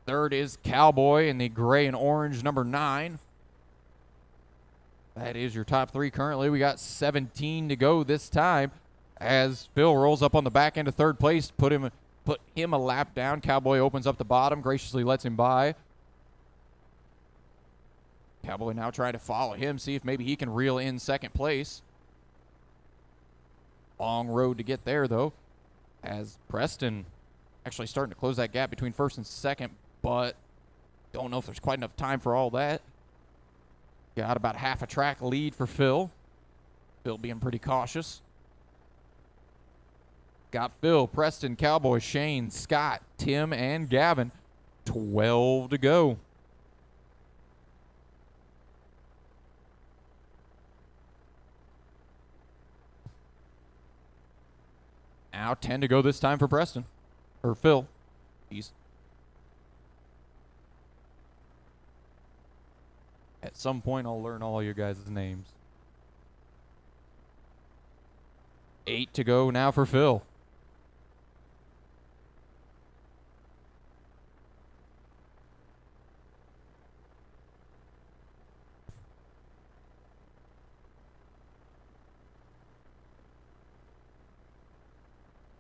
Third is Cowboy in the gray and orange, number 9. That is your top 3 currently. We got 17 to go this time as Phil rolls up on the back end of third place, put him a lap down. Cowboy opens up the bottom, graciously lets him by. Cowboy now trying to follow him, see if maybe he can reel in second place. Long road to get there, though, as Preston actually starting to close that gap between first and second, but don't know if there's quite enough time for all that. Got about half a track lead for Phil. Phil being pretty cautious. Got Phil, Preston, Cowboy, Shane, Scott, Tim, and Gavin. 12 to go. Now 10 to go this time for Preston. Or Phil. He's at some point I'll learn all your guys' names. 8 to go now for Phil.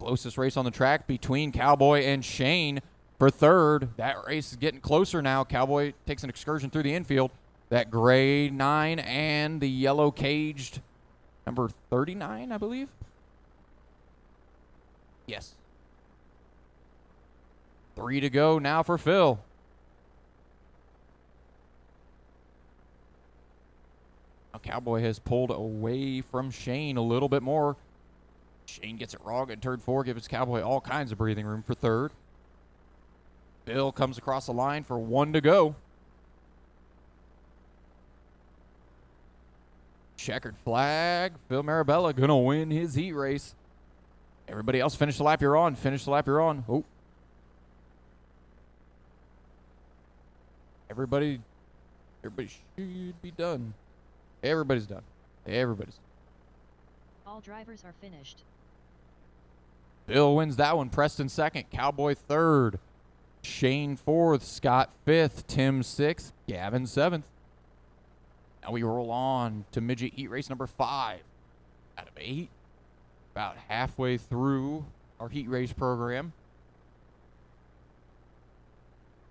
Closest race on the track between Cowboy and Shane for third. That race is getting closer now. Cowboy takes an excursion through the infield. That gray 9 and the yellow caged number 39, I believe. Yes. 3 to go now for Phil. Now Cowboy has pulled away from Shane a little bit more. Shane gets it wrong at turn 4, gives Cowboy all kinds of breathing room for third. Phil comes across the line for 1 to go. Checkered flag. Phil Marabella going to win his heat race. Everybody else finish the lap you're on. Finish the lap you're on. Oh. Everybody should be done. Everybody's done. Everybody's done. All drivers are finished. Bill wins that one. Preston second. Cowboy third. Shane fourth. Scott fifth. Tim sixth. Gavin seventh. Now we roll on to midget heat race number 5 out of 8. About halfway through our heat race program.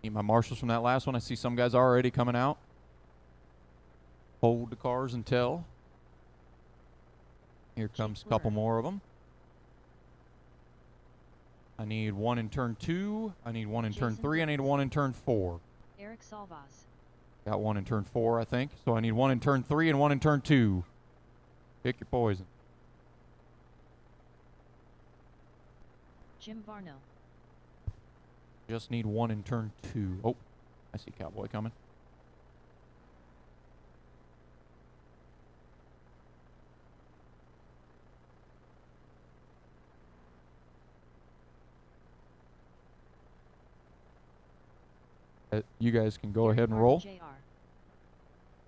Need my marshals from that last one. I see some guys already coming out. Hold the cars until. Here comes a couple more of them. I need 1 in turn 2. I need 1 in turn 3. I need 1 in turn 4. Eric Salvas. Got 1 in turn 4, I think. So I need 1 in turn 3 and 1 in turn 2. Pick your poison. Jim Varno. Just need 1 in turn 2. Oh, I see Cowboy coming. You guys can go ahead and roll. JR.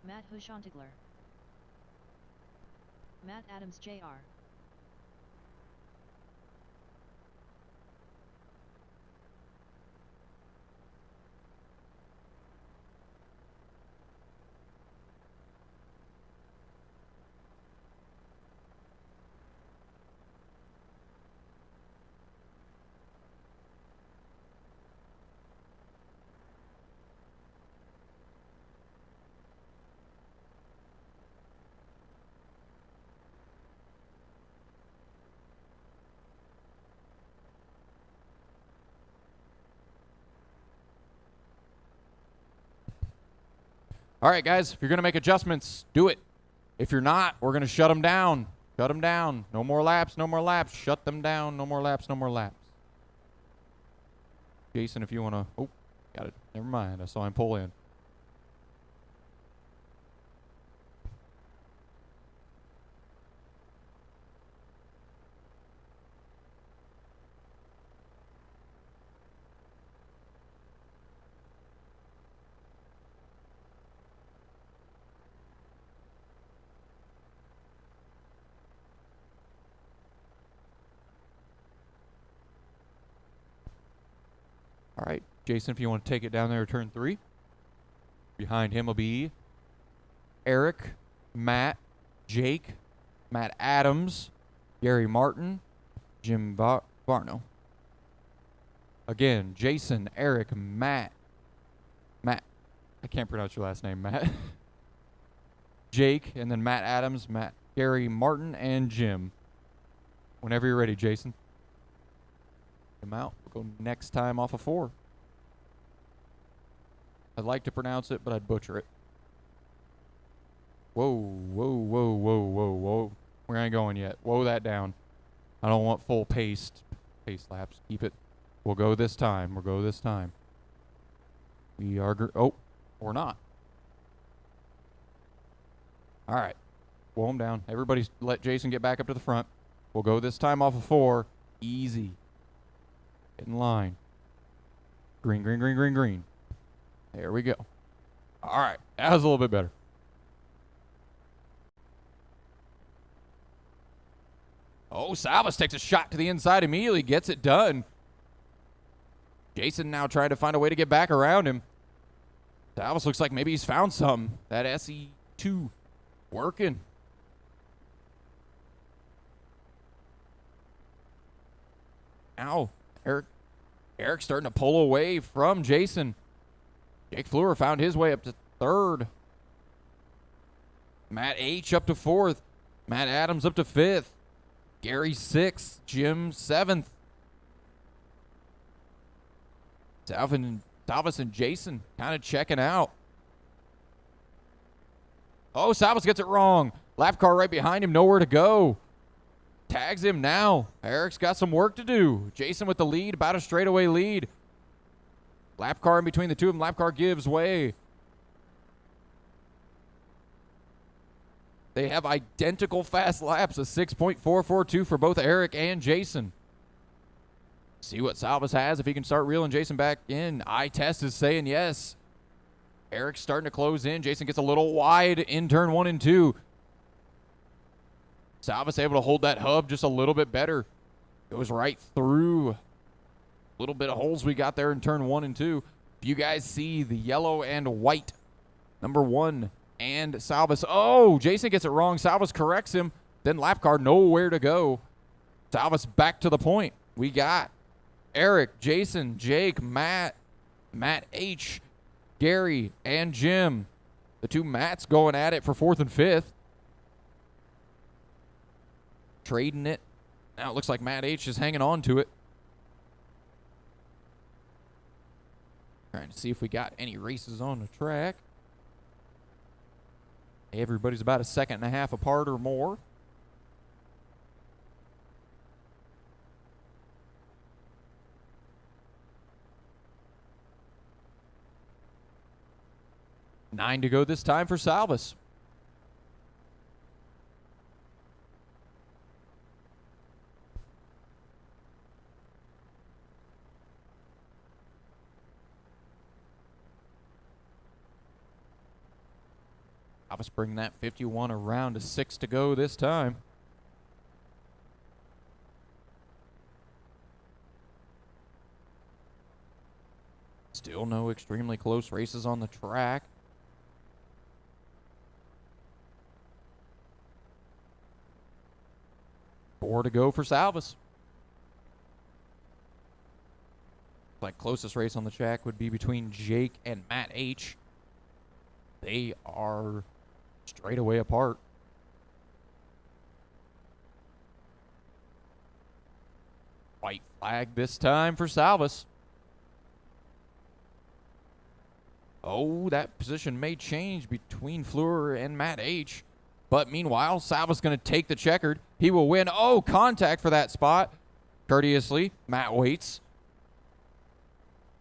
Matt Hushantigler. Matt Adams JR. All right, guys, if you're going to make adjustments, do it. If you're not, we're going to shut them down. Shut them down. No more laps, no more laps. Shut them down. No more laps, no more laps. Jason, if you want to... Oh, got it. Never mind. I saw him pull in. All right, Jason, if you want to take it down there, turn 3. Behind him will be Eric, Matt, Jake, Matt Adams, Gary Martin, Jim Varno. Again, Jason, Eric, Matt. I can't pronounce your last name, Matt. Jake, and then Matt Adams, Matt, Gary Martin, and Jim. Whenever you're ready, Jason. Come out. We'll go next time off of 4. I'd like to pronounce it, but I'd butcher it. Whoa, whoa, whoa, whoa, whoa, whoa. We ain't going yet. Whoa that down. I don't want full pace laps. Keep it. We'll go this time. We'll go this time. We are... Oh, or not. All right. Whoa them down. Everybody let Jason get back up to the front. We'll go this time off of 4. Easy. Get in line. Green, green, green, green, green. There we go. All right. That was a little bit better. Oh, Salvas takes a shot to the inside immediately. Gets it done. Jason now trying to find a way to get back around him. Salvas looks like maybe he's found something. That SE2 working. Now, Eric's starting to pull away from Jason. Jake Fleur found his way up to third. Matt H up to fourth. Matt Adams up to fifth. Gary sixth. Jim seventh. Salvis and Jason kind of checking out. Oh, Salvis gets it wrong. Lap car right behind him, nowhere to go. Tags him now. Eric's got some work to do. Jason with the lead, about a straightaway lead. Lap car in between the two of them. Lap car gives way. They have identical fast laps, a 6.442 for both Eric and Jason. See what Salvis has, if he can start reeling Jason back in. Eye test is saying yes. Eric's starting to close in. Jason gets a little wide in turn 1 and 2. Salvis able to hold that hub just a little bit better. Goes right through. Little bit of holes we got there in turn 1 and 2. If you guys see the yellow and white, number 1 and Salvis. Oh, Jason gets it wrong. Salvis corrects him. Then lap car, nowhere to go. Salvis back to the point. We got Eric, Jason, Jake, Matt H, Gary, and Jim. The two Matts going at it for 4th and 5th. Trading it. Now it looks like Matt H is hanging on to it. Trying to see if we got any races on the track. Everybody's about a second and a half apart or more. Nine to go this time for Salvis. Salvis bringing that 51 around to 6 to go this time. Still no extremely close races on the track. Four to go for Salvis. Like closest race on the track would be between Jake and Matt H. They are straight away apart. White flag this time for Salvis. Oh, that position may change between Fleur and Matt H. But meanwhile, Salvis going to take the checkered. He will win. Oh, contact for that spot. Courteously, Matt waits.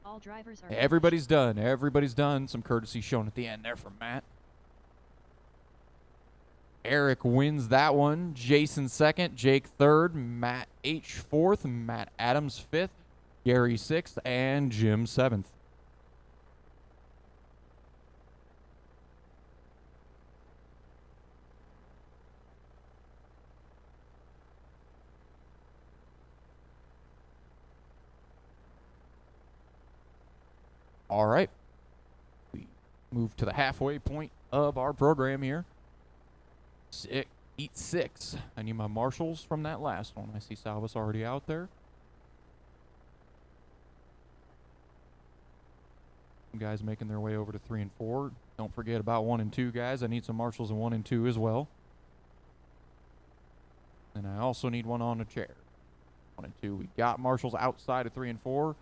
All drivers are Everybody's done. Everybody's done. Some courtesy shown at the end there from Matt. Eric wins that one. Jason second. Jake third. Matt H fourth. Matt Adams fifth. Gary sixth. And Jim seventh. All right. We move to the halfway point of our program here. Heat 6. I need my marshals from that last one. I see Salvis already out there. Some guys making their way over to 3 and 4. Don't forget about 1 and 2, guys. I need some marshals in 1 and 2 as well. And I also need one on a chair. 1 and 2. We got marshals outside of 3 and 4.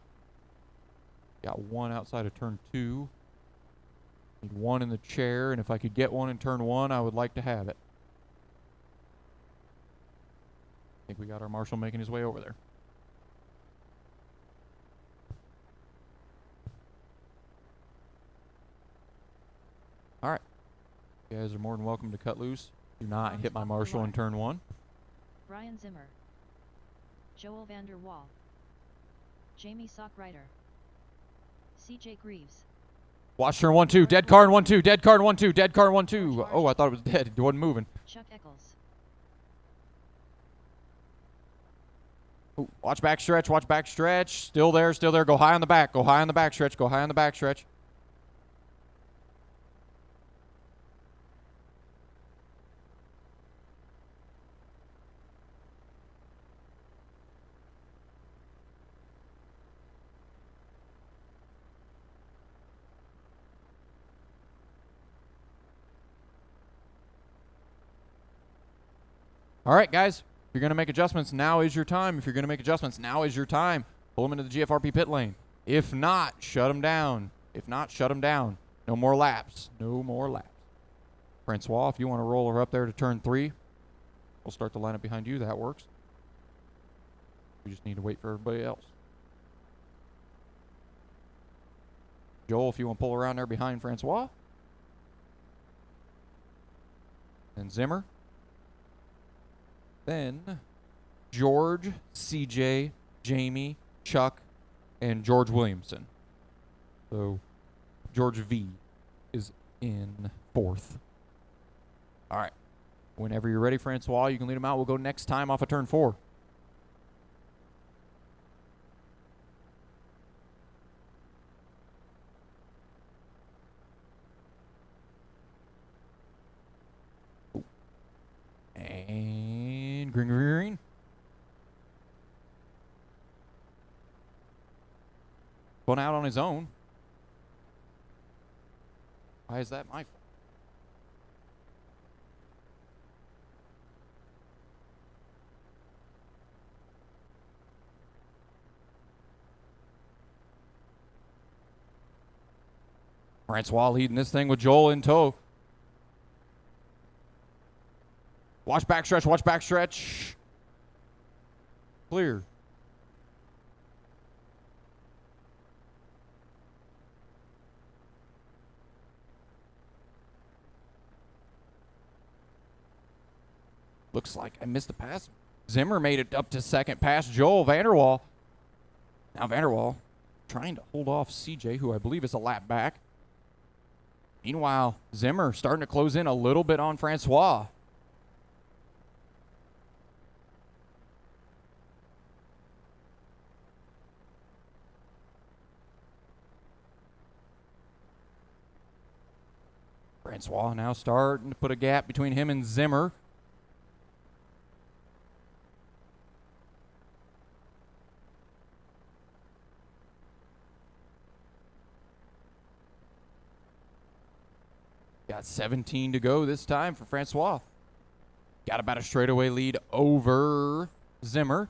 Got one outside of turn 2. Need one in the chair, and if I could get one in turn 1, I would like to have it. I think we got our marshal making his way over there. All right. You guys are more than welcome to cut loose. Do not hit my marshal in turn 1. Brian Zimmer, Joel Vander Waal, Jamie Sockrider, CJ Greaves. Watch turn 1, 2. Dead car in 1, 2. Dead car in 1, 2. Dead car in 1, 2. Oh, I thought it was dead. It wasn't moving. Chuck Eccles. Ooh, watch back stretch. Watch back stretch. Still there. Still there. Go high on the back. Go high on the back stretch. Go high on the back stretch. All right, guys. If you're going to make adjustments, now is your time. If you're going to make adjustments, now is your time. Pull them into the GFRP pit lane. If not, shut them down. If not, shut them down. No more laps. No more laps. Francois, if you want to roll her up there to turn 3, we'll start the lineup behind you. That works. We just need to wait for everybody else. Joel, if you want to pull around there behind Francois. Then Zimmer. Then George, CJ, Jamie, Chuck, and George Williamson. So George V is in 4th. All right. Whenever you're ready, Francois, you can lead them out. We'll go next time off of turn 4. And green, green, green. Going out on his own. Why is that my fault? Francois leading this thing with Joel in tow. Watch backstretch, watch backstretch. Clear. Looks like I missed the pass. Zimmer made it up to second past Joel Vanderwall. Now Vanderwall trying to hold off CJ, who I believe is a lap back. Meanwhile, Zimmer starting to close in a little bit on Francois. Francois now starting to put a gap between him and Zimmer. Got 17 to go this time for Francois. Got about a straightaway lead over Zimmer.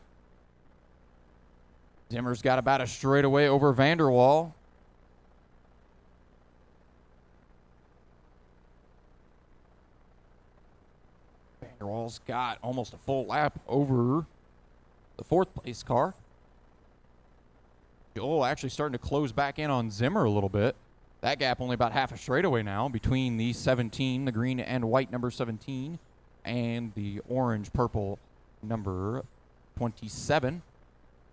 Zimmer's got about a straightaway over Vanderwall. Vanderwall's got almost a full lap over the 4th place car. Joel actually starting to close back in on Zimmer a little bit. That gap only about half a straightaway now between the 17, the green and white number 17, and the orange-purple number 27.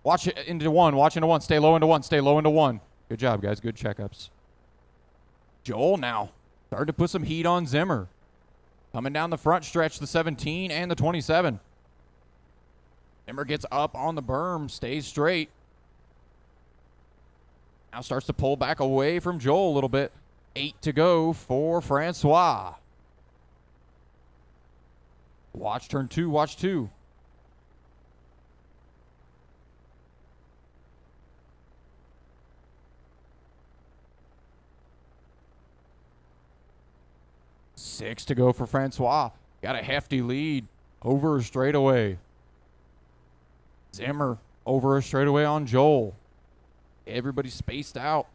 Watch it into 1, watch into 1. Stay low into 1, stay low into 1. Good job, guys. Good checkups. Joel now starting to put some heat on Zimmer. Coming down the front stretch, the 17 and the 27. Zimmer gets up on the berm, stays straight. Now starts to pull back away from Joel a little bit. 8 to go for Francois. Watch turn 2, watch 2. Six to go for Francois. Got a hefty lead over a straightaway. Zimmer over a straightaway on Joel. Everybody spaced out.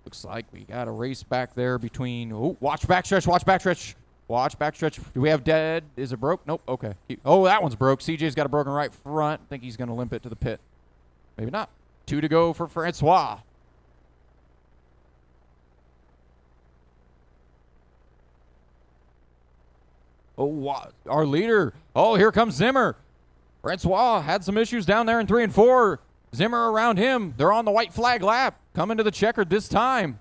Looks like we got a race back there between... Oh, watch backstretch, watch backstretch. Watch backstretch. Do we have dead? Is it broke? Nope. Okay. Oh, that one's broke. CJ's got a broken right front. I think he's going to limp it to the pit. Maybe not. 2 to go for Francois. Oh, our leader. Oh, here comes Zimmer. Francois had some issues down there in 3 and 4. Zimmer around him. They're on the white flag lap. Coming to the checkered this time.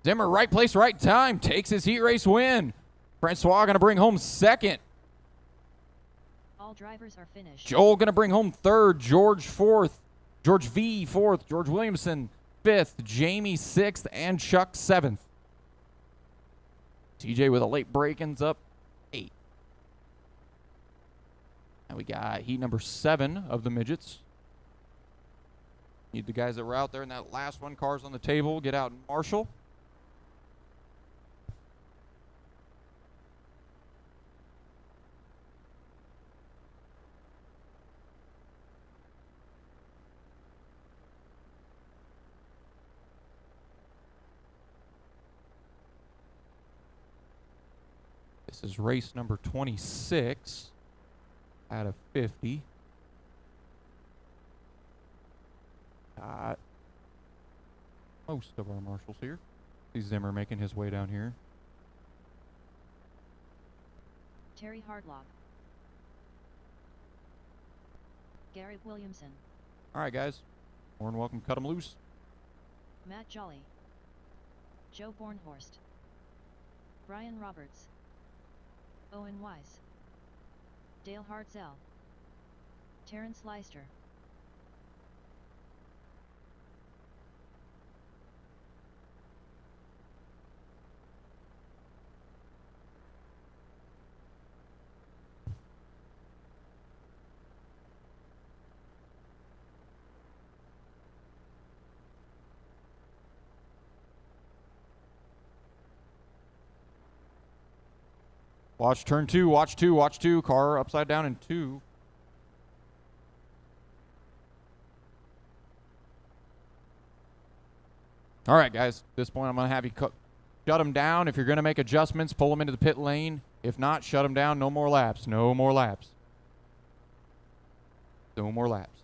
Zimmer, right place, right time. Takes his heat race win. Francois going to bring home 2nd. All drivers are finished. Joel going to bring home 3rd. George 4th. George V 4th. George Williamson 5th. Jamie 6th. And Chuck 7th. TJ with a late break ends up 8. Now we got heat number 7 of the midgets. Need the guys that were out there in that last one. Cars on the table. Get out and marshal. This is race number 26 out of 50. Got most of our marshals here. See Zimmer making his way down here. Terry Hardlock. Garrett Williamson. All right, guys. More than welcome. Cut them loose. Matt Jolly. Joe Bornhorst. Brian Roberts. Owen Wise. Dale Hartzell. Terrence Leister. Watch turn 2, watch 2, watch 2. Car upside down in 2. All right, guys. At this point, I'm going to have you shut them down. If you're going to make adjustments, pull them into the pit lane. If not, shut them down. No more laps. No more laps. No more laps.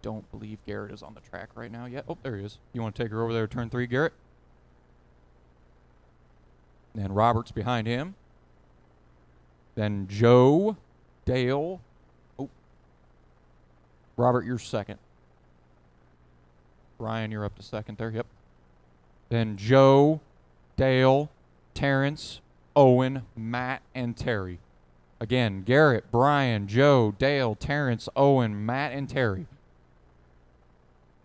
Don't believe Garrett is on the track right now yet. Oh, there he is. You want to take her over there to turn 3, Garrett? Then Roberts behind him. Then Joe, Dale. Oh. Robert, you're second. Ryan, you're up to second there. Yep. Then Joe, Dale, Terrence, Owen, Matt, and Terry. Again, Garrett, Brian, Joe, Dale, Terrence, Owen, Matt, and Terry.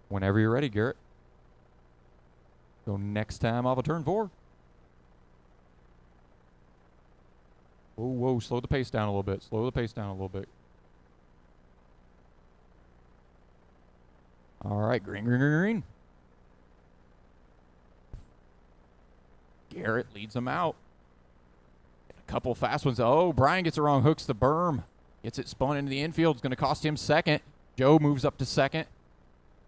Whenever you're ready, Garrett. Go next time off of turn 4. Whoa, whoa, slow the pace down a little bit. Slow the pace down a little bit. All right, green, green, green, green. Garrett leads him out. A couple fast ones. Oh, Brian gets it wrong, hooks the berm. Gets it spun into the infield. It's going to cost him second. Joe moves up to second.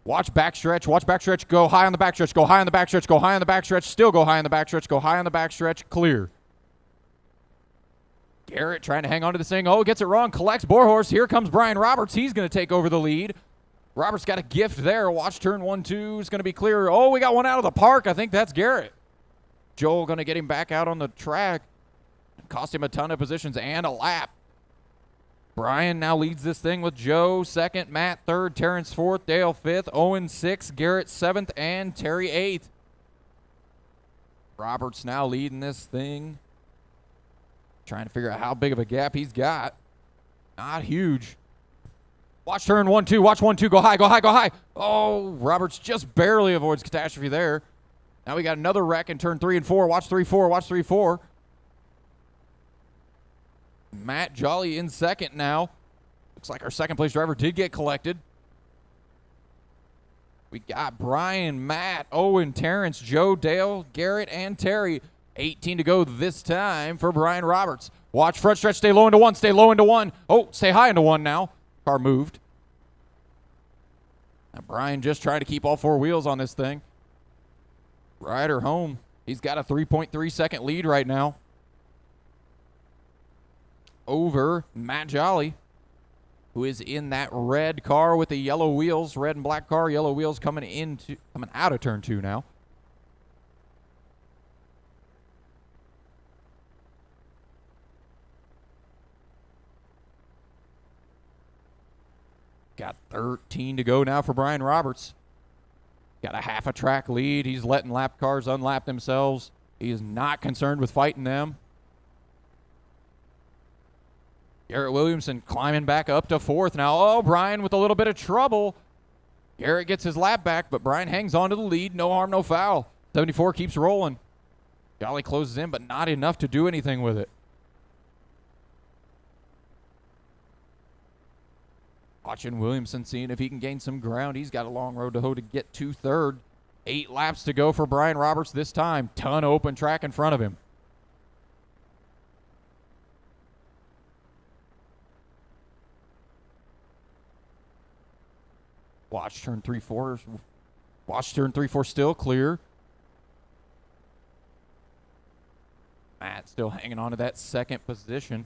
Watch backstretch. Watch backstretch. Go high on the backstretch. Go high on the backstretch. Go high on the backstretch. Still go high on the backstretch. Go high on the backstretch. Clear. Garrett trying to hang on to this thing. Oh, gets it wrong. Collects Borhorst. Here comes Brian Roberts. He's going to take over the lead. Roberts got a gift there. Watch turn 1, 2. It's going to be clear. Oh, we got one out of the park. I think that's Garrett. Joel going to get him back out on the track. Cost him a ton of positions and a lap. Brian now leads this thing with Joe second, Matt third, Terrence fourth, Dale fifth, Owen sixth, Garrett seventh, and Terry eighth. Roberts now leading this thing. Trying to figure out how big of a gap he's got. Not huge. Watch turn 1, 2. Watch 1, 2. Go high, go high, go high. Oh, Roberts just barely avoids catastrophe there. Now we got another wreck in turn 3 and 4. Watch 3, 4. Watch 3, 4. Matt Jolly in second now. Looks like our second place driver did get collected. We got Brian, Matt, Owen, Terrence, Joe, Dale, Garrett, and Terry. 18 to go this time for Brian Roberts. Watch front stretch. Stay low into 1. Stay low into 1. Oh, stay high into 1 now. Car moved. Now Brian just trying to keep all 4 wheels on this thing. Rider home. He's got a 3.3 second lead right now over Matt Jolly, who is in that red car with the yellow wheels. Red and black car, yellow wheels coming out of turn 2 now. Got 13 to go now for Brian Roberts. Got a half a track lead. He's letting lap cars unlap themselves. He is not concerned with fighting them. Garrett Williamson climbing back up to 4th now. Oh, Brian with a little bit of trouble. Garrett gets his lap back, but Brian hangs on to the lead. No harm, no foul. 74 keeps rolling. Jolly closes in, but not enough to do anything with it. Watching Williamson, seeing if he can gain some ground. He's got a long road to hoe to get to 3rd. 8 laps to go for Brian Roberts this time. Ton of open track in front of him. Watch turn 3, 4. Watch turn 3, 4 still clear. Matt still hanging on to that second position.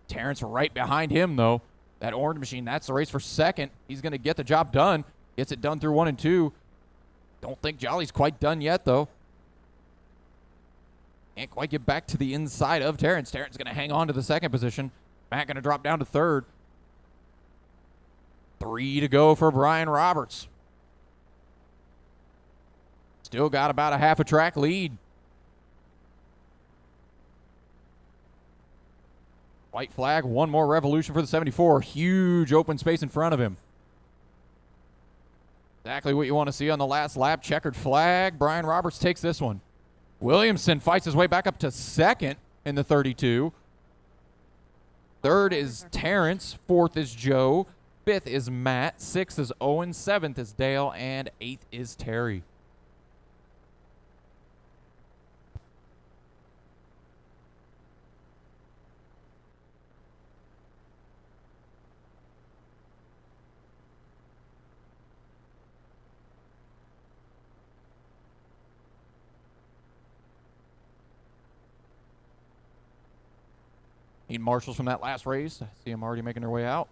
Terrence right behind him, though. That orange machine, that's the race for second. He's going to get the job done. Gets it done through 1 and 2. Don't think Jolly's quite done yet, though. Can't quite get back to the inside of Terrence. Terrence going to hang on to the second position. Matt going to drop down to third. 3 to go for Brian Roberts. Still got about a half a track lead. White flag, one more revolution for the 74. Huge open space in front of him. Exactly what you want to see on the last lap. Checkered flag. Brian Roberts takes this one. Williamson fights his way back up to second in the 32. Third is Terrence. Fourth is Joe. Fifth is Matt. Sixth is Owen. Seventh is Dale. And eighth is Terry. Need marshals from that last race. I see them already making their way out.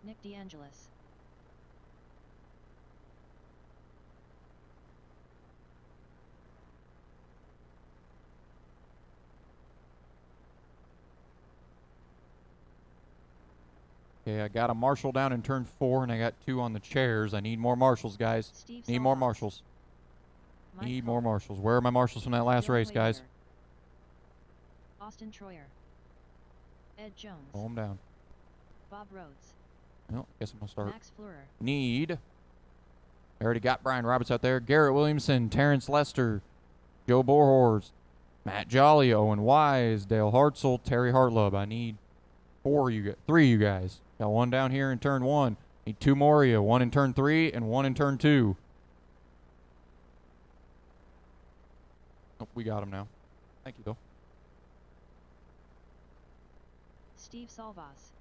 Nick DeAngelis. Okay, I got a marshal down in turn 4, and I got 2 on the chairs. I need more marshals, guys. Steve Need more Salvas. marshals. Mike Need Cole. more marshals. Where are my marshals from that last Dylan race, guys? Wader. Austin Troyer. Ed Jones. Pull them down. Bob Rhodes. Well, guess I'm going to start. Max Fleurer. Need. I already got Brian Roberts out there. Garrett Williamson, Terrence Lester, Joe Borhorst, Matt Jolly, Owen Wise, Dale Hartzell, Terry Hartlub. I need 3 of you guys. Got one down here in turn 1. Need 2 more of you. 1 in turn 3 and 1 in turn 2. Oh, we got him now. Thank you, though. Steve Salvas.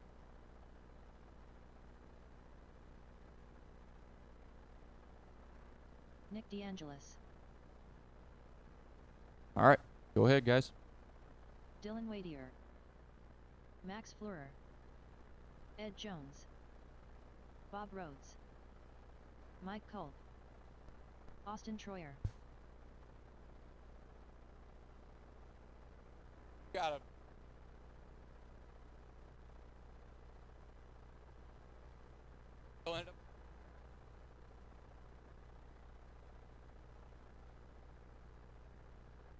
Nick DeAngelis. All right. Go ahead, guys. Dylan Wadier. Max Fleurer. Ed Jones. Bob Rhodes. Mike Cole. Austin Troyer. Got him.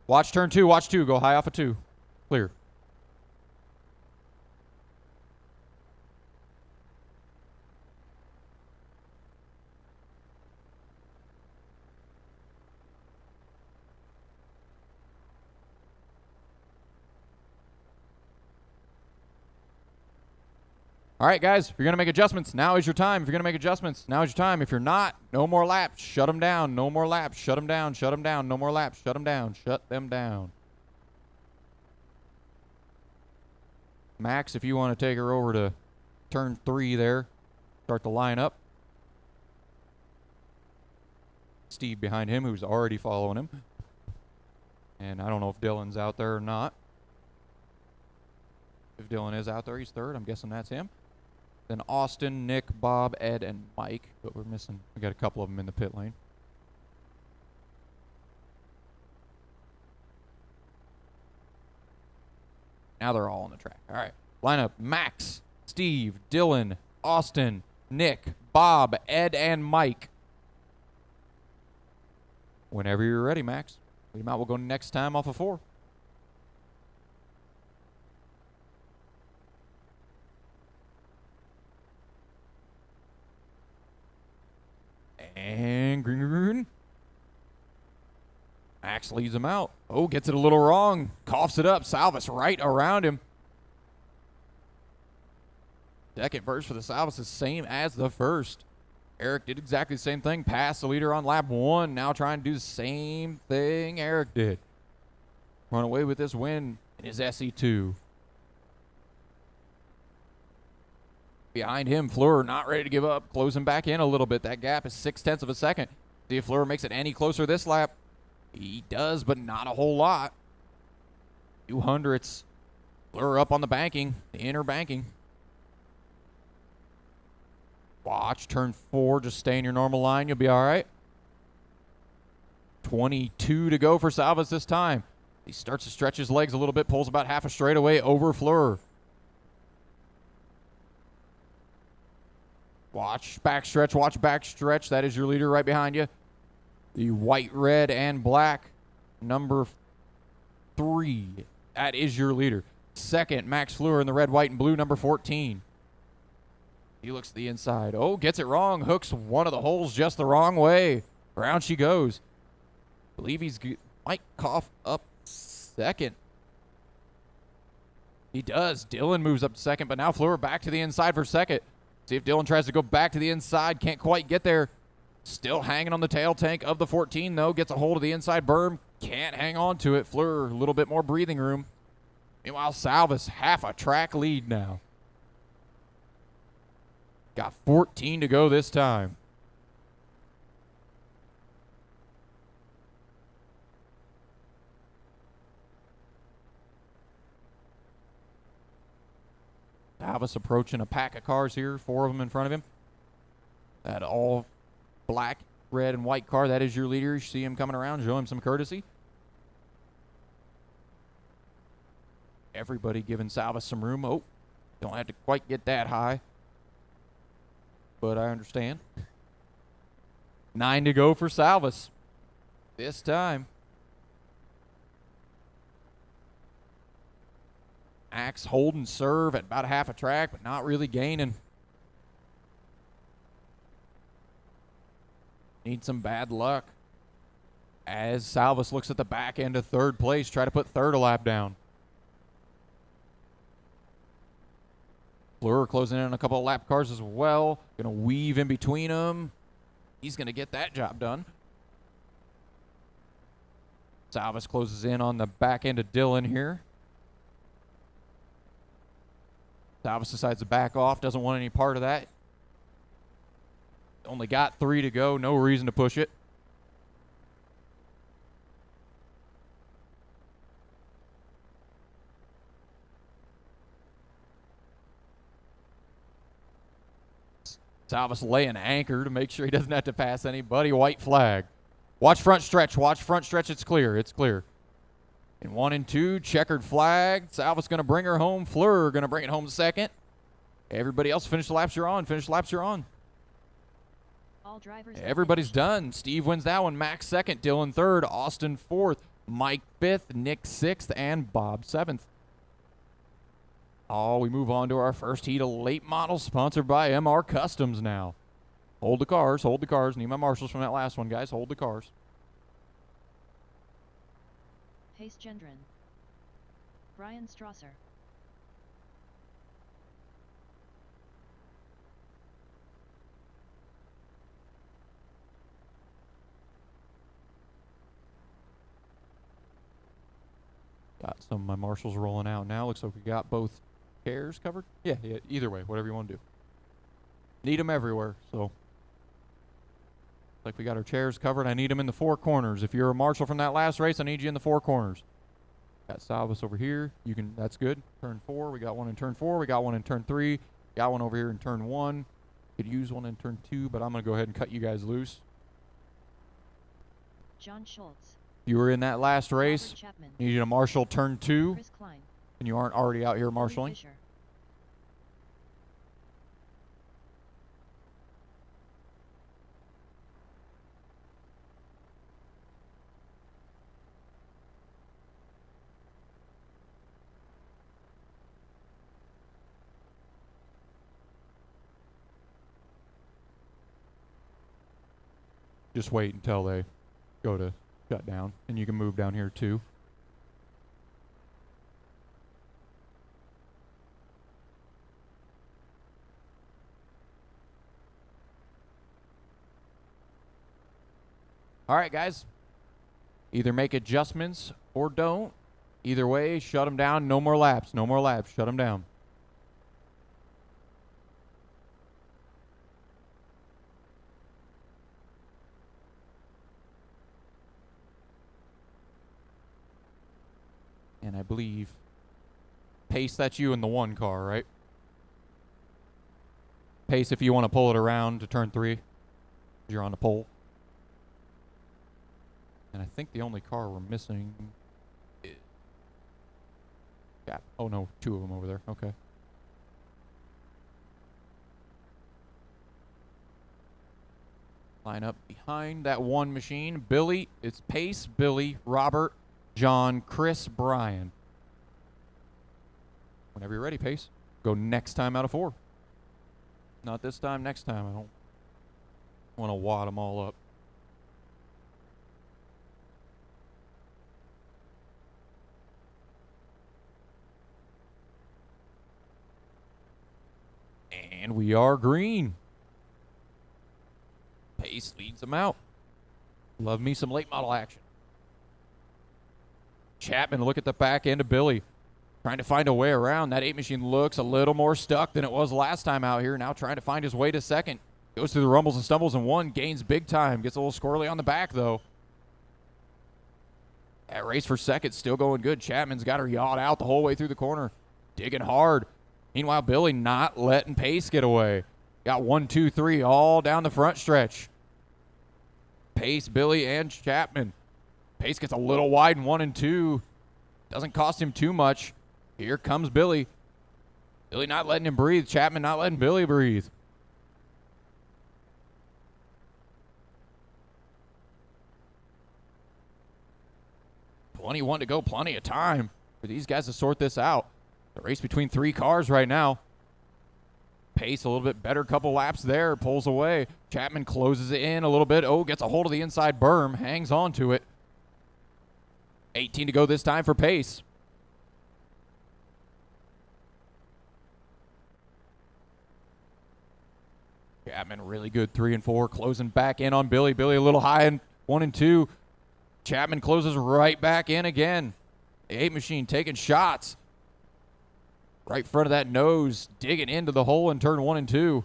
Watch turn 2. Watch 2. Go high off of 2. Clear. All right, guys, if you're going to make adjustments, now is your time. If you're going to make adjustments, now is your time. If you're not, no more laps. Shut them down. No more laps. Shut them down. Shut them down. No more laps. Shut them down. Shut them down. Max, if you want to take her over to turn 3 there, start the line up. Steve behind him, who's already following him. And I don't know if Dylan's out there or not. If Dylan is out there, he's third. I'm guessing that's him. Then Austin, Nick, Bob, Ed, and Mike. But we're missing. We got a couple of them in the pit lane. Now they're all on the track. All right. Lineup: Max, Steve, Dylan, Austin, Nick, Bob, Ed, and Mike. Whenever you're ready, Max. We might will go next time off of 4. And green. Max leads him out. Oh, gets it a little wrong. Coughs it up. Salvas right around him. Second verse for the Salvas is same as the first. Eric did exactly the same thing. Passed the leader on lap 1. Now trying to do the same thing Eric did. Run away with this win in his SE2. Behind him, Fleur not ready to give up, closing back in a little bit. That gap is 0.6 of a second. See if Fleur makes it any closer this lap. He does, but not a whole lot. 200ths. Fleur up on the banking, the inner banking. Watch, turn 4, just stay in your normal line. You'll be all right. 22 to go for Salvas this time. He starts to stretch his legs a little bit, pulls about half a straightaway over Fleur. Watch backstretch, watch backstretch. That is your leader right behind you. The white, red, and black, number 3. That is your leader. Second, Max Fleur in the red, white, and blue, number 14. He looks to the inside. Oh, gets it wrong. Hooks one of the holes just the wrong way. Around she goes. Believe he's might cough up second. He does. Dylan moves up to second, but now Fleur back to the inside for second. See if Dylan tries to go back to the inside. Can't quite get there. Still hanging on the tail tank of the 14, though. Gets a hold of the inside berm. Can't hang on to it. Fleur, a little bit more breathing room. Meanwhile, Salvas, half a track lead now. Got 14 to go this time. Salvas approaching a pack of cars here, 4 of them in front of him. That all black, red, and white car, that is your leader. You see him coming around, show him some courtesy. Everybody giving Salvas some room. Oh, don't have to quite get that high, but I understand. 9 to go for Salvas this time. Axe hold and serve at about half a track, but not really gaining. Need some bad luck. As Salvas looks at the back end of third place, try to put third a lap down. Fleur closing in on a couple of lap cars as well. Going to weave in between them. He's going to get that job done. Salvas closes in on the back end of Dylan here. Salvas decides to back off. Doesn't want any part of that. Only got 3 to go. No reason to push it. Salvas laying anchor to make sure he doesn't have to pass anybody. White flag. Watch front stretch. Watch front stretch. It's clear. It's clear. In 1 and 2, checkered flag. Salvas going to bring her home. Fleur going to bring it home second. Everybody else, finish the laps you're on. Finish the laps you're on. All drivers. Everybody's done. Steve wins that one. Max second. Dylan third. Austin fourth. Mike fifth. Nick sixth. And Bob seventh. Oh, we move on to our first heat of late models, sponsored by MR Customs now. Hold the cars. Hold the cars. Need my marshals from that last one, guys. Hold the cars. Pace Gendron. Brian Strasser. Got some of my marshals rolling out now. Looks like we got both chairs covered. Yeah, either way, whatever you want to do. Need them everywhere, so. Like we got our chairs covered. I need them in the 4 corners. If you're a marshal from that last race, I need you in the 4 corners. Got Salvas over here. You can. That's good. Turn 4. We got one in turn 4. We got one in turn 3. Got one over here in turn 1. Could use one in turn 2, but I'm going to go ahead and cut you guys loose. John Schultz. If you were in that last race, need you to marshal turn 2, Chris Klein. and you aren't already out here Louis marshaling. Fisher. Just wait until they go to shut down, and you can move down here too. All right, guys. Either make adjustments or don't. Either way, shut them down. No more laps. No more laps. Shut them down. And I believe, Pace, that's you in the 1 car, right? Pace, if you want to pull it around to turn 3, you're on the pole. And I think the only car we're missing is... Yeah. Oh, no, 2 of them over there. Okay. Line up behind that 1 machine. Billy, it's Pace, Billy, Robert, John, Chris, Brian. Whenever you're ready, Pace. Go next time out of 4. Not this time, next time. I don't want to wad them all up. And we are green. Pace leads them out. Love me some late model action. Chapman, look at the back end of Billy. Trying to find a way around. That 8 machine looks a little more stuck than it was last time out here. Now trying to find his way to 2nd. Goes through the rumbles and stumbles and 1. Gains big time. Gets a little squirrely on the back, though. That race for 2nd still going good. Chapman's got her yacht out the whole way through the corner. Digging hard. Meanwhile, Billy not letting Pace get away. Got 1, 2, 3 all down the front stretch. Pace, Billy, and Chapman. Pace gets a little wide in 1 and 2. Doesn't cost him too much. Here comes Billy. Billy not letting him breathe. Chapman not letting Billy breathe. Plenty to go. Plenty of time for these guys to sort this out. The race between 3 cars right now. Pace a little bit better couple laps there. Pulls away. Chapman closes it in a little bit. Oh, gets a hold of the inside berm. Hangs on to it. 18 to go this time for Pace. Chapman really good 3 and 4. Closing back in on Billy. Billy a little high in 1 and 2. Chapman closes right back in again. The 8 machine taking shots. Right in front of that nose. Digging into the hole in turn 1 and 2.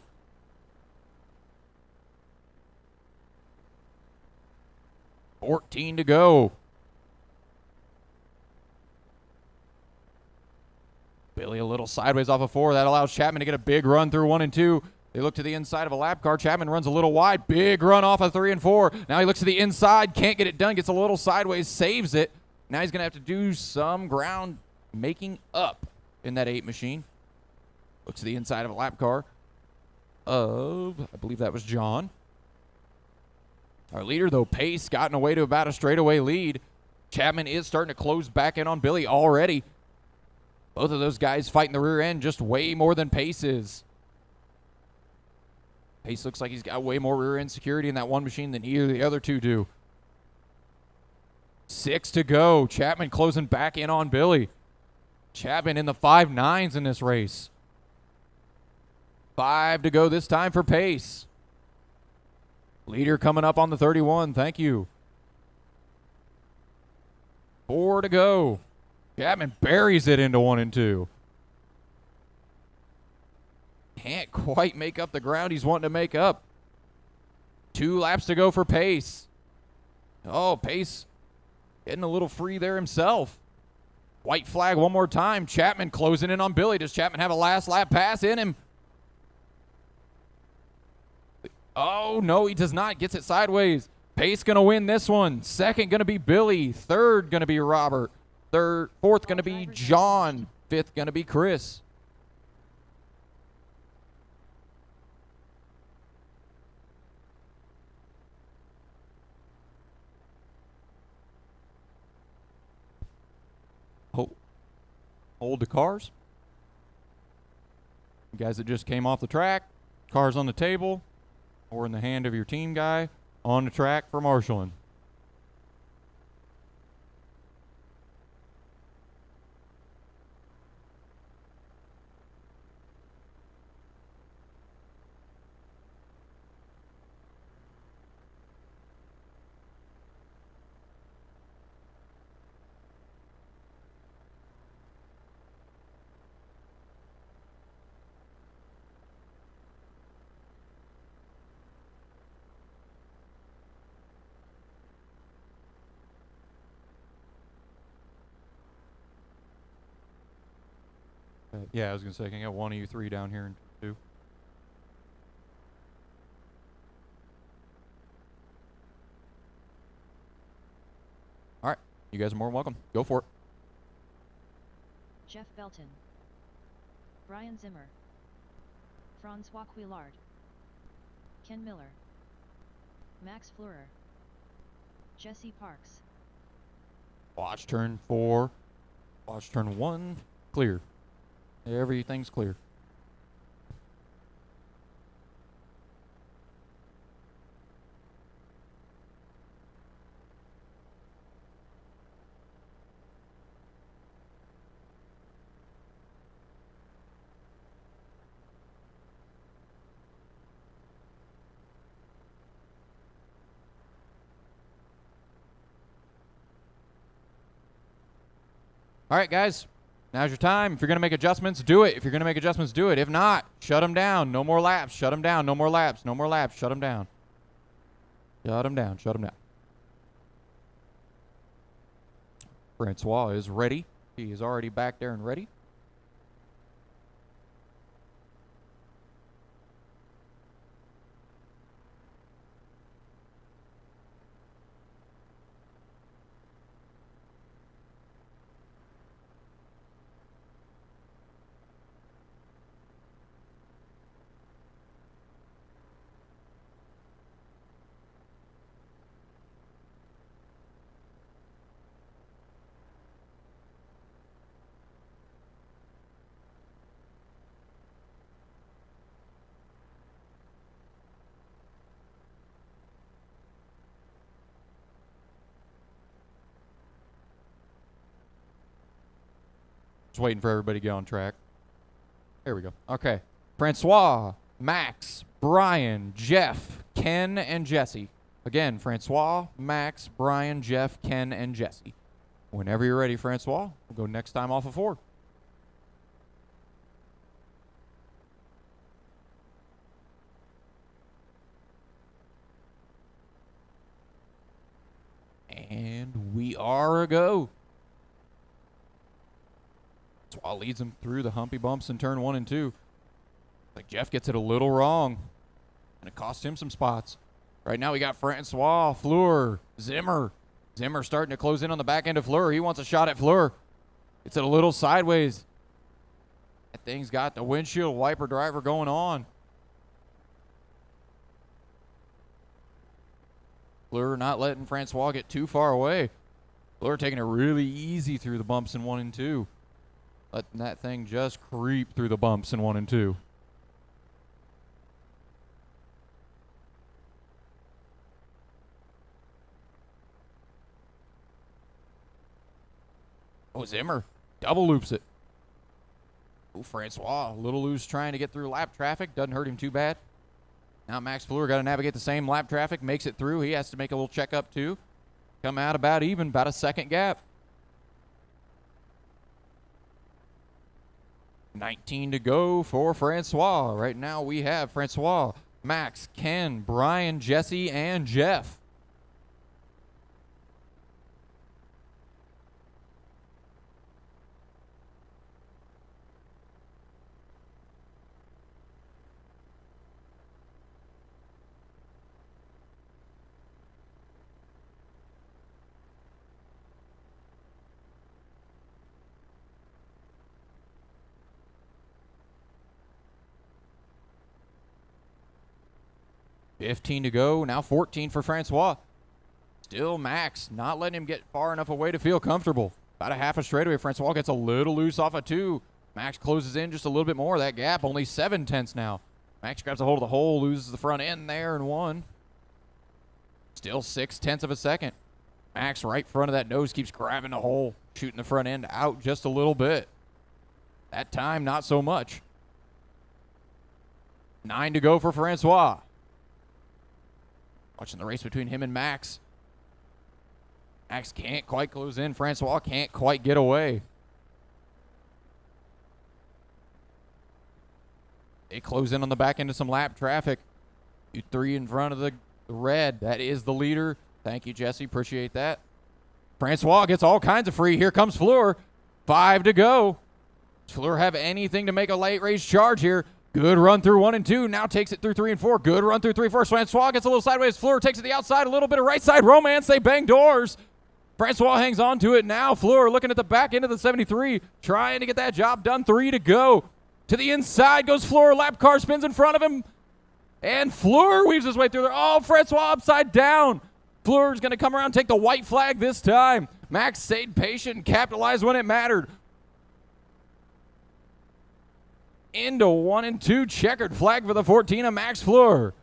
$14 to go. Billy a little sideways off of 4. That allows Chapman to get a big run through 1 and 2. They look to the inside of a lap car. Chapman runs a little wide. Big run off of 3 and 4. Now he looks to the inside. Can't get it done. Gets a little sideways. Saves it. Now he's going to have to do some ground making up in that 8 machine. Looks to the inside of a lap car of, I believe that was John. Our leader, though, Pace, gotten away to about a straightaway lead. Chapman is starting to close back in on Billy already. Both of those guys fighting the rear end just way more than Pace is. Pace looks like he's got way more rear end security in that 1 machine than either of the other 2 do. 6 to go. Chapman closing back in on Billy. Chapman in the 5.9s in this race. 5 to go this time for Pace. Leader coming up on the 31. Thank you. 4 to go. Chapman buries it into 1 and 2. Can't quite make up the ground he's wanting to make up. 2 laps to go for Pace. Oh, Pace getting a little free there himself. White flag one more time. Chapman closing in on Billy. Does Chapman have a last lap pass in him? Oh, no, he does not. Gets it sideways. Pace going to win this one. 2nd going to be Billy. 3rd going to be Robert. 4th going to be John. 5th going to be Chris. Hold the cars. You guys that just came off the track, cars on the table or in the hand of your team guy on the track for marshaling. Yeah, I was going to say, can I get one of you three down here in 2? All right. You guys are more than welcome. Go for it. Jeff Belton, Brian Zimmer, Francois Quillard, Ken Miller, Max Fleurer, Jesse Parks. Watch turn 4. Watch turn 1. Clear. Everything's clear. All right, guys. Now's your time. If you're going to make adjustments, do it. If you're going to make adjustments, do it. If not, shut them down. No more laps. Shut them down. No more laps. No more laps. Shut them down. Shut them down. Shut them down. Francois is ready. He is already back there and ready. Just waiting for everybody to get on track. There we go. Okay. Francois, Max, Brian, Jeff, Ken, and Jesse. Again, Francois, Max, Brian, Jeff, Ken, and Jesse. Whenever you're ready, Francois, we'll go next time off of 4. And we are a go. Francois leads him through the humpy bumps in turn 1 and 2. Like Jeff gets it a little wrong, and it cost him some spots. Right now we got Francois, Fleur, Zimmer. Zimmer starting to close in on the back end of Fleur. He wants a shot at Fleur. It's a little sideways. That thing's got the windshield wiper driver going on. Fleur not letting Francois get too far away. Fleur taking it really easy through the bumps in 1 and 2. Letting that thing just creep through the bumps in 1 and 2. Oh, Zimmer double loops it. Oh, Francois, a little loose trying to get through lap traffic. Doesn't hurt him too bad. Now Max Fleur got to navigate the same lap traffic. Makes it through. He has to make a little checkup too. Come out about even, about a second gap. 19 to go for Francois. Right now we have Francois, Max, Ken, Brian, Jesse, and Jeff. $15 to go. Now 14 for Francois. Still Max, not letting him get far enough away to feel comfortable. About a half a straightaway. Francois gets a little loose off of 2. Max closes in just a little bit more. That gap, only 7/10 now. Max grabs a hold of the hole, loses the front end there in 1. Still 6/10 of a second. Max right front of that nose keeps grabbing the hole, shooting the front end out just a little bit. That time, not so much. 9 to go for Francois. Watching the race between him and Max. Max can't quite close in. Francois can't quite get away. They close in on the back end of some lap traffic. 3 in front of the red. That is the leader. Thank you, Jesse. Appreciate that. Francois gets all kinds of free. Here comes Fleur. 5 to go. Fleur have anything to make a late race charge here? Good run through 1 and 2. Now takes it through 3 and 4. Good run through 3 4. Francois gets a little sideways. Fleur takes it to the outside. A little bit of right side romance. They bang doors. Francois hangs on to it. Now Fleur looking at the back end of the 73. Trying to get that job done. 3 to go. To the inside goes Fleur. Lap car spins in front of him. And Fleur weaves his way through there. Oh, Francois upside down. Fleur's going to come around and take the white flag this time. Max stayed patient and capitalized when it mattered. Into 1 and 2. Checkered flag for the 14 of Max Fleur.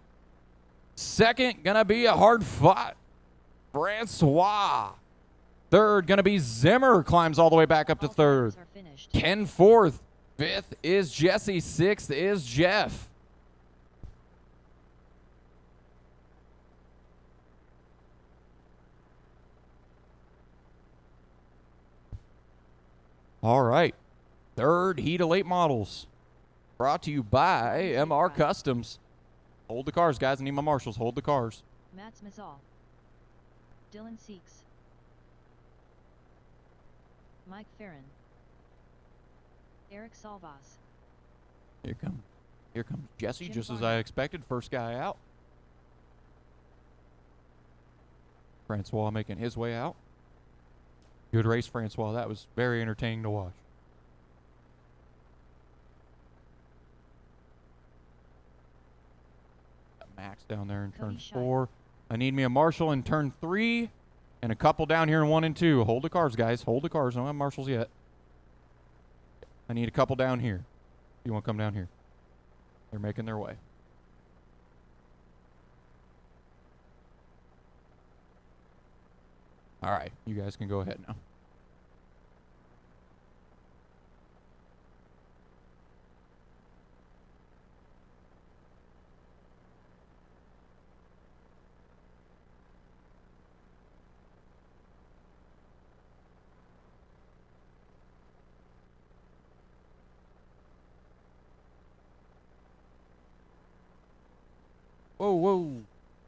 Second, going to be a hard fought Francois. Third, going to be Zimmer. Climbs all the way back up to third. Ken fourth. Fifth is Jesse. Sixth is Jeff. All right. Third heat of late models. Brought to you by MR Customs. Hold the cars, guys. I need my marshals. Hold the cars. Mats Mazal. Dylan Seeks. Mike Farron. Eric Salvas. Here comes Jesse, Jim just as Barney. I expected. First guy out. Francois making his way out. Good race, Francois. That was very entertaining to watch. Max down there in turn 4. I need me a marshal in turn 3 and a couple down here in 1 and 2. Hold the cars, guys. Hold the cars. I don't have marshals yet. I need a couple down here. You want to come down here? They're making their way. All right. You guys can go ahead now. Whoa, whoa.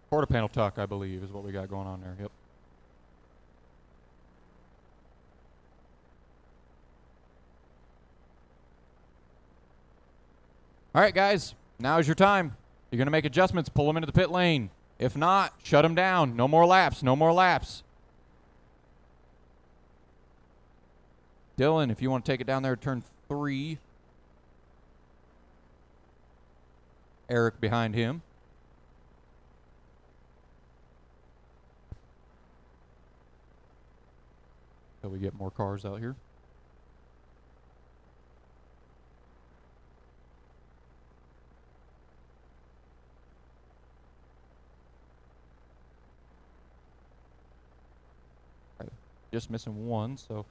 Quarter panel tuck, I believe, is what we got going on there. Yep. All right, guys. Now is your time. You're going to make adjustments. Pull them into the pit lane. If not, shut them down. No more laps. No more laps. Dylan, if you want to take it down there, turn 3. Eric behind him. So we get more cars out here. Okay, just missing one, so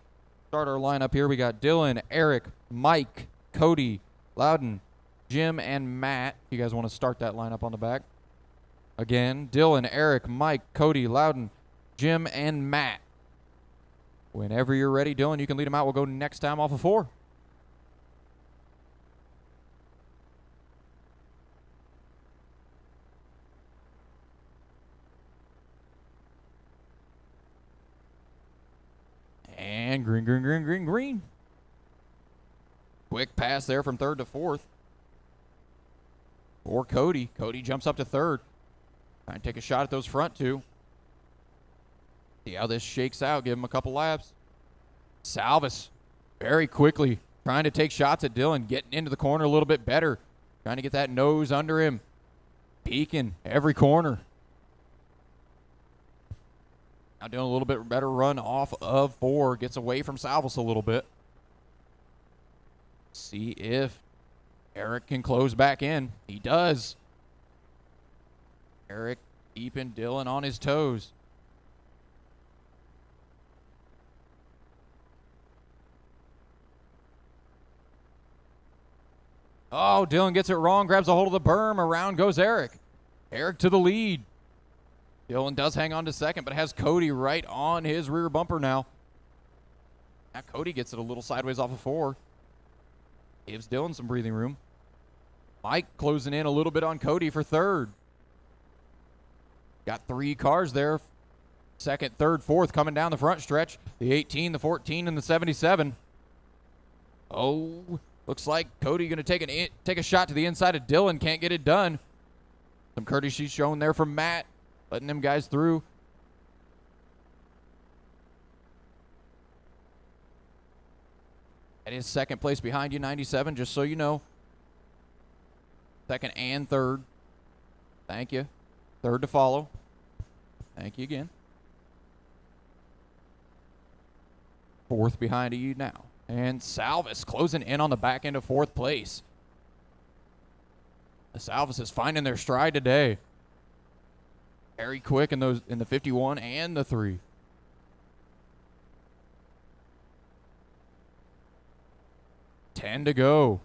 start our lineup here. We got Dylan, Eric, Mike, Cody, Loudon, Jim, and Matt. If you guys want to start that lineup on the back. Again, Dylan, Eric, Mike, Cody, Loudon, Jim, and Matt. Whenever you're ready, Dylan, you can lead them out. We'll go next time off of 4. And green, green, green, green, green. Quick pass there from 3rd to 4th. For Cody. Cody jumps up to 3rd. Trying to take a shot at those front 2. See how this shakes out. Give him a couple laps. Salvas very quickly trying to take shots at Dylan. Getting into the corner a little bit better. Trying to get that nose under him. Peeking every corner. Now doing a little bit better run off of 4. Gets away from Salvas a little bit. See if Eric can close back in. He does. Eric keeping Dylan on his toes. Oh, Dylan gets it wrong, grabs a hold of the berm. Around goes Eric. Eric to the lead. Dylan does hang on to 2nd, but has Cody right on his rear bumper now. Now Cody gets it a little sideways off of 4. Gives Dylan some breathing room. Mike closing in a little bit on Cody for 3rd. Got 3 cars there. 2nd, 3rd, 4th coming down the front stretch. The 18, the 14, and the 77. Oh, looks like Cody going to take a shot to the inside of Dylan. Can't get it done. Some courtesy shown there from Matt, letting them guys through. That is second place behind you, 97, just so you know. Second and third. Thank you. Third to follow. Thank you again. Fourth behind you now. And Salvis closing in on the back end of fourth place. The Salvis is finding their stride today. Very quick in the 51 and the 3. Ten to go.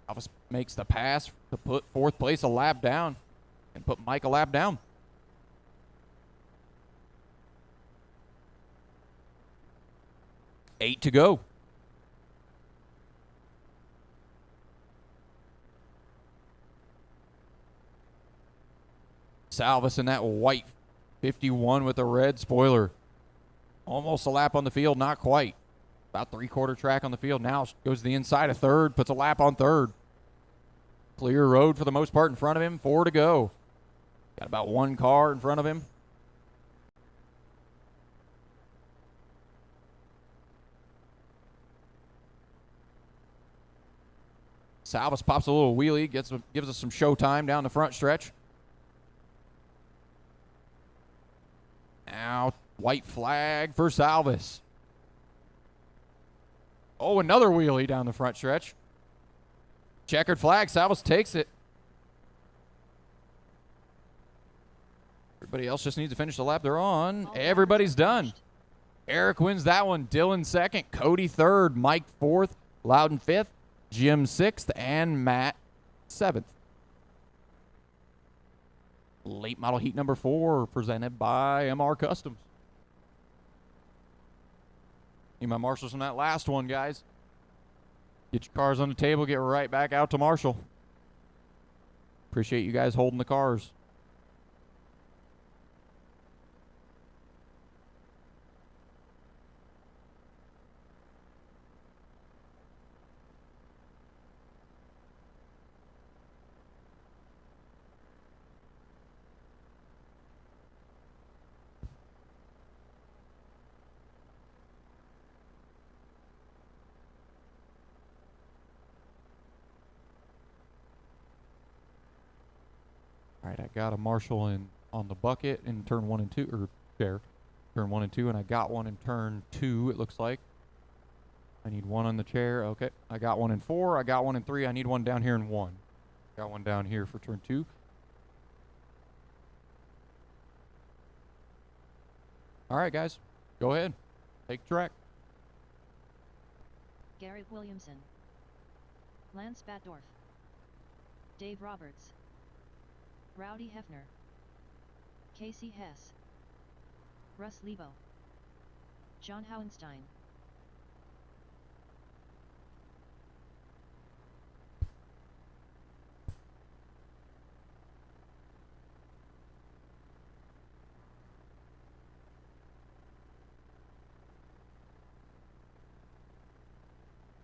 Salvis makes the pass to put fourth place a lap down and put Mike a lap down. Eight to go. Salvis in that white 51 with a red spoiler. Almost a lap on the field, not quite. About 3/4 track on the field. Now goes to the inside of third, puts a lap on third. Clear road for the most part in front of him. 4 to go. Got about one car in front of him. Salvis pops a little wheelie, gives us some show time down the front stretch. Now, white flag for Salvis. Oh, another wheelie down the front stretch. Checkered flag, Salvis takes it. Everybody else just needs to finish the lap they're on. Everybody's done. Eric wins that one. Dylan second, Cody third, Mike fourth, Loudon fifth, Jim sixth, and Matt seventh. Late model heat number 4 presented by MR Customs. Need my marshals on that last one, guys. Get your cars on the table, get right back out to Marshall. Appreciate you guys holding the cars. All right, I got a Marshall on the bucket in turn 1 and 2, or chair, turn 1 and 2, and I got one in turn 2, it looks like. I need one on the chair. Okay, I got one in 4, I got one in 3, I need one down here in 1. Got one down here for turn 2. All right, guys, go ahead. Take track. Garrett Williamson, Lance Batdorf, Dave Roberts, Rowdy Hefner, Casey Hess, Russ Lebo, John Howenstein.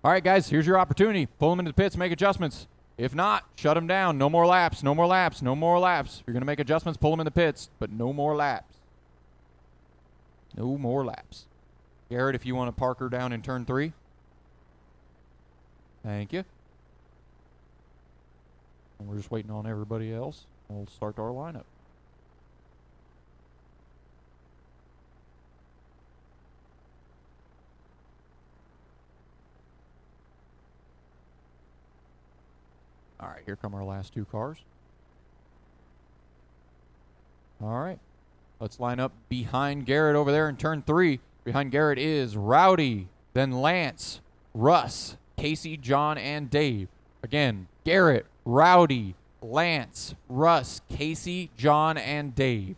All right, guys, here's your opportunity. Pull them into the pits, make adjustments. If not, shut them down. No more laps, no more laps, no more laps. If you're going to make adjustments, pull them in the pits, but no more laps. No more laps. Garrett, if you want to park her down in turn 3. Thank you. And we're just waiting on everybody else. We'll start our lineup. All right, here come our last 2 cars. All right, let's line up behind Garrett over there in turn 3. Behind Garrett is Rowdy, then Lance, Russ, Casey, John, and Dave. Again, Garrett, Rowdy, Lance, Russ, Casey, John, and Dave.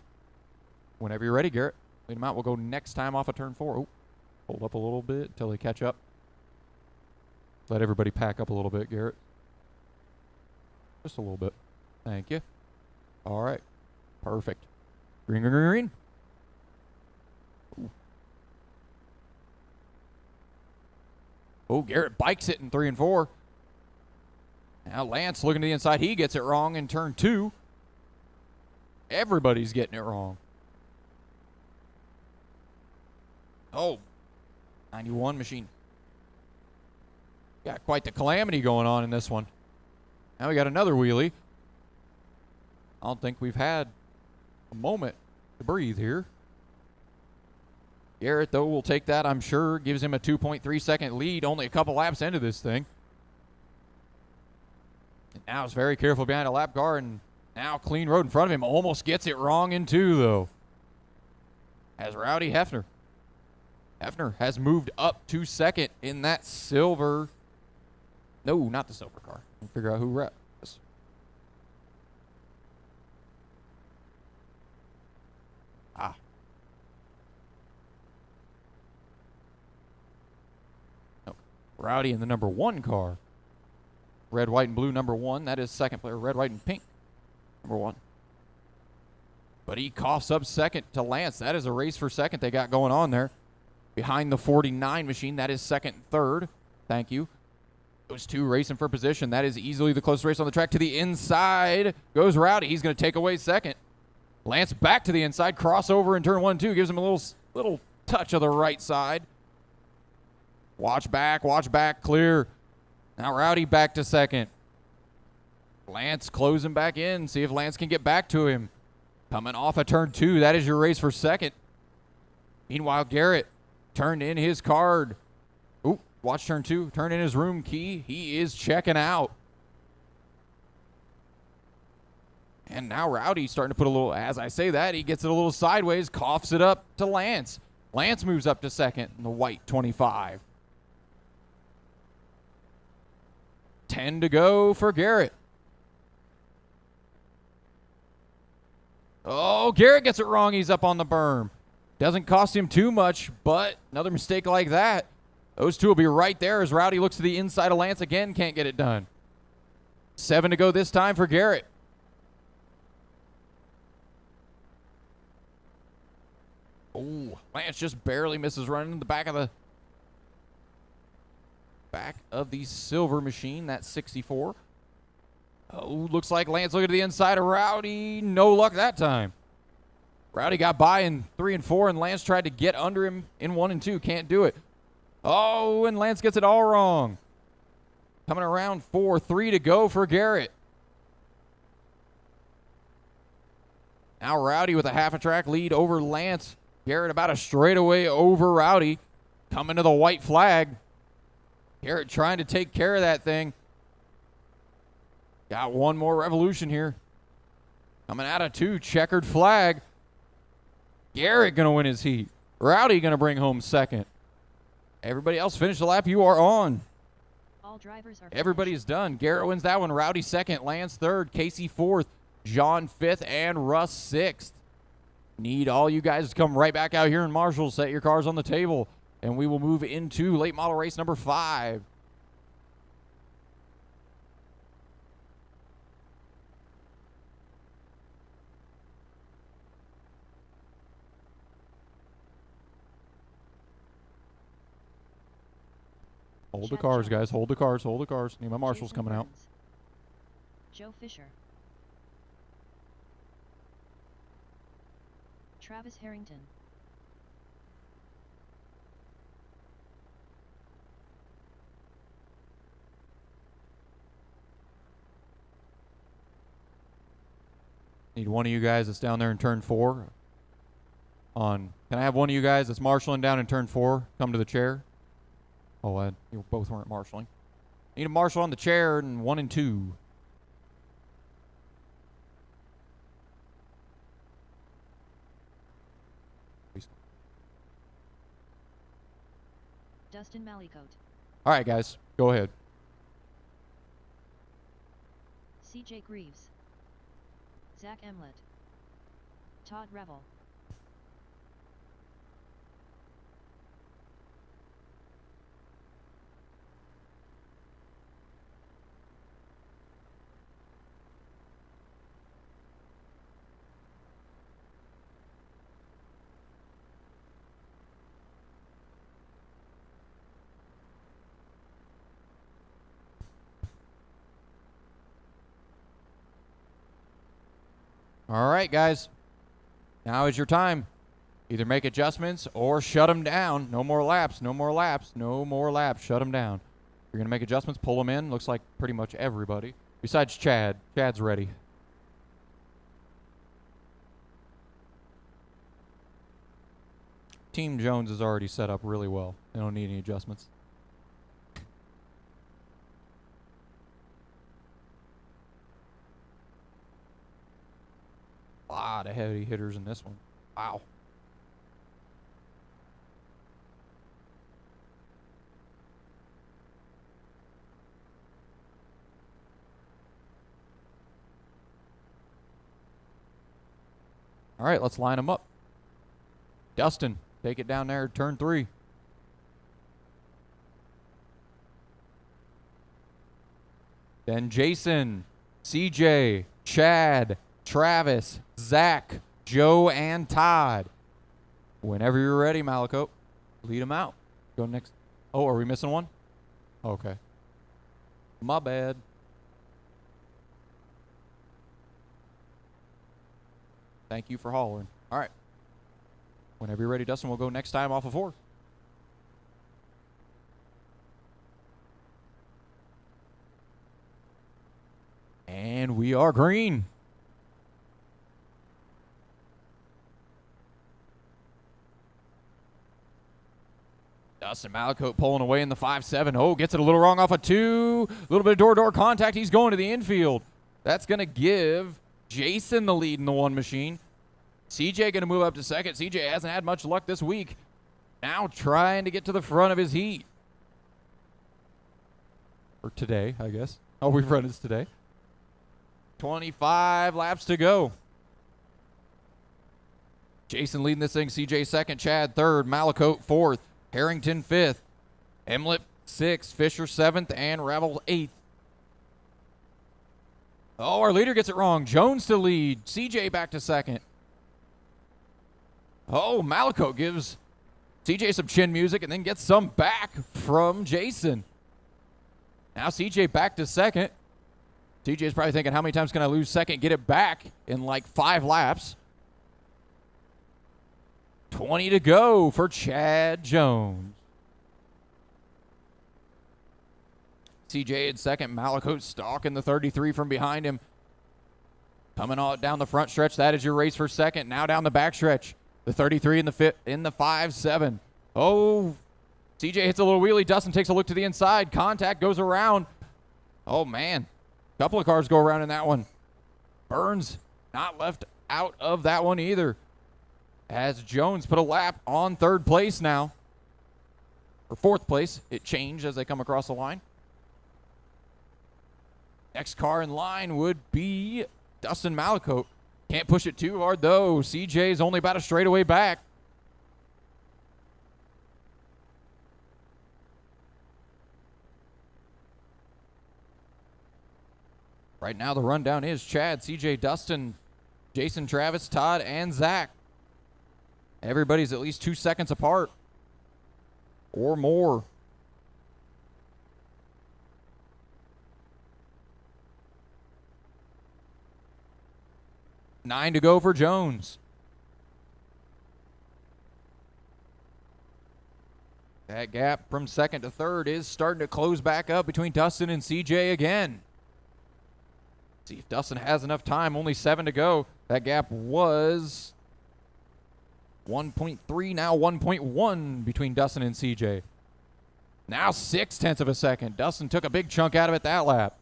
Whenever you're ready, Garrett, lead them out. We'll go next time off of turn 4. Oh, hold up a little bit until they catch up. Let everybody pack up a little bit, Garrett. Just a little bit. Thank you. All right. Perfect. Green, green, green, green. Ooh. Oh, Garrett bikes it in 3 and 4. Now Lance looking to the inside. He gets it wrong in turn 2. Everybody's getting it wrong. Oh, 91 machine. Got quite the calamity going on in this one. Now we got another wheelie. I don't think we've had a moment to breathe here. Garrett, though, will take that, I'm sure. Gives him a 2.3 second lead, only a couple laps into this thing. And now he's very careful behind a lap car, and now clean road in front of him. Almost gets it wrong in 2, though. As Rowdy Hefner. Hefner has moved up to second in that silver. No, not the silver car. We'll figure out who rep this. Rowdy in the number 1 car. Red, white, and blue, number 1. That is second player. Red, white, and pink, number 1. But he coughs up second to Lance. That is a race for second they got going on there. Behind the 49 machine, that is second and third. Thank you. Those two racing for position. That is easily the closest race on the track. To the inside goes Rowdy. He's going to take away second. Lance back to the inside. Crossover in turn 1 and 2. Gives him a little touch of the right side. Watch back, clear. Now Rowdy back to second. Lance closing back in. See if Lance can get back to him. Coming off of turn 2. That is your race for second. Meanwhile, Garrett turned in his card. Oop, watch turn 2. Turn in his room key. He is checking out. And now Rowdy's starting to put a little, as I say that, he gets it a little sideways, coughs it up to Lance. Lance moves up to second in the white 25. 10 to go for Garrett. Oh, Garrett gets it wrong. He's up on the berm. Doesn't cost him too much, but another mistake like that. Those two will be right there as Rowdy looks to the inside of Lance again. Can't get it done. 7 to go this time for Garrett. Oh, Lance just barely misses running in the back of the silver machine. That's 64. Oh, looks like Lance looking to the inside of Rowdy. No luck that time. Rowdy got by in 3 and 4, and Lance tried to get under him in 1 and 2. Can't do it. Oh, and Lance gets it all wrong. Coming around 4, 3 to go for Garrett. Now Rowdy with a half a track lead over Lance. Garrett about a straightaway over Rowdy. Coming to the white flag. Garrett trying to take care of that thing. Got one more revolution here. Coming out of 2, checkered flag. Garrett going to win his heat. Rowdy going to bring home second. Everybody else finish the lap. You are on. All drivers are Everybody's done. Garrett wins that one. Rowdy second. Lance third. Casey fourth. John fifth. And Russ sixth. Need all you guys to come right back out here in Marshall. Set your cars on the table. And we will move into late model race number 5. Hold the Chad cars, Jones. guys. Hold the cars. Hold the cars. Need my marshals Jason coming out. Burns. Joe Fisher. Travis Harrington. Need one of you guys that's down there in turn 4. Can I have one of you guys that's marshaling down in turn 4 come to the chair? Oh, you both weren't marshaling. Need a marshal on the chair in 1 and 2. Dustin Mallycoat. All right, guys, go ahead. CJ Greaves. Zach Emlett. Todd Revel. All right, guys. Now is your time. Either make adjustments or shut them down. No more laps, no more laps, no more laps. Shut them down. You're going to make adjustments, pull them in. Looks like pretty much everybody. Besides Chad. Chad's ready. Team Jones is already set up really well. They don't need any adjustments. A lot of heavy hitters in this one. Wow. All right, let's line them up. Dustin, take it down there, turn 3. Then Jason, CJ, Chad, Travis, Zach, Joe, and Todd. Whenever you're ready, Malaco, lead them out. Go next. Oh, are we missing one? Okay. My bad. Thank you for hollering. All right. Whenever you're ready, Dustin, we'll go next time off of 4. And we are green. Dustin Malaco pulling away in the 5-7. Oh, gets it a little wrong off of 2. A little bit of door-to-door contact. He's going to the infield. That's going to give Jason the lead in the 1 machine. CJ going to move up to second. CJ hasn't had much luck this week. Now trying to get to the front of his heat. Or today, I guess. Oh, we've run this today. 25 laps to go. Jason leading this thing. CJ second. Chad third. Malaco fourth. Harrington 5th, Emlip 6th, Fisher 7th, and Ravel 8th. Oh, our leader gets it wrong. Jones to lead. CJ back to second. Oh, Malaco gives CJ some chin music and then gets some back from Jason. Now CJ back to second. CJ's probably thinking, how many times can I lose second, get it back in like 5 laps? 20 to go for Chad Jones. CJ in second. Malaco stalking the 33 from behind him. Coming all down the front stretch. That is your race for second. Now down the back stretch. The 33 in the 5-7. Oh, CJ hits a little wheelie. Dustin takes a look to the inside. Contact goes around. Oh, man. A couple of cars go around in that one. Burns not left out of that one either. As Jones put a lap on 3rd place now. Or 4th place. It changed as they come across the line. Next car in line would be Dustin Malaco. Can't push it too hard, though. CJ's only about a straightaway back. Right now, the rundown is Chad, CJ, Dustin, Jason, Travis, Todd, and Zach. Everybody's at least 2 seconds apart or more. Nine to go for Jones. That gap from second to third is starting to close back up between Dustin and CJ again. See if Dustin has enough time. Only 7 to go. That gap was 1.3, now 1.1 between Dustin and CJ. Now 0.6 of a second. Dustin took a big chunk out of it that lap.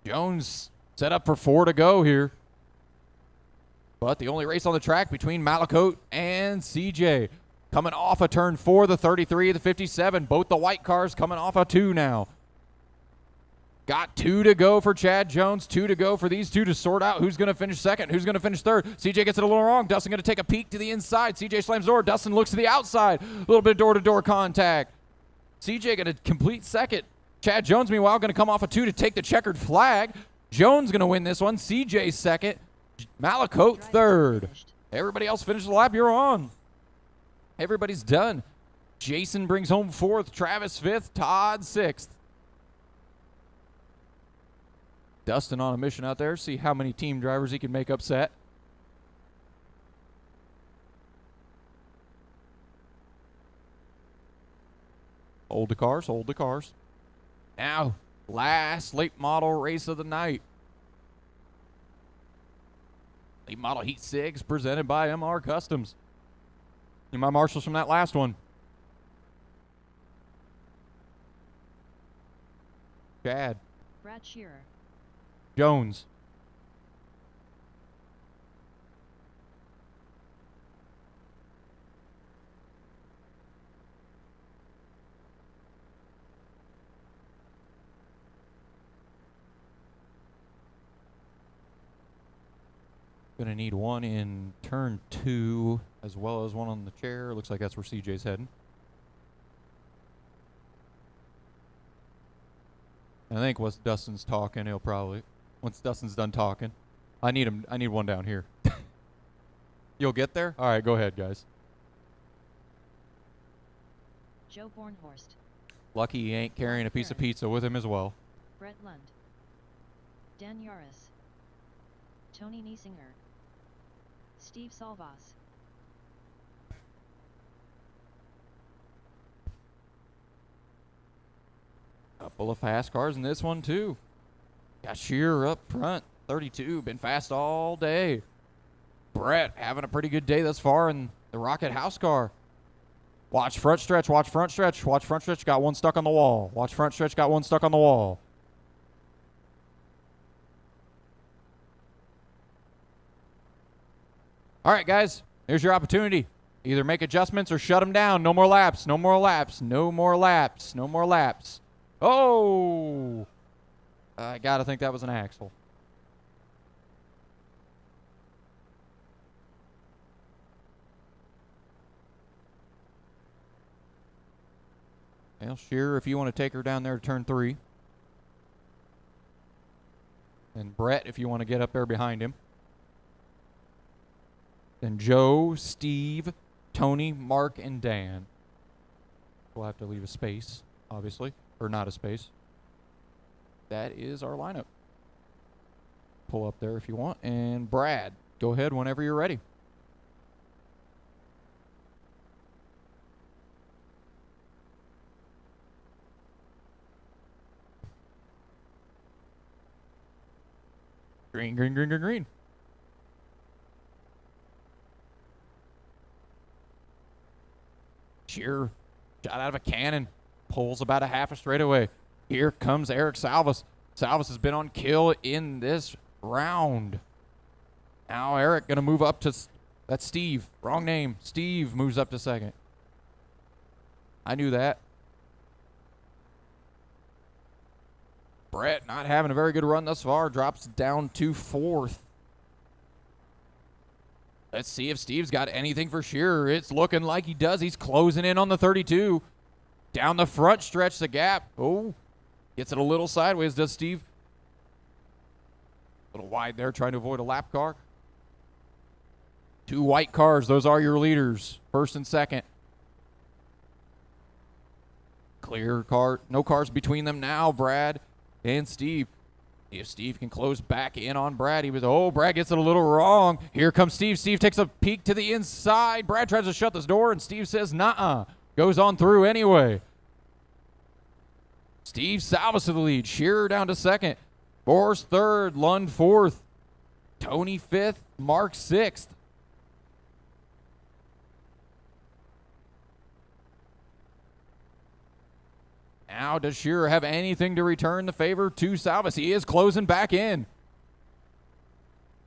Jones set up for 4 to go here. But the only race on the track between Malaco and CJ. Coming off a turn 4, the 33, the 57. Both the white cars coming off a 2 now. Got 2 to go for Chad Jones, 2 to go for these two to sort out who's going to finish second, who's going to finish third. CJ gets it a little wrong. Dustin going to take a peek to the inside. CJ slams the door. Dustin looks to the outside. A little bit of door-to-door contact. CJ going to complete second. Chad Jones, meanwhile, going to come off a 2 to take the checkered flag. Jones going to win this one. CJ second. Malaco third. Everybody else finished the lap. You're on. Everybody's done. Jason brings home 4th. Travis 5th. Todd 6th. Dustin on a mission out there. See how many team drivers he can make upset. Hold the cars, hold the cars. Now, last late model race of the night. Late model Heat 6 presented by MR Customs. Need my marshals from that last one. Chad. Brad Shearer. Jones. Gonna need one in turn 2 as well as one on the chair. Looks like that's where CJ's heading. I think once Dustin's talking, he'll probably, once Dustin's done talking, I need one down here. You'll get there? All right, go ahead, guys. Joe Bornhorst. Lucky he ain't carrying a piece of pizza with him as well. Brett Lund. Dan Yaris. Tony Niesinger. Steve Salvas. Couple of fast cars in this one, too. Got Shearer up front, 32, been fast all day. Brett having a pretty good day thus far in the Rocket House car. Watch front stretch, watch front stretch, watch front stretch, got one stuck on the wall. Watch front stretch, got one stuck on the wall. All right, guys, here's your opportunity. Either make adjustments or shut them down. No more laps, no more laps, no more laps, no more laps. Oh! I got to think that was an axle. Well, Shearer, if you want to take her down there to turn 3. And Brett, if you want to get up there behind him. Then Joe, Steve, Tony, Mark, and Dan. We'll have to leave a space, obviously. Or not a space. That is our lineup. Pull up there if you want. And Brad, go ahead whenever you're ready. Green, green, green, green, green. Shearer, shot out of a cannon. Pulls about a half a straightaway. Here comes Eric Salvas. Salvas has been on kill in this round. Now Eric going to move up to, that's Steve. Wrong name. Steve moves up to second. I knew that. Brett not having a very good run thus far. Drops down to 4th. Let's see if Steve's got anything for Shearer. It's looking like he does. He's closing in on the 32. Down the front stretch, the gap. Oh, gets it a little sideways, does Steve. A little wide there, trying to avoid a lap car. 2 white cars. Those are your leaders, first and second. Clear car. No cars between them now, Brad and Steve. If Steve can close back in on Brad, Brad gets it a little wrong. Here comes Steve. Steve takes a peek to the inside. Brad tries to shut this door, and Steve says, nuh-uh. Goes on through anyway. Steve Salvas to the lead. Shearer down to second. Forrest 3rd. Lund 4th. Tony 5th. Mark 6th. Now, does Shearer have anything to return the favor to Salvas? He is closing back in.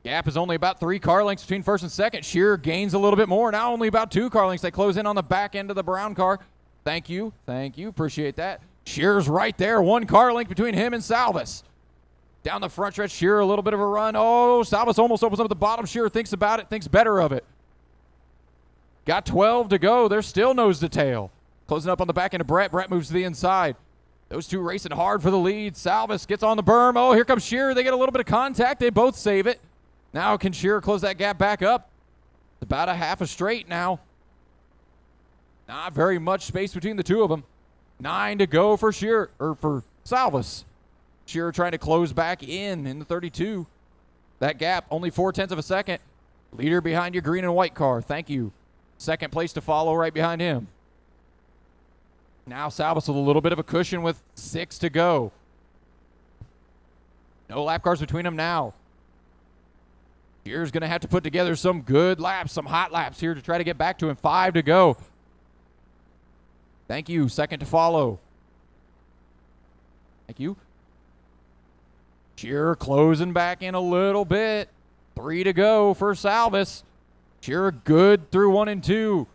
Gap is only about 3 car lengths between first and second. Shearer gains a little bit more. Now only about 2 car lengths. They close in on the back end of the brown car. Thank you. Thank you. Appreciate that. Shearer's right there. 1 car length between him and Salvas. Down the front stretch, Shearer a little bit of a run. Oh, Salvas almost opens up at the bottom. Shearer thinks about it, thinks better of it. Got 12 to go. They're still nose to tail. Closing up on the back end of Brett. Brett moves to the inside. Those two racing hard for the lead. Salvas gets on the berm. Oh, here comes Shearer. They get a little bit of contact. They both save it. Now can Shearer close that gap back up? It's about a half a straight now. Not very much space between the two of them. 9 to go for Shearer, or for Salvas. Shearer trying to close back in the 32. That gap, only 0.4 of a second. Leader behind your green and white car. Thank you. Second place to follow right behind him. Now Salvis with a little bit of a cushion with 6 to go. No lap cars between them now. Shearer's going to have to put together some good laps, some hot laps here to try to get back to him. 5 to go. Thank you. Second to follow. Thank you. Shearer closing back in a little bit. 3 to go for Salvis. Shearer good through 1 and 2.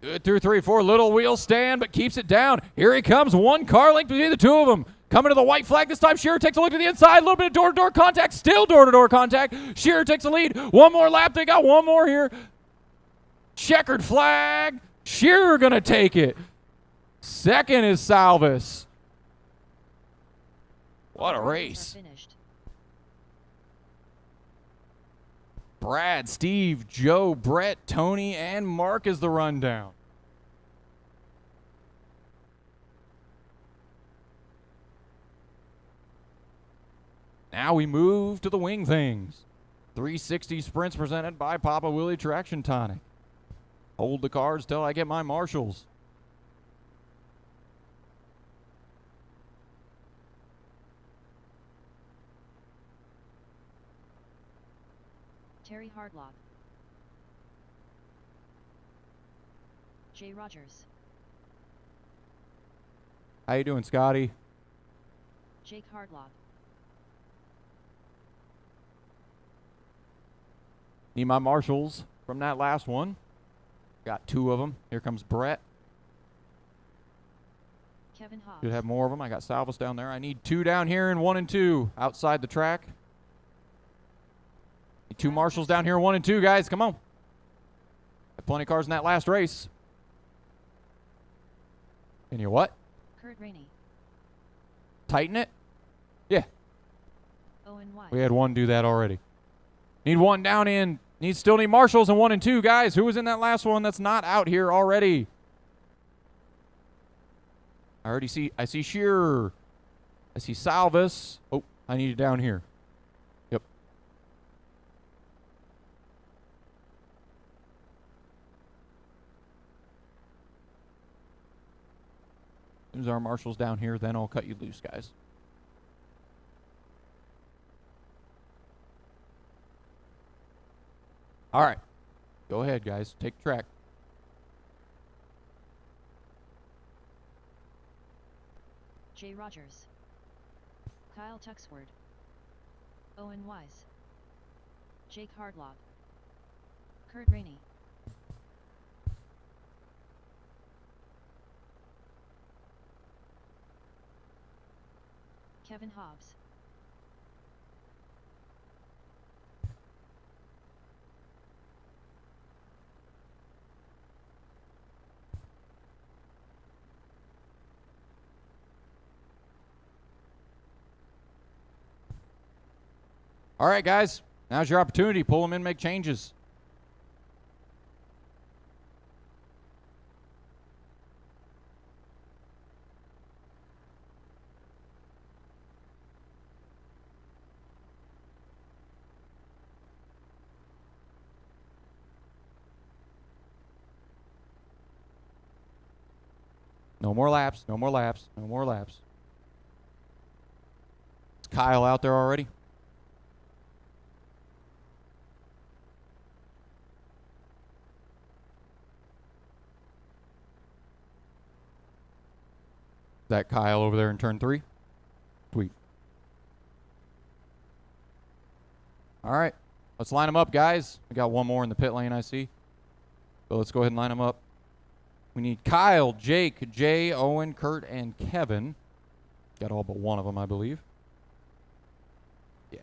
Good through 3, 4. Little wheel stand, but keeps it down. Here he comes. 1 car length between the two of them. Coming to the white flag this time. Shearer takes a look to the inside. A little bit of door-to-door contact. Still door-to-door contact. Shearer takes the lead. One more lap. They got one more here. Checkered flag. Shearer going to take it. Second is Salvis. What a race. Brad, Steve, Joe, Brett, Tony, and Mark is the rundown. Now we move to the wing things. 360 sprints presented by Papa Willie Traction Tonic. Hold the cards till I get my marshals. Terry Hardlock. Jay Rogers. How you doing, Scotty? Jake Hardlock. Need my marshals from that last one. Got 2 of them. Here comes Brett. Kevin Hobbs. Should have more of them. I got Salvis down there. I need 2 down here in 1 and 2 outside the track. Need 2 marshals down here in 1 and 2, guys. Come on. Got plenty of cars in that last race. And you what? Kurt Rainey. Tighten it? Yeah. Owen White. We had 1 do that already. Need 1 down in. Still need marshals in 1 and 2, guys. Who was in that last one that's not out here already? I see Shearer. I see Salvis. Oh, I need it down here. Yep. There's our marshals down here. Then I'll cut you loose, guys. All right. Go ahead, guys. Take track. Jay Rogers. Kyle Tuxford. Owen Wise. Jake Hardlock. Kurt Rainey. Kevin Hobbs. All right, guys. Now's your opportunity. Pull them in, make changes. No more laps. No more laps. No more laps. Is Kyle out there already? That Kyle over there in turn 3? Sweet. All right. Let's line them up, guys. We got 1 more in the pit lane, I see. So let's go ahead and line them up. We need Kyle, Jake, Jay, Owen, Kurt, and Kevin. Got all but 1 of them, I believe. Yeah.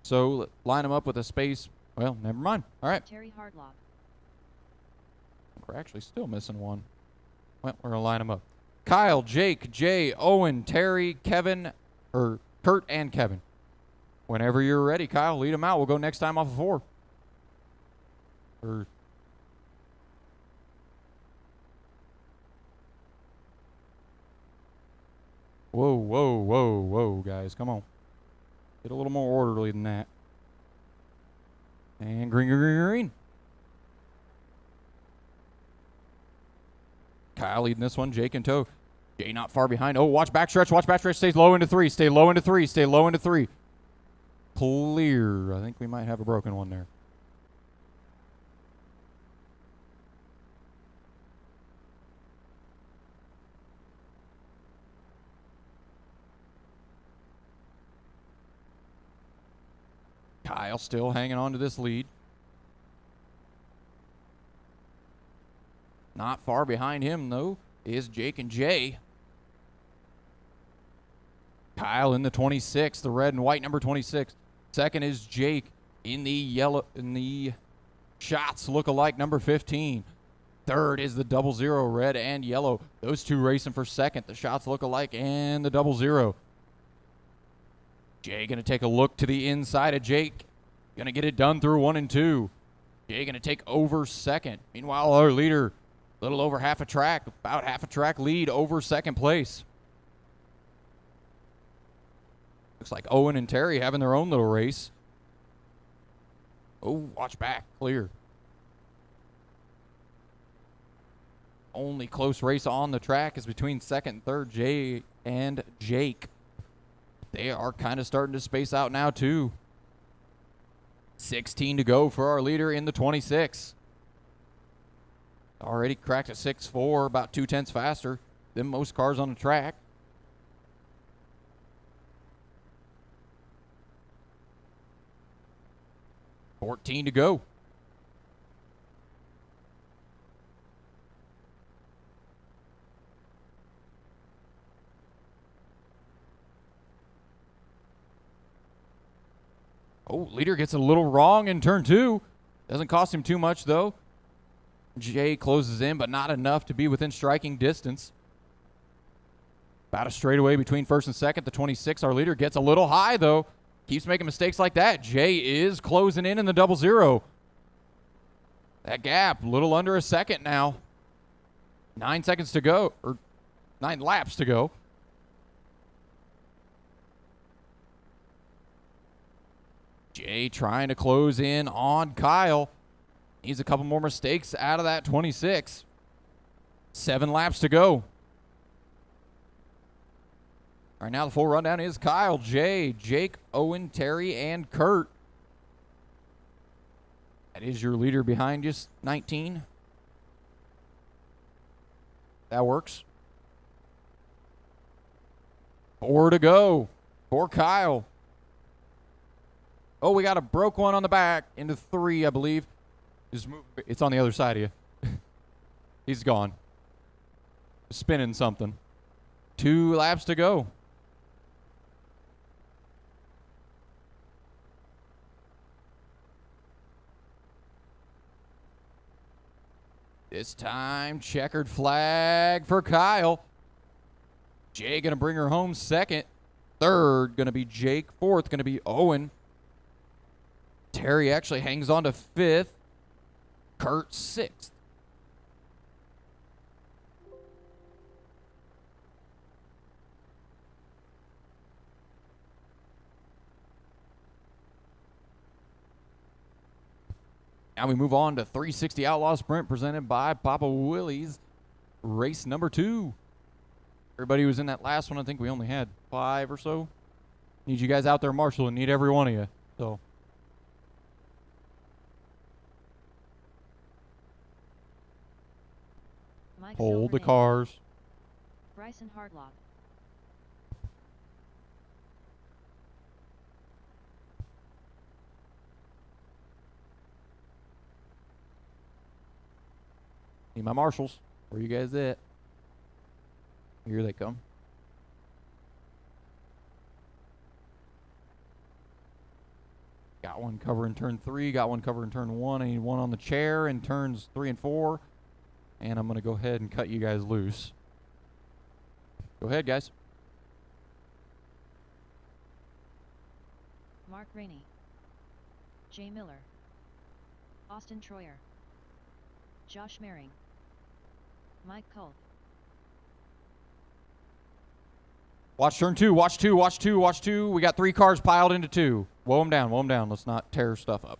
So line them up with a space. Well, never mind. All right. Terry Hardlock. We're actually still missing 1. Well, we're going to line them up. Kyle, Jake, Jay, Owen, Terry, Kevin, or Kurt and Kevin. Whenever you're ready, Kyle, lead them out. We'll go next time off of 4. Or Whoa, whoa, whoa, whoa, guys. Come on. Get a little more orderly than that. And green, green, green, green. Kyle leading this one. Jake in tow. Jay not far behind. Oh, watch backstretch. Watch backstretch. Stays low into three. Stay low into three. Stay low into three. Clear. I think we might have a broken one there. Kyle still hanging on to this lead. Not far behind him, though, is Jake and Jay. Kyle in the 26, the red and white number 26. Second is Jake in the yellow, in the shots look-alike number 15. Third is the 00 red and yellow. Those two racing for second. The shots look-alike and the 00. Jay going to take a look to the inside of Jake. Going to get it done through 1 and 2. Jay going to take over second. Meanwhile, our leader, a little over half a track, about half a track lead over second place. Looks like Owen and Terry having their own little race. Oh, watch back. Clear. Only close race on the track is between second and third, Jay and Jake. They are kind of starting to space out now, too. 16 to go for our leader in the 26. Already cracked a 6.4, about 0.2 faster than most cars on the track. $14 to go. Oh, leader gets a little wrong in turn 2. Doesn't cost him too much, though. Jay closes in, but not enough to be within striking distance. About a straightaway between first and second. The 26, our leader, gets a little high, though. Keeps making mistakes like that. Jay is closing in the 00. That gap, a little under a second now. 9 seconds to go, or 9 laps to go. Jay trying to close in on Kyle. Needs a couple more mistakes out of that 26. 7 laps to go. All right, now the full rundown is Kyle, Jay, Jake, Owen, Terry, and Kurt. That is your leader behind you, 19. That works. 4 to go for Kyle. Oh, we got a broke one on the back into 3, I believe. Just move. It's on the other side of you. He's gone. Spinning something. 2 laps to go. This time, checkered flag for Kyle. Jay going to bring her home second. Third going to be Jake. Fourth going to be Owen. Terry actually hangs on to 5th. Kurt 6th. Now we move on to 360 Outlaw Sprint presented by Papa Willie's. Race number 2. Everybody who was in that last one, I think we only had 5 or so. Need you guys out there marshaling. Need every one of you. So. Mike Hold the Silverman, cars. Bryson Hardlock, Need my marshals. Where you guys at? Here they come. Got one covering turn 3. Got one covering turn 1. I need one on the chair in turns 3 and 4. And I'm going to go ahead and cut you guys loose. Go ahead, guys. Mark Rainey, Jay Miller, Austin Troyer, Josh Mering, Mike Culp, Watch turn 2. Watch 2. Watch 2. Watch 2. We got 3 cars piled into 2. Woe them down. Woe them down. Let's not tear stuff up.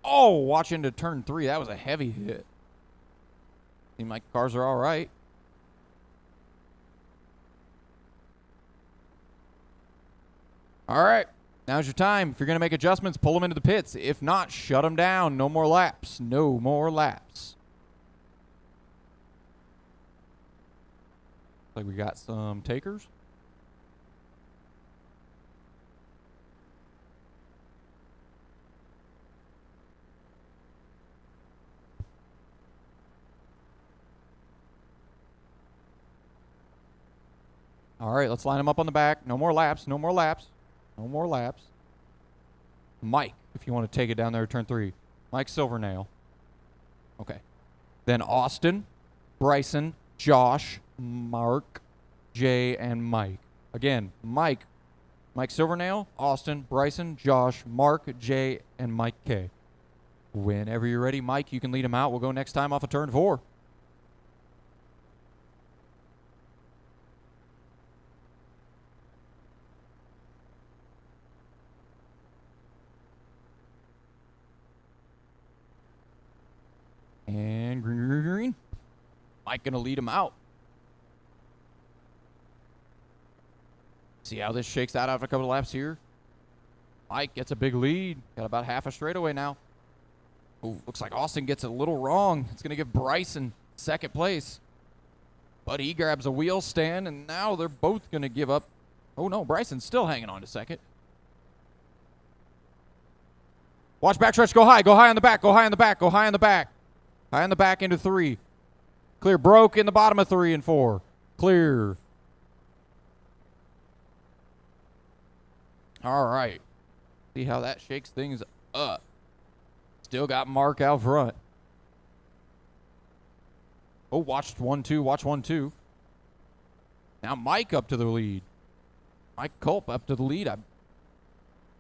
Oh, watch into turn 3. That was a heavy hit. Seem like cars are all right. All right. Now's your time. If you're going to make adjustments, pull them into the pits. If not, shut them down. No more laps. No more laps. Like we got some takers. All right, let's line them up on the back. No more laps. No more laps. No more laps. Mike, if you want to take it down there, turn 3. Mike Silvernail. Okay. Then Austin, Bryson, Josh, Mark, Jay, and Mike. Again, Mike Silvernail, Austin, Bryson, Josh, Mark, Jay, and Mike K. Whenever you're ready, Mike, you can lead them out. We'll go next time off of turn 4. And green. Mike going to lead him out. See how this shakes out after a couple of laps here. Mike gets a big lead. Got about half a straightaway now. Ooh, looks like Austin gets it a little wrong. It's going to give Bryson second place. But he grabs a wheel stand, and now they're both going to give up. Oh, no, Bryson's still hanging on to second. Watch backstretch. Go high. Go high on the back. Go high on the back. Go high on the back. High on the back into 3. Clear. Broke in the bottom of 3 and 4. Clear. All right. See how that shakes things up. Still got Mark out front. Oh, watch 1-2. Watch 1-2. Now Mike up to the lead. Mike Culp up to the lead. I'm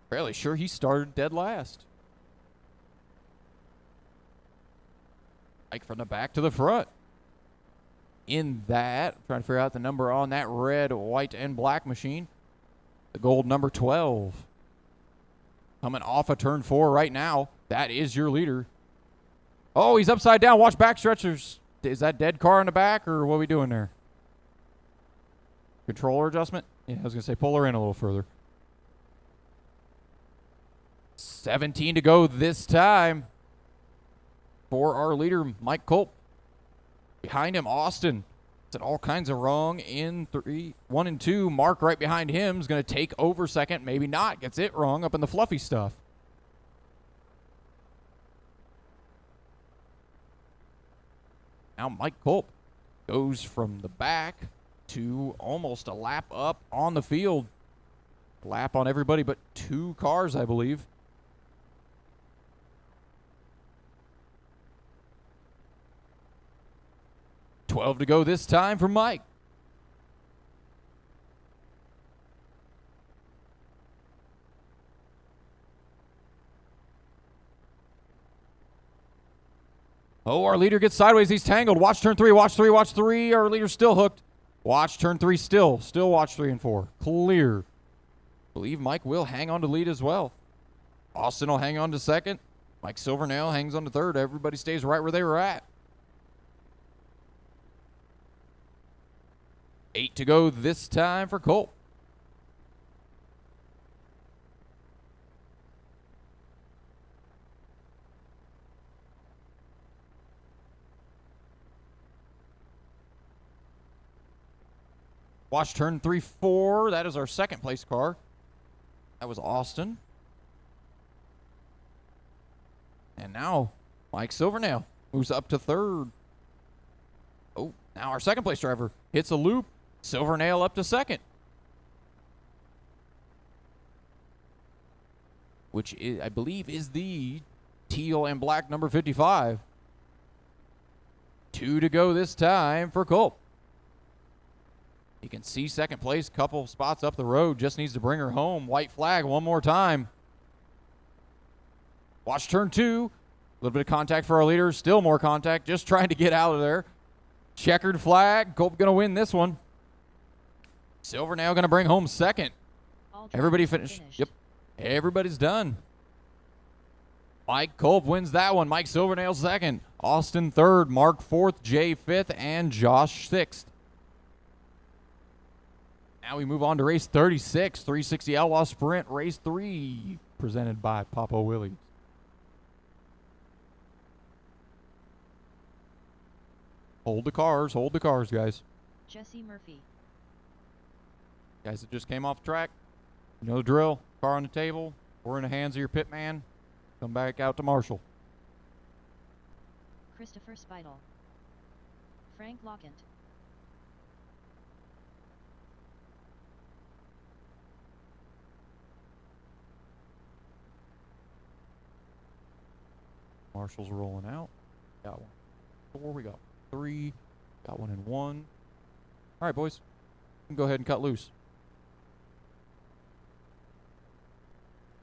fairly sure he started dead last. Mike from the back to the front. In that, trying to figure out the number on that red, white, and black machine. The gold number 12. Coming off of turn 4 right now. That is your leader. Oh, he's upside down. Watch back stretchers. Is that dead car in the back, or what are we doing there? Controller adjustment? Yeah, I was going to say pull her in a little further. 17 to go this time for our leader, Mike Culp. Behind him, Austin. Did all kinds of wrong in 1 and 2. Mark right behind him is going to take over second. Maybe not. Gets it wrong up in the fluffy stuff. Now Mike Culp goes from the back to almost a lap up on the field. Lap on everybody but 2 cars, I believe. $12 to go this time for Mike. Oh, our leader gets sideways. He's tangled. Watch turn 3. Watch 3. Watch 3. Our leader's still hooked. Watch turn 3 still. Still watch 3 and 4. Clear. Believe Mike will hang on to lead as well. Austin will hang on to second. Mike Silvernail hangs on to third. Everybody stays right where they were at. 8 to go this time for Culp. Watch turn 3, 4. That is our second place car. That was Austin. And now Mike Silvernail moves up to third. Oh, now our second place driver hits a loop. Silvernail up to second. Which is, I believe is the teal and black number 55. 2 to go this time for Culp. You can see second place, couple spots up the road. Just needs to bring her home. White flag one more time. Watch turn 2. A little bit of contact for our leader. Still more contact. Just trying to get out of there. Checkered flag. Cope going to win this one. Silvernail going to bring home second. Everybody finished. Yep. Everybody's done. Mike Culp wins that one. Mike Silvernail second. Austin third. Mark fourth. Jay fifth. And Josh sixth. Now we move on to race 36. 360 Outlaw Sprint. Race 3. Presented by Papa Willie's. Hold the cars, guys. Jesse Murphy. Guys that just came off the track, you know the drill. Car on the table. We're in the hands of your pit man. Come back out to Marshall. Christopher Speidel. Frank Lockant. Marshall's rolling out. Got one. 4, we got 3. Got one in 1. All right, boys. You can go ahead and cut loose.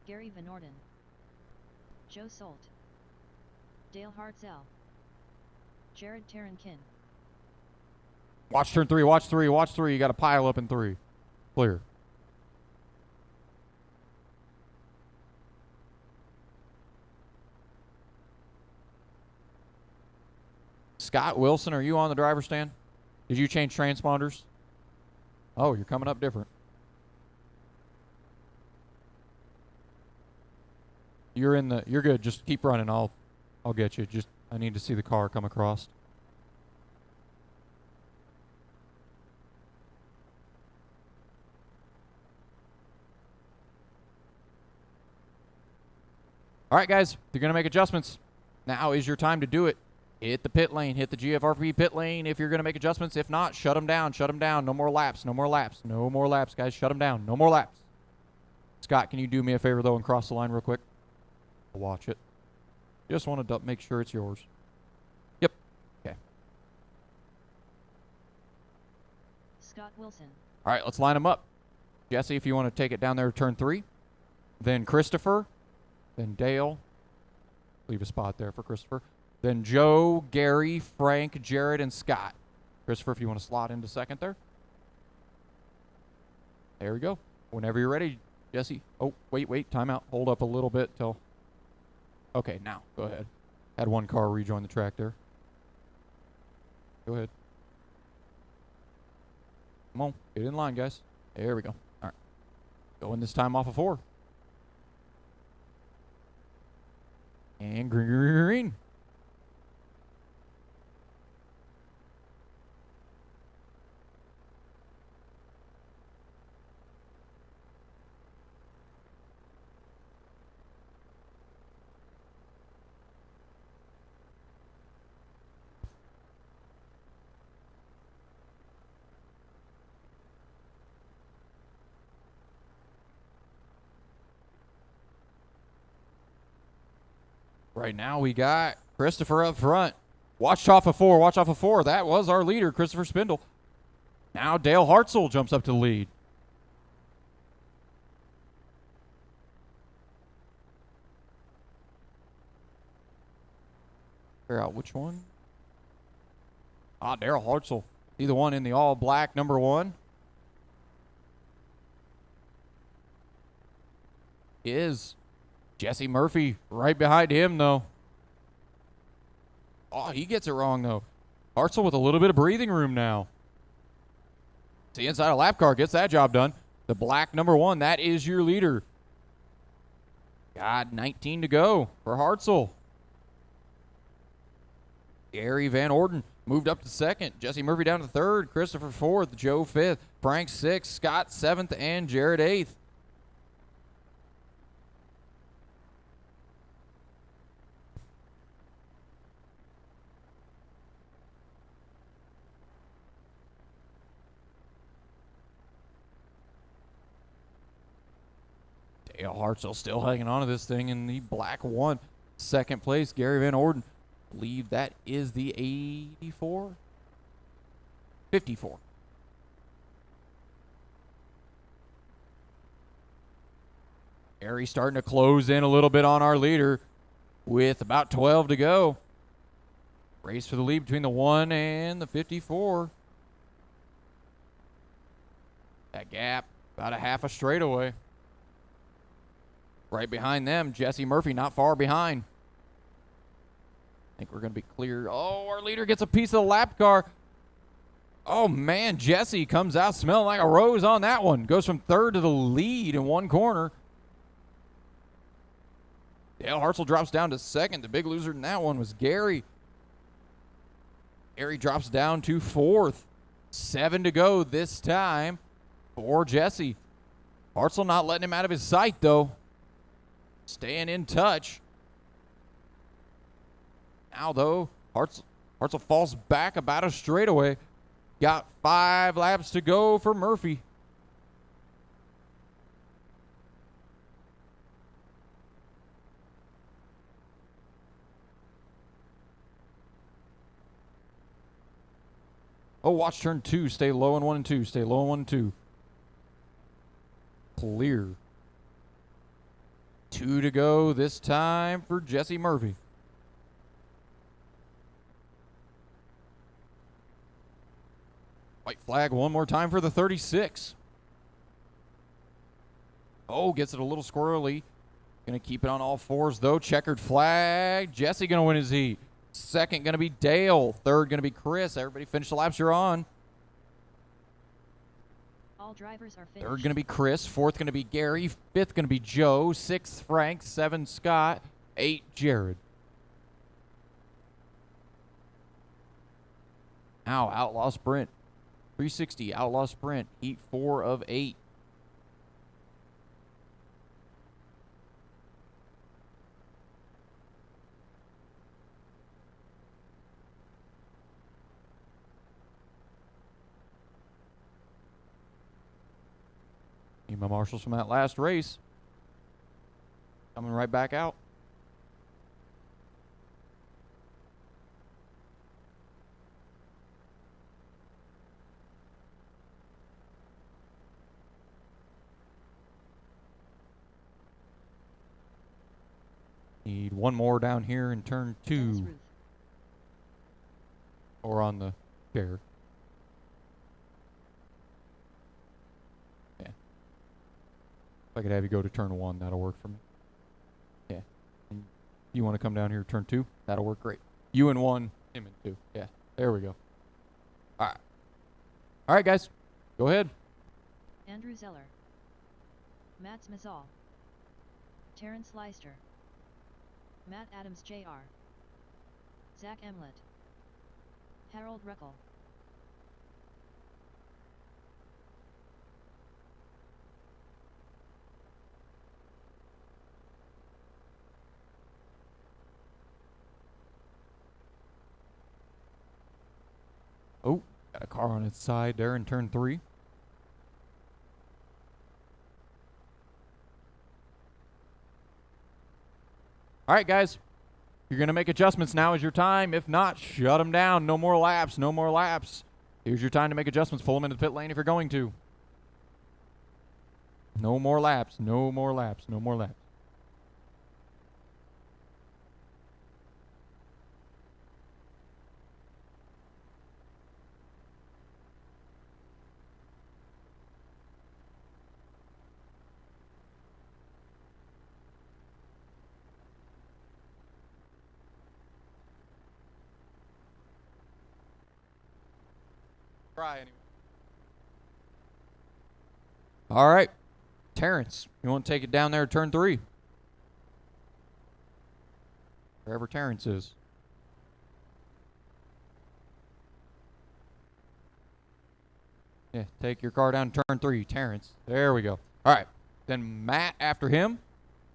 Gary Van Orden. Joe Solt. Dale Hartzell. Jared Tarankin. Watch turn 3, watch 3, watch 3. You got to pile up in 3. Clear. Scott Wilson, are you on the driver's stand? Did you change transponders? Oh, you're coming up different. You're in the. You're good. Just keep running. I'll get you. Just I need to see the car come across. All right, guys. If you're gonna make adjustments, now is your time to do it. Hit the pit lane. Hit the GFRP pit lane if you're going to make adjustments. If not, shut them down. Shut them down. No more laps. No more laps. No more laps, guys. Shut them down. No more laps. Scott, can you do me a favor, though, and cross the line real quick? I'll watch it. Just want to make sure it's yours. Yep. Okay. Scott Wilson. All right, let's line them up. Jesse, if you want to take it down there to turn 3. Then Christopher. Then Dale. Leave a spot there for Christopher. Then Joe, Gary, Frank, Jared, and Scott. Christopher, if you want to slot into second there. There we go. Whenever you're ready, Jesse. Oh, wait. Timeout. Hold up a little bit till. Okay, now. Go ahead. Had one car rejoin the track there. Go ahead. Come on. Get in line, guys. There we go. All right. Going this time off of 4. And green. Right now we got Christopher up front. Watch off of 4. Watch off of 4. That was our leader, Christopher Spindle. Now Dale Hartzell jumps up to the lead. Figure out which one. Daryl Hartzell. He the one in the all black number 1. Is Jesse Murphy right behind him, though. Oh, he gets it wrong, though. Hartzell with a little bit of breathing room now. See, inside a lap car gets that job done. The black number 1, that is your leader. Got 19 to go for Hartzell. Gary Van Orden moved up to second. Jesse Murphy down to third. Christopher fourth. Joe fifth. Frank sixth. Scott seventh. And Jared eighth. Dale Hartzell still hanging on to this thing in the black 1. Second place, Gary Van Orden. I believe that is the 84? 54. Gary starting to close in a little bit on our leader. with about 12 to go. Race for the lead between the 1 and the 54. That gap, about a half a straightaway. Right behind them, Jesse Murphy not far behind. I think we're going to be clear. Oh, our leader gets a piece of the lap car. Oh, man, Jesse comes out smelling like a rose on that one. Goes from third to the lead in one corner. Dale Hartzell drops down to second. The big loser in that one was Gary. Gary drops down to fourth. 7 to go this time for Jesse. Hartzell not letting him out of his sight, though. Staying in touch. Now, though, Hartzell falls back about a straightaway. Got 5 laps to go for Murphy. Oh, watch turn 2. Stay low in 1 and 2. Stay low in 1 and 2. Clear. 2 to go this time for Jesse Murphy. White flag one more time for the 36. Oh, gets it a little squirrely. Going to keep it on all fours, though. Checkered flag. Jesse going to win his heat. Second going to be Dale. Third going to be Chris. Everybody finish the laps you're on. All drivers are finished. Third going to be Chris. Fourth going to be Gary. Fifth going to be Joe. Sixth, Frank. 7, Scott. 8, Jared. Now, Outlaw Sprint. 360 Outlaw Sprint. Heat 4 of 8. Need my marshals from that last race. Coming right back out. Need one more down here in turn 2. Or on the chair. Yeah. If I could have you go to turn 1, that'll work for me. Yeah. And you want to come down here turn 2? That'll work great. You in 1, him in 2. Yeah. There we go. All right. All right, guys. Go ahead. Andrew Zeller. Mats Mazal. Terrence Leister. Matt Adams Jr. Zach Emlett. Harold Ruckel. Oh, got a car on its side there in turn 3. All right, guys. You're going to make adjustments. Now is your time. If not, shut them down. No more laps. No more laps. Here's your time to make adjustments. Pull them into the pit lane if you're going to. No more laps. No more laps. No more laps. Try anyway. All right. Terrence, you want to take it down there at turn 3? Wherever Terrence is. Yeah, take your car down to turn 3, Terrence. There we go. All right. Then Matt after him.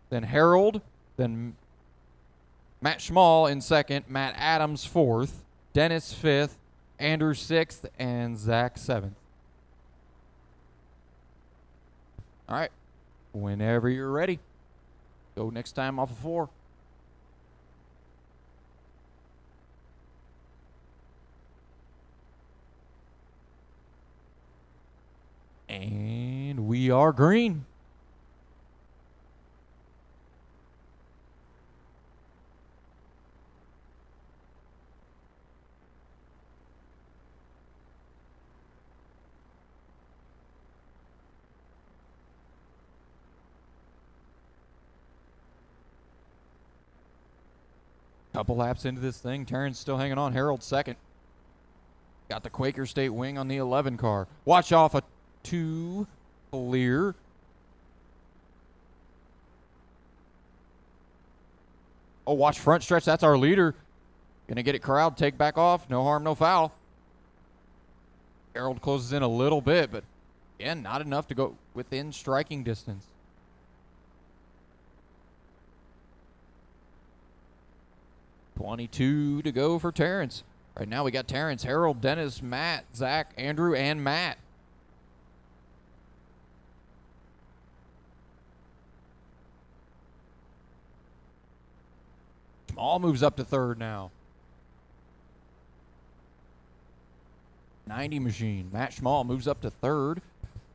Then Harold. Then Matt Schmall in second. Matt Adams 4th. Dennis 5th. Andrew 6th. And Zach 7th. All right. Whenever you're ready. Go next time off of 4. And we are green. Couple laps into this thing. Terrence still hanging on. Harold second. Got the Quaker State wing on the 11 car. Watch off a 2 clear. Oh, watch front stretch. That's our leader. Gonna get it corralled. Take back off. No harm, no foul. Harold closes in a little bit, but again, not enough to go within striking distance. .22 to go for Terrence. Right now we got Terrence, Harold, Dennis, Matt, Zach, Andrew, and Matt. Small moves up to third now. 90 machine. Matt Schmall moves up to third.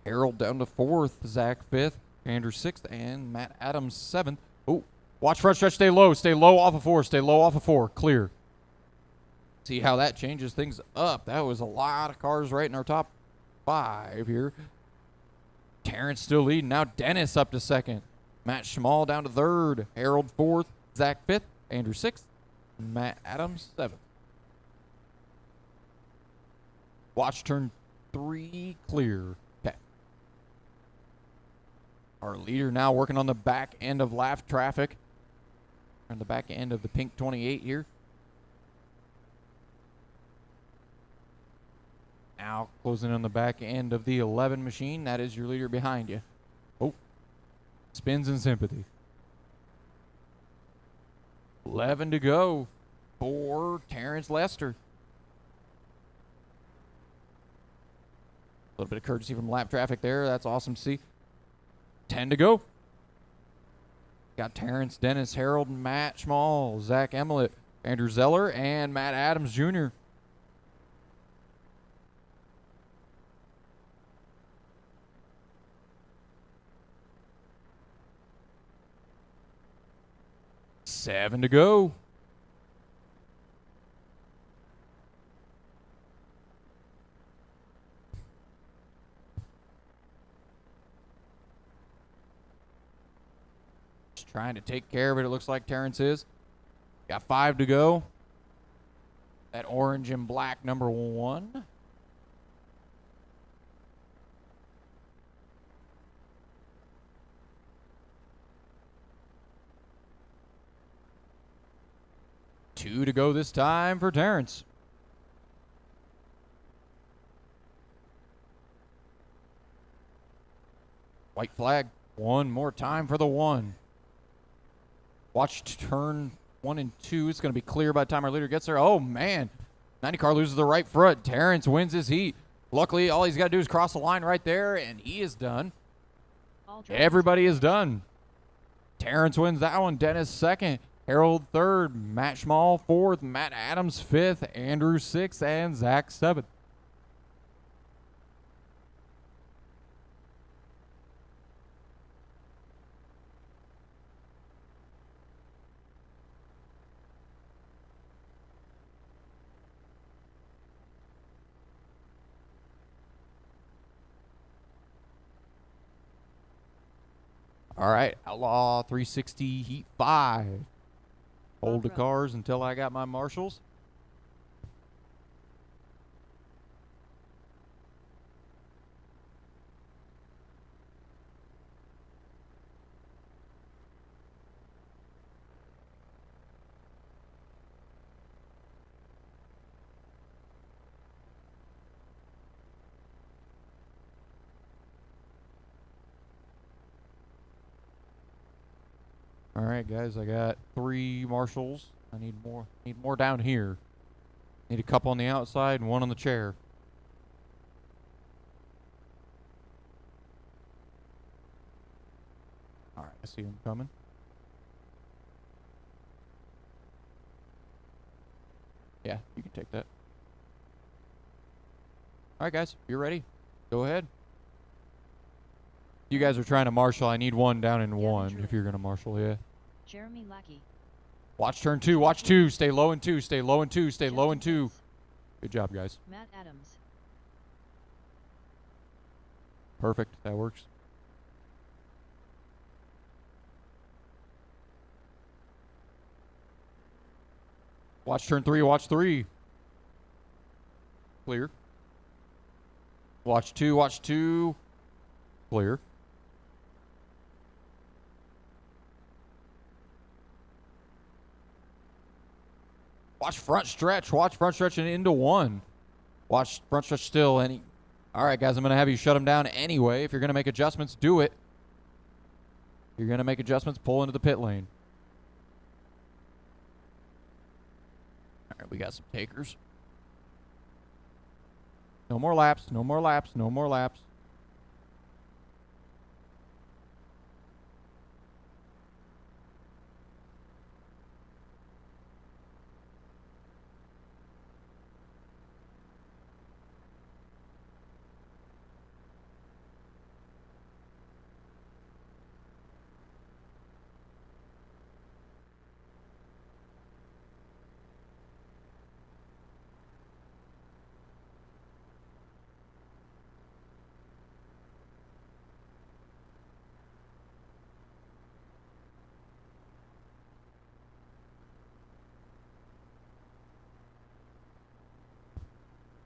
Harold down to fourth. Zach fifth. Andrew sixth. And Matt Adams seventh. Oh, watch front stretch. Stay low. Stay low off of four. Stay low off of four. Clear. See how that changes things up. That was a lot of cars right in our top 5 here. Terrence still leading. Now Dennis up to second. Matt Schmall down to third. Harold fourth. Zach fifth. Andrew sixth. Matt Adams seventh. Watch turn 3 clear. Okay. Our leader now working on the back end of lap traffic. On the back end of the pink 28 here. Now closing on the back end of the 11 machine. That is your leader behind you. Oh, spins in sympathy. 11 to go for Terrence Lester. A little bit of courtesy from lap traffic there. That's awesome to see. 10 to go. Got Terrence, Dennis, Harold, Matt Schmall, Zach Emmett, Andrew Zeller, and Matt Adams Jr. Seven to go. Just trying to take care of it. It looks like Terrence is. Got 5 to go. That orange and black number 1. Two to go this time for Terrence. White flag. One more time for the 1. Watch turn 1 and 2. It's going to be clear by the time our leader gets there. Oh, man. 90 car loses the right front. Terrence wins his heat. Luckily, all he's got to do is cross the line right there, and he is done. Everybody is done. Terrence wins that one. Dennis second. Harold third, Matt Schmall fourth, Matt Adams fifth, Andrew sixth, and Zach seventh. All right, Outlaw 360 Heat 5. Hold the cars until I got my marshals. All right, guys, I got 3 marshals. I need more down here. Need a couple on the outside and 1 on the chair. All right, I see them coming. Yeah, you can take that. All right, guys, you're ready. Go ahead. You guys are trying to marshal. I need 1 down in 1 if you're going to marshal, yeah. Jeremy Lackey. Watch turn 2. Watch 2. Stay low in 2. Stay low in 2. Stay low in 2. Good job, guys. Matt Adams. Perfect. That works. Watch turn 3, watch 3. Clear. Watch 2. Clear. Watch front stretch and into 1. Watch front stretch still. All right, guys, I'm going to have you shut them down anyway. If you're going to make adjustments, do it. If you're going to make adjustments, pull into the pit lane. All right, we got some takers. No more laps.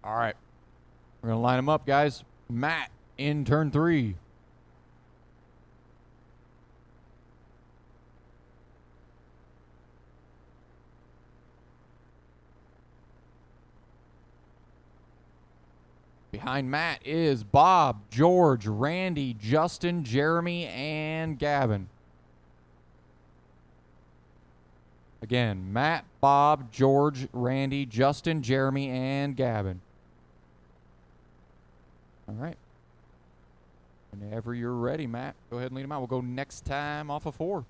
All right. We're going to line them up, guys. Matt in turn 3. Behind Matt is Bob, George, Randy, Justin, Jeremy, and Gavin. Again, Matt, Bob, George, Randy, Justin, Jeremy, and Gavin. All right. Whenever you're ready, Matt, go ahead and lead them out. We'll go next time off of 4.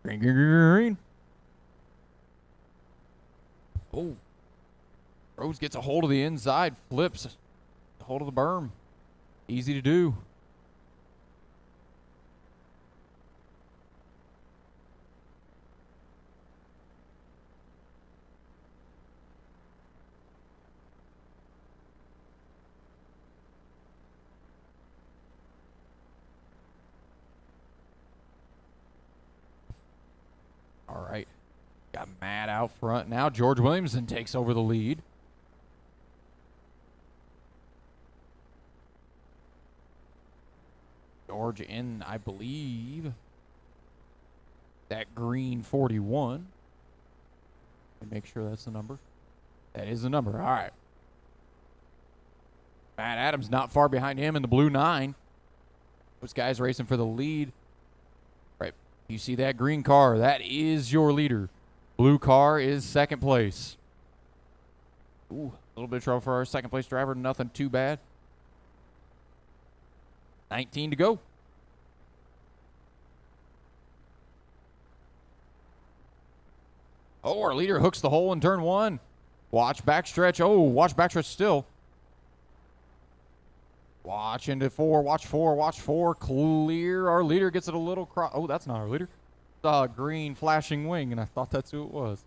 Green, green, green, green. Oh. Rhodes gets a hold of the inside, flips a hold of the berm. Easy to do. All right. Got Matt out front. Now George Williamson takes over the lead. George in, I believe, that green 41. Let me make sure that's the number. That is the number. All right. Matt Adams not far behind him in the blue 9. Those guys racing for the lead. Right. You see that green car? That is your leader. Blue car is second place. Ooh, a little bit of trouble for our second place driver. Nothing too bad. 19 to go. Oh, our leader hooks the hole in turn 1. Watch backstretch. Oh, watch backstretch still. Watch into 4. Watch 4. Watch 4. Clear. Our leader gets it a little cross. Oh, that's not our leader. Saw a green flashing wing, and I thought that's who it was.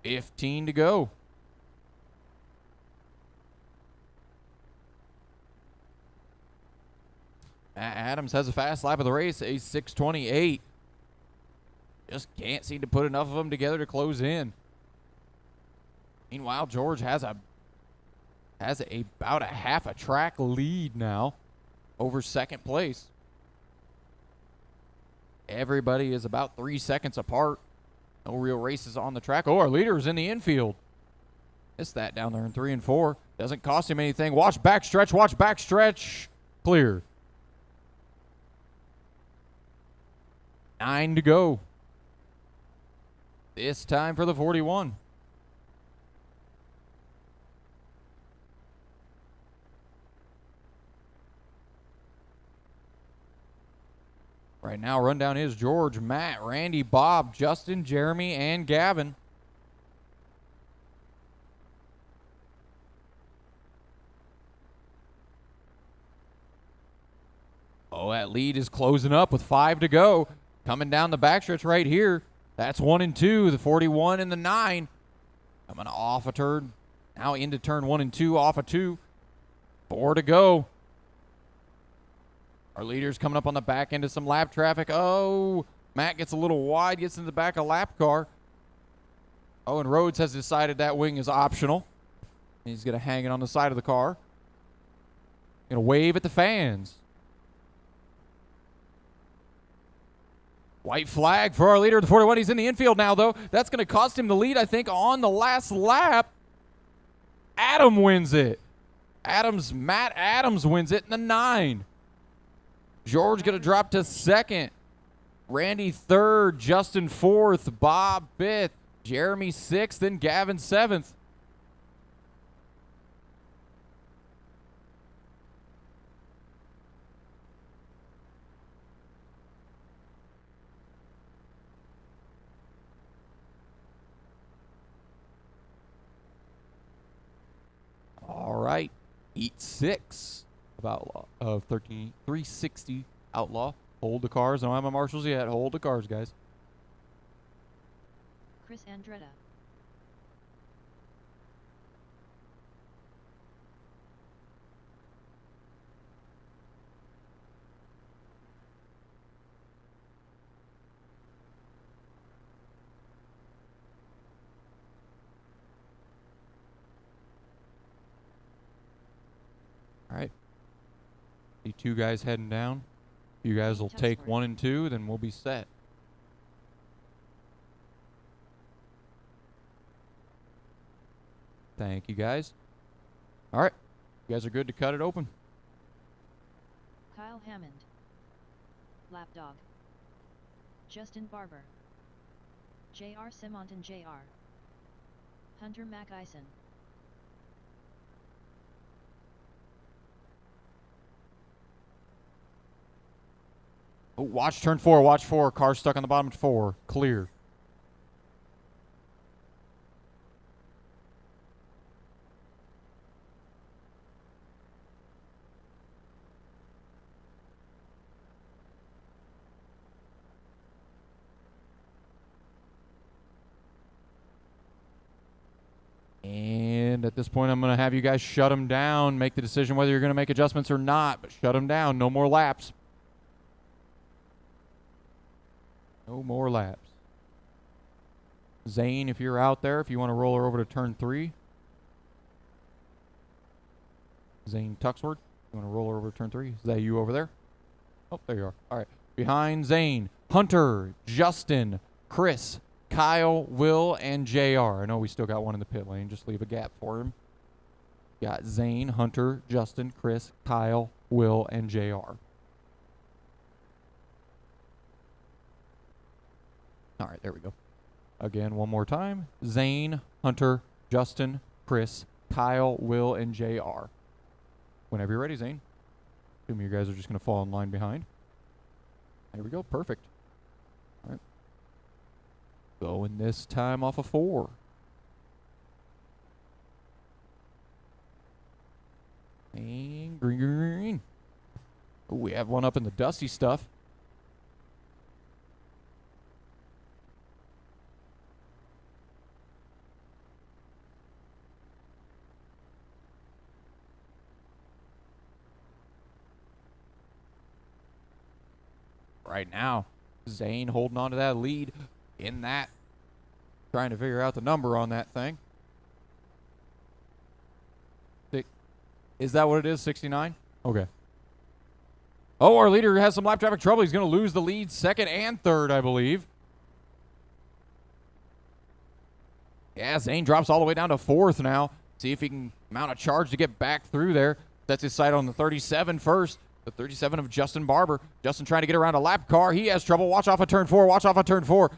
15 to go. Adams has a fast lap of the race, a 6:28. Just can't seem to put enough of them together to close in. Meanwhile, George has about a half a track lead now over second place. Everybody is about 3 seconds apart. No real races on the track. Oh, our leader is in the infield. Missed that down there in 3 and 4. Doesn't cost him anything. Watch backstretch. Watch backstretch. Clear. 9 to go. This time for the 41. Right now, rundown is George, Matt, Randy, Bob, Justin, Jeremy, and Gavin. Oh, that lead is closing up with 5 to go. Coming down the backstretch right here. That's 1 and 2, the 41 and the 9. Coming off a turn. Now into turn 1 and 2, off a 2. 4 to go. Our leader's coming up on the back end of some lap traffic. Oh, Matt gets a little wide, gets in the back of lap car. Oh, and Rhodes has decided that wing is optional. He's going to hang it on the side of the car. Going to wave at the fans. White flag for our leader, the 41. He's in the infield now, though. That's going to cost him the lead, I think, on the last lap. Adam wins it. Matt Adams wins it in the 9. George going to drop to 2nd. Randy 3rd. Justin 4th. Bob 5th. Jeremy 6th. And Gavin 7th. All right. Heat 6 of Outlaw of 360 Outlaw. Hold the cars. I don't have my marshals yet. Hold the cars, guys. Chris Andretta. All right. See 2 guys heading down. You guys will take 1 and 2, then we'll be set. Thank you, guys. All right. You guys are good to cut it open. Kyle Hammond. Lapdog. Justin Barber. J.R. Simonton J.R. Hunter McIson. Oh, watch turn 4. Watch 4. Car stuck on the bottom of 4. Clear. And at this point, I'm going to have you guys shut them down. Make the decision whether you're going to make adjustments or not. But shut them down. No more laps. No more laps. Zane, if you're out there, if you want to roll her over to turn 3. Zane Tuxford, you want to roll her over to turn 3? Is that you over there? Oh, there you are. All right. Behind Zane, Hunter, Justin, Chris, Kyle, Will, and JR. I know we still got one in the pit lane. Just leave a gap for him. Got Zane, Hunter, Justin, Chris, Kyle, Will, and JR. All right, there we go. Again, one more time. Zane, Hunter, Justin, Chris, Kyle, Will, and JR. Whenever you're ready, Zane. Assume you guys are just going to fall in line behind. There we go. Perfect. All right. Going this time off of 4. And green, green, green. Ooh, we have one up in the dusty stuff. Right now, Zane holding on to that lead in that, trying to figure out the number on that thing. Is that what it is, 69? Okay. Oh, our leader has some lap traffic trouble. He's going to lose the lead 2nd and 3rd, I believe. Yeah, Zane drops all the way down to 4th now. See if he can mount a charge to get back through there. Sets his sight on the 37 first. The 37 of Justin Barber. Justin trying to get around a lap car. He has trouble. Watch off of turn 4. Watch off of turn 4.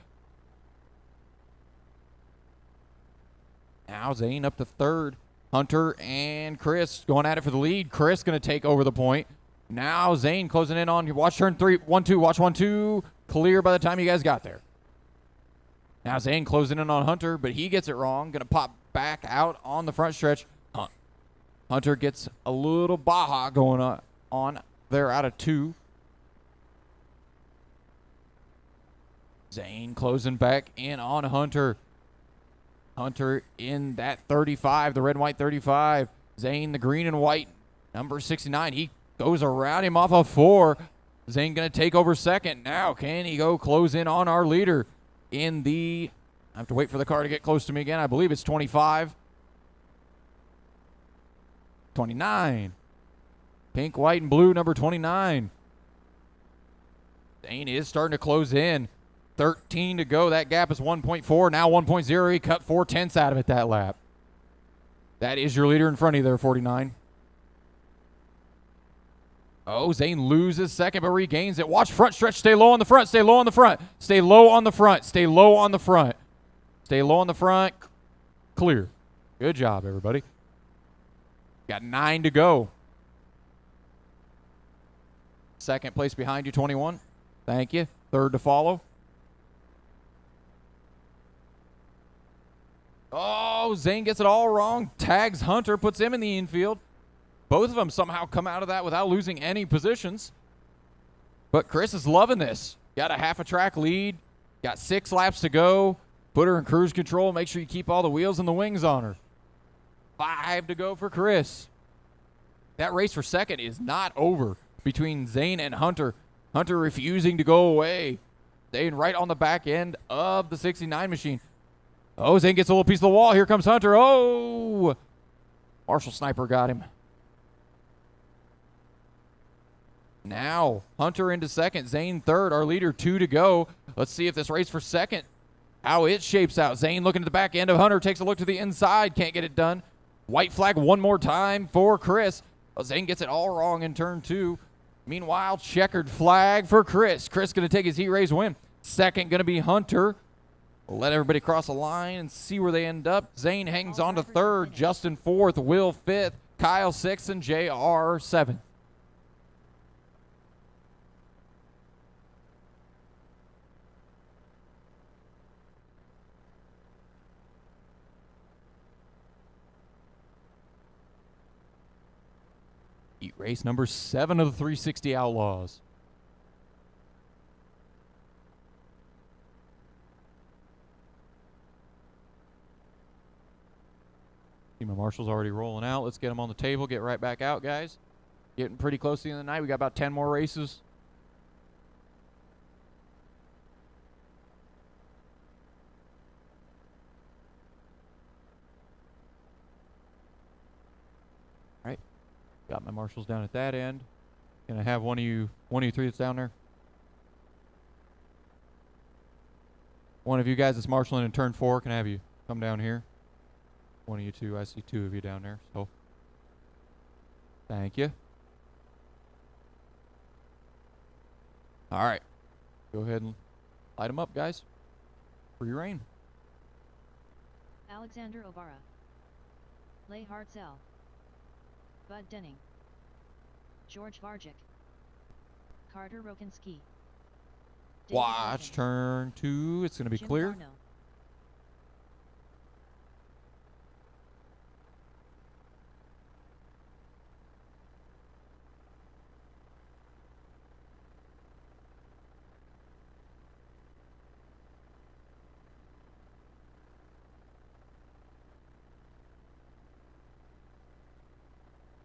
Now Zane up to 3rd. Hunter and Chris going at it for the lead. Chris going to take over the point. Now Zane closing in on. Watch turn 3. 1-2. Watch 1-2. Clear by the time you guys got there. Now Zane closing in on Hunter, but he gets it wrong. Going to pop back out on the front stretch. Hunter gets a little Baja going on. They're out of 2. Zane closing back in on Hunter. Hunter in that 35, the red and white 35. Zane, the green and white Number 69, he goes around him off of 4. Zane going to take over second. Now, can he go close in on our leader in the... I have to wait for the car to get close to me again. I believe it's 25. 29. Pink, white, and blue, number 29. Zane is starting to close in. 13 to go. That gap is 1.4. Now 1.0. He cut 0.4 out of it that lap. That is your leader in front of you there, 49. Oh, Zane loses second but regains it. Watch front stretch. Stay low on the front. Stay low on the front. Stay low on the front. Stay low on the front. Stay low on the front. Clear. Good job, everybody. Got 9 to go. Second place behind you, 21. Thank you. Third to follow. Oh, Zane gets it all wrong. Tags Hunter, puts him in the infield. Both of them somehow come out of that without losing any positions. But Chris is loving this. Got a half a track lead. Got 6 laps to go. Put her in cruise control. Make sure you keep all the wheels and the wings on her. 5 to go for Chris. That race for second is not over between Zane and Hunter. Hunter refusing to go away. Staying right on the back end of the 69 machine. Oh, Zane gets a little piece of the wall. Here comes Hunter. Oh! Marshall Sniper got him. Now, Hunter into second. Zane third. Our leader, 2 to go. Let's see if this race for second, how it shapes out. Zane looking at the back end of Hunter. Takes a look to the inside. Can't get it done. White flag one more time for Chris. Well, Zane gets it all wrong in turn 2. Meanwhile, checkered flag for Chris. Chris going to take his heat race win. Second going to be Hunter. We'll let everybody cross the line and see where they end up. Zane hangs on to third. Justin 4th. Will 5th. Kyle 6th. And JR 7th. Heat race number 7 of the 360 Outlaws. Team of Marshall's already rolling out. Let's get them on the table. Get right back out, guys. Getting pretty close to the end of the night. We got about 10 more races. All right. Got my Marshals down at that end. Can I have one of you three that's down there? One of you guys that's marshaling in turn 4, can I have you come down here? One of you two. I see 2 of you down there. So, thank you. All right. Go ahead and light them up, guys. For your rain. Alexander Ovara. Leigh Hartzell. Bud Denning. George Vargic. Carter Rokinski. Watch turn 2. It's going to be Jim clear. Garno.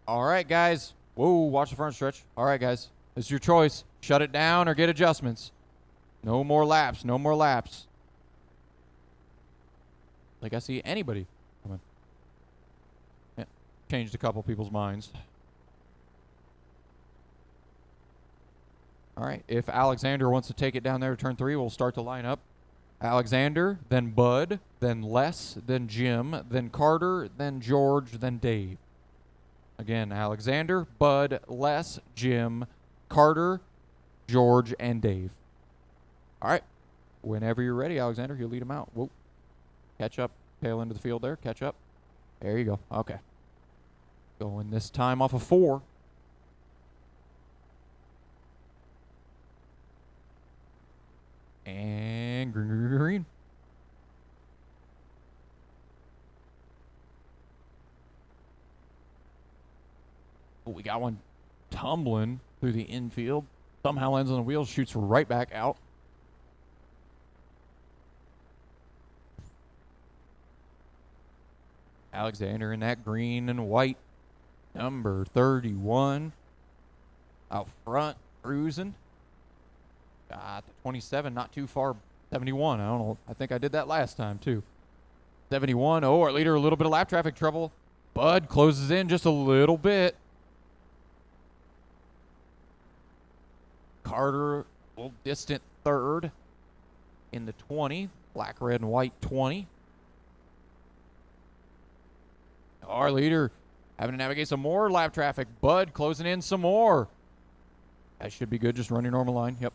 All right, guys. Whoa, watch the front stretch. All right, guys. It's your choice. Shut it down or get adjustments. No more laps. No more laps. Like I see anybody coming. Yeah, changed a couple people's minds. All right. If Alexander wants to take it down there to turn 3, we'll start the lineup. Alexander, then Bud, then Les, then Jim, then Carter, then George, then Dave. Again, Alexander, Bud, Les, Jim, Carter, George, and Dave. All right. Whenever you're ready, Alexander, you'll lead them out. Whoa. Catch up. Tail into the field there. Catch up. There you go. Okay. Going this time off of 4. And green. Oh, we got one tumbling through the infield. Somehow lands on the wheels, shoots right back out. Alexander in that green and white. Number 31 out front, cruising. Got the 27, not too far. 71, I don't know. I think I did that last time, too. 71, oh, our leader, a little bit of lap traffic trouble. Bud closes in just a little bit. Carter, a little distant third in the 20. Black, red, and white 20. Our leader having to navigate some more lap traffic. Bud closing in some more. That should be good, just run your normal line. Yep.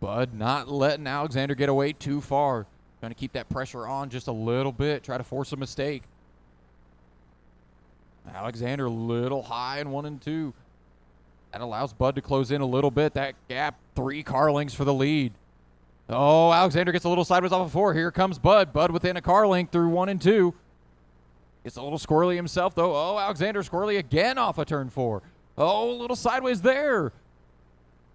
Bud not letting Alexander get away too far. Trying to keep that pressure on just a little bit. Try to force a mistake. Alexander a little high in 1 and 2. That allows Bud to close in a little bit. That gap, 3 car lengths for the lead. Oh, Alexander gets a little sideways off of 4. Here comes Bud. Bud within a car length through 1 and 2. Gets a little squirrely himself, though. Oh, Alexander squirrely again off of turn 4. Oh, a little sideways there.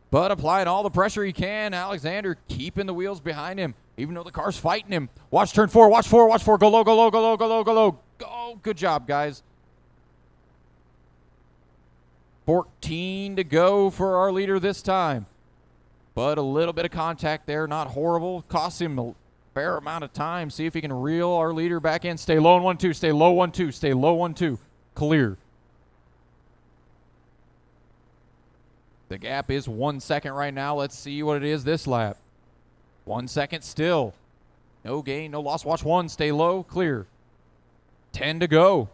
Bud applying all the pressure he can. Alexander keeping the wheels behind him, even though the car's fighting him. Watch turn 4, watch 4, watch 4. Go low, go low, go low, go low, go low. Go, good job, guys. 14 to go for our leader this time. But a little bit of contact there, not horrible. Costs him a fair amount of time. See if he can reel our leader back in. Stay low in 1-2, stay low 1-2, stay low 1-2. Clear. The gap is 1 second right now. Let's see what it is this lap. 1 second still. No gain, no loss. Watch 1, stay low, clear. 10 to go.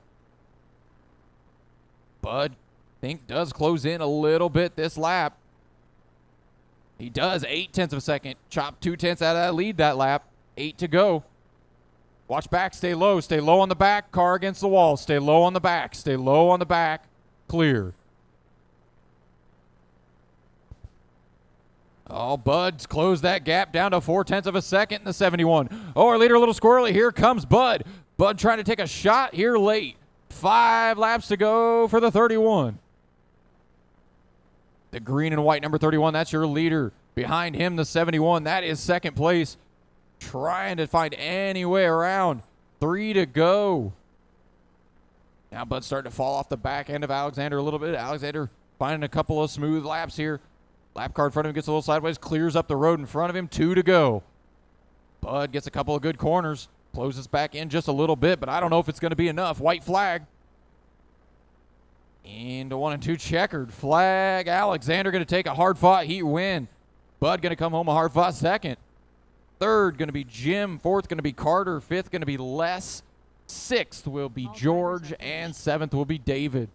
Bud, I think, does close in a little bit this lap. He does, 0.8 of a second. Chop 0.2 out of that lead that lap. 8 to go. Watch back, stay low on the back. Car against the wall, stay low on the back. Stay low on the back, clear. Oh, Bud's closed that gap down to 0.4 of a second in the 71. Oh, our leader a little squirrely. Here comes Bud. Bud trying to take a shot here late. 5 laps to go for the 31. The green and white number 31, that's your leader. Behind him, the 71, that is second place. Trying to find any way around. 3 to go. Now Bud's starting to fall off the back end of Alexander a little bit. Alexander finding a couple of smooth laps here. Lap car in front of him gets a little sideways, clears up the road in front of him. 2 to go. Bud gets a couple of good corners, closes back in just a little bit, but I don't know if it's going to be enough. White flag. Into 1 and 2 checkered flag. Alexander going to take a hard-fought heat win. Bud going to come home a hard-fought second. Third going to be Jim. Fourth going to be Carter. Fifth going to be Les. Sixth will be George. And seventh will be David.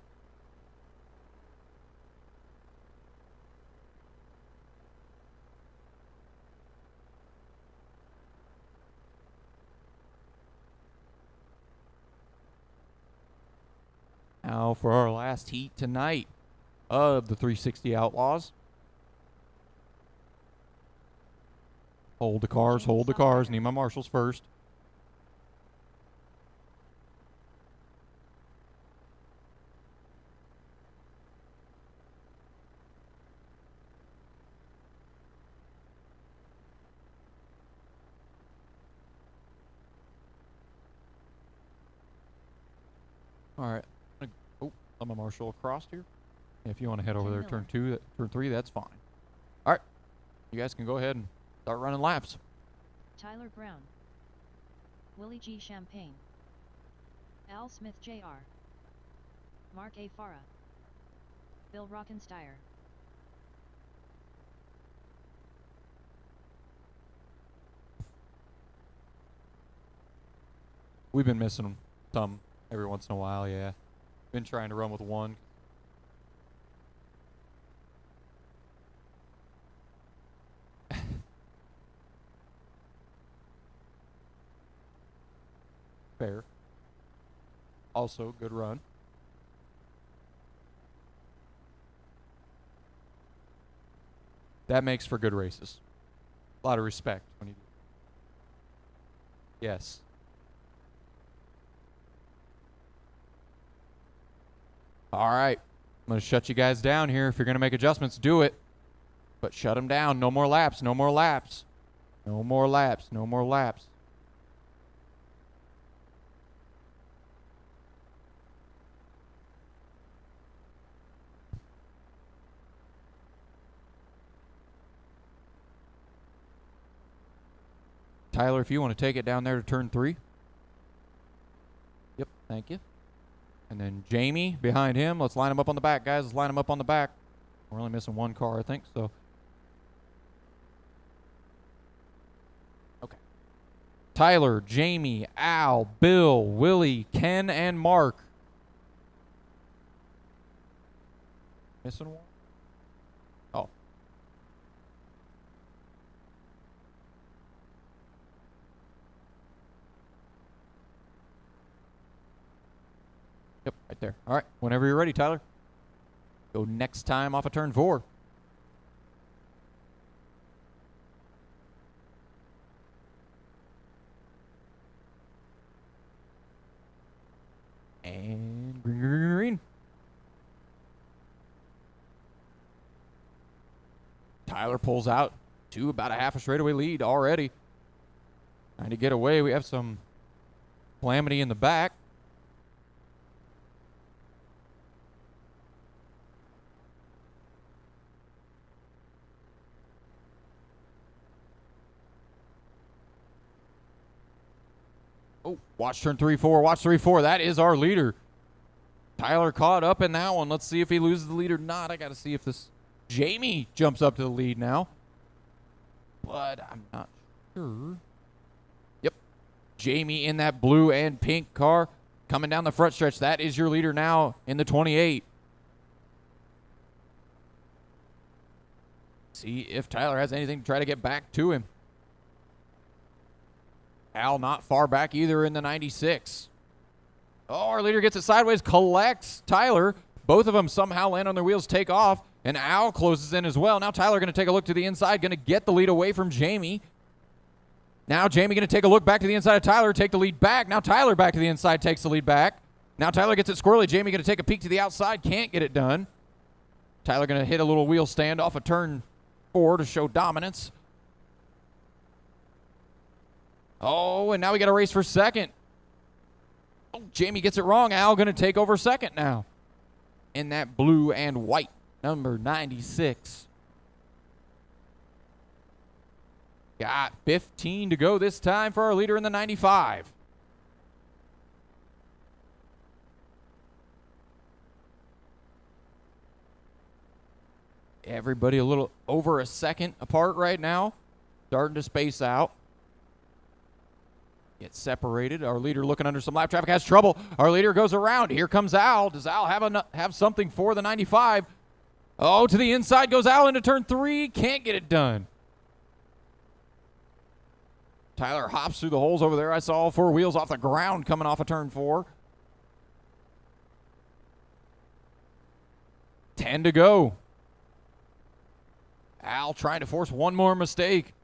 Now for our last heat tonight of the 360 Outlaws. Hold the cars, hold the cars. Need my marshals first. All right. Oh, I'm a marshal across here. If you want to head over there, turn 2, turn 3, that's fine. All right. You guys can go ahead and start running laps. Tyler Brown. Willie G. Champagne. Al Smith Jr. Mark A. Farah. Bill Rockensteyer. We've been missing some every once in a while, yeah. Been trying to run with one. Fair. Also, good run. That makes for good races. A lot of respect when you do. Yes. All right. I'm going to shut you guys down here. If you're going to make adjustments, do it. But shut them down. No more laps. No more laps. No more laps. No more laps. Tyler, if you want to take it down there to turn 3. Yep, thank you. And then Jamie behind him. Let's line him up on the back, guys. Let's line him up on the back. We're only missing one car, I think, so. Okay. Tyler, Jamie, Al, Bill, Willie, Ken, and Mark. Missing one? Oh. Yep, right there. All right, whenever you're ready, Tyler. Go next time off of turn 4. And green. Tyler pulls out to about a half a straightaway lead already. Trying to get away. We have some calamity in the back. Oh, watch turn 3-4. Watch 3-4. That is our leader. Tyler caught up in that one. Let's see if he loses the lead or not. I got to see if this Jamie jumps up to the lead now. But I'm not sure. Yep. Jamie in that blue and pink car coming down the front stretch. That is your leader now in the 28. See if Tyler has anything to try to get back to him. Al not far back either in the 96. Oh, our leader gets it sideways, collects Tyler. Both of them somehow land on their wheels, take off, and Al closes in as well. Now Tyler going to take a look to the inside, going to get the lead away from Jamie. Now Jamie going to take a look back to the inside of Tyler, take the lead back. Now Tyler back to the inside, takes the lead back. Now Tyler gets it squirrely. Jamie going to take a peek to the outside, can't get it done. Tyler going to hit a little wheel stand off of turn 4 to show dominance. Oh, and now we got a race for second. Oh, Jamie gets it wrong. Al going to take over second now. In that blue and white, number 96. Got 15 to go this time for our leader in the 95. Everybody a little over a second apart right now. Starting to space out. Get separated. Our leader looking under some lap traffic has trouble. Our leader goes around. Here comes Al. Does Al have something for the 95? Oh, to the inside goes Al into turn 3. Can't get it done. Tyler hops through the holes over there. I saw all 4 wheels off the ground coming off of turn 4. 10 to go. Al trying to force one more mistake.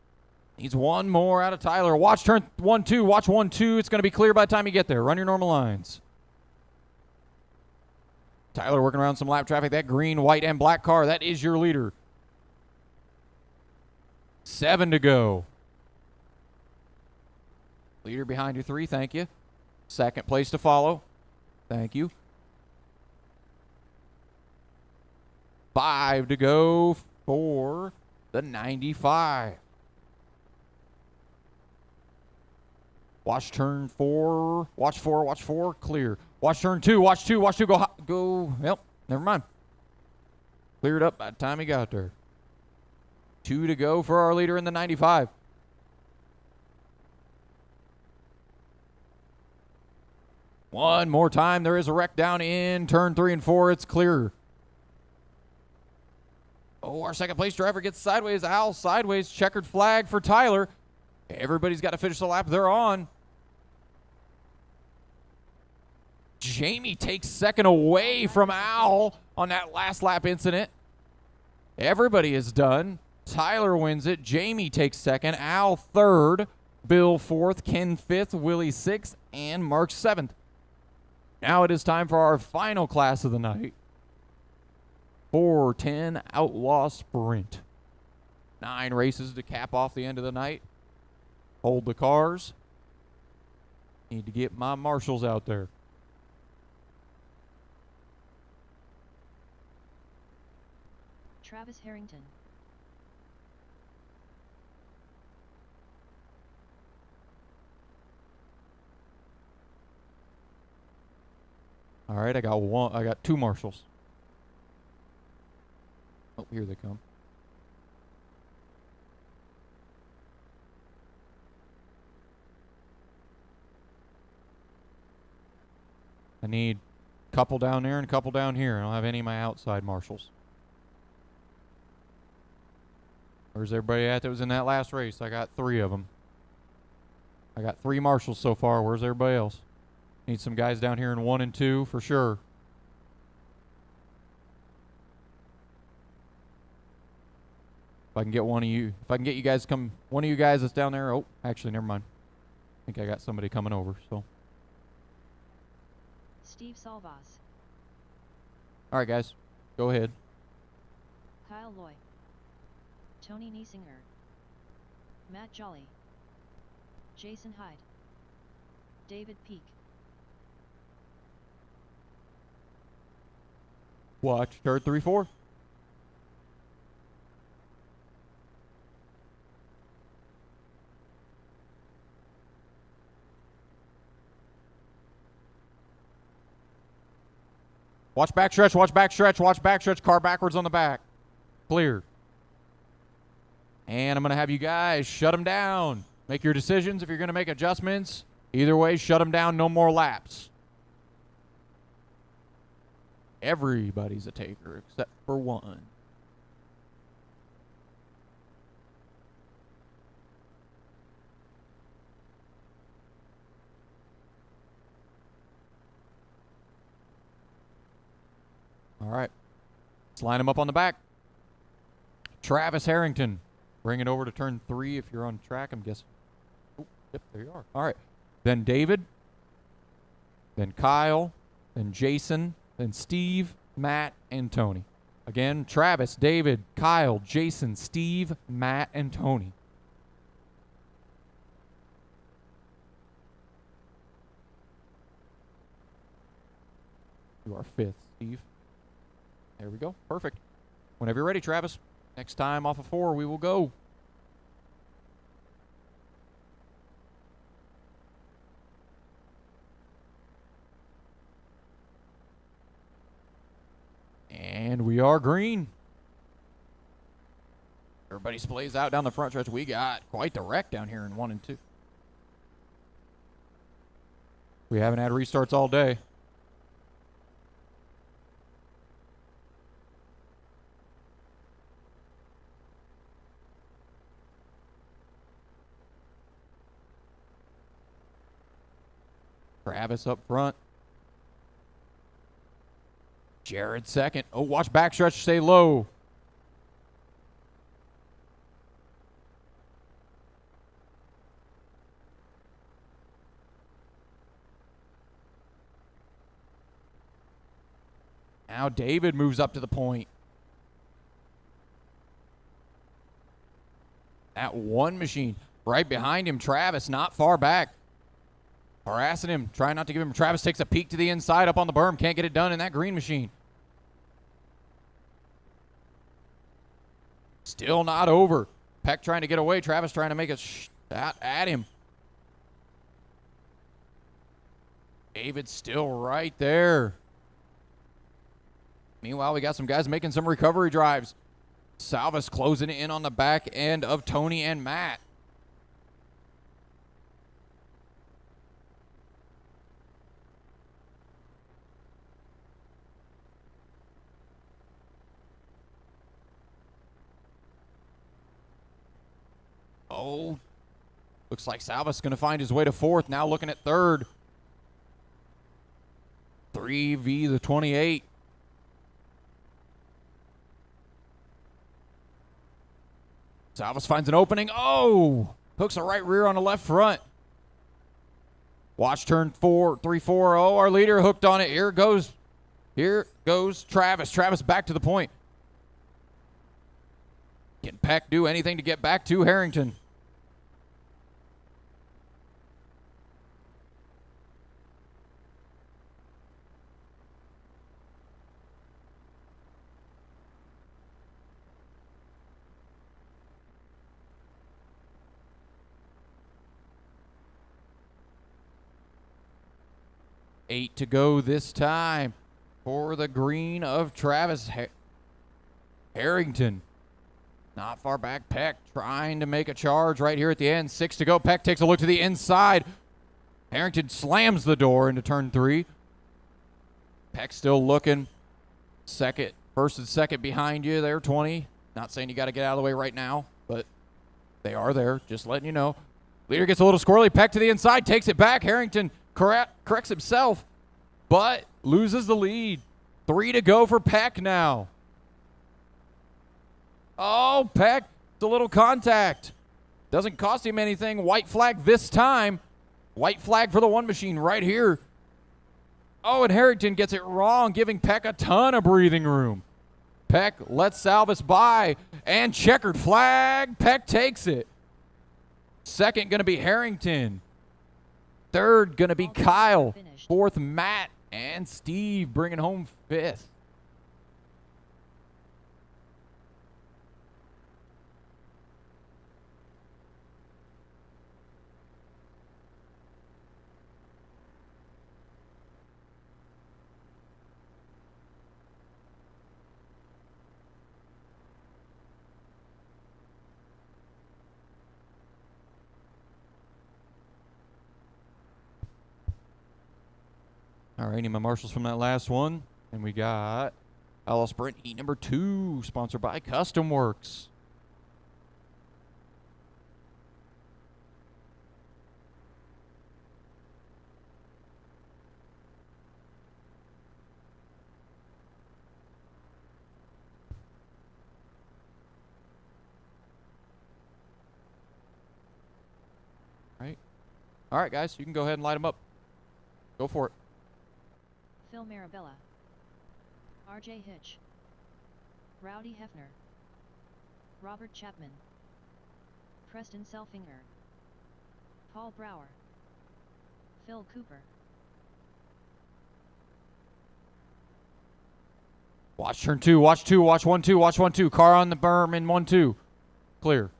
Needs one more out of Tyler. Watch turn 1-2. Watch 1-2. It's going to be clear by the time you get there. Run your normal lines. Tyler working around some lap traffic. That green, white, and black car, that is your leader. 7 to go. Leader behind you, 3. Thank you. Second place to follow. Thank you. 5 to go for the 95. Watch turn 4. Watch 4. Watch 4. Clear. Watch turn 2. Watch 2. Watch 2. Go. Yep. Never mind. Cleared up by the time he got there. 2 to go for our leader in the 95. One more time. There is a wreck down in turn 3 and 4. It's clear. Oh, our second place driver gets sideways. Al sideways. Checkered flag for Tyler. Everybody's got to finish the lap they're on. Jamie takes second away from Al on that last lap incident. Everybody is done. Tyler wins it. Jamie takes second. Al third. Bill fourth. Ken fifth. Willie sixth. And Mark seventh. Now it is time for our final class of the night. 410 Outlaw Sprint. 9 races to cap off the end of the night. Hold the cars. Need to get my marshals out there. Travis Harrington. All right, I got two marshals. Oh, here they come. I need a couple down there and a couple down here. I don't have any of my outside marshals. Where's everybody at that was in that last race? I got 3 of them. I got 3 marshals so far. Where's everybody else? Need some guys down here in 1 and 2 for sure. If I can get one of you guys one of you guys that's down there. Oh, actually, never mind. I think I got somebody coming over, so. Steve Salvas. All right, guys, go ahead. Kyle Loy. Tony Niesinger. Matt Jolly. Jason Hyde. David Peak. Watch, turn 3-4. Watch backstretch, watch backstretch, watch backstretch. Car backwards on the back. Clear. And I'm going to have you guys shut them down. Make your decisions if you're going to make adjustments. Either way, shut them down. No more laps. Everybody's a taker except for one. All right. Let's line them up on the back. Travis Harrington. Bring it over to turn 3 if you're on track, I'm guessing. Oh, yep, there you are. All right. Then David. Then Kyle. Then Jason. Then Steve, Matt, and Tony. Again, Travis, David, Kyle, Jason, Steve, Matt, and Tony. You are 5th, Steve. There we go. Perfect. Whenever you're ready, Travis. Next time off of 4, we will go. And we are green. Everybody splays out down the front stretch. We got quite the wreck down here in 1 and 2. We haven't had restarts all day. Travis up front. Jared second. Oh, watch backstretch, stay low. Now David moves up to the point. That one machine right behind him. Travis not far back. Harassing him, trying not to give him. Travis takes a peek to the inside up on the berm. Can't get it done in that green machine. Still not over. Peck trying to get away. Travis trying to make a shot at him. David's still right there. Meanwhile, we got some guys making some recovery drives. Salvas closing in on the back end of Tony and Matt. Oh, looks like Salvas going to find his way to 4th. Now looking at 3rd. 3V the 28. Salvas finds an opening. Oh, hooks a right rear on the left front. Watch turn 3-4. Oh, our leader hooked on it. Here goes Travis. Travis back to the point. Can Peck do anything to get back to Harrington? 8 to go this time for the green of Travis Harrington. Not far back, Peck trying to make a charge right here at the end. 6 to go. Peck takes a look to the inside. Harrington slams the door into turn 3. Peck still looking. First and second behind you there, 20. Not saying you got to get out of the way right now, but they are there. Just letting you know. Leader gets a little squirrely. Peck to the inside, takes it back. Harrington corrects himself, but loses the lead. 3 to go for Peck now. Oh, Peck, it's a little contact. Doesn't cost him anything. White flag this time. White flag for the one machine right here. Oh, and Harrington gets it wrong, giving Peck a ton of breathing room. Peck lets Salvis by, and checkered flag. Peck takes it. Second going to be Harrington. Third going to be Kyle. Fourth, Matt. And Steve bringing home 5th. All right, need my marshals from that last one. And we got Outlaw Sprint Heat number 2, sponsored by Custom Works. All right, guys, you can go ahead and light them up. Go for it. Phil Marabella, R.J. Hitch, Rowdy Hefner, Robert Chapman, Preston Selfinger, Paul Brower, Phil Cooper. Watch turn 2, watch 2, watch 1, 2, watch 1, 2. Car on the berm in 1, 2. Clear.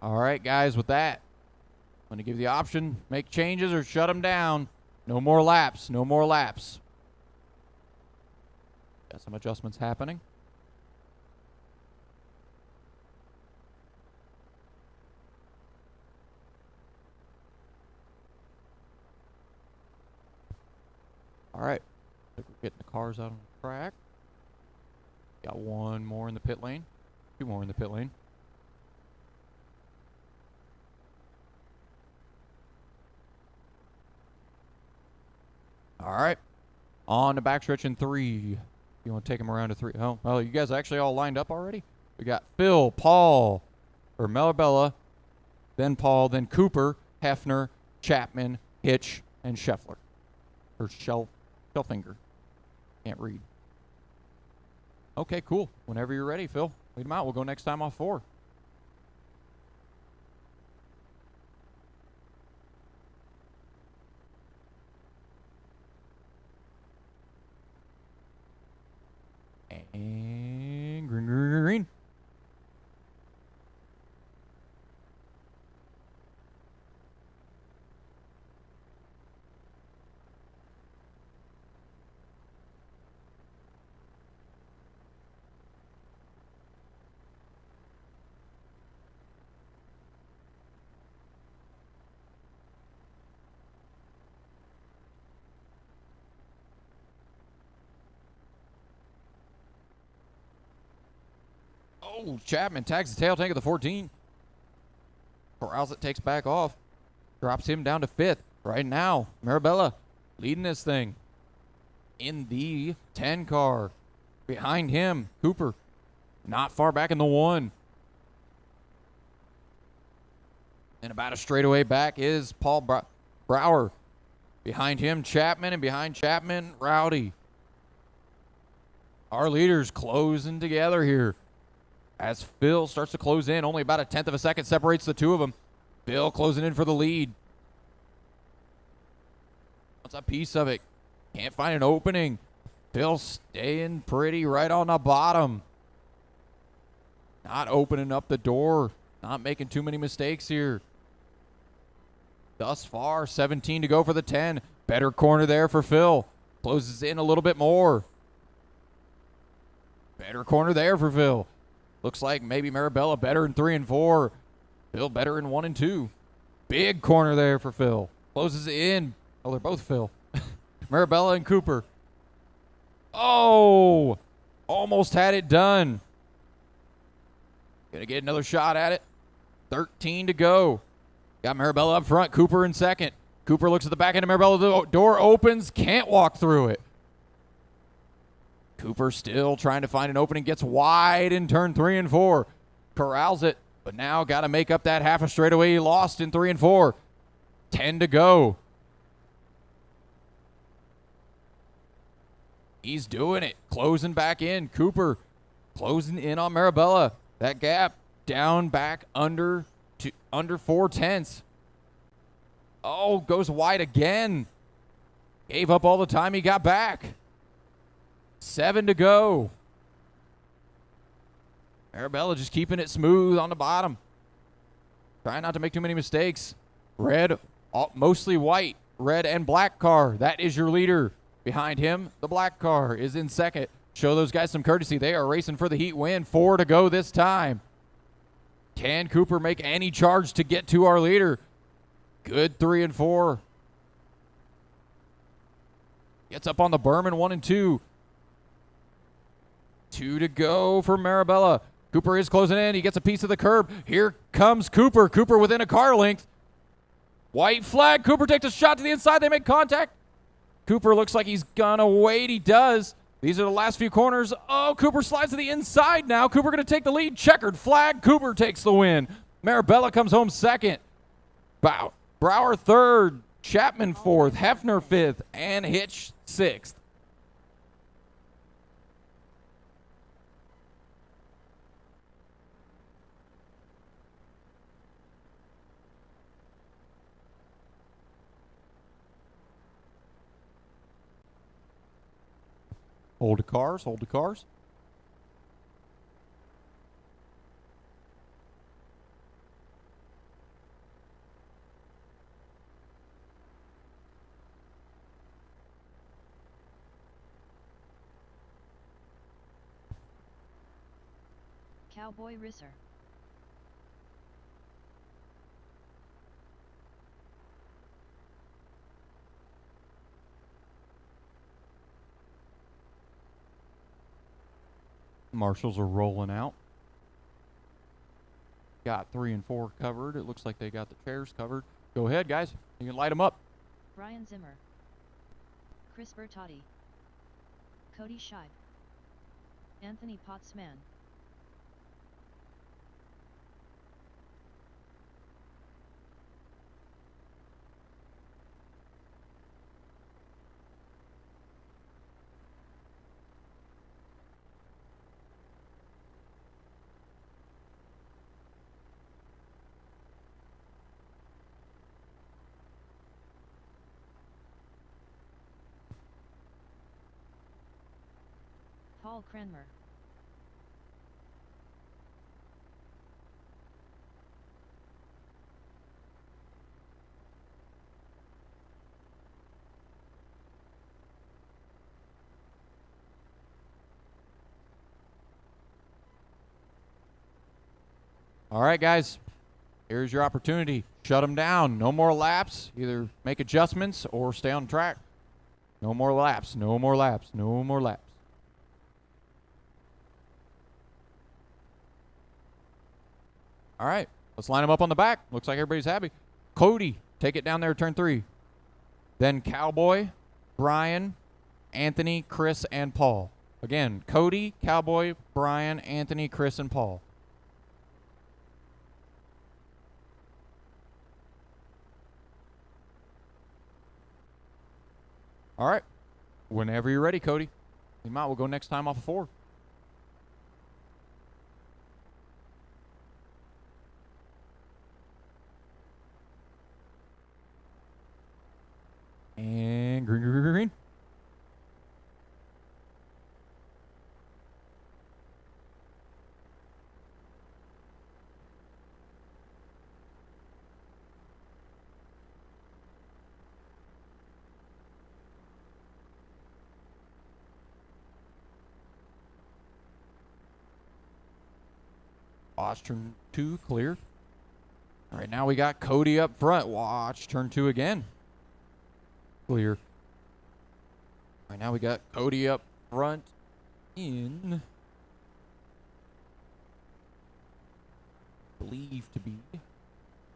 All right, guys, with that, I'm going to give you the option, make changes or shut them down. No more laps, no more laps. Got some adjustments happening. All right, we're getting the cars out on the track. Got one more in the pit lane, 2 more in the pit lane. All right, on the backstretch in 3. You want to take them around to 3? Oh, well, you guys actually all lined up already? We got Phil, Paul, or Marabella, then Paul, then Cooper, Hefner, Chapman, Hitch, and Scheffler. Or Schellfinger. Can't read. Okay, cool. Whenever you're ready, Phil, lead them out. We'll go next time off 4. And green, green, green. Oh, Chapman tags the tail tank of the 14. Corrals it, takes back off. Drops him down to 5th. Right now, Marabella leading this thing in the 10 car. Behind him, Cooper. Not far back in the 1. And about a straightaway back is Paul Brower. Behind him, Chapman, and behind Chapman, Rowdy. Our leaders closing together here. as Phil starts to close in. Only about a tenth of a second separates the two of them. Phil closing in for the lead. What's a piece of it? Can't find an opening. Phil staying pretty right on the bottom. Not opening up the door. Not making too many mistakes here. Thus far, 17 to go for the 10. Better corner there for Phil. Closes in a little bit more. Better corner there for Phil. Looks like maybe Marabella better in 3 and 4. Phil better in 1 and 2. Big corner there for Phil. Closes in. Oh, they're both Phil. Marabella and Cooper. Oh, almost had it done. Gonna get another shot at it. 13 to go. Got Marabella up front. Cooper in second. Cooper looks at the back end of Marabella. The door opens. Can't walk through it. Cooper still trying to find an opening. Gets wide in turn 3 and 4. Corrals it. But now got to make up that half a straightaway he lost in 3 and 4. 10 to go. He's doing it. Closing back in. Cooper closing in on Marabella. That gap down back under 4/10. Oh, goes wide again. Gave up all the time he got back. 7 to go. Marabella just keeping it smooth on the bottom. Trying not to make too many mistakes. Red, mostly white, red and black car. That is your leader. Behind him, the black car is in second. Show those guys some courtesy. They are racing for the heat win. 4 to go this time. Can Cooper make any charge to get to our leader? Good 3 and 4. Gets up on the berm in 1 and 2. 2 to go for Marabella. Cooper is closing in. He gets a piece of the curb. Here comes Cooper. Cooper within a car length. White flag. Cooper takes a shot to the inside. They make contact. Cooper looks like he's gonna wait. He does. These are the last few corners. Oh, Cooper slides to the inside now. Cooper going to take the lead. Checkered flag. Cooper takes the win. Marabella comes home second. Brower third. Chapman fourth. Hefner fifth. And Hitch sixth. Hold the cars, hold the cars. Cowboy Racer. Marshals are rolling out. Got 3 and 4 covered. It looks like they got the chairs covered. Go ahead, guys. You can light them up. Brian Zimmer. Chris Bertotti. Cody Scheib. Anthony Pottsman. Paul Cranmer. All right, guys. Here's your opportunity. Shut them down. No more laps. Either make adjustments or stay on track. No more laps. No more laps. No more laps. All right, let's line them up on the back. Looks like everybody's happy. Cody, take it down there, turn 3. Then Cowboy, Brian, Anthony, Chris, and Paul. Again, Cody, Cowboy, Brian, Anthony, Chris, and Paul. All right, whenever you're ready, Cody. You might will go next time off of 4. Watch turn 2 clear. All right, now we got Cody up front. Watch turn 2 again. Clear. All right, now we got Cody up front in, believe to be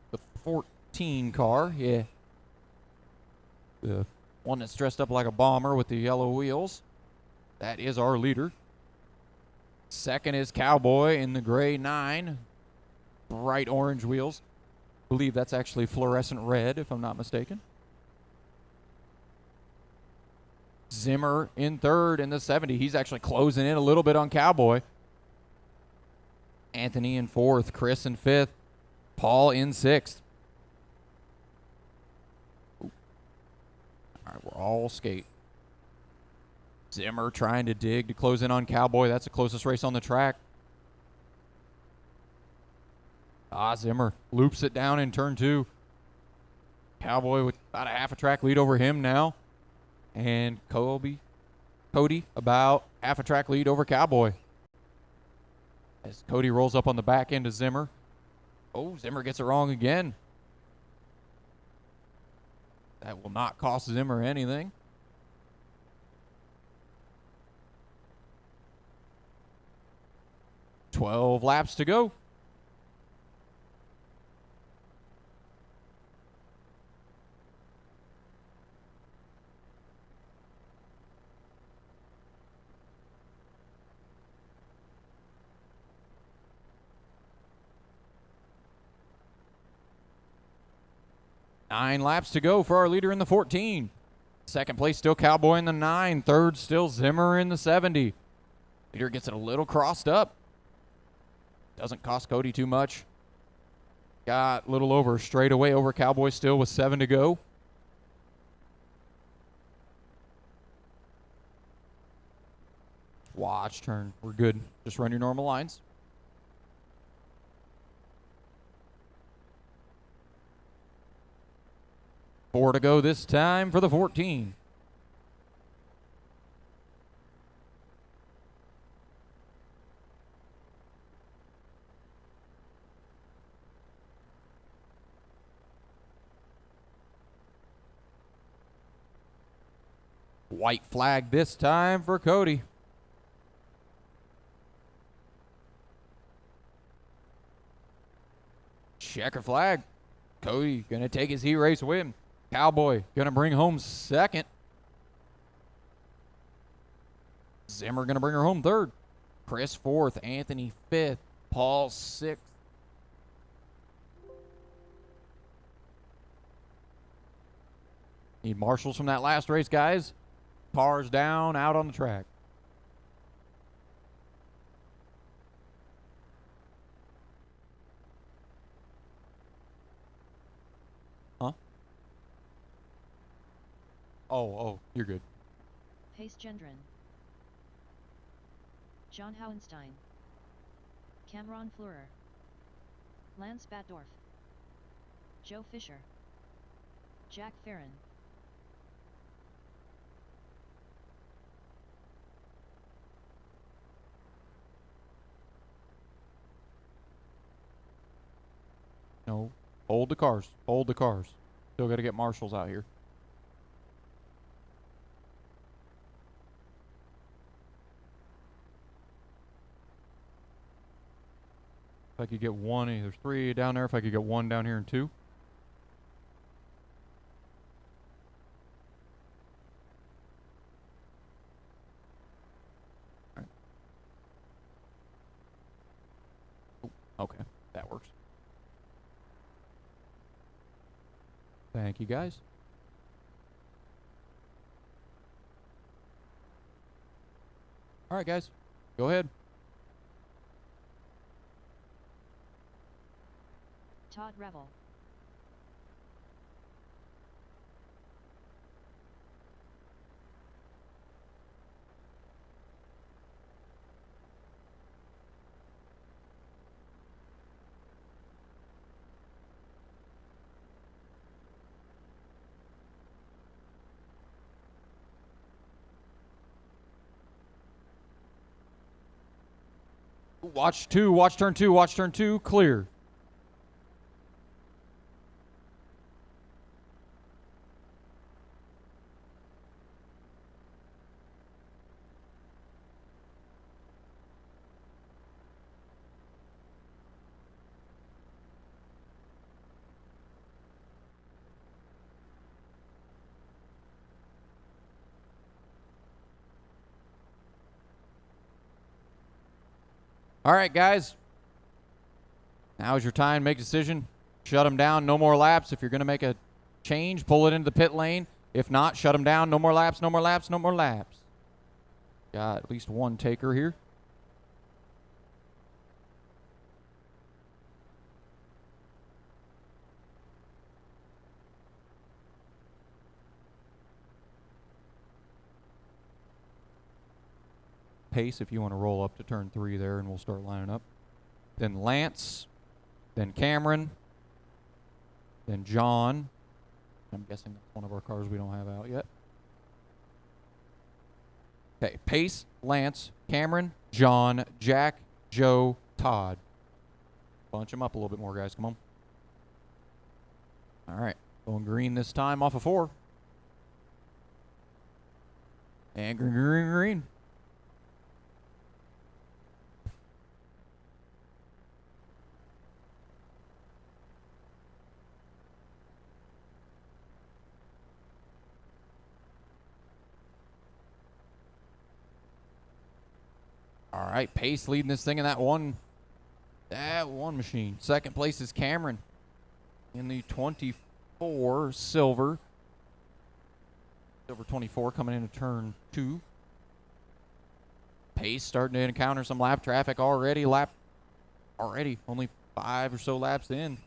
the 14 car. Yeah. The one that's dressed up like a bomber with the yellow wheels. That is our leader. Second is Cowboy in the gray 9. Bright orange wheels. Believe that's actually fluorescent red, if I'm not mistaken. Zimmer in third in the 70. He's actually closing in a little bit on Cowboy. Anthony in fourth. Chris in fifth. Paul in sixth. Ooh. All right, we're all skate. Zimmer trying to dig to close in on Cowboy. That's the closest race on the track. Zimmer loops it down in turn 2. Cowboy with about a half a track lead over him now. And Cody about half a track lead over Cowboy. As Cody rolls up on the back end of Zimmer. Oh, Zimmer gets it wrong again. That will not cost Zimmer anything. $12 laps to go. Nine laps to go for our leader in the 14. Second place still Cowboy in the 9. Third still Zimmer in the 70. Leader gets it a little crossed up. Doesn't cost Cody too much. Got a little over straightaway over Cowboy still with 7 to go. Watch turn. We're good. Just run your normal lines. Four to go this time for the 14. White flag this time for Cody. Checker flag. Cody gonna take his heat race win. Cowboy gonna bring home second. Zimmer gonna bring her home third. Chris fourth. Anthony fifth. Paul sixth. Need marshals from that last race, guys. Cars down, out on the track. Huh? Oh, you're good. Pace Gendron. John Hohenstein. Cameron Fleurer. Lance Batdorf. Joe Fisher. Jack Farron. No. Hold the cars. Hold the cars. Still got to get marshals out here. If I could get one, there's 3 down there. If I could get 1 down here and 2. All right. Oh, okay, that works. Thank you, guys. All right, guys, go ahead. Todd Revel. Watch two, watch turn two, watch turn two, clear. All right, guys. Now is your time. Make a decision. Shut them down. No more laps. If you're going to make a change, pull it into the pit lane. If not, shut them down. No more laps, no more laps, no more laps. Got at least one taker here. Pace if you want to roll up to turn 3 there, and we'll start lining up. Then Lance, then Cameron, then John. I'm guessing that's one of our cars we don't have out yet. Okay, Pace, Lance, Cameron, John, Jack, Joe, Todd. Bunch them up a little bit more, guys. Come on. All right, going green this time off of 4. And green, green, green. All right, Pace leading this thing in that one machine. Second place is Cameron in the 24 silver. Silver 24 coming into turn 2. Pace starting to encounter some lap traffic already. Only 5 or so laps in.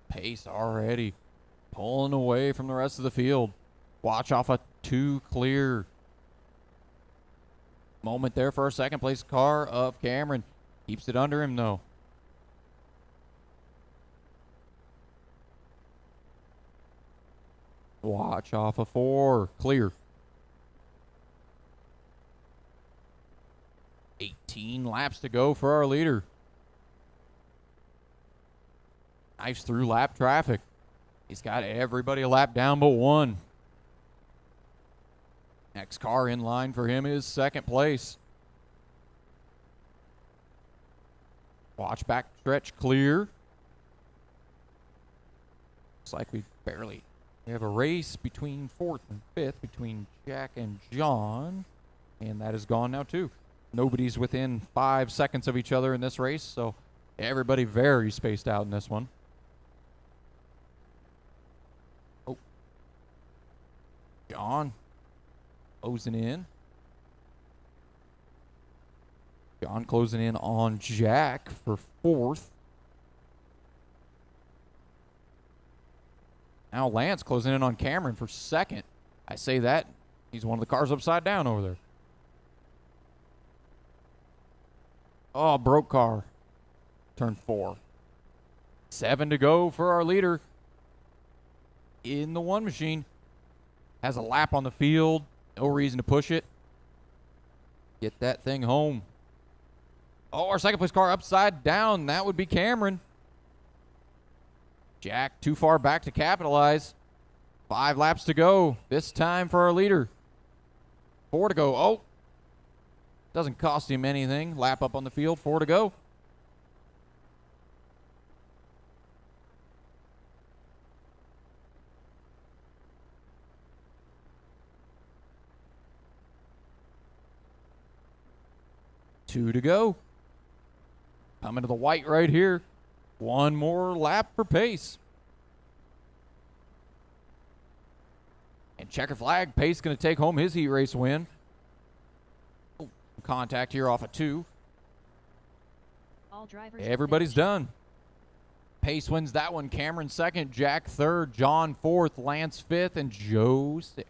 Pace already pulling away from the rest of the field. Watch off a 2 clear. Moment there for our second place car of Cameron. Keeps it under him though. Watch off a 4 clear. 18 laps to go for our leader. Nice through lap traffic. He's got everybody a lap down but one. Next car in line for him is second place. Watch back stretch clear. Looks like we have a race between 4th and 5th between Jack and John. And that is gone now too. Nobody's within 5 seconds of each other in this race, so everybody very spaced out in this one. John closing in. John closing in on Jack for 4th. Now Lance closing in on Cameron for 2nd. I say that. He's one of the cars upside down over there. Oh, broke car. Turn 4. 7 to go for our leader in the 1 machine. Has a lap on the field. No reason to push it. Get that thing home. Oh, our second place car upside down. That would be Cameron. Jack too far back to capitalize. 5 laps to go. This time for our leader. 4 to go. Oh. Doesn't cost him anything. Lap up on the field. 4 to go. Two to go. Coming to the white right here. 1 more lap for Pace. And checker flag. Pace going to take home his heat race win. Oh, contact here off of 2. All drivers Everybody's done. Pace wins that one. Cameron 2nd. Jack 3rd. John 4th. Lance 5th. And Joe 6th.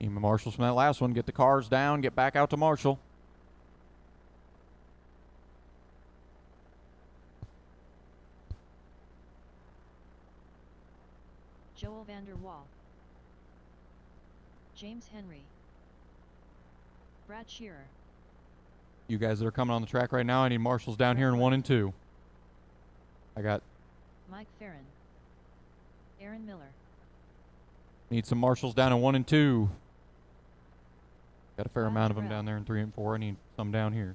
Team of Marshals from that last one. Get the cars down. Get back out to Marshall. Joel Vander Wal. James Henry. Brad Shearer. You guys that are coming on the track right now, I need Marshals down here in 1 and 2. I got... Mike Farron. Aaron Miller. Need some Marshals down in 1 and 2. Got a fair Alex amount of them Brown. down there in 3 and 4. I need some down here.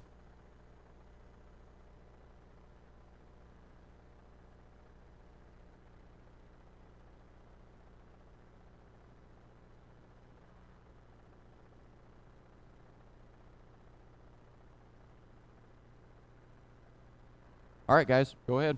All right, guys, go ahead.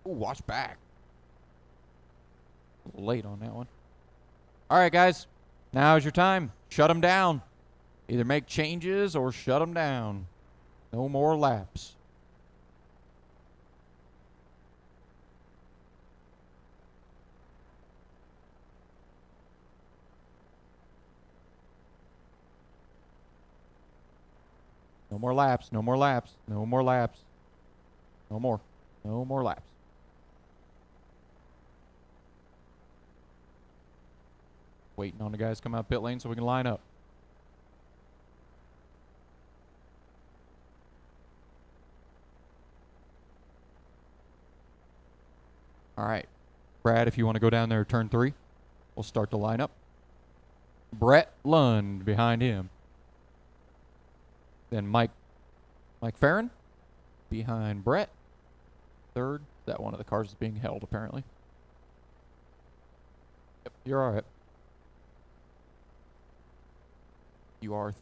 Ooh, watch back. A little late on that one. All right, guys. Now is your time. Shut them down. Either make changes or shut them down. No more laps. No more laps. No more laps. No more laps. No more. No more laps. Waiting on the guys to come out pit lane so we can line up. All right. Brad, if you want to go down there turn 3, we'll start the lineup. Brett Lund behind him. Then Mike Farron behind Brett. Third. That one of the cars is being held, apparently. Yep, you're all right. You are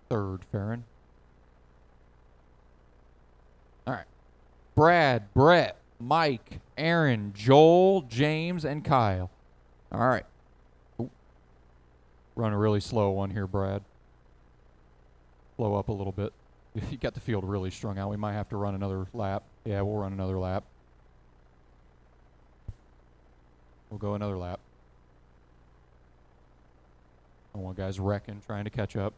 third, Farron. All right. Brad, Brett, Mike, Aaron, Joel, James, and Kyle. All right. Ooh. Run a really slow one here, Brad. Slow up a little bit. You got the field really strung out. We might have to run another lap. Yeah, we'll run another lap. We'll go another lap. I don't want guys wrecking, trying to catch up.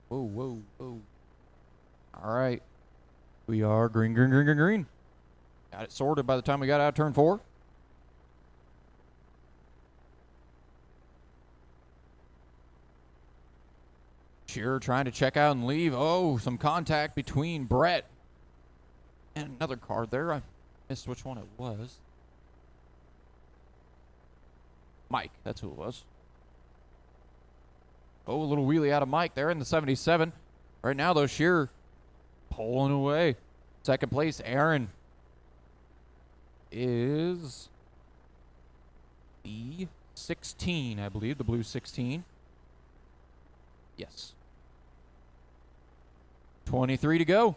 Whoa, whoa, whoa. All right. We are green, green, green, green, green. Got it sorted by the time we got out of turn 4. Shearer trying to check out and leave. Oh, some contact between Brett and another car there. I missed which one it was. Mike, that's who it was. Oh, a little wheelie out of Mike there in the 77. Right now, though, Shearer pulling away. Second place, Aaron is the 16, I believe, the blue 16. Yes. 23 to go.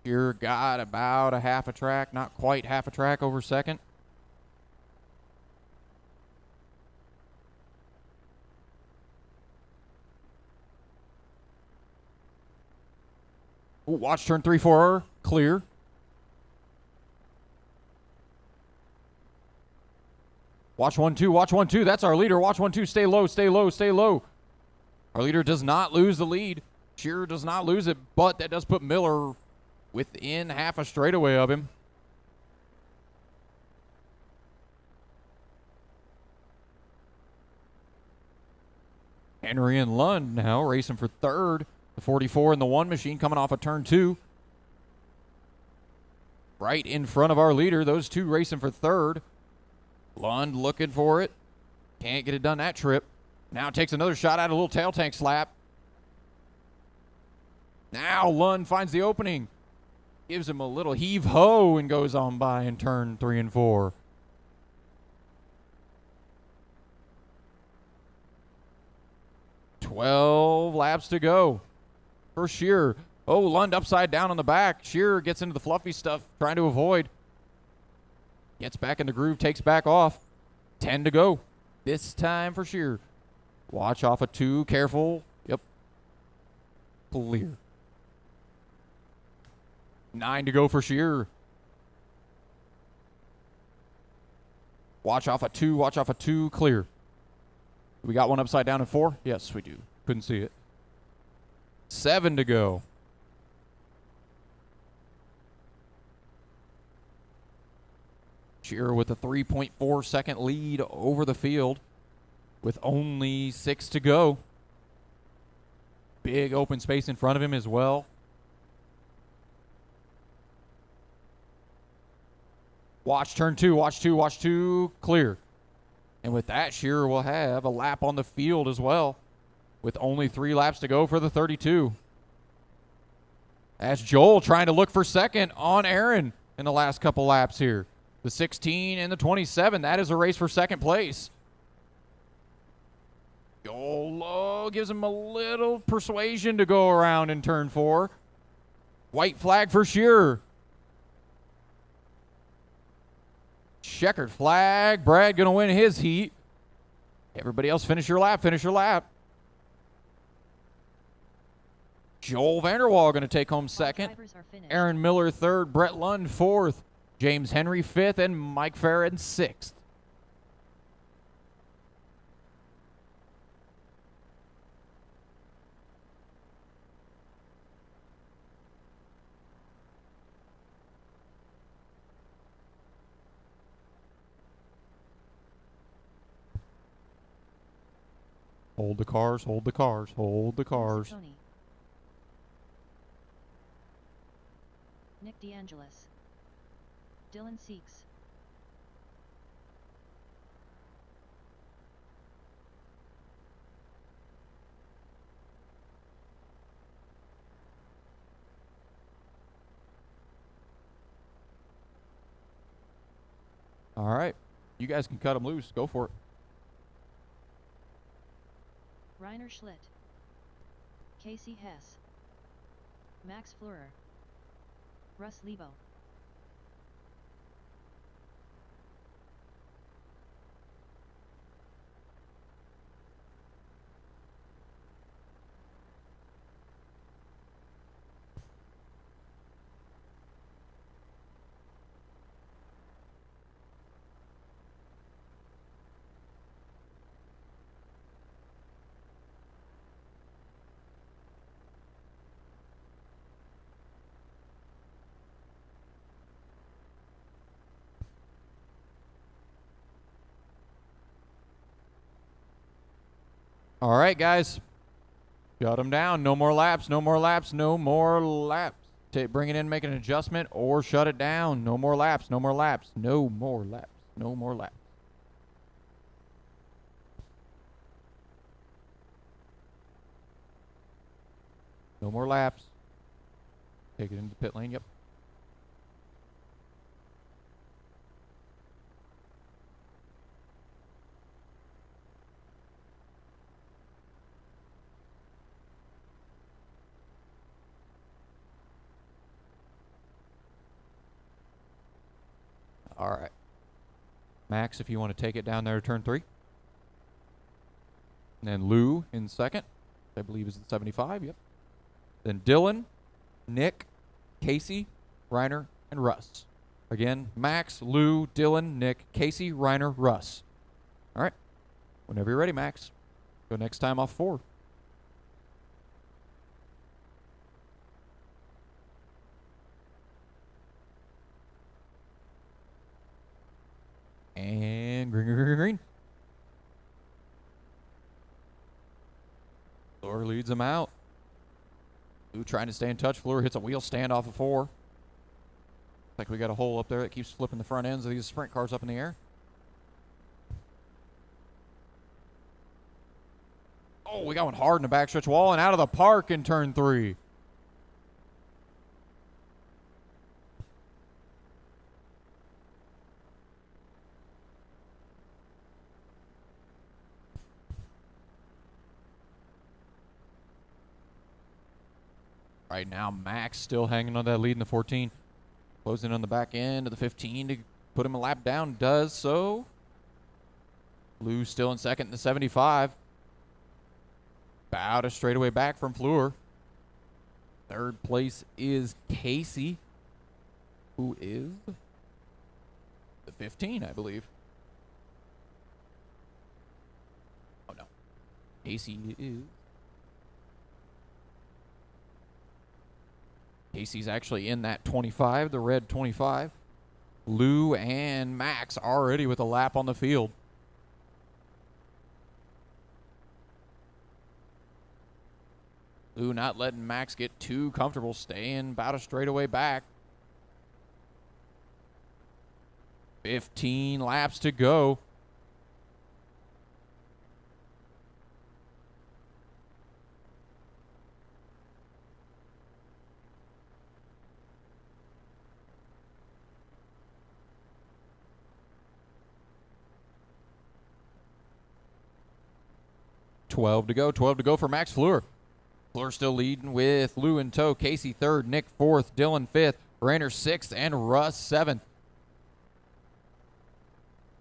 Here got about a half a track, not quite half a track over second. Ooh, watch turn 3, 4, clear. Watch 1, 2, watch 1, 2. That's our leader. Watch 1, 2. Stay low, stay low, stay low. Our leader does not lose the lead. Shearer does not lose it, but that does put Miller within half a straightaway of him. Henry and Lund now racing for third. The 44 and the 1 machine coming off of turn 2. Right in front of our leader. Those two racing for third. Lund looking for it. Can't get it done that trip. Now takes another shot at a little tail tank slap. Now Lund finds the opening. Gives him a little heave-ho and goes on by in turn 3 and 4. "12 laps to go for Shearer. Oh, Lund upside down on the back. Shearer gets into the fluffy stuff, trying to avoid. Gets back in the groove, takes back off. 10 to go. This time for Shearer. Watch off of 2. Careful. Yep. Clear. 9 to go for Shearer. Watch off of 2. Watch off of 2. Clear. We got one upside down in 4? Yes, we do. Couldn't see it. 7 to go. Shearer with a 3.4 second lead over the field with only 6 to go. Big open space in front of him as well. Watch turn 2, watch 2, watch 2, clear. And with that, Shearer will have a lap on the field as well with only 3 laps to go for the 32. As Joel trying to look for second on Aaron in the last couple laps here. The 16 and the 27, that is a race for second place. Joel gives him a little persuasion to go around in turn 4. White flag for Shearer. Checkered flag. Brad going to win his heat. Everybody else finish your lap, finish your lap. Joel Vanderwall going to take home second. Aaron Miller third. Brett Lund fourth. James Henry fifth. And Mike Farron sixth. Hold the cars, hold the cars, hold the cars. Tony. Nick DeAngelis. Dylan Seeks. All right. You guys can cut them loose. Go for it. Reiner Schlitt. Casey Hess. Max Fleurer. Russ Lebo. All right, guys. Shut them down. No more laps, no more laps, no more laps. Bring it in, make an adjustment, or shut it down. No more laps, no more laps, no more laps, no more laps. No more laps. Take it into the pit lane, yep. All right. Max, if you want to take it down there to turn 3. And then Lou in second. I believe is the 75, yep. Then Dylan, Nick, Casey, Reiner, and Russ. Again, Max, Lou, Dylan, Nick, Casey, Reiner, Russ. All right. Whenever you're ready, Max. Go next time off 4. And green, green, green, green. Fleur leads him out. Lou trying to stay in touch. Fleur hits a wheel stand off of 4. Looks like we got a hole up there that keeps flipping the front ends of these sprint cars up in the air. Oh, we got one hard in the backstretch wall and out of the park in turn 3. Right now, Max still hanging on that lead in the 14. Closing on the back end of the 15 to put him a lap down. Does so. Lou still in second in the 75. About a straightaway back from Fleur. Third place is Casey, who is the 15, I believe. Oh, no. Casey is... Casey's actually in that 25, the red 25. Lou and Max already with a lap on the field. Lou not letting Max get too comfortable, staying about a straightaway back. 15 laps to go. Twelve to go for Max Fleur. Fleur still leading with Lou in tow. Casey third, Nick fourth, Dylan fifth, Rainer sixth, and Russ seventh.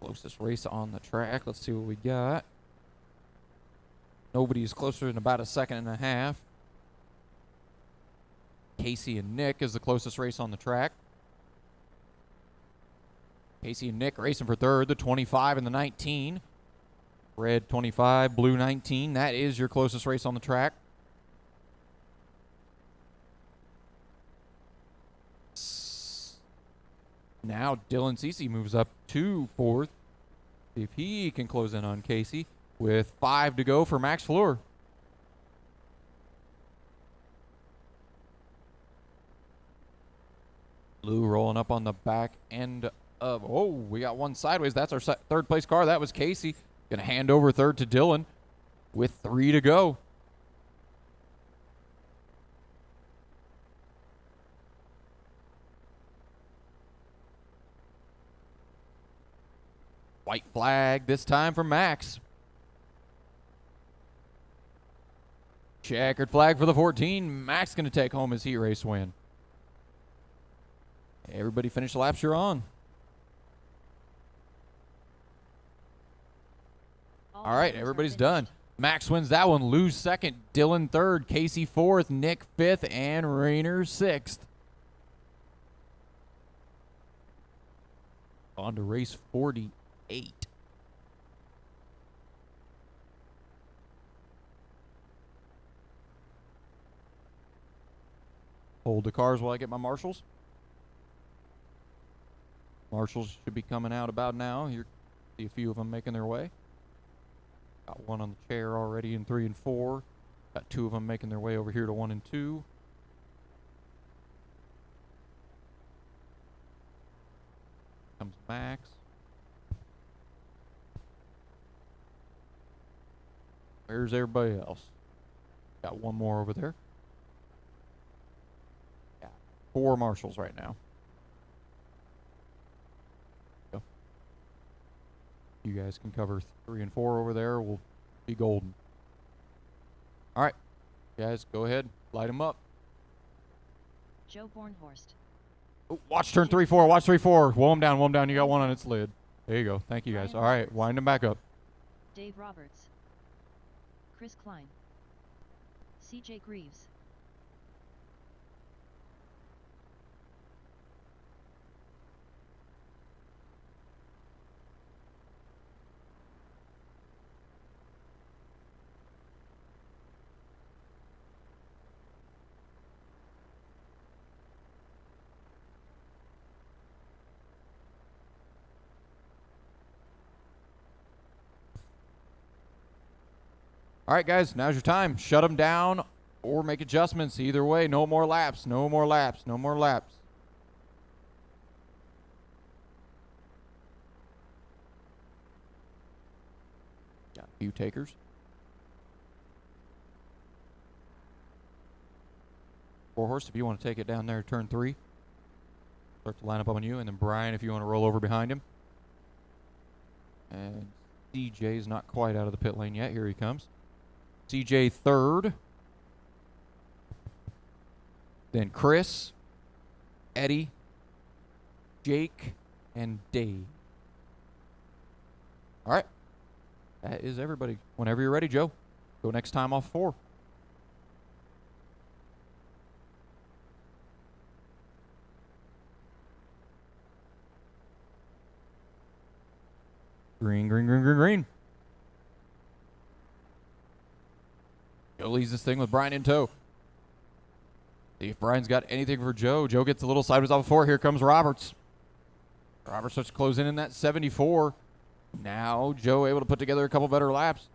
Closest race on the track. Let's see what we got. Nobody's closer than about a second and a half. Casey and Nick is the closest race on the track. Casey and Nick racing for third, the 25 and the 19. Red 25, blue 19. That is your closest race on the track. Now Dylan Cece moves up to fourth. See if he can close in on Casey with 5 to go for Max Fleur. Lou rolling up on the back end of... Oh, we got one sideways. That's our third place car. That was Casey. Going to hand over third to Dylan with 3 to go. White flag this time for Max. Checkered flag for the 14. Max going to take home his heat race win. Everybody finish the laps you're on. All right, everybody's done. Max wins that one. Lou's second, Dylan third, Casey fourth, Nick fifth, and Rainer sixth. On to race 48. Hold the cars while I get my marshals. Marshals should be coming out about now. You see a few of them making their way. Got one on the chair already in 3 and 4. Got 2 of them making their way over here to 1 and 2. Comes Max. Where's everybody else? Got one more over there. Yeah, 4 marshals right now. Go. You guys can cover 3 and 4 over there. We'll be golden. All right, guys, go ahead. Light them up. Joe Bornhorst. Oh, watch turn 3-4. Watch 3-4. Woe them down. Woe them down. You got one on its lid. There you go. Thank you, guys. All right, wind them back up. Dave Roberts. Chris Klein. CJ Greaves. All right, guys, now's your time. Shut them down or make adjustments. Either way, no more laps. No more laps. No more laps. Got a few takers. 4-horse, if you want to take it down there, turn 3. Start to line up on you. And then Brian, if you want to roll over behind him. And CJ's not quite out of the pit lane yet. Here he comes. CJ third. Then Chris, Eddie, Jake, and Dave. All right. That is everybody. Whenever you're ready, Joe. Go next time off 4. Green, green, green, green, green. Joe leads this thing with Brian in tow. See if Brian's got anything for Joe. Joe gets a little sideways off of 4. Here comes Roberts. Roberts starts closing in that 74. Now Joe able to put together a couple better laps.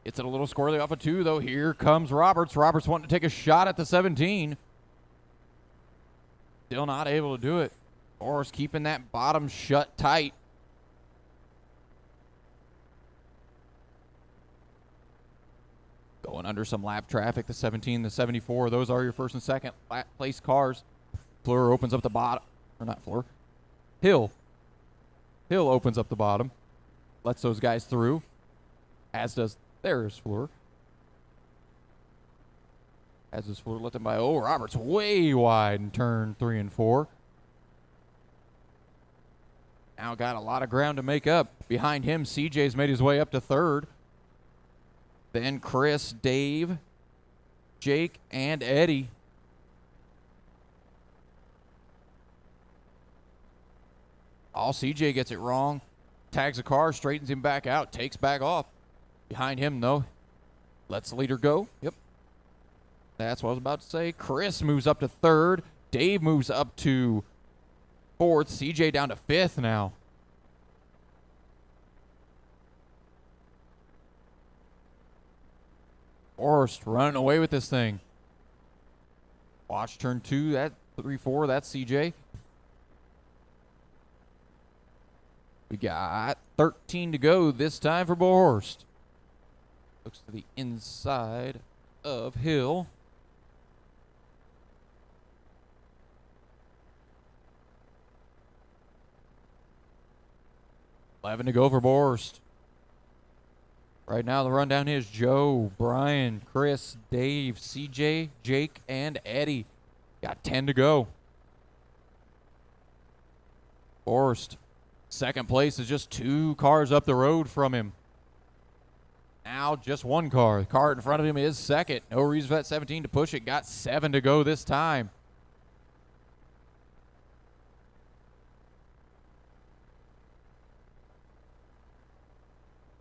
Gets it a little squirrely off of 2, though. Here comes Roberts. Roberts wanting to take a shot at the 17. Still not able to do it. Forrest keeping that bottom shut tight. Going under some lap traffic, the 17, the 74. Those are your first and second place cars. Fleur opens up the bottom. Or not Fleur. Hill. Hill opens up the bottom. Lets those guys through. As does, there's Fleur. As does Fleur, let them by. Oh, Roberts way wide in turn 3 and 4. Now got a lot of ground to make up. Behind him, CJ's made his way up to 3rd. Then Chris, Dave, Jake, and Eddie. All CJ gets it wrong. Tags a car, straightens him back out, takes back off. Behind him, though, lets the leader go. Yep. That's what I was about to say. Chris moves up to 3rd. Dave moves up to 4th. CJ down to 5th now. Forrest running away with this thing. Watch turn 2, that 3-4, that's CJ. We got 13 to go this time for Borhorst. Looks to the inside of Hill. $11 to go for Borhorst. Right now, the rundown is Joe, Brian, Chris, Dave, CJ, Jake, and Eddie. Got 10 to go. Forrest, second place is just 2 cars up the road from him. Now just 1 car. The car in front of him is second. No reason for that 17 to push it. Got 7 to go this time.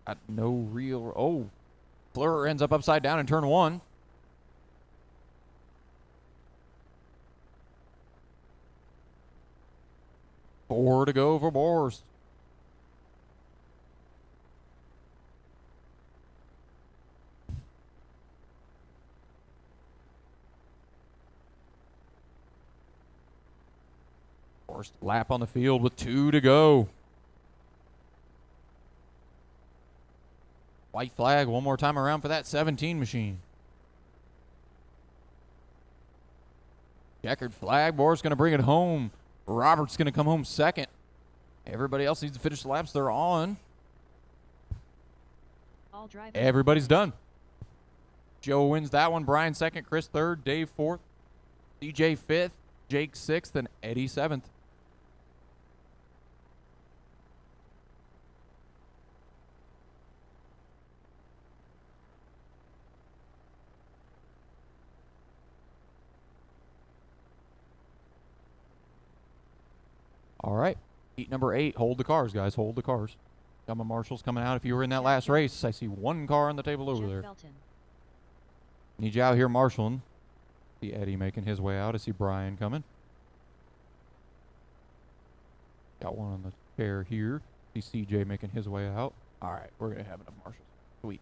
Got no real. Oh, Fleur ends up upside down in turn 1. Four to go for Borhorst. Borhorst lap on the field with 2 to go. White flag one more time around for that 17 machine. Checkered flag. Borhorst going to bring it home. Roberts going to come home second. Everybody else needs to finish the laps they're on. Everybody's done. Joe wins that one. Brian second. Chris third. Dave fourth. CJ fifth. Jake sixth. And Eddie seventh. All right. Heat number 8. Hold the cars, guys. Hold the cars. Got my marshals coming out. If you were in that last race, I see 1 car on the table over there. Need you out here marshaling. See Eddie making his way out. I see Brian coming. Got one on the chair here. See CJ making his way out. All right. We're going to have enough marshals. Sweet.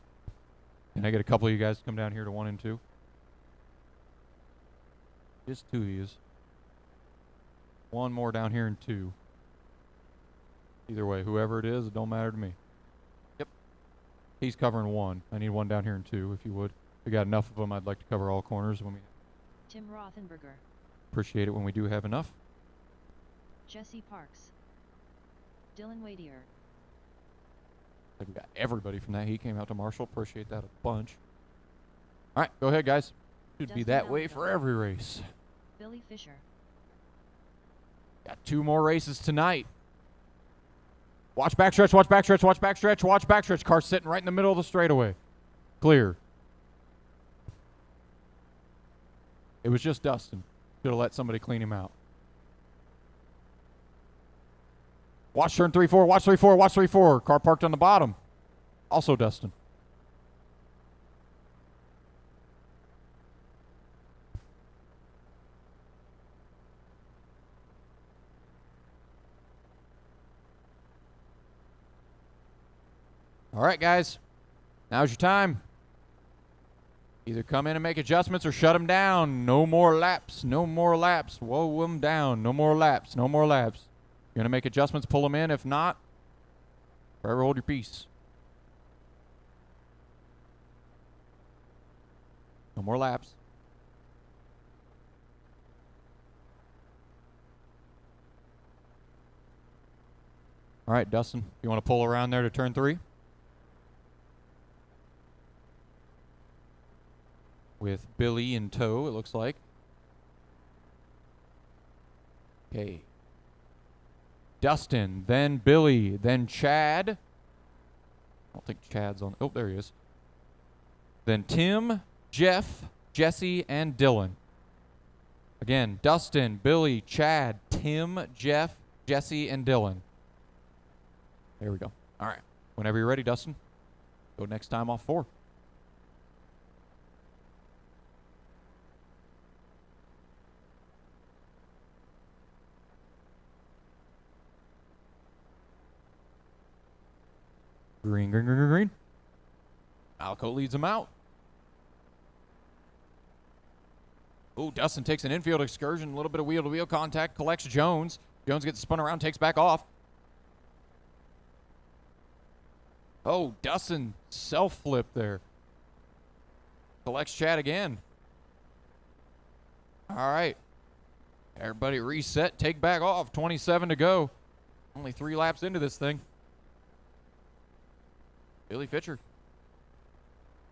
Can I get a couple of you guys to come down here to 1 and 2? Just 2 of yous. 1 more down here in 2. Either way, whoever it is, it don't matter to me. Yep. He's covering 1. I need 1 down here in 2, if you would. We got enough of them. I'd like to cover all corners when we. Tim Rothenberger. Appreciate it when we do have enough. Jesse Parks. Dylan Wadier. Like we got everybody from that. He came out to Marshall. Appreciate that a bunch. All right, go ahead, guys. Should be that way for every race. Billy Billy Fisher. Got 2 more races tonight. Watch backstretch, watch backstretch, watch backstretch, watch backstretch. Car sitting right in the middle of the straightaway. Clear. It was just Dustin. Should have let somebody clean him out. Watch turn 3-4, watch 3-4, watch 3-4. Car parked on the bottom. Also Dustin. All right, guys. Now's your time. Either come in and make adjustments or shut them down. No more laps. No more laps. Whoa them down. No more laps. No more laps. You're going to make adjustments, pull them in. If not, forever hold your peace. No more laps. All right, Dustin, you want to pull around there to turn 3? With Billy in tow, it looks like. Okay. Dustin, then Billy, then Chad. I don't think Chad's on. Oh, there he is. Then Tim, Jeff, Jesse, and Dylan. Again, Dustin, Billy, Chad, Tim, Jeff, Jesse, and Dylan. There we go. All right. Whenever you're ready, Dustin, go next time off 4. Green, green, green, green, green. Alco leads him out. Ooh, Dustin takes an infield excursion, a little bit of wheel-to-wheel contact, collects Jones. Jones gets spun around, takes back off. Oh, Dustin self-flip there. Collects Chad again. All right. Everybody reset, take back off. 27 to go. Only 3 laps into this thing. Billy Fisher.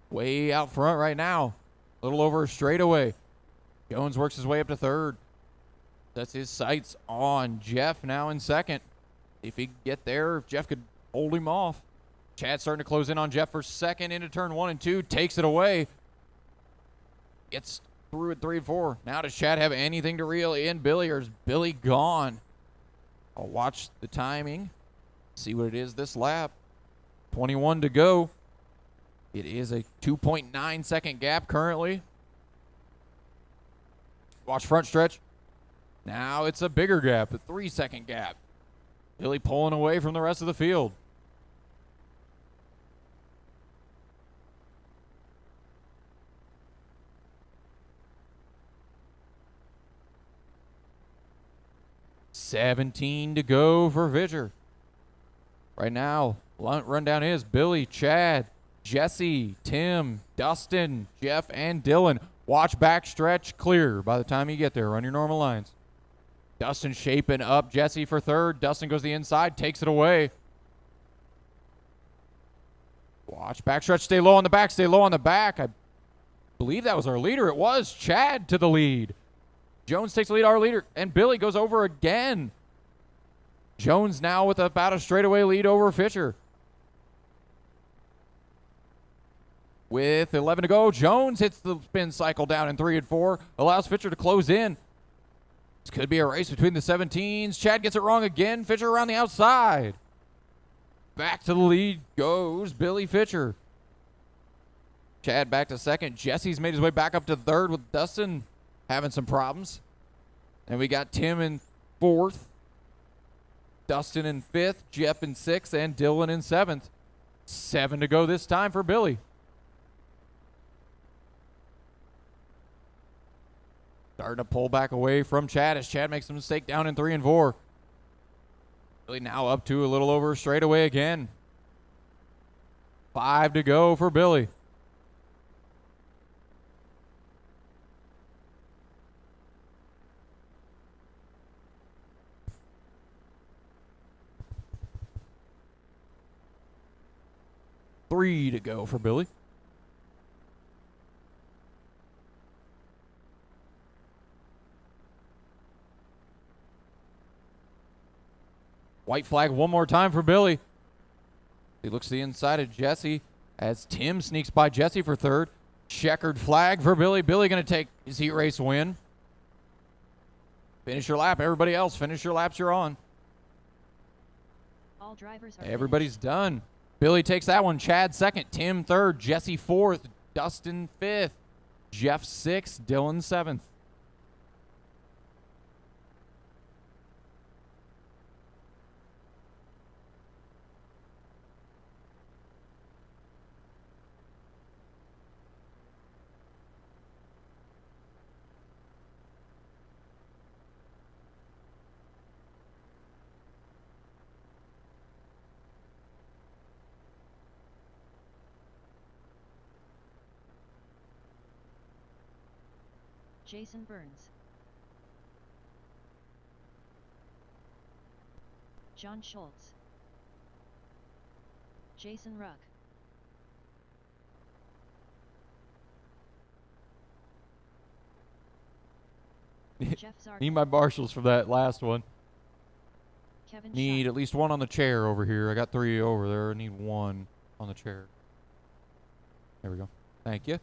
Way out front right now. A little over a straightaway. Jones works his way up to 3rd. Sets his sights on Jeff now in 2nd. If he could get there, if Jeff could hold him off. Chad's starting to close in on Jeff for 2nd into turn 1 and 2. Takes it away. Gets through at 3 and 4. Now does Chad have anything to reel in Billy, or is Billy gone? I'll watch the timing. See what it is this lap. 21 to go. It is a 2.9 second gap currently. Watch front stretch. Now it's a bigger gap, a 3 second gap. Billy pulling away from the rest of the field. $17 to go for Fisher. Right now, rundown is Billy, Chad, Jesse, Tim, Dustin, Jeff, and Dylan. Watch backstretch clear by the time you get there. Run your normal lines. Dustin shaping up Jesse for 3rd. Dustin goes to the inside, takes it away. Watch backstretch, stay low on the back, stay low on the back. I believe that was our leader. It was Chad to the lead. Jones takes the lead, our leader, and Billy goes over again. Jones now with about a straightaway lead over Fisher. With 11 to go, Jones hits the spin cycle down in 3 and 4, allows Fisher to close in. This could be a race between the 17s. Chad gets it wrong again. Fisher around the outside. Back to the lead goes Billy Fisher. Chad back to 2nd. Jesse's made his way back up to 3rd with Dustin having some problems. And we got Tim in 4th. Dustin in 5th. Jeff in 6th. And Dylan in 7th. 7 to go this time for Billy. Starting to pull back away from Chad as Chad makes a mistake down in 3 and 4. Billy now up to a little over straightaway again. 5 to go for Billy. Three to go for Billy. White flag one more time for Billy. He looks to the inside of Jesse as Tim sneaks by Jesse for third. Checkered flag for Billy. Billy going to take his heat race win. Finish your lap. Everybody else, finish your laps you're on. All drivers are Everybody's finished. done. Billy takes that one. Chad second. Tim third. Jesse fourth. Dustin fifth. Jeff sixth. Dylan seventh. Jason Burns. John Schultz. Jason Ruck. Jeff Zarkin. Need my marshals for that last one. Kevin Need Schott. at least one on the chair over here. I got 3 over there. I need 1 on the chair. There we go. Thank you.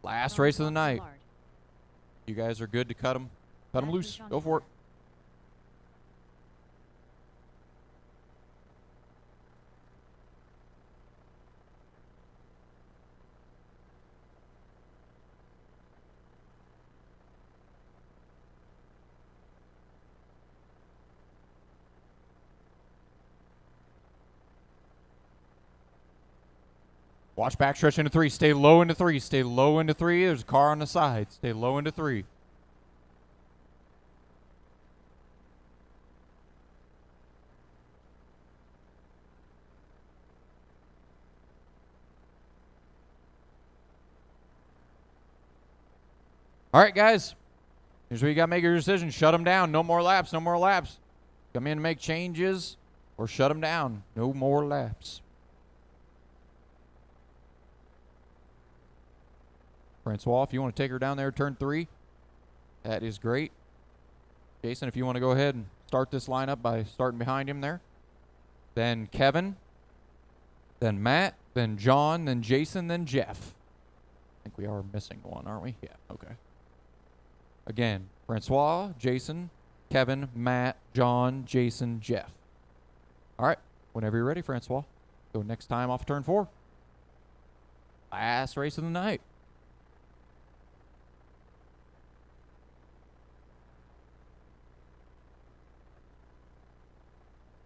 Last race of the night. Millard. You guys are good to cut them. Cut them Matthew loose. Go for it. Johnson. Watch backstretch into 3. Stay low into 3. Stay low into 3. There's a car on the side. Stay low into 3. All right, guys. Here's where you got to make your decision. Shut them down. No more laps. No more laps. Come in and make changes or shut them down. No more laps. Francois, if you want to take her down there, turn 3, that is great. Jason, if you want to go ahead and start this lineup by starting behind him there. Then Kevin, then Matt, then John, then Jason, then Jeff. I think we are missing one, aren't we? Yeah, okay. Again, Francois, Jason, Kevin, Matt, John, Jason, Jeff. All right, whenever you're ready, Francois, go next time off turn 4. Last race of the night.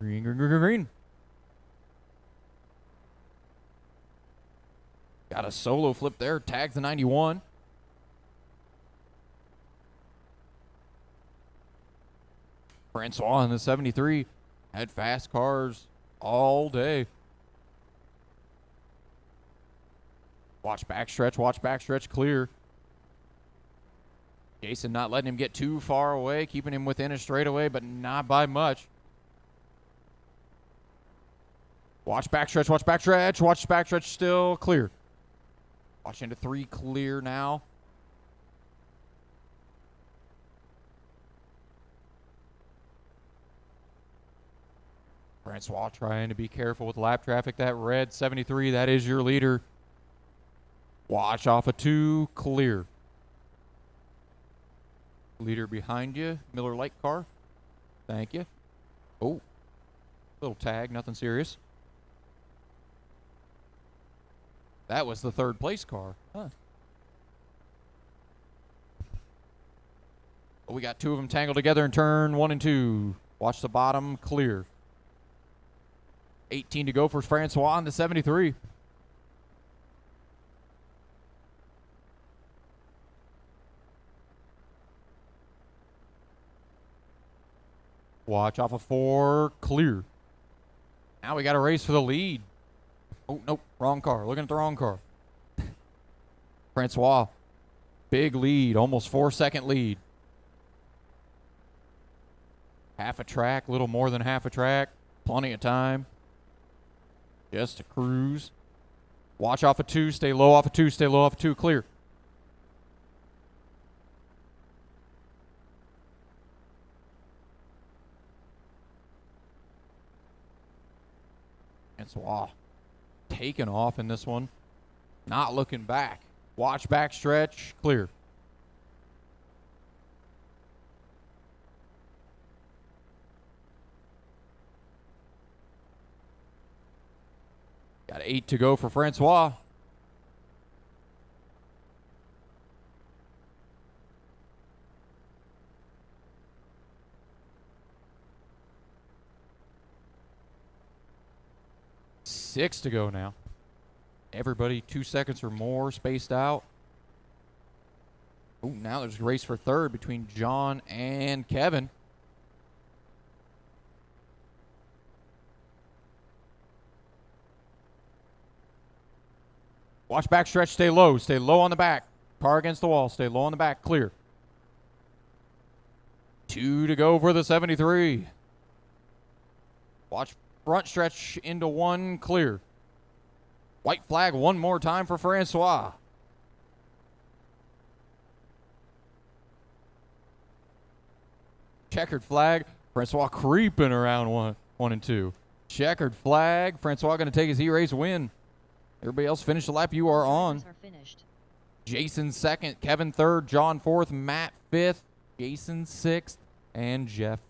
Green, green, green, green, green. Got a solo flip there. Tags the 91. Francois in the 73 had fast cars all day. Watch backstretch clear. Jason not letting him get too far away, keeping him within a straightaway, but not by much. Watch backstretch still clear. Watch into 3 clear now. Francois trying to be careful with lap traffic. That red 73, that is your leader. Watch off of 2, clear. Leader behind you, Miller Lite car. Thank you. Oh, little tag, nothing serious. That was the 3rd place car. Huh. Oh, we got 2 of them tangled together in turn 1 and 2. Watch the bottom, clear. 18 to go for Francois in the 73. Watch off of 4, clear. Now we got a race for the lead. Oh, nope, wrong car. Looking at the wrong car. Francois, big lead, almost 4-second lead. Half a track, little more than half a track. Plenty of time. Just to cruise. Watch off of 2, stay low off of 2, stay low off of 2, clear. Francois taking off in this one. Not looking back. Watch back stretch. Clear. Got 8 to go for Francois. Six to go now. Everybody 2 seconds or more spaced out. Oh, now there's a race for third between John and Kevin. Watch back stretch, stay low. Stay low on the back. Car against the wall. Stay low on the back. Clear. 2 to go for the 73. Watch front stretch into 1. Clear. White flag one more time for Francois. Checkered flag. Francois creeping around 1 and 2. Checkered flag. Francois going to take his heat race win. Everybody else finish the lap you are on. Are finished. Jason second, Kevin third, John fourth, Matt fifth, Jason sixth, and Jeff